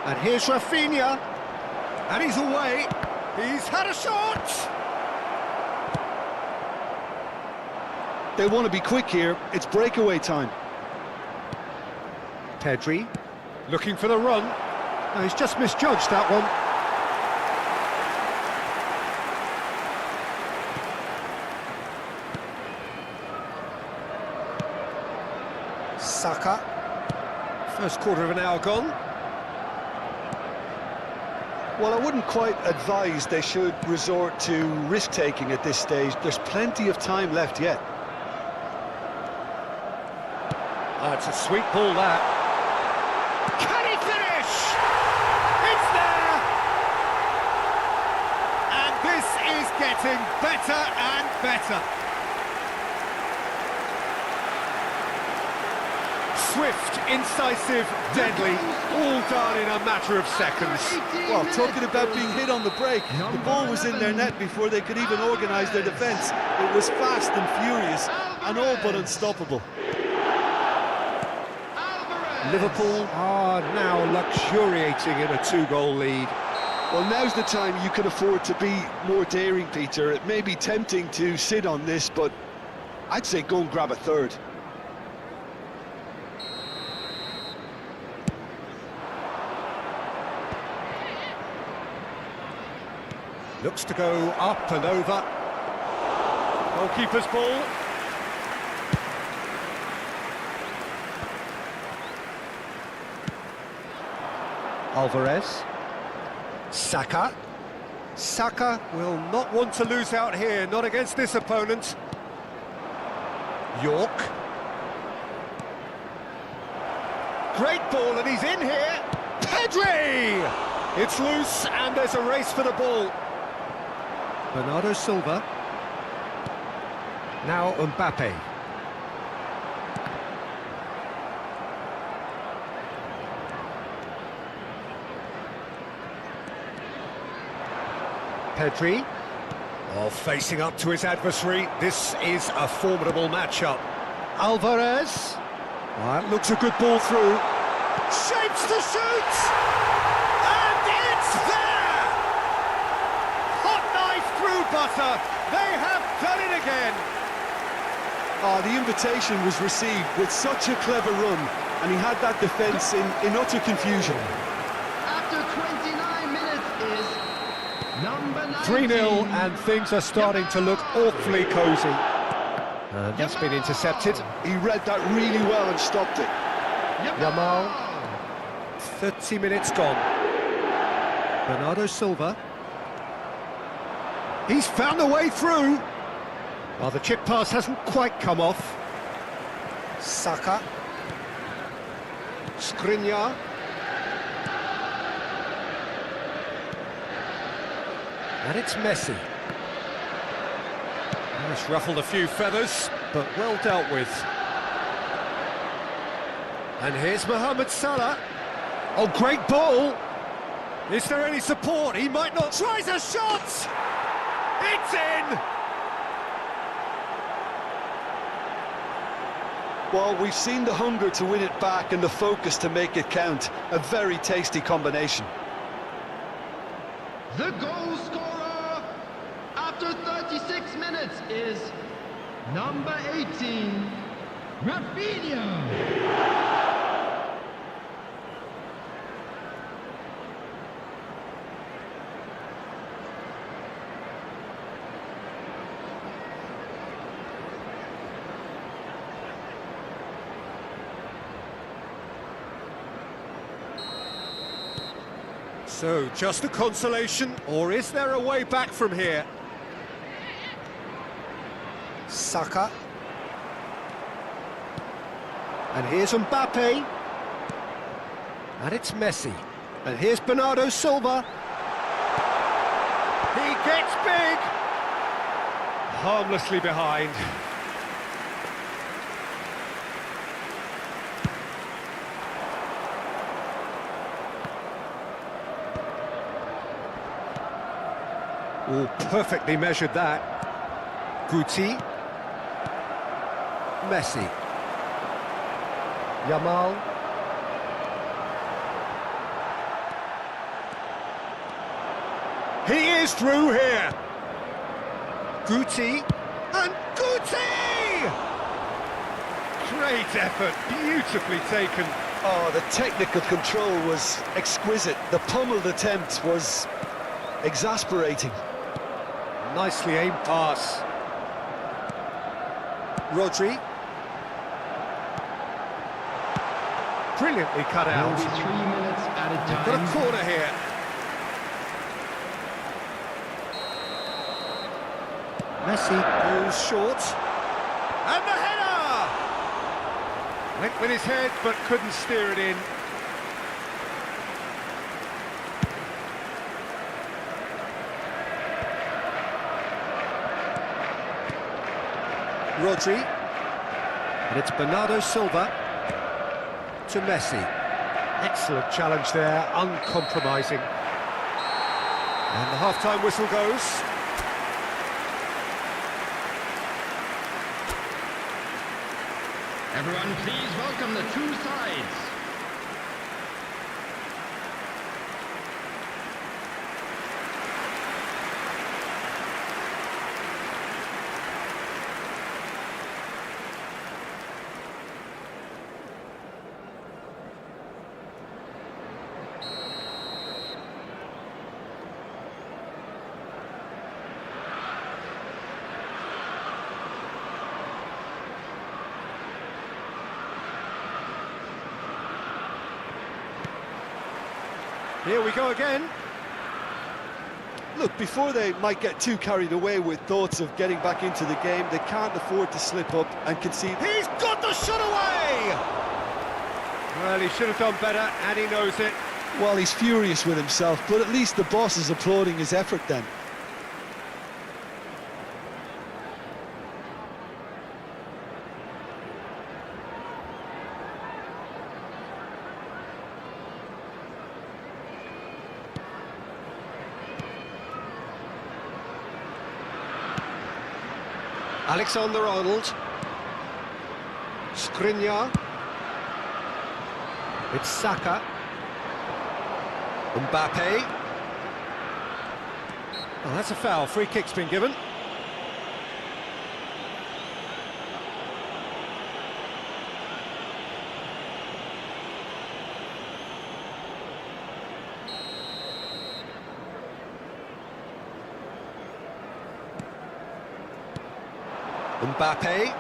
And here's Rafinha. And he's away. He's had a shot! They want to be quick here. It's breakaway time. Pedri, looking for the run. No, he's just misjudged that one. Saka. First quarter of an hour gone. Well, I wouldn't quite advise they should resort to risk-taking at this stage. There's plenty of time left yet. It's a sweet ball, that. Can he finish? It's there! And this is getting better and better. Swift, incisive, deadly, all done in a matter of seconds. Well, talking about being hit on the break, the ball was in their net before they could even organise their defence. It was fast and furious, and all but unstoppable. Liverpool are now luxuriating in a 2-goal lead. Well, now's the time you can afford to be more daring, Peter. It may be tempting to sit on this, but I'd say go and grab a third. Looks to go up and over. Goalkeeper's ball. Alvarez. Saka. Saka will not want to lose out here, not against this opponent. York. Great ball, and he's in here. Pedri! It's loose, and there's a race for the ball. Bernardo Silva. Now Mbappé. Pedri. Oh, facing up to his adversary. This is a formidable matchup. Alvarez. That looks a good ball through. Shapes to shoot! And it's there! Hot knife through butter. They have done it again. Oh, the invitation was received with such a clever run, and he had that defence in utter confusion. After 29 minutes is number 3-0, 19. and things are starting to look awfully cosy. And that's been intercepted. He read that really well and stopped it. Yamal. 30 minutes gone. Bernardo Silva. He's found a way through. Well, the chip pass hasn't quite come off. Saka. Skriniar. And it's Messi. It's ruffled a few feathers, but well dealt with. And here's Mohammed Salah. Oh, great ball! Is there any support? He might not. Tries a shot! It's in! Well, we've seen the hunger to win it back and the focus to make it count. A very tasty combination. The goal scorer after 36 minutes is number 18, Rafinha. So, just a consolation, or is there a way back from here? Saka. And here's Mbappé. And it's Messi. And here's Bernardo Silva. He gets big! Harmlessly behind. Oh, perfectly measured that. Guti. Messi. Yamal. He is through here. Guti. And Guti! Great effort, beautifully taken. Oh, the technical control was exquisite. The pummeled attempt was exasperating. Nicely aimed pass. Rodri. Brilliantly cut out. Will be 3 minutes added time. Got a corner here. Messi goes short. And the header! Went with his head, but couldn't steer it in. Rodri. And it's Bernardo Silva to Messi. Excellent challenge there, uncompromising. And the half-time whistle goes. Everyone, please welcome the two sides. Here we go again. Look, before they might get too carried away with thoughts of getting back into the game, they can't afford to slip up and concede. He's got the shot away! Well, he should have done better, and he knows it. Well, he's furious with himself, but at least the boss is applauding his effort then. Alexander-Arnold. Skriniar. It's Saka. Mbappé. Oh, that's a foul. Free kick's been given. Mbappé.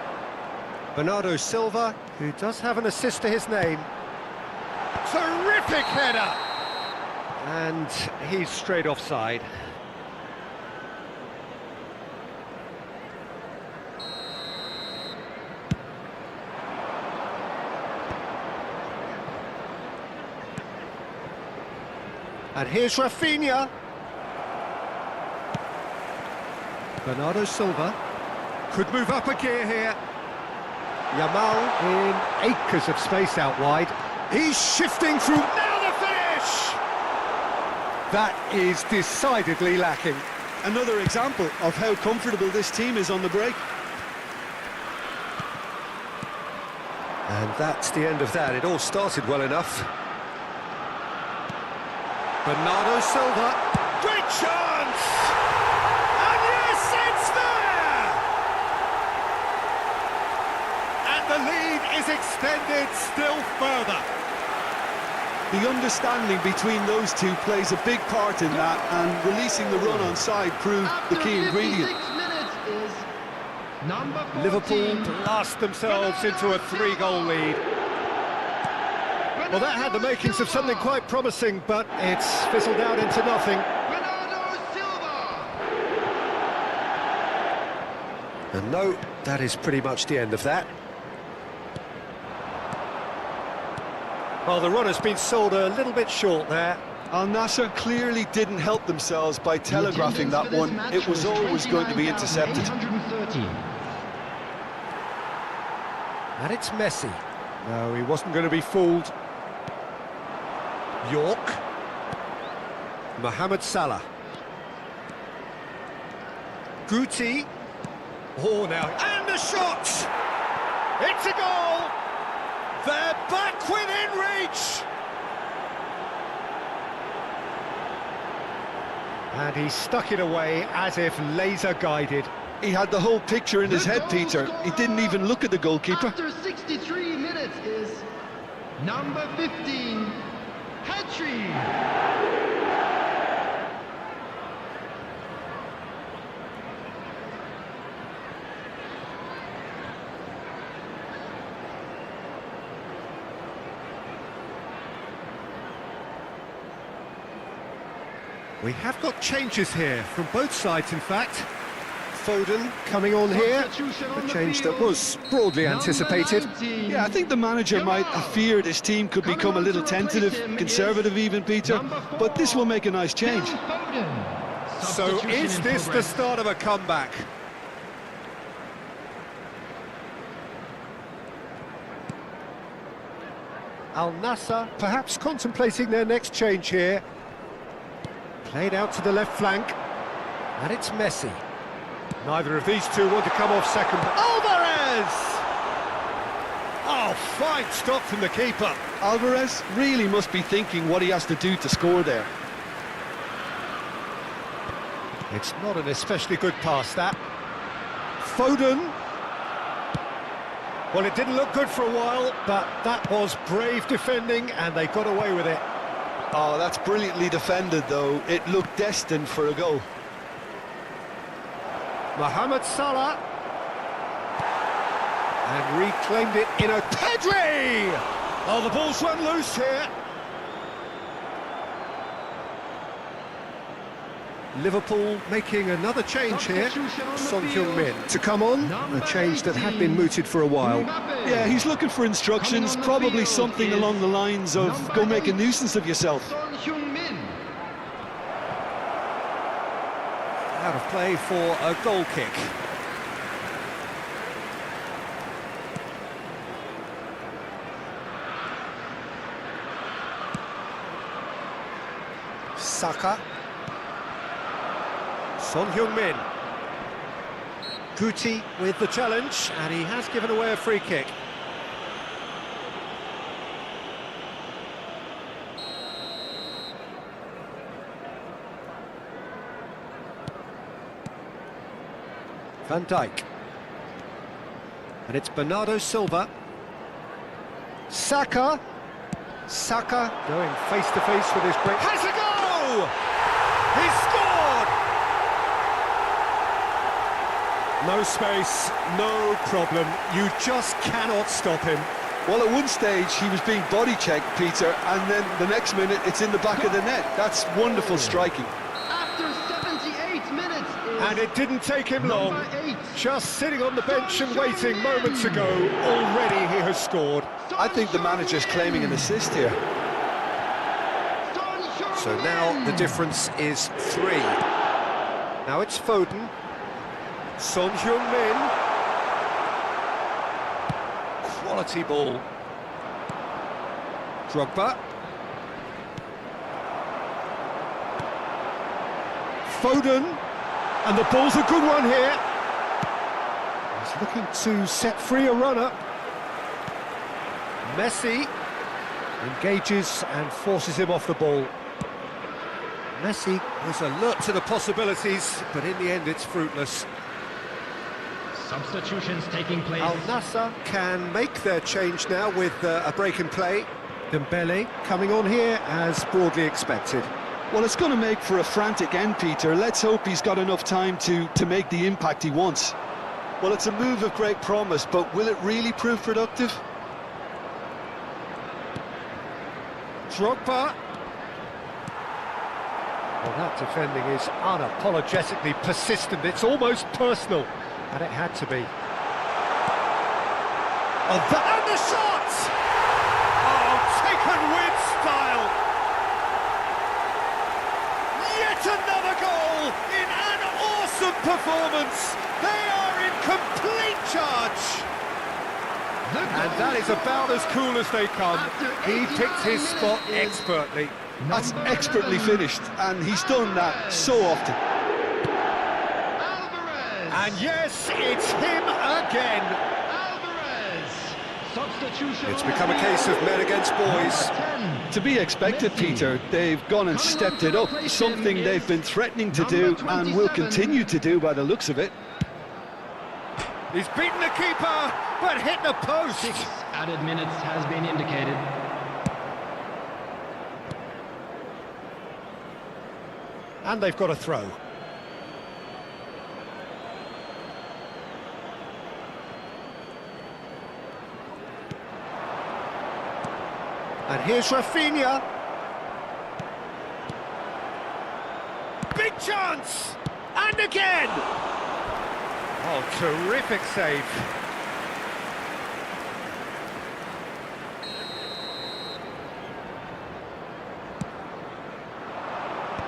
Bernardo Silva, who does have an assist to his name. Terrific header! And he's straight offside. And here's Rafinha. Bernardo Silva. Could move up a gear here. Yamal in acres of space out wide. He's shifting through. Now the finish! That is decidedly lacking. Another example of how comfortable this team is on the break. And that's the end of that. It all started well enough. Bernardo Silva. Great chance! And yes, it's there! And the lead is extended still further. The understanding between those two plays a big part in that, and releasing the run on side proved the key ingredient. Minutes is number 14. Liverpool blast themselves into a 3-goal lead. Well, that had the makings of something quite promising, but it's fizzled out into nothing. Bernardo Silva. And no, that is pretty much the end of that. Well, the run has been sold a little bit short there. Al Nassr clearly didn't help themselves by telegraphing that one. It was always going to be intercepted. 830. And it's Messi. No, he wasn't going to be fooled. York. Mohammed Salah. Guti. Oh, now. And the shot! It's a goal! They're back within reach! And he stuck it away as if laser-guided. He had the whole picture in his head, Peter. He didn't even look at the goalkeeper. After 63 minutes is Number 15, Hattrick. We have got changes here from both sides, in fact. Foden coming on here, a change that was broadly anticipated. Yeah, I think the manager might have feared his team could become a little tentative, conservative even, Peter, but this will make a nice change. So is this the start of a comeback? Al Nassr perhaps contemplating their next change here. Played out to the left flank, and it's Messi. Neither of these two want to come off second. Alvarez! Oh, fine stop from the keeper. Alvarez really must be thinking what he has to do to score there. It's not an especially good pass, that. Foden. Well, it didn't look good for a while, but that was brave defending, and they got away with it. Oh, that's brilliantly defended, though. It looked destined for a goal. Mohammed Salah. And reclaimed it in a Pedri! Oh, the ball's run loose here. Liverpool making another change here. Son Heung-min to come on, a change that had been mooted for a while. Yeah, he's looking for instructions, probably something along the lines of go make a nuisance of yourself. Out of play for a goal kick. Saka. Son Heung-min. Guti with the challenge, and he has given away a free kick. Van Dijk. And it's Bernardo Silva. Saka. Saka going face-to-face with his break. Has a go! He's scored! No space, no problem. You just cannot stop him. Well, at one stage, he was being body-checked, Peter, and then the next minute, it's in the back of the net. That's wonderful striking. After 78 minutes. And it didn't take him long. Just sitting on the bench and waiting moments ago, already he has scored. I think the manager's claiming an assist here. So now the difference is 3. Now it's Foden. Son Heung-min. Quality ball. Drogba. Foden. And the ball's a good one here. He's looking to set free a runner. Messi engages and forces him off the ball. Messi was alert to the possibilities, but in the end it's fruitless. Substitutions taking place. Al Nassr can make their change now with a break in play. Dembele coming on here as broadly expected. Well, it's going to make for a frantic end, Peter. Let's hope he's got enough time to make the impact he wants. Well, it's a move of great promise, but will it really prove productive? Drogba. Well, that defending is unapologetically persistent. It's almost personal, and it had to be. Oh, and the shot! Oh, taken with style. Yet another goal in an awesome performance. They are in complete charge. And that is about as cool as they come. He picked his spot expertly. That's expertly finished, and he's done that so often. Alvarez. And yes, it's him again. Alvarez. Substitution. It's become a case of men against boys. To be expected, Peter. They've gone and stepped it up, something they've been threatening to do and will continue to do by the looks of it. He's beaten the keeper, but hit the post. 6 added minutes has been indicated. And they've got a throw. And here's Rafinha. Big chance! And again! Oh, terrific save.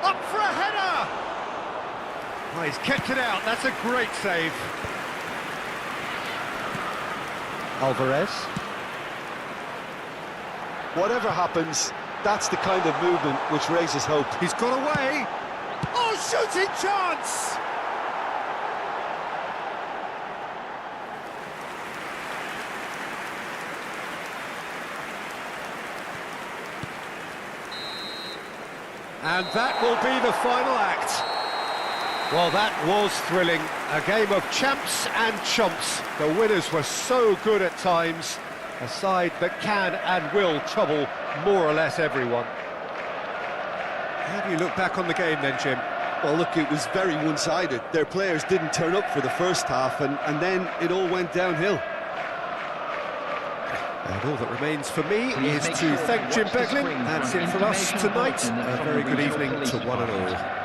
Up for a header! Oh, he's kept it out. That's a great save. Alvarez. Whatever happens, that's the kind of movement which raises hope. He's got away. Oh, shooting chance! And that will be the final act. Well, that was thrilling. A game of champs and chumps. The winners were so good at times. A side that can and will trouble more or less everyone. How do you look back on the game then, Jim? Well, look, it was very one-sided. Their players didn't turn up for the first half, and then it all went downhill. And all that remains for me is to thank Jim Beglin. That's it for us tonight. A very good evening to one and all.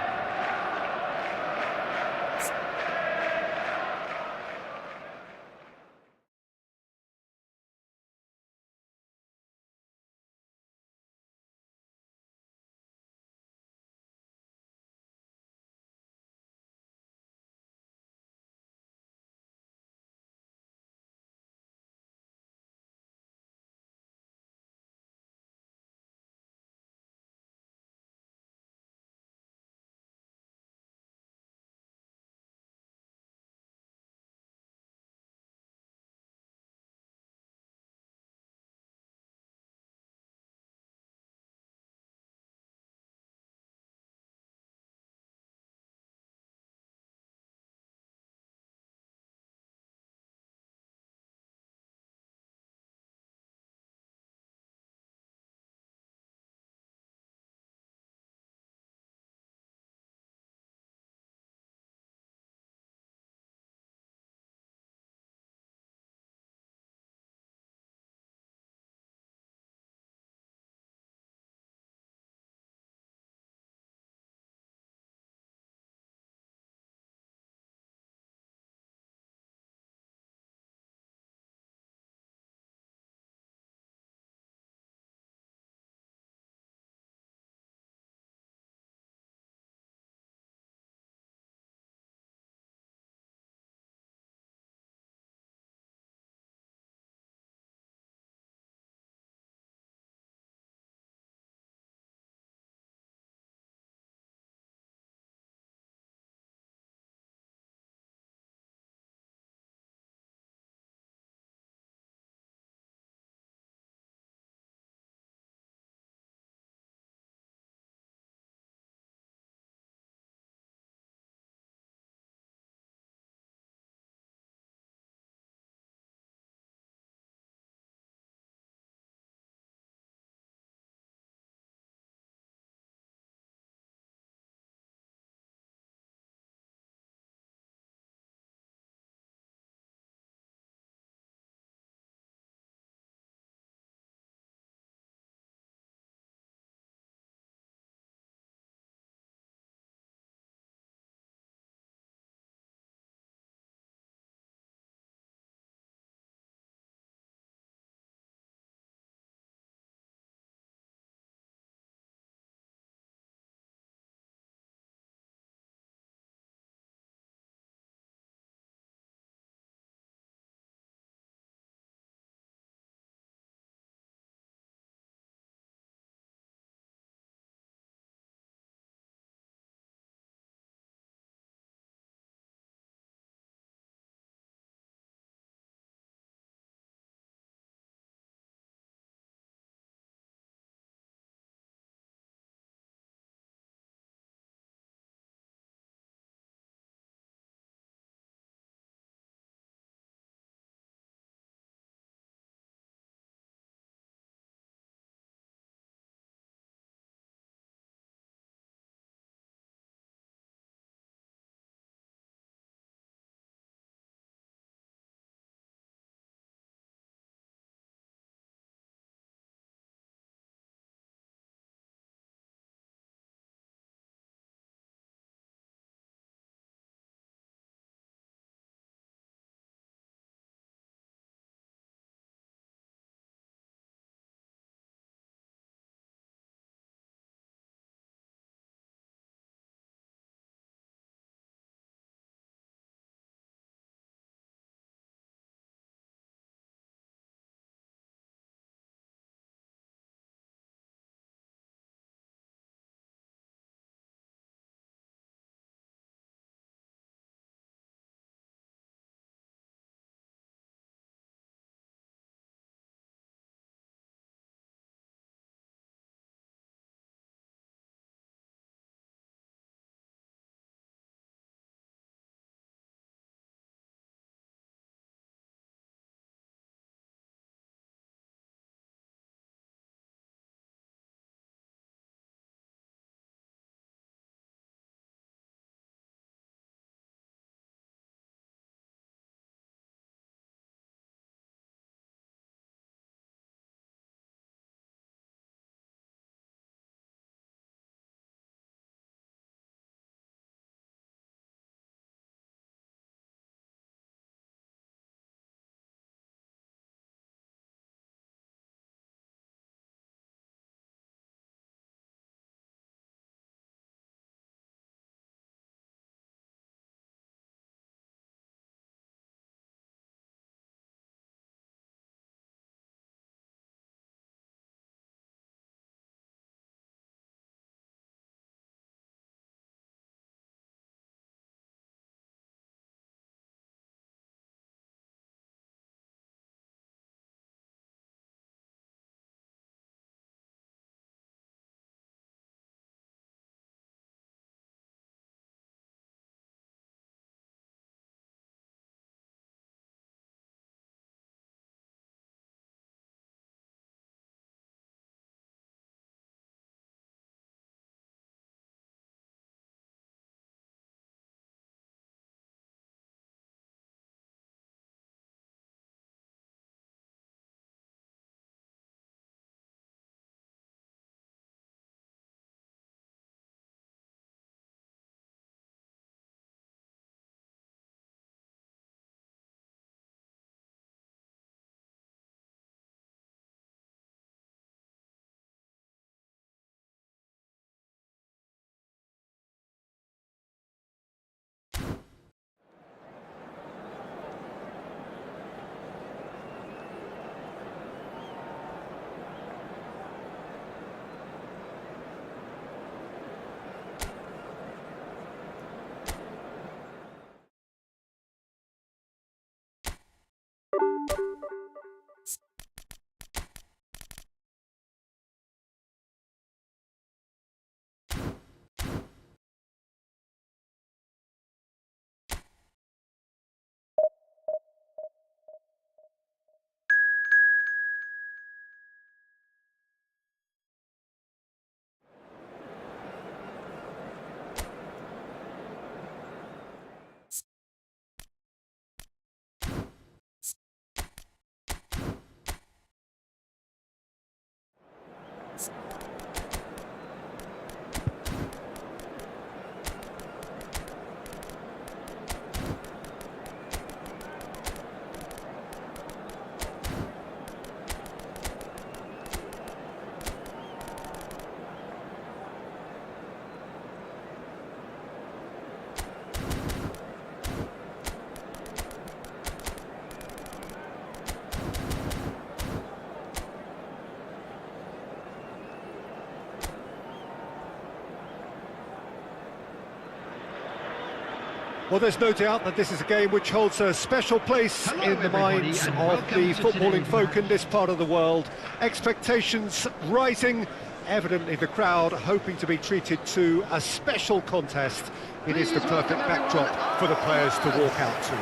Well, there's no doubt that this is a game which holds a special place in the minds of the footballing folk in this part of the world. Expectations rising, evidently the crowd hoping to be treated to a special contest. It is the perfect backdrop for the players to walk out to.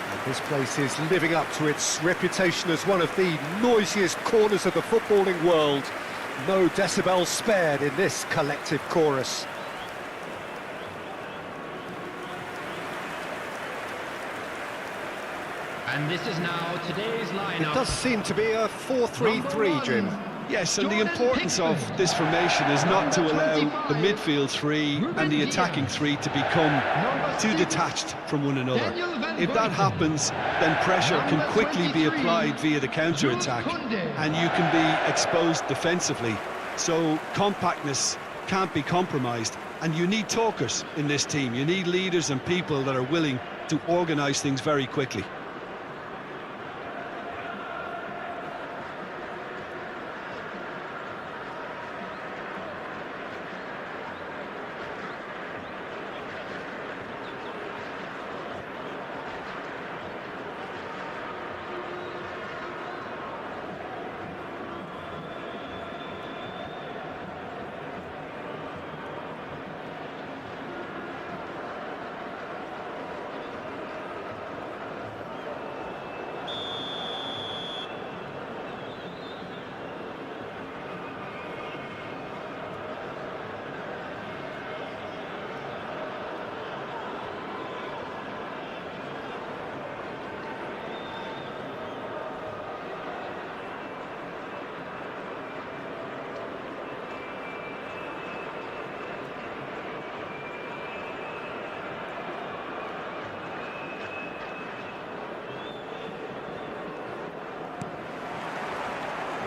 And this place is living up to its reputation as one of the noisiest corners of the footballing world. No decibels spared in this collective chorus. And this is now today's lineup. It does seem to be a 4-3-3, Jim. Yes, and the importance of this formation is not to allow the midfield three and the attacking three to become too detached from one another. If that happens, then pressure can quickly be applied via the counter-attack, and you can be exposed defensively. So compactness can't be compromised, and you need talkers in this team. You need leaders and people that are willing to organise things very quickly.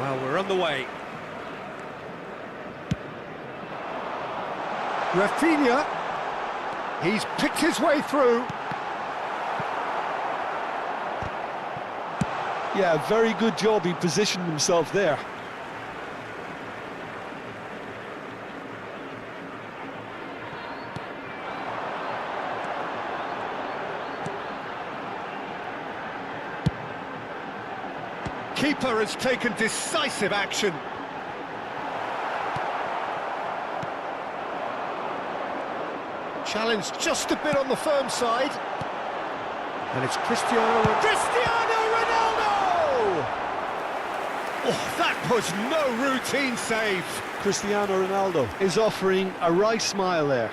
Well, we're on the way. Rafinha, he's picked his way through. Yeah, very good job. He positioned himself there. Keeper has taken decisive action. Challenge just a bit on the firm side. And it's Cristiano Ronaldo! Oh, that was no routine save. Cristiano Ronaldo is offering a wry smile there.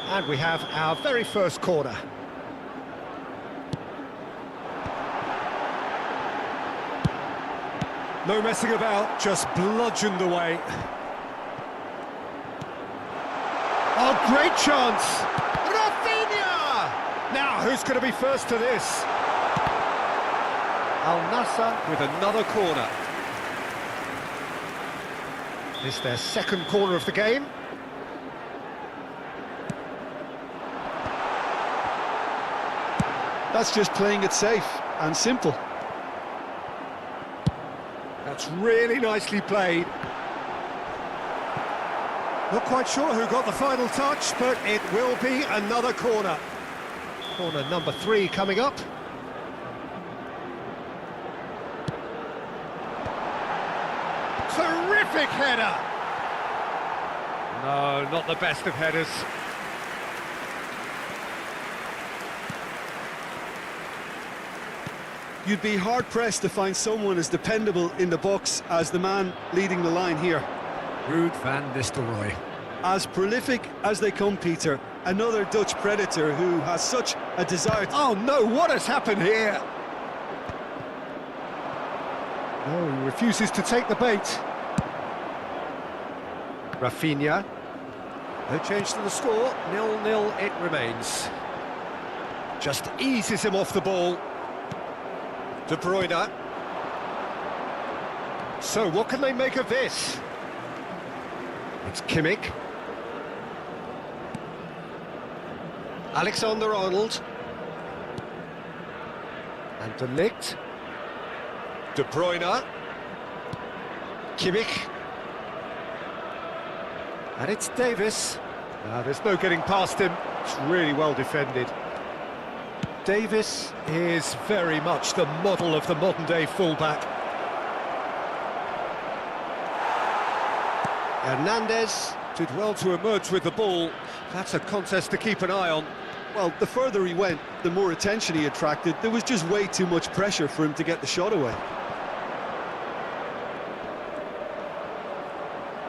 And we have our very first corner. No messing about, just bludgeoned away. Oh, great chance! Rafinha! Now, who's going to be first to this? Al Nassr with another corner. This is their second corner of the game. That's just playing it safe and simple. That's really nicely played. Not quite sure who got the final touch, but it will be another corner. Corner number 3 coming up. Terrific header! No, not the best of headers. You'd be hard-pressed to find someone as dependable in the box as the man leading the line here. Ruud van Nistelrooy. As prolific as they come, Peter, another Dutch predator who has such a desire to... Oh no, what has happened here? No, he refuses to take the bait. Rafinha. No change to the score, 0-0 it remains. Just eases him off the ball. De Bruyne. So, what can they make of this? It's Kimmich. Alexander-Arnold. And De Ligt. De Bruyne. Kimmich. And it's Davis. There's no getting past him. It's really well defended. Davis is very much the model of the modern-day fullback. Hernandez did well to emerge with the ball. That's a contest to keep an eye on. Well, the further he went, the more attention he attracted. There was just way too much pressure for him to get the shot away.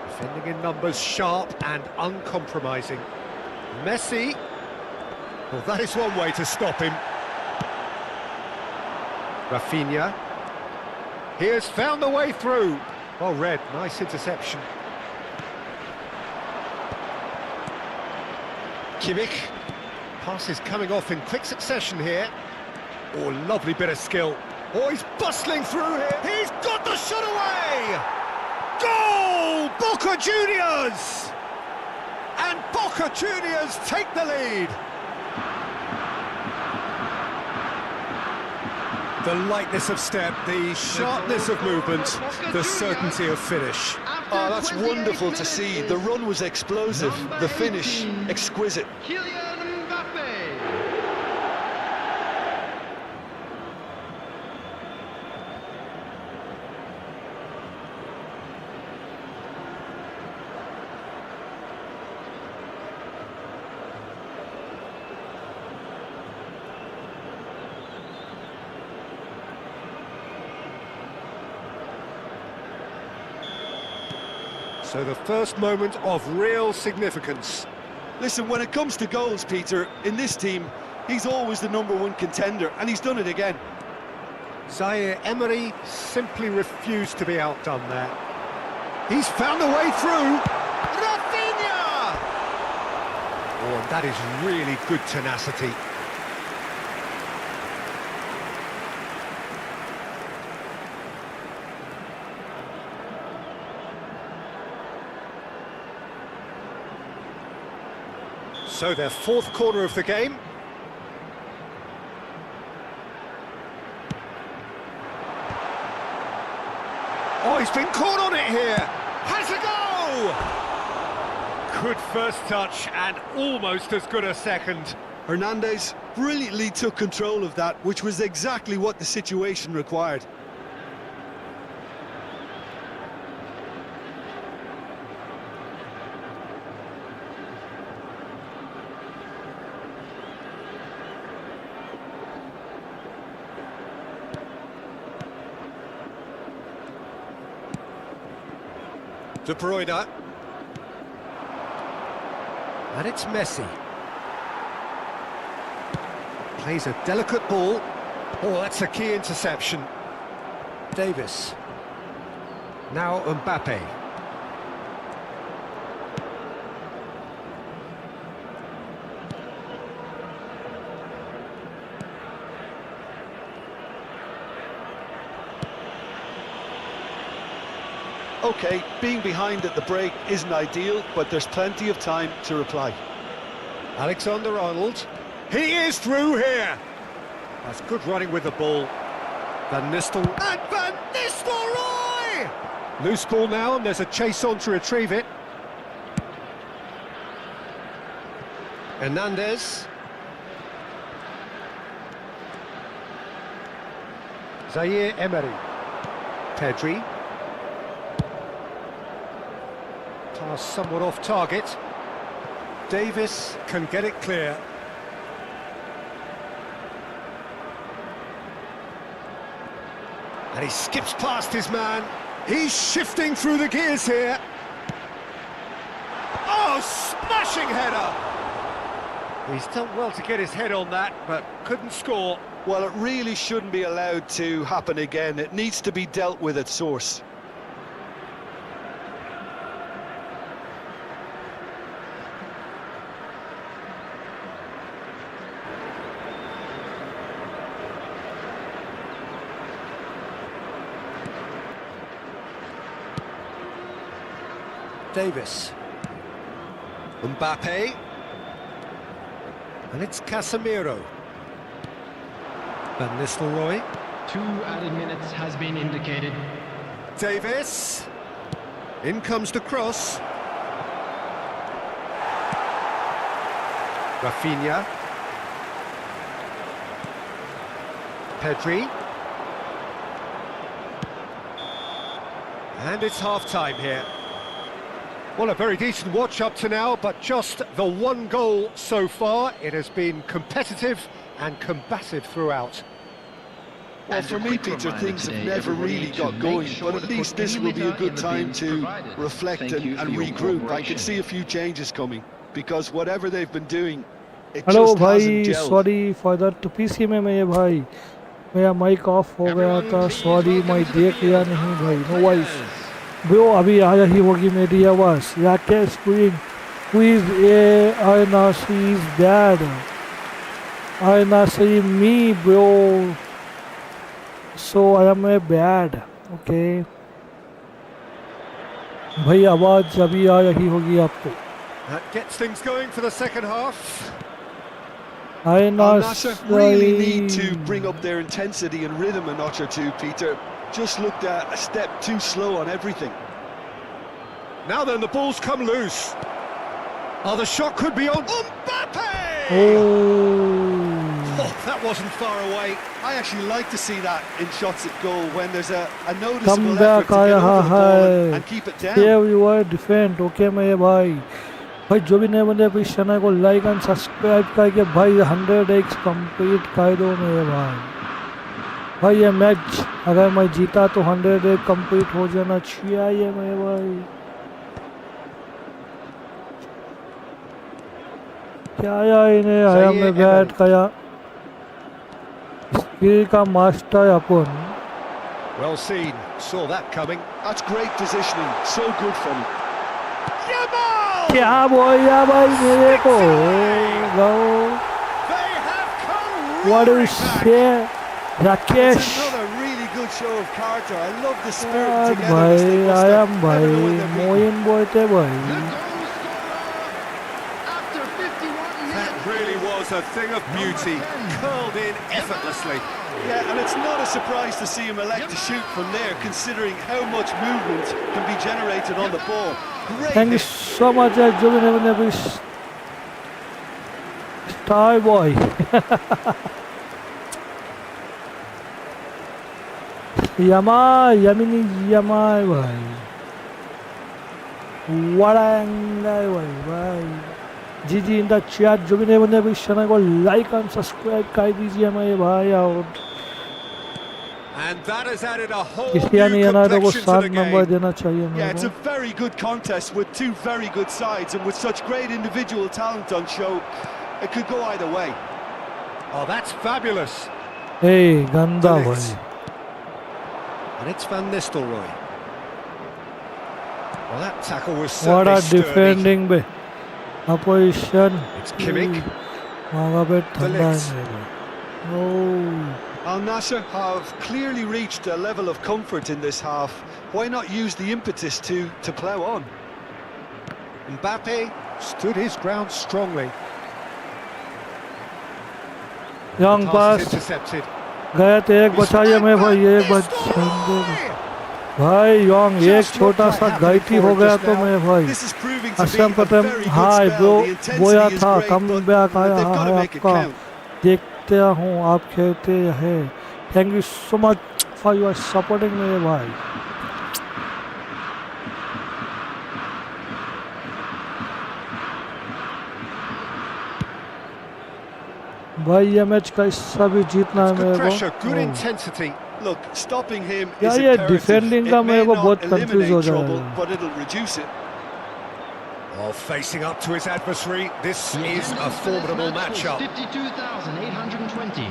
Defending in numbers, sharp and uncompromising. Messi. Well, that is one way to stop him. Rafinha. He has found the way through. Well read, nice interception. Kimmich. Pass is coming off in quick succession here. Oh, lovely bit of skill. Oh, he's bustling through here. He's got the shot away! Goal! Boca Juniors! And Boca Juniors take the lead. The lightness of step, the sharpness of movement, the certainty of finish. Oh, that's wonderful to see. The run was explosive, the finish exquisite. Kylian Mbappé. So the first moment of real significance. Listen, when it comes to goals, Peter, in this team, he's always the #1 contender, and he's done it again. Zaire Emery simply refused to be outdone there. He's found the way through. Rafinha! Oh, and that is really good tenacity. So their fourth corner of the game. Oh, he's been caught on it here. Has a go! Good first touch and almost as good a second. Hernandez brilliantly took control of that, which was exactly what the situation required. De Bruyne. And it's Messi. Plays a delicate ball. Oh, that's a key interception. Davis. Now Mbappé. OK, being behind at the break isn't ideal, but there's plenty of time to reply. Alexander-Arnold. He is through here. That's good running with the ball. Van Nistelrooy. And Van Nistelrooy! Loose ball now, and there's a chase on to retrieve it. Hernandez. Zaire Emery. Pedri. Pass somewhat off target. Davis can get it clear. And he skips past his man. He's shifting through the gears here. Oh, smashing header! He's done well to get his head on that, but couldn't score. Well, it really shouldn't be allowed to happen again. It needs to be dealt with at source. Davis. Mbappé. And it's Casemiro. Van Nistelrooy. 2 added minutes has been indicated. Davis. In comes the cross. Rafinha. Pedri. And it's half-time here. Well, a very decent watch up to now, but just the one goal so far. It has been competitive and combative throughout. Well, for me, Peter, things have never really got going, but at least this will be a good time to reflect and regroup. I can see a few changes coming, because whatever they've been doing, it just hasn't gelled. Sorry for that. PC में मैं भाई मेरा mic off हो गया था. Sorry, मैं देख लिया नहीं भाई. No voice. Bro, अभी आया ही होगी मेरी आवाज. Rakesh who is I not see is bad. I not see me, bro. So I am a bad. Okay. भाई आवाज अभी आ रही होगी आपको. That gets things going for the second half. Al-Nassr really need to bring up their intensity and rhythm a notch or two, Peter. Just looked a step too slow on everything. Now then, the ball's come loose. Oh, the shot could be on. Mbappé! Oh, that wasn't far away. I actually like to see that in shots at goal when there's a noticeable back, effort to get over the ball and keep it down. Yeah, you are defend. Okay, मेरे भाई. भाई जो भी नए बंदे इस channel को like and subscribe करके भाई 100x कंप्लीट कर दो मेरे भाई. भाई ये मैच अगर मैं जीता तो 100x कंप्लीट हो जाना चाहिए मेरे भाई. क्या यार इन्हें आया में बैट कया स्किल का master upon. Well seen, saw that coming. That's great positioning, so good from him. क्या बोला भाई मेरे को. What do you say, Rakesh? Another really good show of character. I love the spirit together. भाई आया भाई मोइन बोलते भाई. That really was a thing of beauty, curled in effortlessly. Yeah, and it's not a surprise to see him elect to shoot from there, considering how much movement can be generated on the ball. Great. Thank you so much, Jubilee Star Boy. Yamini भाई. What angle भाई. GG in the chat. Jubilee बंदे भी channel को like and subscribe कर दीजिए मेरे भाई. और And that has added a whole Cristiano new Ronaldo को complexion to 7 the number game. देना चाहिए Yeah, it's a very good contest with two very good sides, and with such great individual talent on show, it could go either way. Oh, that's fabulous. Hey, गंदा भाई. And it's Van Nistelrooy. Well, that tackle was What certainly a sturdy. defending be. Opposition. It's Kimmich. मांगा पे ठंडा है. Oh. Al-Nassr have clearly reached a level of comfort in this half. Why not use the impetus to plough on? Mbappé stood his ground strongly. Young Pass pass. is intercepted. गया तो एक बचाइए मैं भाई. एक बचा भाई. Young एक छोटा सा गलती हो गया तो मैं भाई. This is proving to be Assam a पता very good hi spell. Bro The intensity बोया is था. great, कम बैक but आया they've got to है make it आपका. count. देखते हूँ आप खेलते हैं. Thank you so much for your supporting मेरे भाई. भाई ये मैच कैसा भी जीतना है Good मेरे pressure, good को. intensity. Look, stopping him Yeah, is yeah, imperative. defending It का may मेरे को not बहुत confuse हो eliminate trouble, जाएगा. but it'll reduce it. Oh, facing up to his adversary. This is a formidable matchup. 52,820.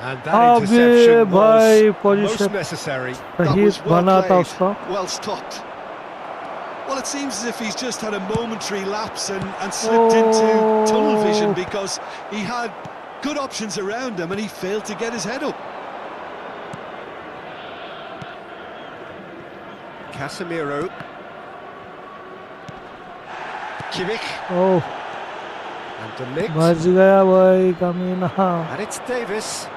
And that interception भाई was position most necessary. That सही was well बना था played, उसका. well stopped. Well, it seems as if he's just had a momentary lapse and slipped into tunnel vision, because he had good options around him and he failed to get his head up. Casemiro. Kimmich. Oh And De Ligt. बच गया भाई कमीना. And it's Davis.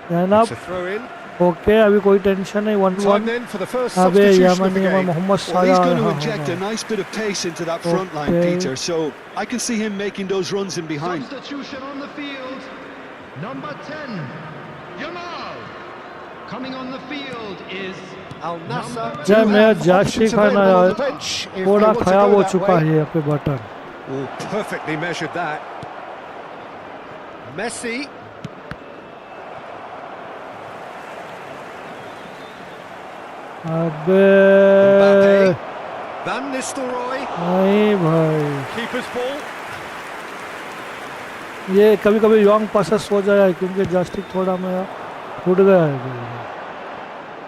And up. It's a throw in. Okay अभी कोई tension नहीं 1-1 then for the first अबे substitution of the Yemen game. Mohamed Well, he's साला going to inject a nice bit of pace into that front line, Okay. Peter, so I can see him making those runs in behind. Substitution on the field. Number 10, Yamal. Coming on the field is Al Nassr. जब मैं have जास्ती options खाना available on यार the bench if they थोड़ा want to खराब go हो that चुका way. है यहाँ पे button Oh, perfectly measured that. Messi. अबे Mbappé. Van Nistelrooy. नहीं भाई Keeper's ball. ये कभी कभी यंग पासेस हो जाए क्योंकि जस्टिक थोड़ा मेरा फूट गया है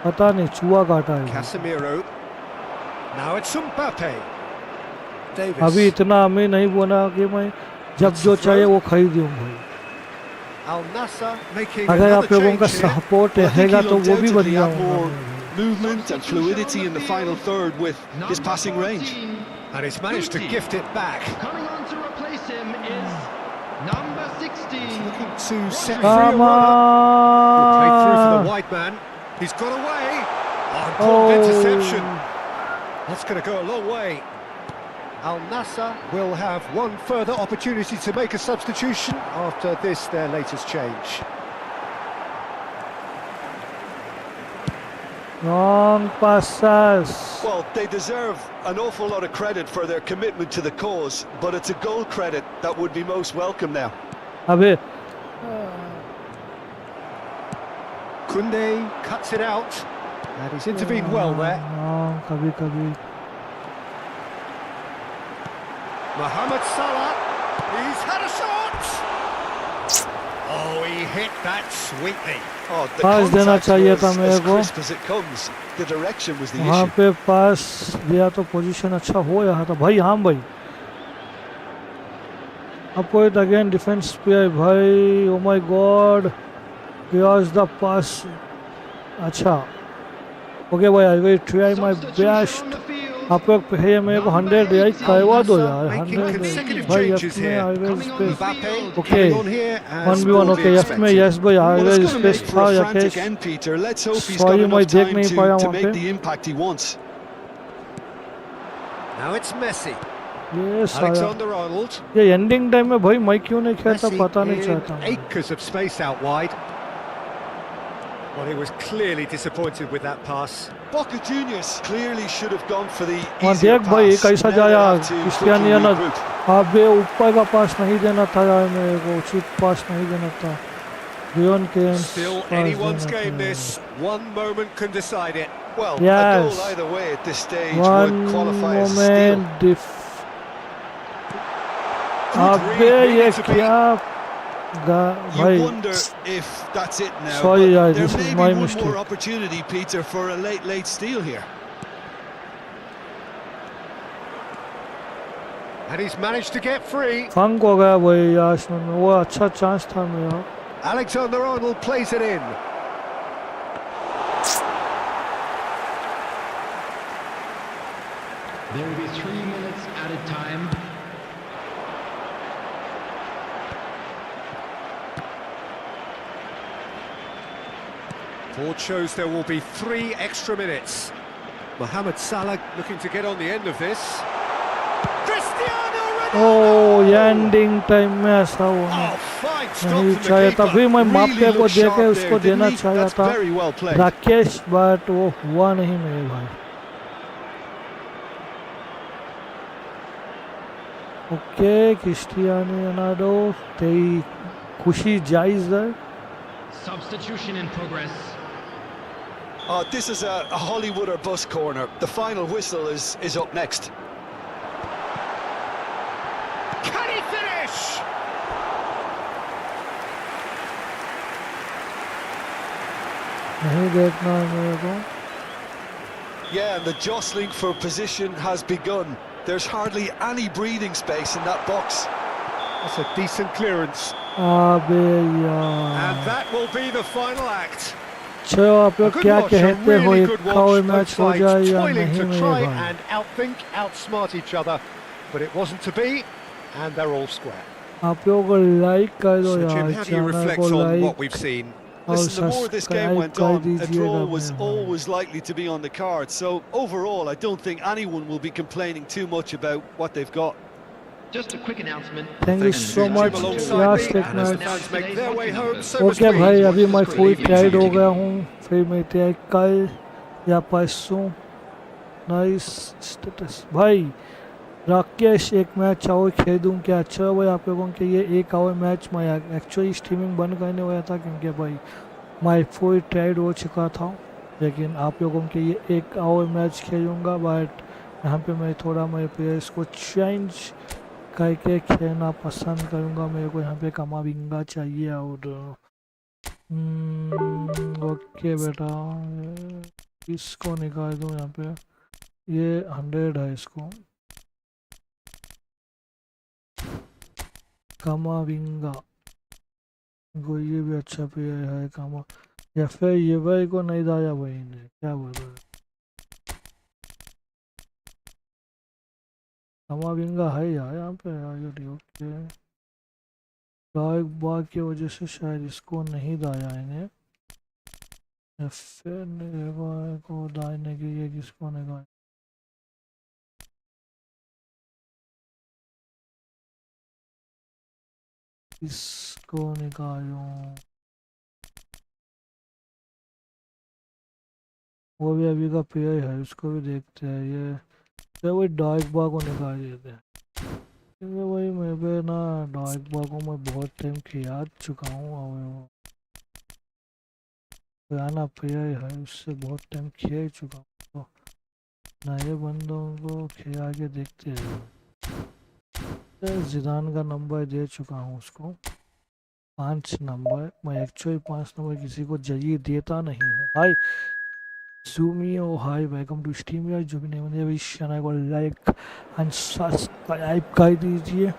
पता नहीं चूहा काटा है Casemiro. Now it's Mbappé. Davis. अभी इतना हमें नहीं बोला कि मैं जब जो चाहिए वो खरीदूं भाई Al Nassr making अगर another आप लोगों का change here. Support Well, I think रहेगा he'll तो वो भी undoubtedly बढ़िया have more होगा movement and fluidity in the final third with his passing range. 14. And he's managed to gift it back. Coming on to replace him is number 16. Looking to set free a Come runner. Played through for on the wide man. He's got away. Oh, important interception. That's going to go a long way. Al Nassr will have one further opportunity to make a substitution after this, their latest change. Wrong passes. Well, they deserve an awful lot of credit for their commitment to the cause, but it's a goal credit that would be most welcome now. अबे Koundé cuts it out. And he's intervened well there. हाँ कभी कभी Mohammed Salah. He's had a shot. Oh, he hit that sweetly. Oh, the पास देना contact चाहिए was था as मेरे को crisp as it comes. The direction was the वहाँ issue. पे पास दिया तो पोजीशन अच्छा हो रहा था भाई हाँ भाई अपोजिट अगेन डिफेंस पे है भाई oh my God here's the pass अच्छा ओके भाई I will try my best On the field. आप लोग पहले मेरे को 100 यार करवा दो यार Making 100 consecutive भाई changes अपने here. I will Coming on the space Mbappé field. Okay. coming on here as 1v1 broadly okay yes में expected. यस भाई आई Well, it's will going to space make for था a frantic यकेश end, Peter. Let's hope he's Sorry, got मैं enough देख time नहीं पाया to वहाँ make पे। the impact he wants. Now it's Messi. ये सारा Alexander-Arnold. ये एंडिंग टाइम में भाई मैं क्यों नहीं खेलता Messi पता नहीं in चाहता हूँ। acres of space out wide. Well, he was clearly disappointed with that pass. Boca Juniors clearly should have gone for the वहाँ easier देख भाई pass. कैसा Now जाया they'll have to क्रिस्टियानिया quickly ने regroup. अबे ऊपर का पास नहीं देना था यार मेरे को उचित पास नहीं देना था रियोन के Still anyone's game this. One moment can decide it. Well, Yes. a goal either way at this stage one would qualify as a steal. Moment Could अबे really ये to be. क्या भाई You wonder if that's it now. Sorry, but this there is may my be one mistake. more opportunity, Peter, for a late steal here. And he's managed to get free. फंक हो गया भाई यार इसमें वो अच्छा chance था मेरा Alexander-Arnold plays it in. There will be 3 minutes added time. Board shows there will be 3 extra minutes. Mohammed Salah looking to get on the end of this. Cristiano ओ Ronaldo! ये एंडिंग टाइम में ऐसा हुआ Oh, fine stop नहीं from चाहिए the था keeper. फिर मैं Really मापे को looked देके sharp उसको there, देना didn't he? चाहिए That's था very well played. Rakesh but वो हुआ नहीं मेरे भाई ओके क्रिस्टियानो रोनाल्डो तेरी खुशी जायज है Substitution in progress. Oh, this is a Hollywood or bus corner. The final whistle is up next. Can he finish? नहीं देखना है मेरे को Yeah, and the jostling for position has begun. There's hardly any breathing space in that box. That's a decent clearance. अबे And यार that will be the final act. चलो आप A लोग good क्या watch, a कहते हो really ये good खाओ watch. Both मैच हो sides जाए या toiling नहीं to मेरे try भाई and outthink, outsmart each other, but it wasn't to be, and they're all square. आप लोगों को लाइक कर दो So, यार Jim, how do you channel reflect को on what like we've seen? Listen, the more this game went on, a draw was always likely to be on the card. So overall, I don't think anyone will be complaining too much about what they've got. Just a quick announcement. Thank you so much. Alongside me, and as the fans make their way home, so must okay we. भाई, अभी मैं full Tide हो गया हूँ, फिर मैं try कल या परसों। नाइस स्टेटस भाई। राकेश, एक मैच आओ खेल दूँ क्या? अच्छा भाई, आप लोगों के ये एक आवर मैच मैं एक्चुअली स्ट्रीमिंग बंद करने वाला था क्योंकि भाई मैं फुल टाइड हो चुका था, लेकिन आप लोगों के ये एक आवर मैच खेलूँगा। बट यहाँ पे मैं थोड़ा मेरे प्लेयर्स को चेंज करके खेलना पसंद करूँगा। मेरे को यहाँ पे कमाविंगा चाहिए और ओके बेटा, इसको निकाल दूँ यहाँ पे। ये 100 है, इसको कमाविंगा को, ये भी अच्छा प्लेयर है कमा। या फिर ये भाई को नहीं दाया भाई ने, क्या बोल रहे हैं? कमाविंगा है यार यहाँ पे यार। ओके, एक बार की वजह से शायद इसको नहीं दाया इन्हें, या फिर को दायने के लिए किसको निकाल। इसको निकालूं, वो भी अभी का प्लेयर है, उसको भी देखते हैं। ये तो वही डार्क बा को निकाल देते हैं क्योंकि वही मैं पे ना डार्क बा को मैं बहुत टाइम खिला चुका हूँ और वो पुराना प्लेयर है, उससे बहुत टाइम खेल चुका हूँ। तो नए बंदों को खिला के देखते हैं। जिदान का नंबर दे चुका हूँ उसको, 5 नंबर। मैं एक्चुअली 5 नंबर किसी को जल्दी देता नहीं हूँ। Hi Zumio, hi, welcome to stream यार। जो भी नहीं बने अभी चैनल को लाइक एंड सब्सक्राइब कर दीजिए।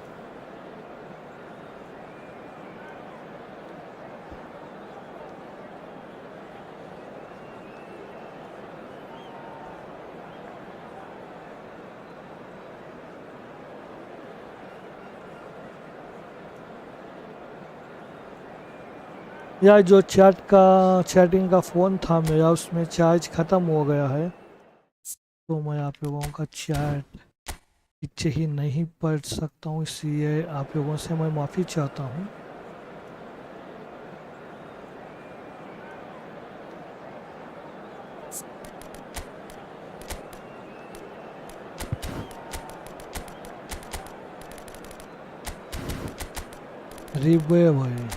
यार जो चैटिंग का फ़ोन था मेरा, उसमें चार्ज ख़त्म हो गया है, तो मैं आप लोगों का चैट पीछे ही नहीं पढ़ सकता हूँ, इसलिए आप लोगों से मैं माफ़ी चाहता हूँ। रिबे भाई,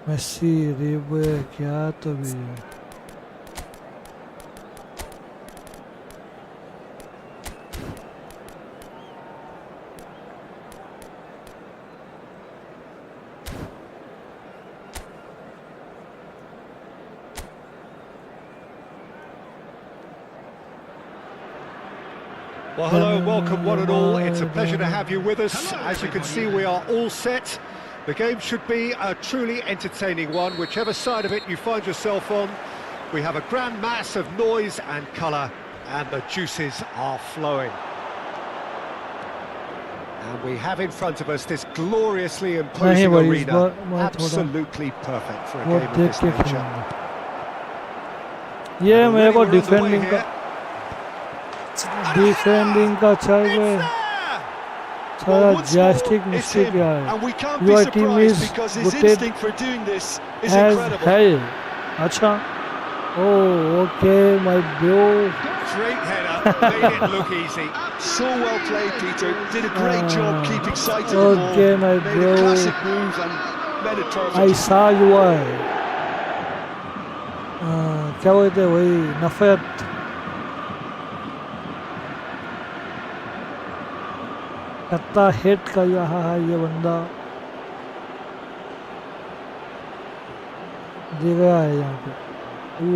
मेसी, रिबे, क्या तो भी है। Well, hello, welcome one and all. It's a pleasure to have you with us. As you can see, we are all set. The game should be a truly entertaining one, whichever side of it you find yourself on. We have a grand mass of noise and colour, and the juices are flowing. And we have in front of us this gloriously imposing arena, absolutely perfect for a game of this nature. ये मेरे को defending का चाहिए। सारा जैस्टिक mistake है। Your team is good as hell. अच्छा, oh okay my bro. Great header, made it look easy. So well played, Peter. Did a great job keeping sight of the okay, ball. my Made bro. a classic move and made it perfect. I saw you are. क्या बोलते हैं वही नफरत। कितना hit कर रहा है ये बंदा, दिख रहा है यहाँ पे।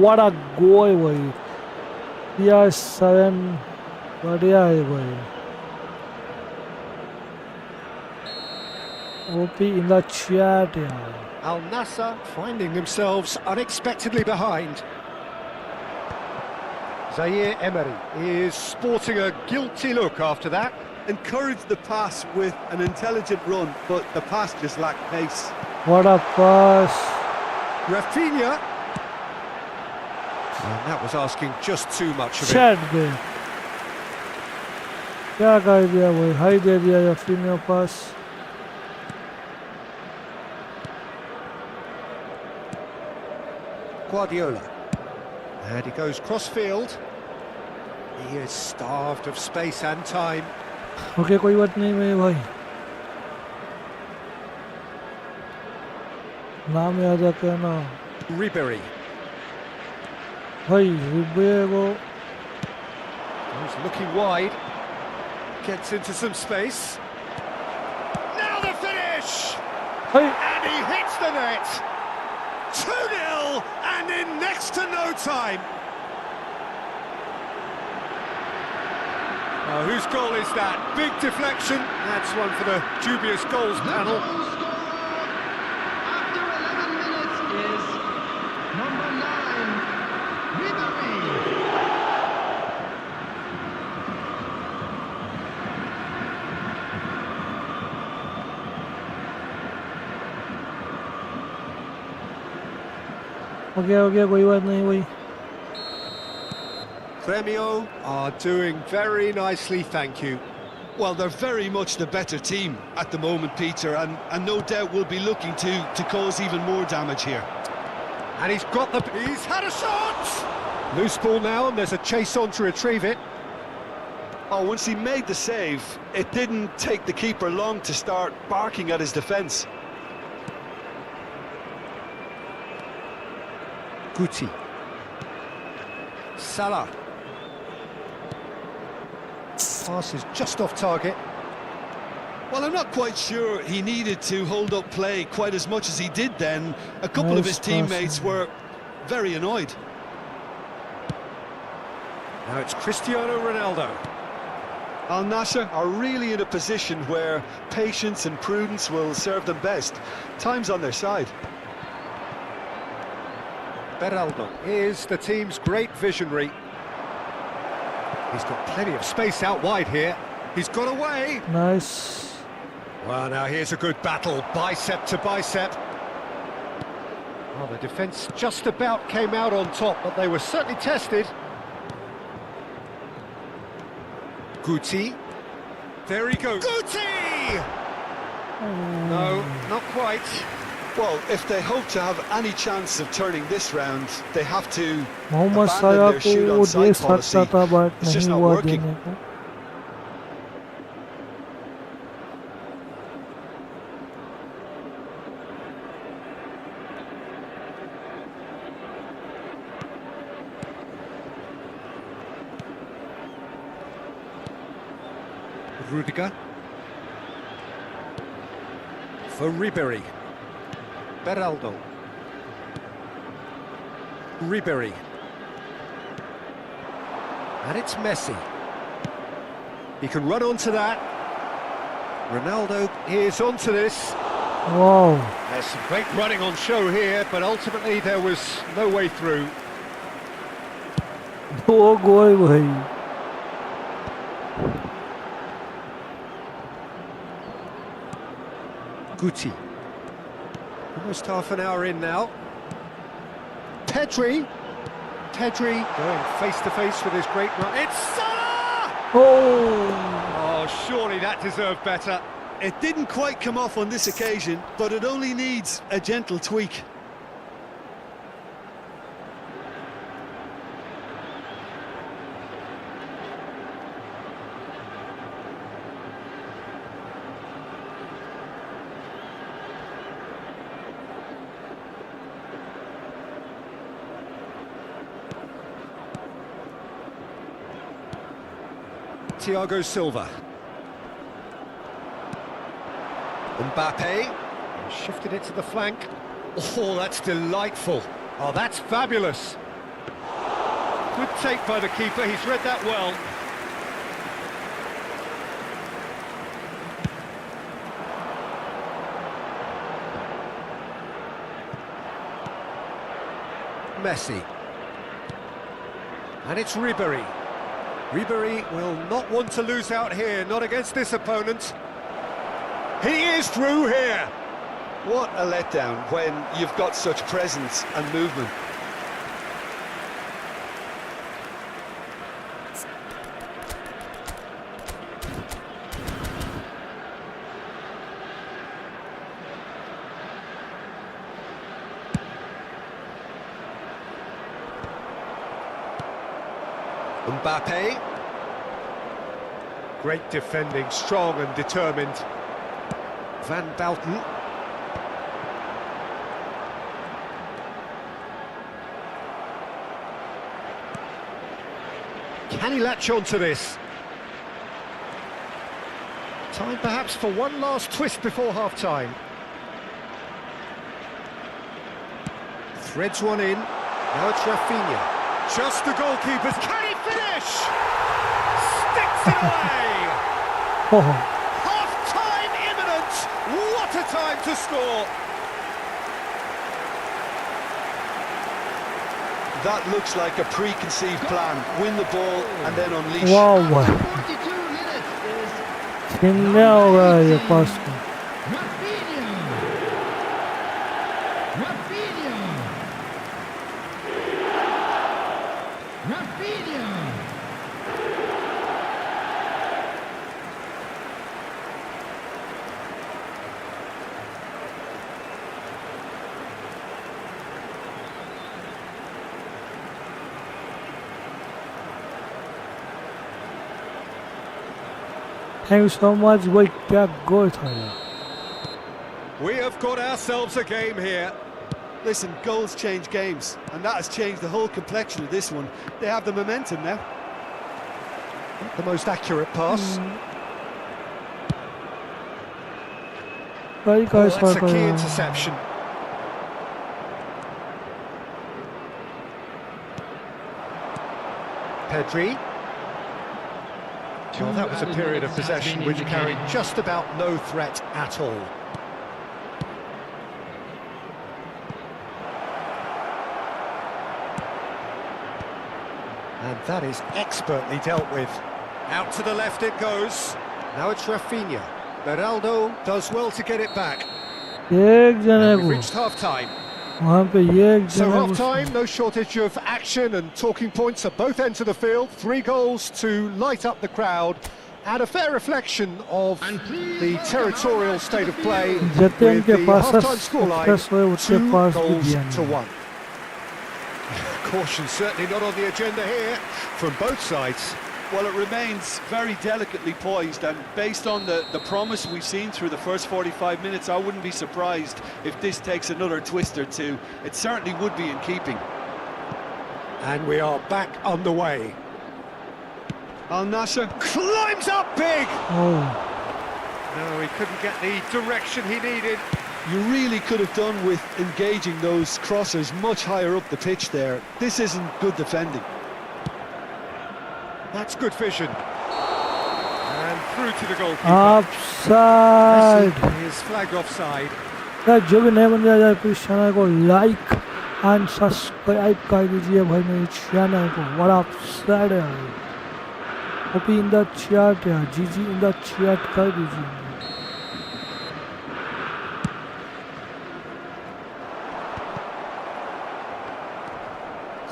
व्हाट अ गोल भाई, यार 7 बढ़िया है भाई। OP in the chat यार। Al Nassr finding themselves unexpectedly behind. Zaire Emery is sporting a guilty look after that. Encouraged the pass with an intelligent run, but the pass just lacked pace. What a pass. Rafinha. And that was asking just too much of him. Chat गए क्या कर दिया भाई high दे दिया Raphinha pass Guardiola. And he goes cross-field. He is starved of space and time. Okay कोई बात नहीं मेरे भाई नाम याद रखना ना Ribery. भाई Ribeiro He's looking wide. Gets into some space. Now the finish! भाई And he hits the net! 2-0 and in next to no time. Oh, whose goal is that? Big deflection. That's one for the dubious goals The panel. goal scorer after 11 minutes is number 9, Ribery. हो गया कोई बात नहीं भाई Gremio are doing very nicely, thank you. Well, they're very much the better team at the moment, Peter, and no doubt will be looking to cause even more damage here. And he's got the... He's had a shot! Loose ball now, and there's a chase on to retrieve it. Oh, once he made the save, it didn't take the keeper long to start barking at his defence. Guti. Salah. Pass is just off target. Well, I'm not quite sure he needed to hold up play quite as much as he did then. A couple of his teammates were very annoyed. Now it's Cristiano Ronaldo. Al Nassr are really in a position where patience and prudence will serve them best. Time's on their side. Beraldo is the team's great visionary. He's got plenty of space out wide here. He's got away. Nice Well, now here's a good battle, bicep to bicep. Well, the defence just about came out on top, but they were certainly tested. Guti. There he goes. Guti! No, not quite. Well, if they hope to have any chance of turning this round, they have to Mohamed abandon Salah their को shoot on दे side सकता policy. था but It's just नहीं not हुआ working. देने को Rudiger. For Ribery. Beraldo. Ribery. And it's Messi. He can run onto that. Ronaldo is onto this. Wow There's some great running on show here, but ultimately there was no way through. दो गोल भाई Guti. Almost half an hour in now. Pedri. Pedri going face to face with his great run. It's Salah! Oh, surely that deserved better. It didn't quite come off on this occasion, but it only needs a gentle tweak. Thiago Silva. Mbappé. Shifted it to the flank. Oh, that's delightful. Oh, that's fabulous. Good take by the keeper, he's read that well. Messi. And it's Ribery. Ribery will not want to lose out here, not against this opponent. He is through here. What a letdown when you've got such presence and movement. Mbappé. Great defending, strong and determined. Van Bauten. Can he latch on to this? Time perhaps for one last twist before half-time. Threads one in. Now it's Rafinha. Just the goalkeepers. Can he finish? Sticks it away! Half-time imminent! What a time to score! That looks like a preconceived plan. Win the ball and then unleash. Wow. 42 minutes is छीनने होगा ये पास को. Rafinha. Rafinha. Rafinha. Thank you so much. भाई क्या गोल था यार. We have got ourselves a game here. Listen, goals change games, and that has changed the whole complexion of this one. They have the momentum now. Not the most accurate pass. भाई Oh, का that's a shot key है. interception. Pedri. Well, that was a period of possession which carried just about no threat at all. And that is expertly dealt with. Out to the left it goes. Now it's Rafinha. Beraldo does well to get it back. एक जने And we've को reached half-time. वहाँ पे ये एक So जने को. half-time, no shortage of action and talking points at both ends of the field. 3 goals to light up the crowd. And a fair reflection of the territorial state of play with Jatin के the pass half-time scoreline, success हुए उसके 2 पास भी goals दिया to नहीं. 1. Caution certainly not on the agenda here from both sides. Well, it remains very delicately poised, and based on the promise we've seen through the first 45 minutes, I wouldn't be surprised if this takes another twist or two. It certainly would be in keeping. And we are back underway. Al Nassr. Climbs up big! Oh. No, he couldn't get the direction he needed. You really could have done with engaging those crossers much higher up the pitch there. This isn't good defending. That's good vision. And through to the goalkeeper. Offside. Messi is flagged offside. जो भी नए बंदे आ जाए please channel को like and subscribe कर दीजिए भाई मेरे चैनल को. व्हाट ऑफसाइड है भाई. ओपी इन द चैट या जीजी इन द चैट कर दीजिए.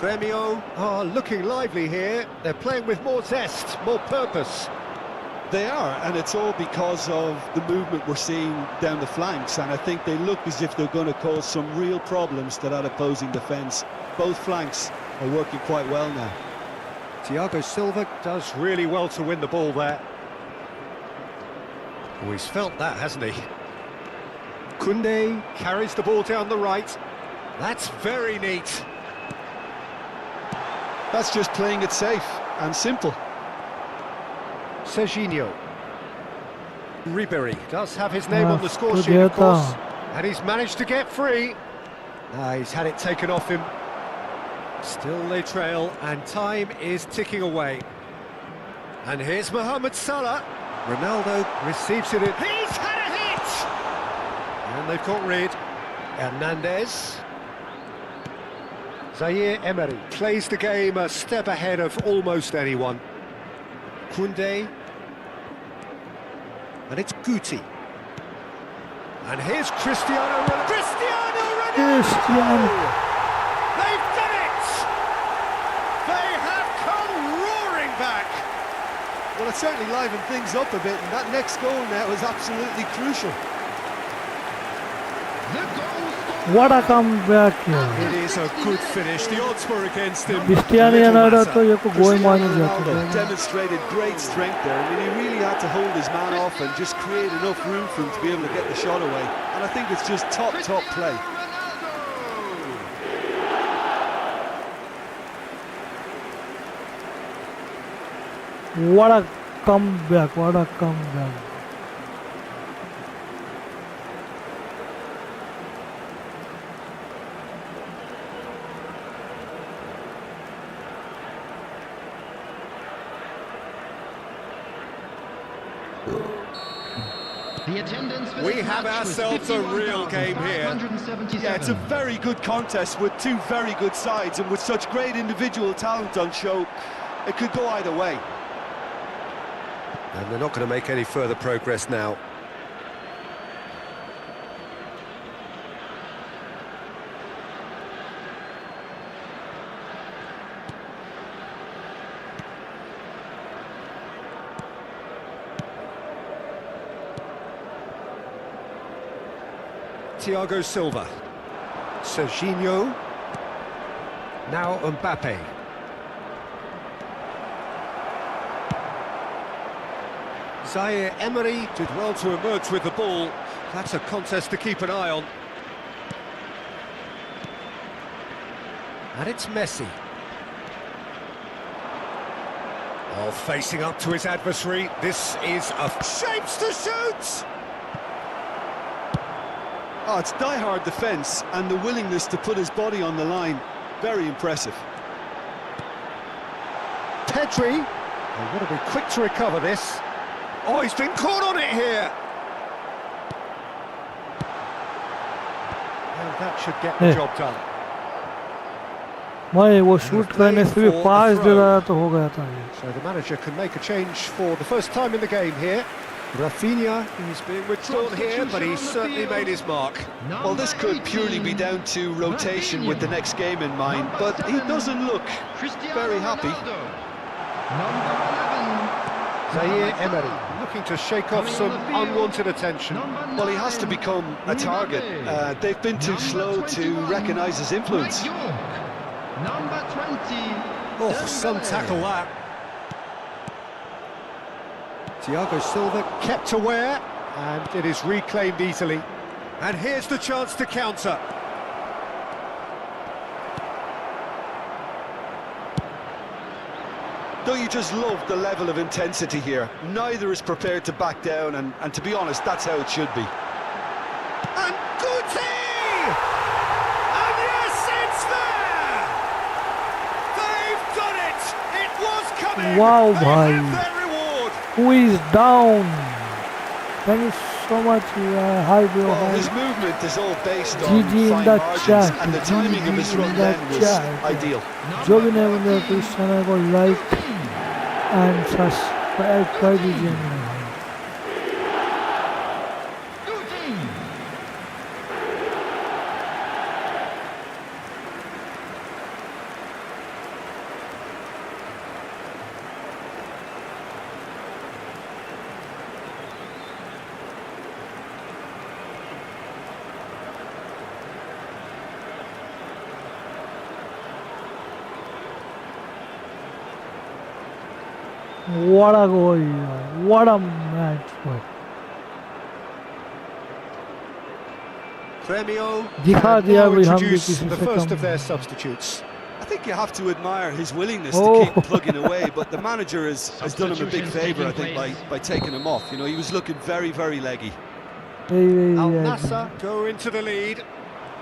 Gremio are looking lively here. They're playing with more zest, more purpose. They are, and it's all because of the movement we're seeing down the flanks, and I think they look as if they're going to cause some real problems to that opposing defence. Both flanks are working quite well now. Thiago Silva does really well to win the ball there. Oh, he's felt that, hasn't he? Koundé carries the ball down the right. That's very neat. That's just playing it safe and simple. Serginho. Ribéry does have his name on the score good sheet, of data. course. And he's managed to get free. He's had it taken off him. Still they trail, and time is ticking away. And here's Mohammed Salah. Ronaldo receives it in. He's had a hit! And they've got rid. Hernandez. Zaire Emery plays the game a step ahead of almost anyone. Koundé. And it's Guti. And here's Cristiano Ronaldo. Cristiano. They've done it! They have come roaring back. Well, it certainly livened things up a bit, and that next goal now is absolutely crucial. What a comeback here. It is a good finish. The odds were against him. Cristiano Ronaldo तो ये को गोल मारने जाता Ronaldo है. demonstrated great strength there. I mean, he really had to hold his man off and just create enough room for him to be able to get the shot away. And I think it's just top play. What a comeback! What a comeback! We have ourselves a real game here. Yeah, it's a very good contest with two very good sides, and with such great individual talent on show, it could go either way. And they're not going to make any further progress now. Thiago Silva. Serginho. Now Mbappé. Zaire Emery did well to emerge with the ball. That's a contest to keep an eye on. And it's Messi. Oh, facing up to his adversary. This is a shapes to shoot! Oh, it's die-hard defence and the willingness to put his body on the line. Very impressive. Pedri. Oh, got to be quick to recover this. Oh, he's been caught on it here. Well, that should get the job done. मैं वो shoot करने से भी पास दे रहा तो हो गया था ये. So the manager can make a change for the first time in the game here. Rafinha is being withdrawn here, but he's certainly made his mark. Well, this could purely be down to rotation with the next game in mind, but he doesn't look very happy. Zaire Emery looking to shake off some unwanted attention. Well, he has to become a target. They've been too slow to recognise his influence. Oh, some tackle that. Thiago Silva kept aware, and it is reclaimed easily. And here's the chance to counter. Don't you just love the level of intensity here? Neither is prepared to back down, and to be honest, that's how it should be. And Guti! And yes, it's there! They've done it! It was coming! Wow, they bhai. have their reward! Who is down? Thank you so much. Hi, bro. Well, Hi. his movement is all based on GG in fine the margins, chat. and the timing of his GG run in the then was chat. ideal. जो भी नए बंदे हैं, इस channel को like and subscribe कर दीजिए. What a goal! What a match! Gremio दिखा can दिया now भाई हम भी introduce किसी the से first come. of their substitutes. I think you have to admire his willingness Oh. to keep plugging away, but the manager has done him a big favour, I think, by taking him off. You know, he was looking very, very leggy. Al Nassr go into the lead.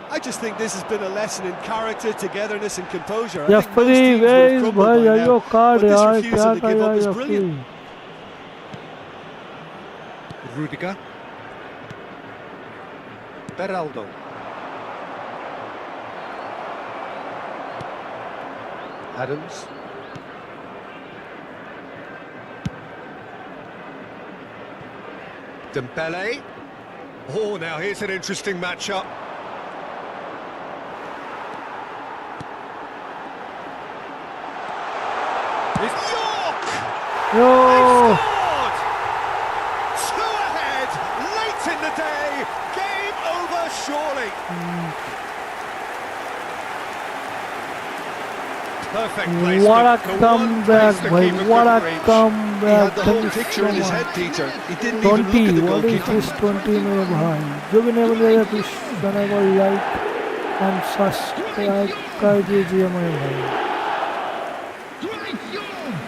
I just think this has been a lesson in character, togetherness and composure. I Yeah, think most free, teams would guys, have crumbled bhai, by yeah, now, your card, but this yaar, refusal kya to give tha up is yaar, brilliant. Rudiger. Beraldo. Adams. Dembele. Oh, now here's an interesting matchup. It's York! Yo! Two ahead, late in the day, game over surely. Perfect placement. What a The one comeback, place the boy. keeper What a couldn't reach. He comeback. had the whole picture in his head, Peter. He didn't even look 20, at the what is goalkeeper. this 20 में भाई? जो भी नहीं बनेगा please channel को like and subscribe कर दीजिए मेरे भाई. Great York!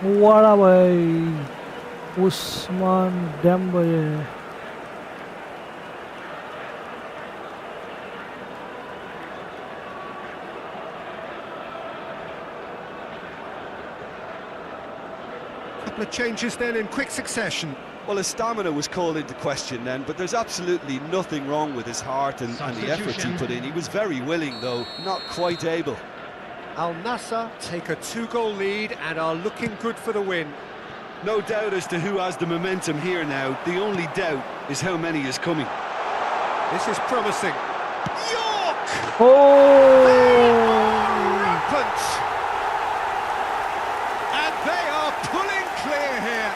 What a भाई. Usman Dembele. Couple of changes then in quick succession. Well, his stamina was called into question then, but there's absolutely nothing wrong with his heart and the efforts he put in. He was very willing, though, not quite able. Al Nassr take a 2-goal lead and are looking good for the win. No doubt as to who has the momentum here now. The only doubt is how many is coming. This is promising. York! Oh! Rampant! And they are pulling clear here.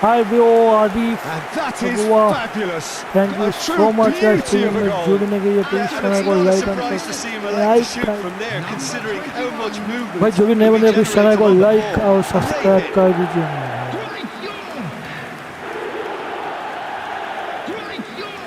Hi bro, Adif. And that is Wow. fabulous. Thank you A so true much guys beauty for of a goal. जुड़ने के लिए please And channel it's को not a like and surprise to see him elect to shoot subscribe. from there, considering how much movement भाई जो भी नहीं will be बने please channel generated को on the like ball. और subscribe Great कर दीजिए. Great York! Great York!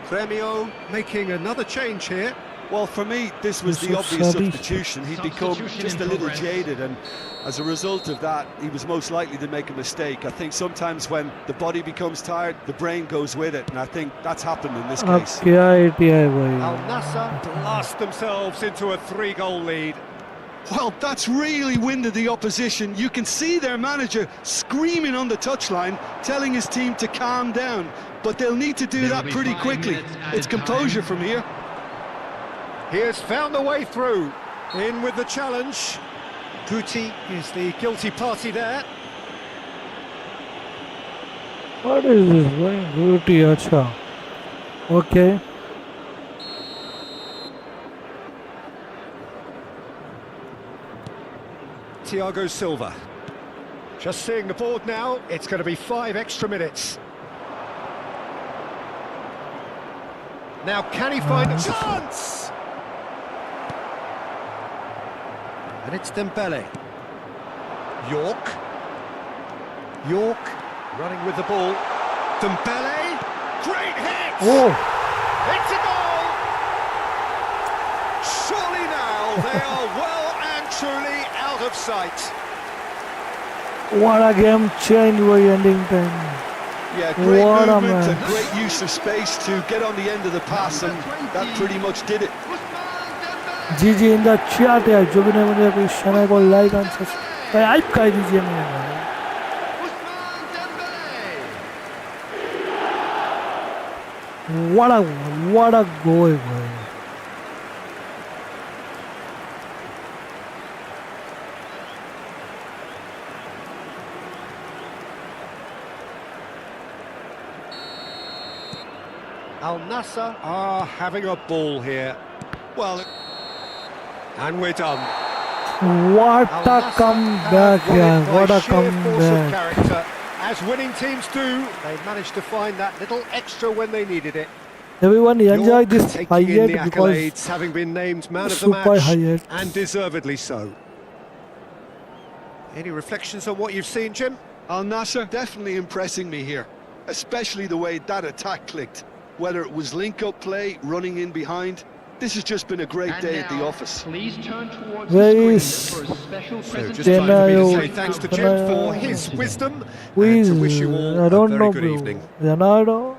Gremio making another change here. Well, for me, this was the So obvious sorry. substitution. He'd become Substitution just in a little progress. jaded, and as a result of that, he was most likely to make a mistake. I think sometimes when the body becomes tired, the brain goes with it, and I think that's happened in this अब case. क्या idea है भाई? Al Nassr blast themselves into a 3-goal lead. Well, that's really winded the opposition. You can see their manager screaming on the touchline, telling his team to calm down, but they'll need to do There that will be pretty 5 quickly. minutes added It's composure from here. He has found a way through. In with the challenge. Guti is the guilty party there. What is this भाई? Beauty अच्छा. Okay. Thiago Silva. Just seeing the board now, it's going to be 5 extra minutes. Now can he find a chance? And it's Dembele. York. York running with the ball. Dembele. Great hit! Oh. It's a goal! Surely now they are well and truly out of sight. What a game change by ending time. Yeah, great What a movement man. and great use of space to get on the end of the pass, and that pretty much did it. GG in the chat यार जो भी नहीं बने please channel को like and subscribe कर दीजिए मेरे भाई. What a goal भाई. Al Nassr are having a ball here. Well, And we're done. What Al a Nassr comeback have won it यार. by What a sheer force of comeback. character. As winning teams do, they managed to find that little extra when they needed it. Everyone enjoy York this taking in the highlight because accolades, having been named man of the super match, highlight. and deservedly so. Any reflections on what you've seen, Jim? Al Nassr definitely impressing me here, especially the way that attack clicked. Whether it was link-up play, running in behind, this has just been a great And day at the now, office. Please turn towards Where the is screen for a special So presentation. just time for me to Denayo? say thanks to Jim for his wisdom Who and is? to wish you all I a don't very know, good bro. evening. Leonardo?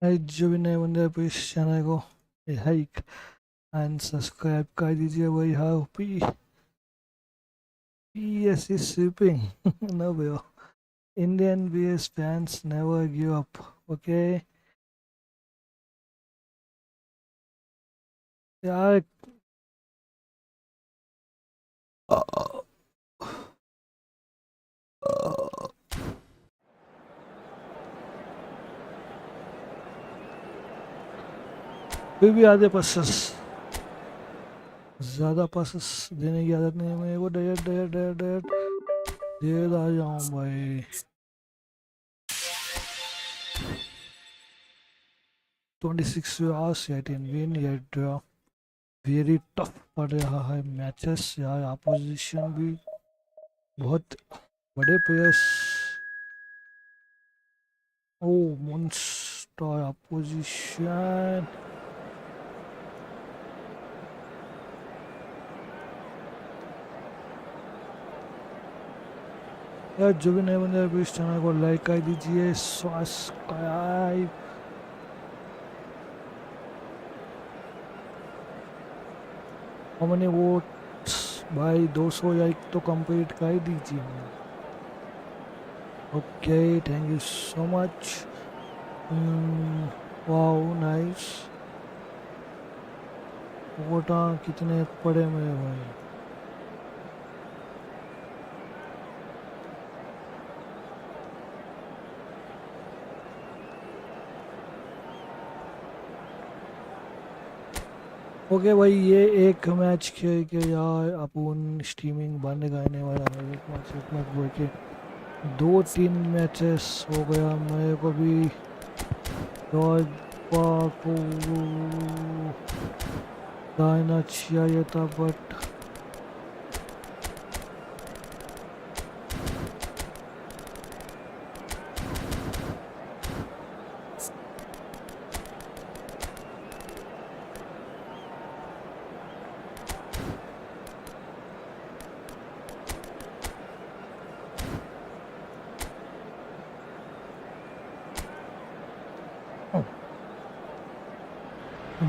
जो भी नए बंदे पे इस channel को like and subscribe कर दीजिए भाई। हाँ PS is sweeping. No bro, Indian BS fans never give up, okay यार। फिर भी आधे पासेस, ज़्यादा पासेस देने की आदत नहीं है मेरे को। डायरेक्ट दे आ जाऊँ भाई। 26 hours yet in win yet draw। Very tough पड़ रहा है मैचेस यार। अपोजिशन भी बहुत बड़े प्लेयर्स। ओ मॉन्स्टर अपोजिशन। यार जो भी नए बंदे हैं इस चैनल को लाइक कर दीजिए, सब्सक्राइब। How many votes भाई? 200 लाइक तो कंप्लीट कर दीजिए। Okay thank you so much. Wow nice. वोटा कितने पड़े मेरे भाई? ओके भाई, ये एक मैच खेल के यार अपन स्ट्रीमिंग बंद करने वाला है। एक मैच बोल के 2-3 मैचेस हो गया मेरे को भी। और को गाना चाहिए था बट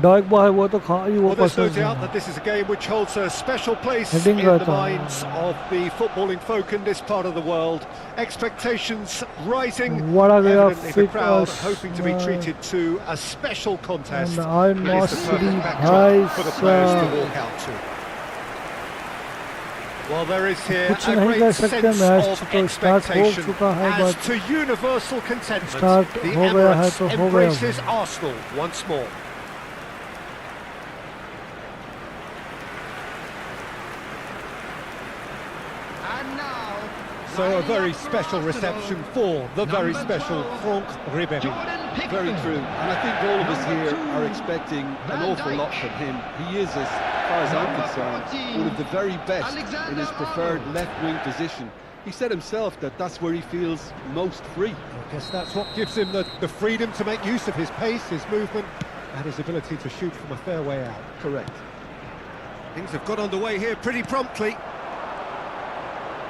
डार्क बॉय वो तो खा ही वो Well, there's no पसंद doubt है। that this is a game which holds a special place Heading in right the on. minds of the footballing folk in this part of the world. Expectations rising, What a way of evidently the fit crowd us, hoping to be treated to a special contest. And I It is the must perfect be backdrop for the players to nice, walk out to. Well, there is here कुछ a नहीं कर great सकते। sense match of तो start हो expectation चुका है as but to universal contentment. Start The हो गया है Emirates तो हो गया। embraces Arsenal once more. And now, So a lining very up for special Arsenal, reception for the very number special 12, Franck Ribéry. Jordan Pickford. Very true, and I think all of us Number here 2, are expecting an Van awful lot Dijk. from him. He is, as far as I'm Number concerned, 14, one of the very best in Alexander his preferred Arnold. left-wing position. He said himself that that's where he feels most free. I guess that's what gives him the freedom to make use of his pace, his movement, and his ability to shoot from a fair way out. Correct. Things have got underway here pretty promptly.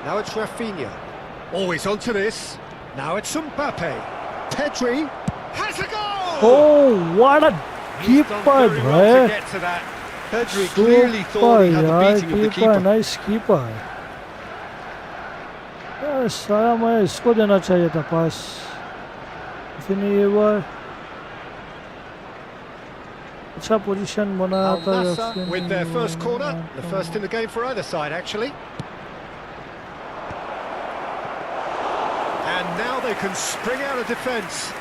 Now it's Rafinha. Always onto this. Now it's Mbappé. Pedri has a goal! Oh what a He's done keeper very well to है। get to that. Pedri clearly thought he had the यार beating of the keeper, keeper. Nice keeper. यार सारा मैं इसको देना चाहिए था पास। फिर ये बार अच्छा पोजीशन बनाया Al था। Nassr with their first corner. The first in the game for either side, actually. And now they can spring out of defence.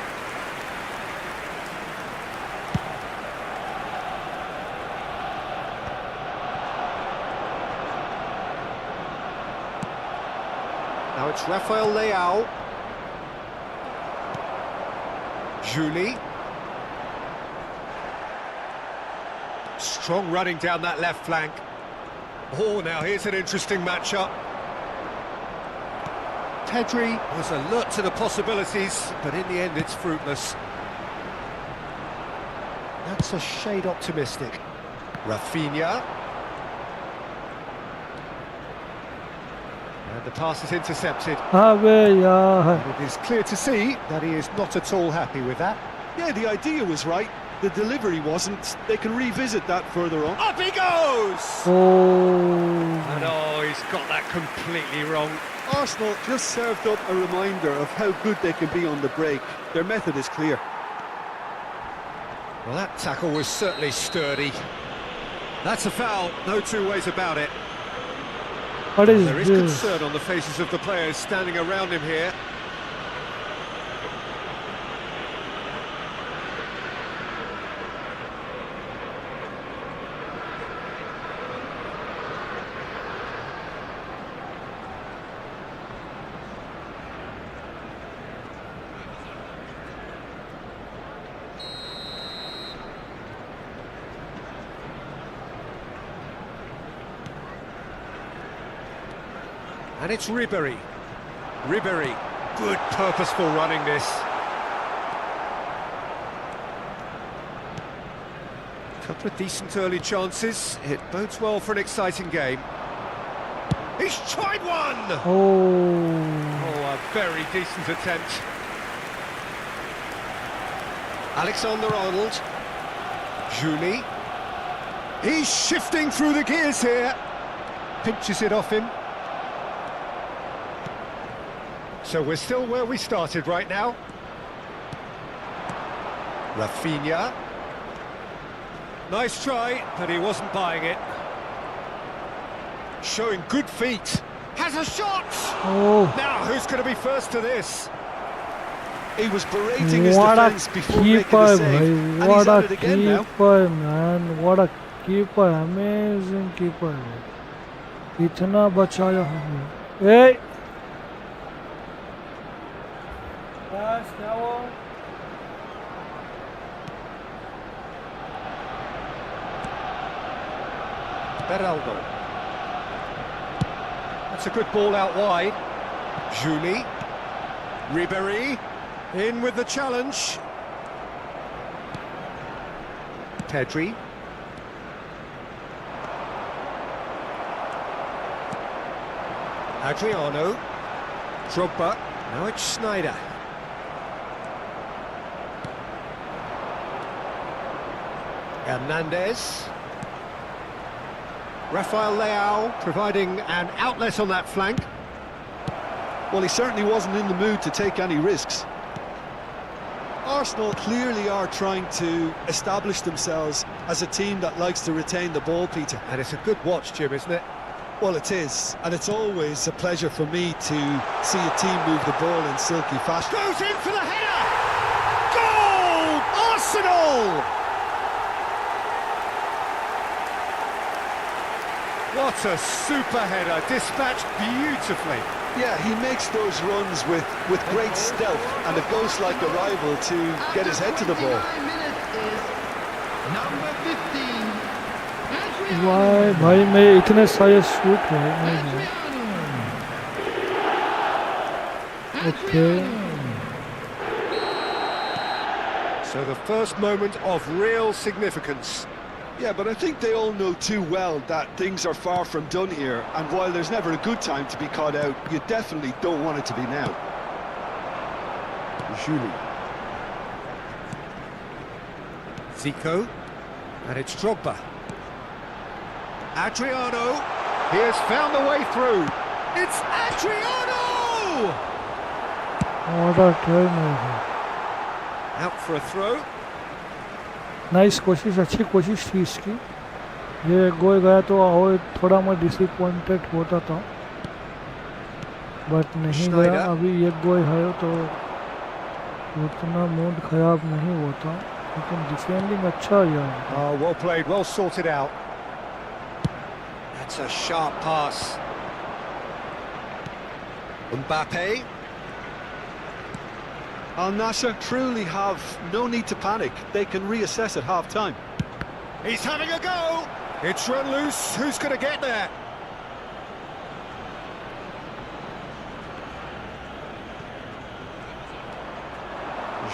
Now it's Rafael Leao. Julie. Strong running down that left flank. Oh, now here's an interesting matchup. Pedri was alert to the possibilities, but in the end it's fruitless. That's a shade optimistic. Rafinha. And the pass is intercepted. अबे यार It is clear to see that he is not at all happy with that. Yeah, the idea was right. The delivery wasn't. They can revisit that further on. Up he goes! Oh. And oh, he's got that completely wrong. Arsenal just served up a reminder of how good they can be on the break. Their method is clear. Well, that tackle was certainly sturdy. That's a foul, no two ways about it. What is There is this? concern on the faces of the players standing around him here. And it's Ribéry. Ribéry, good purposeful running this. Couple of decent early chances. It bodes well for an exciting game. He's tried one! Oh. Oh, a very decent attempt. Alexander-Arnold. Julie. He's shifting through the gears here. Pinches it off him. So we're still where we started right now. Rafinha. Nice try, but he wasn't buying it. Showing good feet. Has a shot! Oh. Now, who's going to be first to this? He was berating his What a defence before making the keeper, save. bhai. And What he's at a it again now. keeper, man. What a keeper. Amazing keeper. इतना बचाया हमने. Hey. Pass, now. Beraldo. That's a good ball out wide. Julie. Ribéry. In with the challenge. Pedri. Adriano. Drogba. Now it's Snyder. Hernandez. Rafael Leao providing an outlet on that flank. Well, he certainly wasn't in the mood to take any risks. Arsenal clearly are trying to establish themselves as a team that likes to retain the ball, Peter. And it's a good watch, Jim, isn't it? Well, it is, and it's always a pleasure for me to see a team move the ball in silky fashion. Goes in for the header! Goal! Arsenal! What a super header, dispatched beautifully. Yeah, he makes those runs with great stealth and a ghost-like arrival to get his head to the ball. Number 15. Why, भाई मैं इतने सारे shoot है. Okay. So the first moment of real significance. Yeah, but I think they all know too well that things are far from done here, and while there's never a good time to be caught out, you definitely don't want it to be now. Julie. Zico. And it's Drogba. Adriano. He has found the way through. It's Adriano! What a turnover. Out for a throw. Nice कोशिश, अच्छी कोशिश थी इसकी. ये गोल गया तो और थोड़ा मैं डिसअपॉइंटेड होता था, बट नहीं गया. अभी एक गोल है तो उतना मूड खराब नहीं होता, लेकिन डिफेंडिंग अच्छा है. Oh, well played, well sorted out. That's a sharp pass. Mbappé. Al Nassr truly have no need to panic. They can reassess at half-time. He's having a go. It's run loose. Who's going to get there?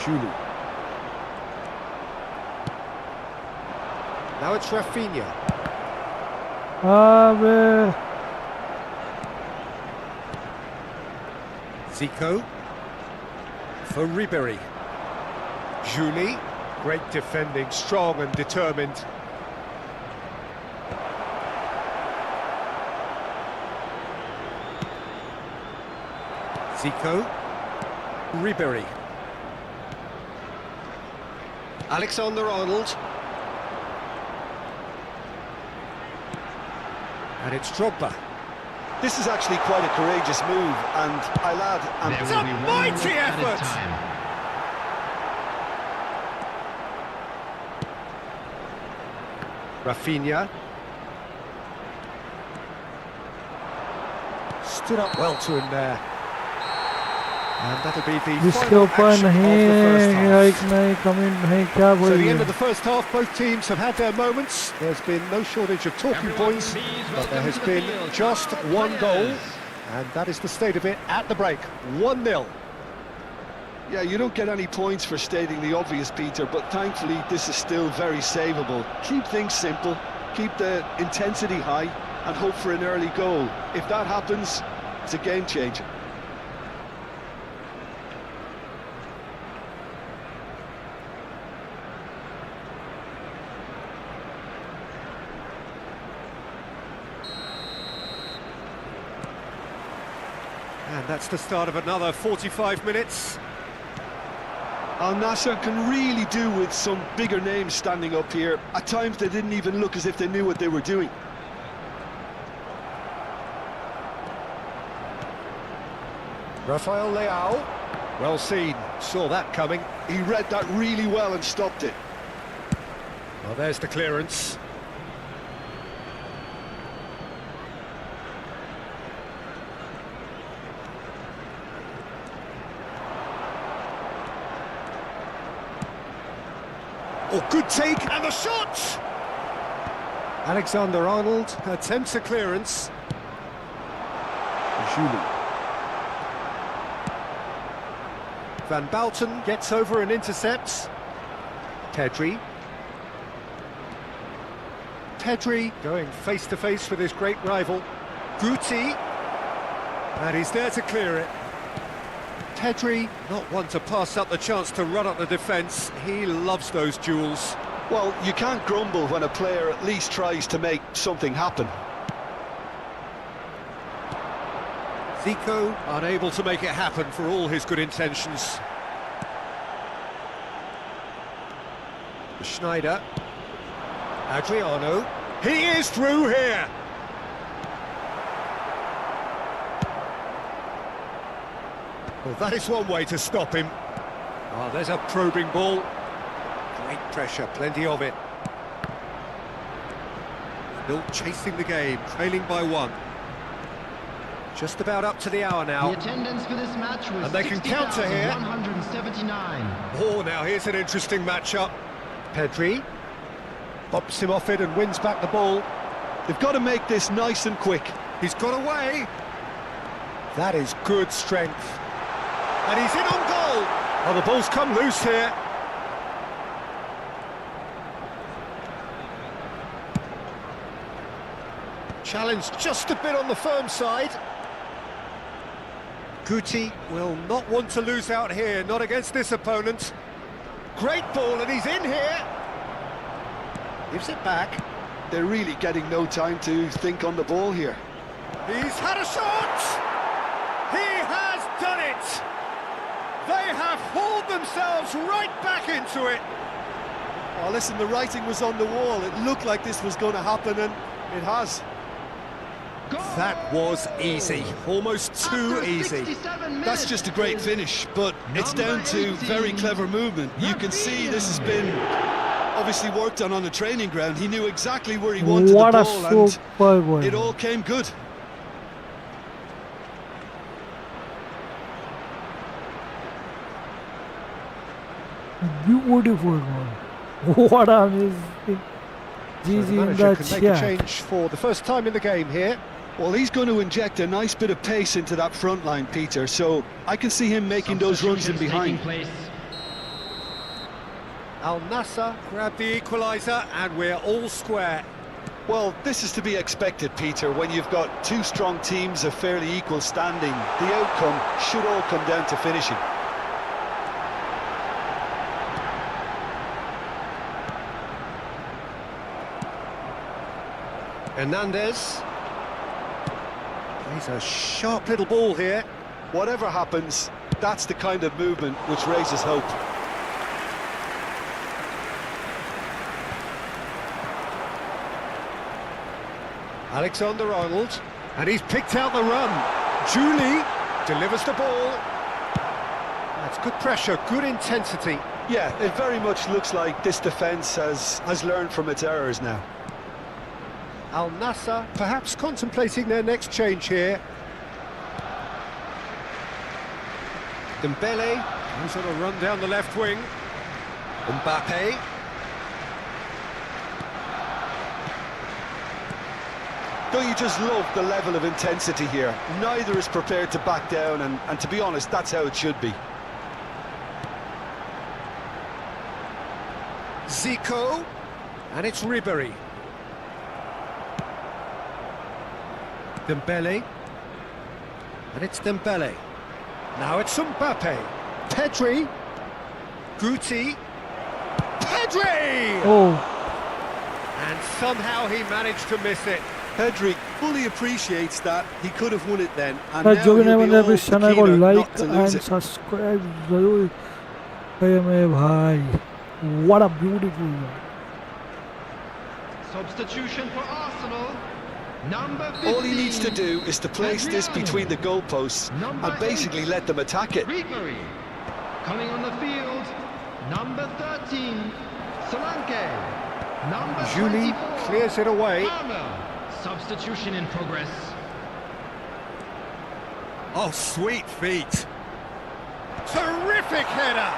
Julie. Now it's Rafinha. Zico. For Ribéry. Julie, great defending, strong and determined. Zico, Ribery. Alexander-Arnold. And it's Drogba. This is actually quite a courageous move, and I'll add... It's a mighty effort! Rafinha. Stood up well to him there. And that'll be the जिसके final ऊपर action of the first half. Like नहीं comment नहीं क्या So the बोलिए end of the first half, both teams have had their moments. There's been no shortage of talking points, but there has been just one goal, and that is the state of it at the break. 1-0. Yeah, you don't get any points for stating the obvious, Peter, but thankfully this is still very savable. Keep things simple, keep the intensity high, and hope for an early goal. If that happens, it's a game changer. And that's the start of another 45 minutes. Al Nassr can really do with some bigger names standing up here. At times they didn't even look as if they knew what they were doing. Rafael Leao, well seen, saw that coming. He read that really well and stopped it. Well, there's the clearance. Oh, good take, and the shot! Alexander-Arnold attempts a clearance. Julie. Van Bouten gets over and intercepts. Pedri. Pedri going face-to-face with his great rival. Guti. And he's there to clear it. Pedri, not one to pass up the chance to run up the defence. He loves those duels. Well, you can't grumble when a player at least tries to make something happen. Zico unable to make it happen for all his good intentions. Schneider. Adriano. He is through here. Well, that is one way to stop him. Oh, there's a probing ball. Great pressure, plenty of it. Still chasing the game, trailing by 1. Just about up to the hour now. The attendance for this match was And they can counter here. 179. Oh, now here's an interesting matchup. Pedri bops him off it and wins back the ball. They've got to make this nice and quick. He's got away. That is good strength. And he's in on goal. Oh, the ball's come loose here. Challenge just a bit on the firm side. Guti will not want to lose out here, not against this opponent. Great ball, and he's in here. Gives it back. They're really getting no time to think on the ball here. He's had a shot! He has done it! They have hauled themselves right back into it. Oh, listen, the writing was on the wall. It looked like this was going to happen, and it has. That was easy, almost too easy. That's just a great finish, but it's down to very clever movement. You can see this has been obviously worked on the training ground. He knew exactly where he wanted the ball, and it all came good. Beautiful one. What a amazing. So the manager can make a change for the first time in the game here. Well, he's going to inject a nice bit of pace into that front line, Peter, so I can see him making those runs in behind. Al Nassr grabbed the equaliser, and we're all square. Well, this is to be expected, Peter, when you've got two strong teams of fairly equal standing. The outcome should all come down to finishing. Hernandez. He's a sharp little ball here. Whatever happens, that's the kind of movement which raises hope. Alexander-Arnold, and he's picked out the run. Julie delivers the ball. That's good pressure, good intensity. Yeah, it very much looks like this defence has learned from its errors now. Al Nassr perhaps contemplating their next change here. Dembele, he's on a run down the left wing. Mbappé. Don't you just love the level of intensity here? Neither is prepared to back down, and to be honest, that's how it should be. Zico, and it's Ribéry. Dembele, and it's Dembele. Now it's Mbappé. Pedri, Guti, Pedri! Oh, And somehow he managed to miss it. Pedri fully appreciates that he could have won it then, and भाई now जो भी नहीं he'll बन be रहा all है the channel को keener like not to lose and it. Subscribe जरूर करिए मेरे भाई. What a beautiful one. Substitution for Arsenal. Number 15. All he needs to do is to place this between the goalposts and basically let them attack it. Ribéry. Coming on the field. Number 13. Solanke. Number Julie 24. clears it away. Palmer. Substitution in progress. Oh, sweet feet. Terrific header.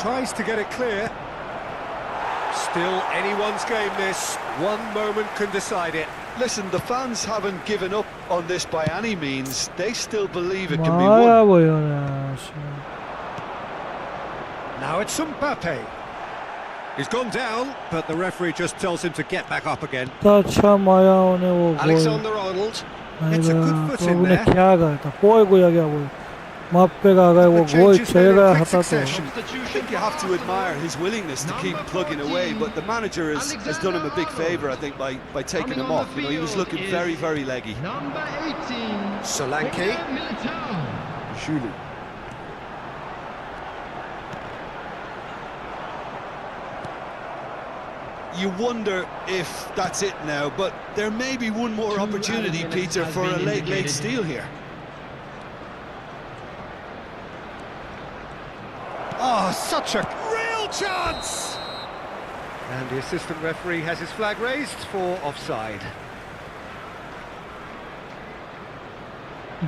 Tries to get it clear. Still anyone's game this. One moment can decide it. Listen, the fans haven't given up on this by any means. They still believe it can be Maya won. वो यार. Now it's Mbappé. He's gone down, but the referee just tells him to get back up again. तो अच्छा माया होने वो गोल. Alexander-Arnold. It's a good foot in उन्हें there. क्या कहा था? कोई कोई आ गया वो. मापे का आ गया वो The गोल changes made चलेगा in quick हटा तो. succession. I think you have to admire his willingness to keep plugging away, but the manager has done him a big favour, I think, by taking him off. You know, he was looking very, very leggy. Number 18. Solanke. Militao. Julie. You wonder if that's it now, but there may be one more opportunity, Peter, for a late steal here. Oh, such a real chance! And the assistant referee has his flag raised for offside.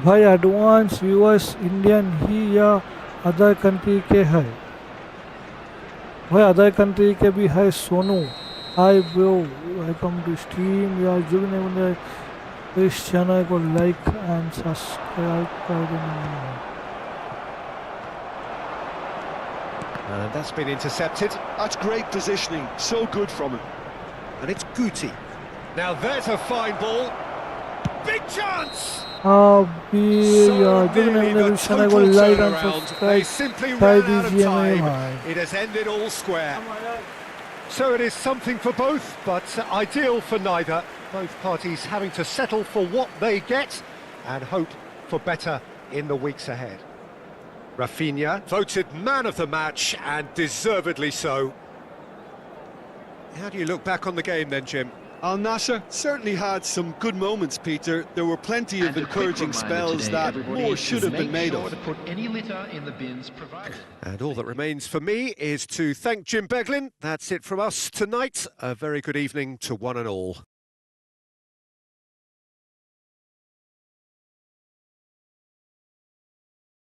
भाई advance viewers Indian ही या other country के है. भाई other country के भी है. Sonu hi bro, welcome to stream. यार जो भी नहीं बन रहा है इस चैनल को लाइक एंड सब्सक्राइब कर देना. And that's been intercepted. That's great positioning, so good from him. And it's Guti. Now there's a fine ball. Big chance! अभी यार जो भी नहीं बन रहा इस चैनल को like and They subscribe simply कर ran out of दीजिए मेरे time. भाई. It has ended all square. So it is something for both, but ideal for neither. Both parties having to settle for what they get and hope for better in the weeks ahead. Rafinha voted man of the match, and deservedly so. How do you look back on the game then, Jim? Al Nassr certainly had some good moments, Peter. There were plenty of encouraging spells that more should have been made of. To put any litter in the bins provided. And all that remains for me is to thank Jim Beglin. That's it from us tonight. A very good evening to one and all.